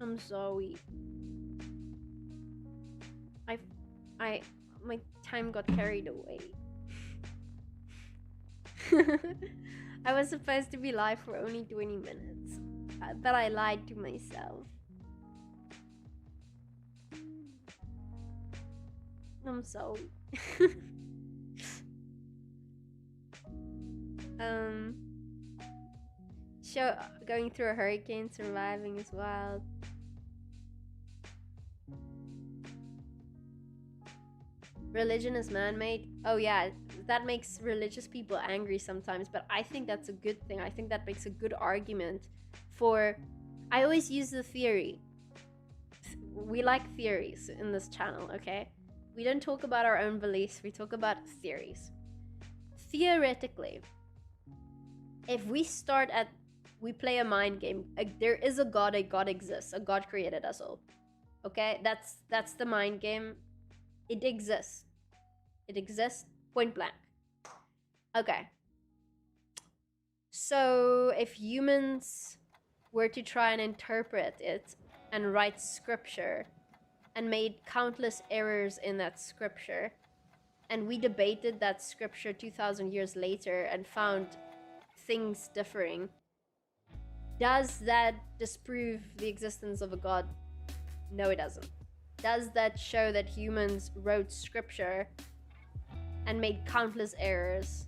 I'm sorry. My time got carried away. I was supposed to be live for only 20 minutes, but I lied to myself. I'm sorry. Um, show going through a hurricane, surviving is wild. Religion is man-made. Oh yeah, that makes religious people angry sometimes, but I think that's a good thing. I think that makes a good argument for. I always use the theory. We like theories in this channel, okay? We don't talk about our own beliefs, we talk about theories. Theoretically, if we start at, we play a mind game, there is a god exists, a god created us all. Okay? That's the mind game. It exists. It exists, point blank. Okay. So if humans were to try and interpret it and write scripture and made countless errors in that scripture, and we debated that scripture 2,000 years later and found things differing, does that disprove the existence of a god? No, it doesn't. Does that show that humans wrote scripture and made countless errors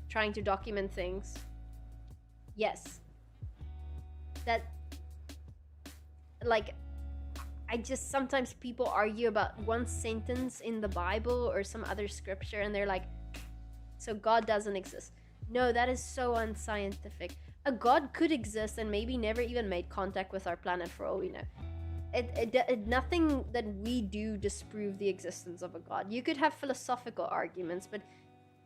trying to document things? Yes. That, like, I just, sometimes people argue about one sentence in the Bible or some other scripture and they're like, so God doesn't exist. No, that is so unscientific. A god could exist and maybe never even made contact with our planet for all we know. Nothing that we do disprove the existence of a god. You could have philosophical arguments, but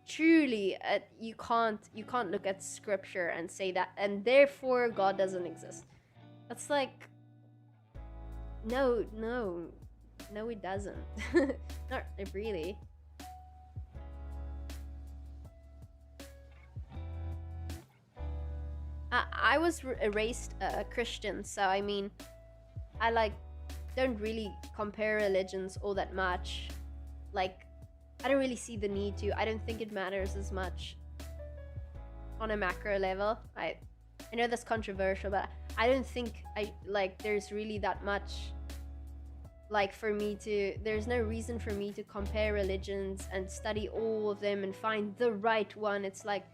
truly, you can't look at scripture and say that, and therefore God doesn't exist. That's like, no, it doesn't. Not really. I was raised a Christian, so I mean, I don't really compare religions all that much. Like, I don't really see the need to. I don't think it matters as much on a macro level. I know that's controversial, but I don't think there's really that much for me to, there's no reason for me to compare religions and study all of them and find the right one. It's like,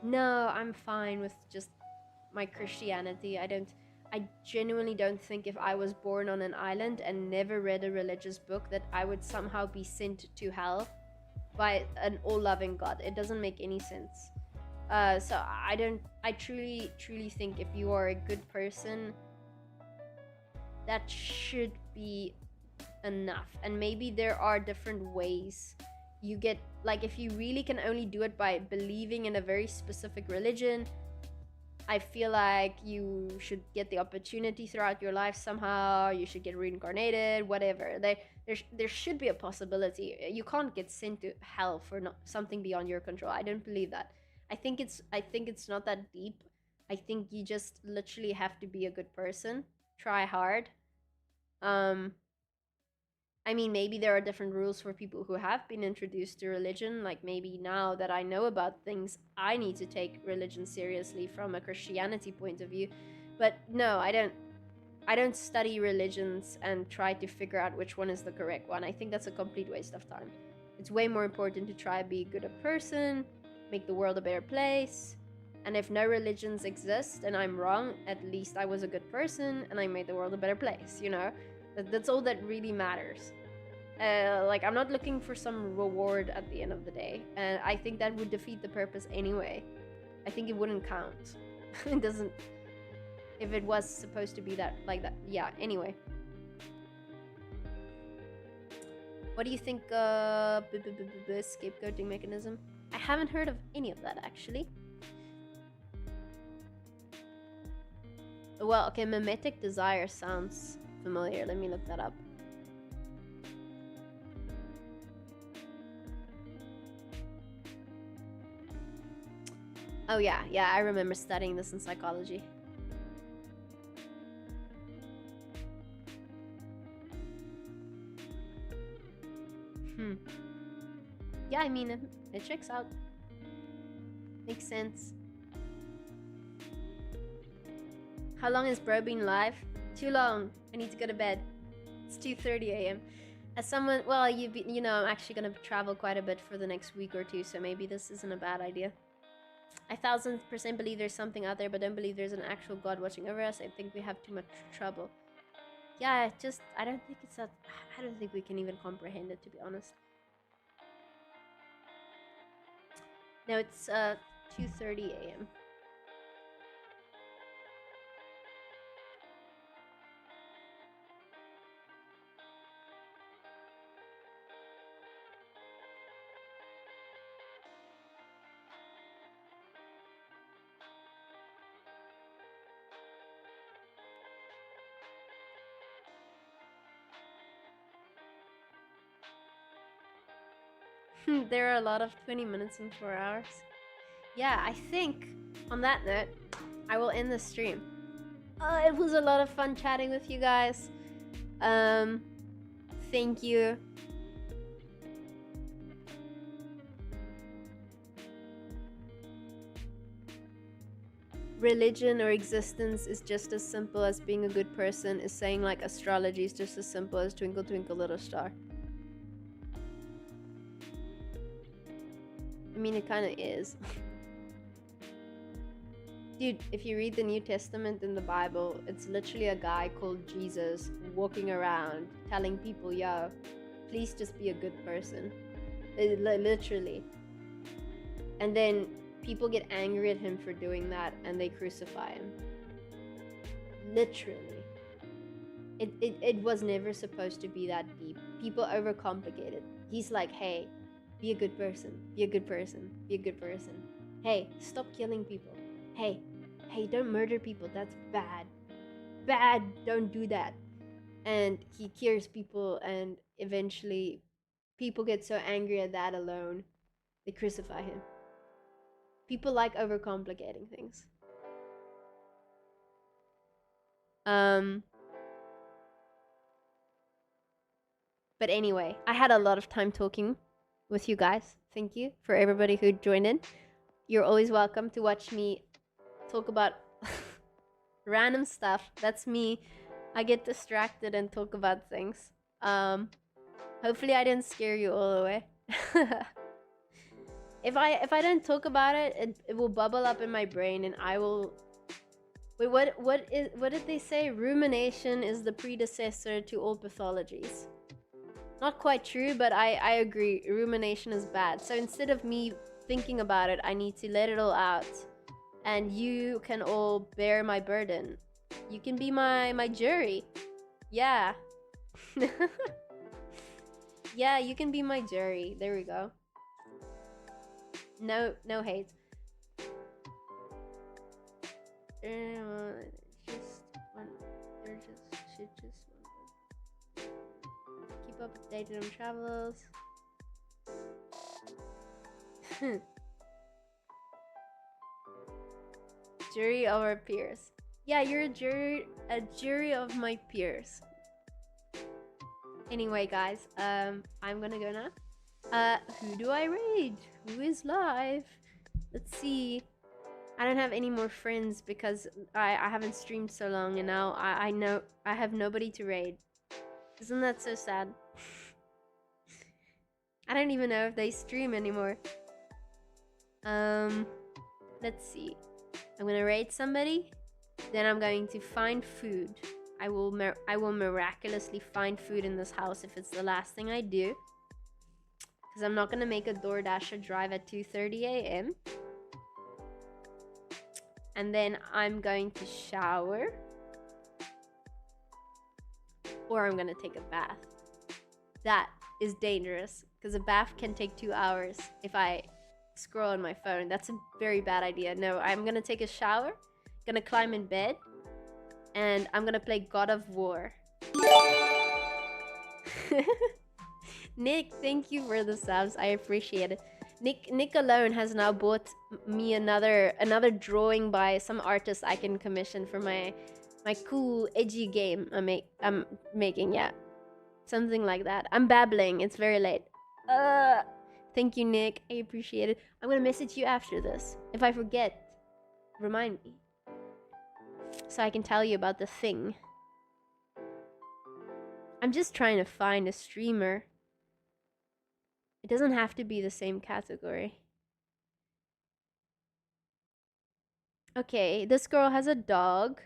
no, I'm fine with just my Christianity. I genuinely don't think if I was born on an island and never read a religious book that I would somehow be sent to hell by an all-loving God. It doesn't make any sense. So I truly think if you are a good person, that should be enough. And maybe there are different ways you get, if you really can only do it by believing in a very specific religion, I feel like you should get the opportunity throughout your life somehow. You should get reincarnated, whatever. There should be a possibility. You can't get sent to hell for something beyond your control. I don't believe that. I think it's not that deep. I think you just literally have to be a good person. Try hard. I mean, maybe there are different rules for people who have been introduced to religion. Like, maybe now that I know about things, I need to take religion seriously from a Christianity point of view. But no, I don't study religions and try to figure out which one is the correct one. I think that's a complete waste of time. It's way more important to try to be a good person, make the world a better place. And if no religions exist and I'm wrong, at least I was a good person and I made the world a better place, you know? That's all that really matters. I'm not looking for some reward at the end of the day. And I think that would defeat the purpose anyway. I think it wouldn't count. It doesn't... If it was supposed to be that, like that. Yeah, anyway. What do you think, scapegoating mechanism? I haven't heard of any of that, actually. Well, okay, mimetic desire sounds familiar. Let me look that up. Oh yeah, I remember studying this in psychology. Yeah, I mean, it checks out. Makes sense. How long has bro been live? Too long. I need to go to bed. It's 2:30 a.m. As someone, well, you know, I'm actually gonna travel quite a bit for the next week or two, so maybe this isn't a bad idea. I 1000% believe there's something out there, but don't believe there's an actual God watching over us. I think we have too much trouble. Yeah, I don't think it's that. I don't think we can even comprehend it, to be honest. No, it's 2:30 a.m. There are a lot of 20 minutes and 4 hours. Yeah, I think on that note, I will end the stream. It was a lot of fun chatting with you guys. Thank you. Religion or existence is just as simple as being a good person, is saying like astrology is just as simple as twinkle twinkle little star. I mean, it kind of is. Dude, if you read the New Testament in the Bible, it's literally a guy called Jesus walking around telling people, yo, please just be a good person. Literally. And then people get angry at him for doing that and they crucify him. Literally. It was never supposed to be that deep. People overcomplicate it. He's like, hey, be a good person. Be a good person. Be a good person. Hey, stop killing people. Hey, don't murder people. That's bad. Bad. Don't do that. And he cures people, and eventually people get so angry at that alone, they crucify him. People like overcomplicating things. But anyway, I had a lot of time talking with you guys. Thank you for everybody who joined in. You're always welcome to watch me talk about random stuff. That's me. I get distracted and talk about things. Hopefully I didn't scare you all away. If I don't talk about it, it will bubble up in my brain and I will. Wait, what did they say? Rumination is the predecessor to all pathologies. Not quite true, but I agree. Rumination is bad. So instead of me thinking about it, I need to let it all out. And you can all bear my burden. You can be my jury. Yeah. Yeah, you can be my jury. There we go. No hate. Keep up updated on travels. Jury of our peers. Yeah, you're a jury of my peers. Anyway, guys, I'm gonna go now. Who do I raid? Who is live? Let's see. I don't have any more friends because I haven't streamed so long, and now I know I have nobody to raid. Isn't that so sad? I don't even know if they stream anymore. Let's see. I'm gonna raid somebody. Then I'm going to find food. I will miraculously find food in this house if it's the last thing I do. Because I'm not gonna make a DoorDasher drive at 2:30 a.m. And then I'm going to shower. Or I'm gonna take a bath. That is dangerous because a bath can take 2 hours if I scroll on my phone. That's a very bad idea. No, I'm gonna take a shower, gonna climb in bed, and I'm gonna play God of War. Nick, thank you for the subs. I appreciate it. Nick alone has now bought me another drawing by some artist I can commission for my cool edgy game I'm making. Yeah, something like that. I'm babbling. It's very late. Thank you, Nick. I appreciate it. I'm gonna message you after this. If I forget, remind me so I can tell you about the thing. I'm just trying to find a streamer. It doesn't have to be the same category. Okay, this girl has a dog.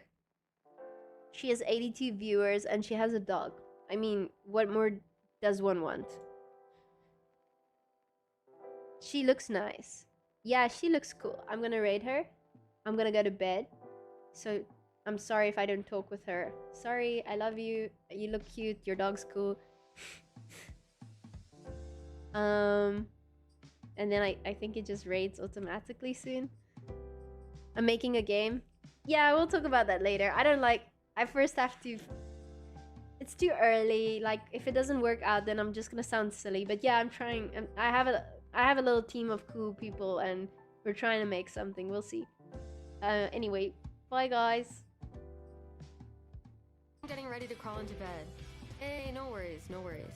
She has 82 viewers and she has a dog. I mean, what more does one want? She looks nice. Yeah, she looks cool. I'm gonna rate her. I'm gonna go to bed. So I'm sorry if I don't talk with her. Sorry, I love you. You look cute. Your dog's cool. And then I think it just rates automatically soon. I'm making a game. Yeah, we'll talk about that later. I don't like. I first have to. It's too early. Like, if it doesn't work out, then I'm just gonna sound silly. But yeah, I'm trying. I have a little team of cool people, and we're trying to make something. We'll see. Anyway, bye guys. I'm getting ready to crawl into bed. Hey, no worries, no worries.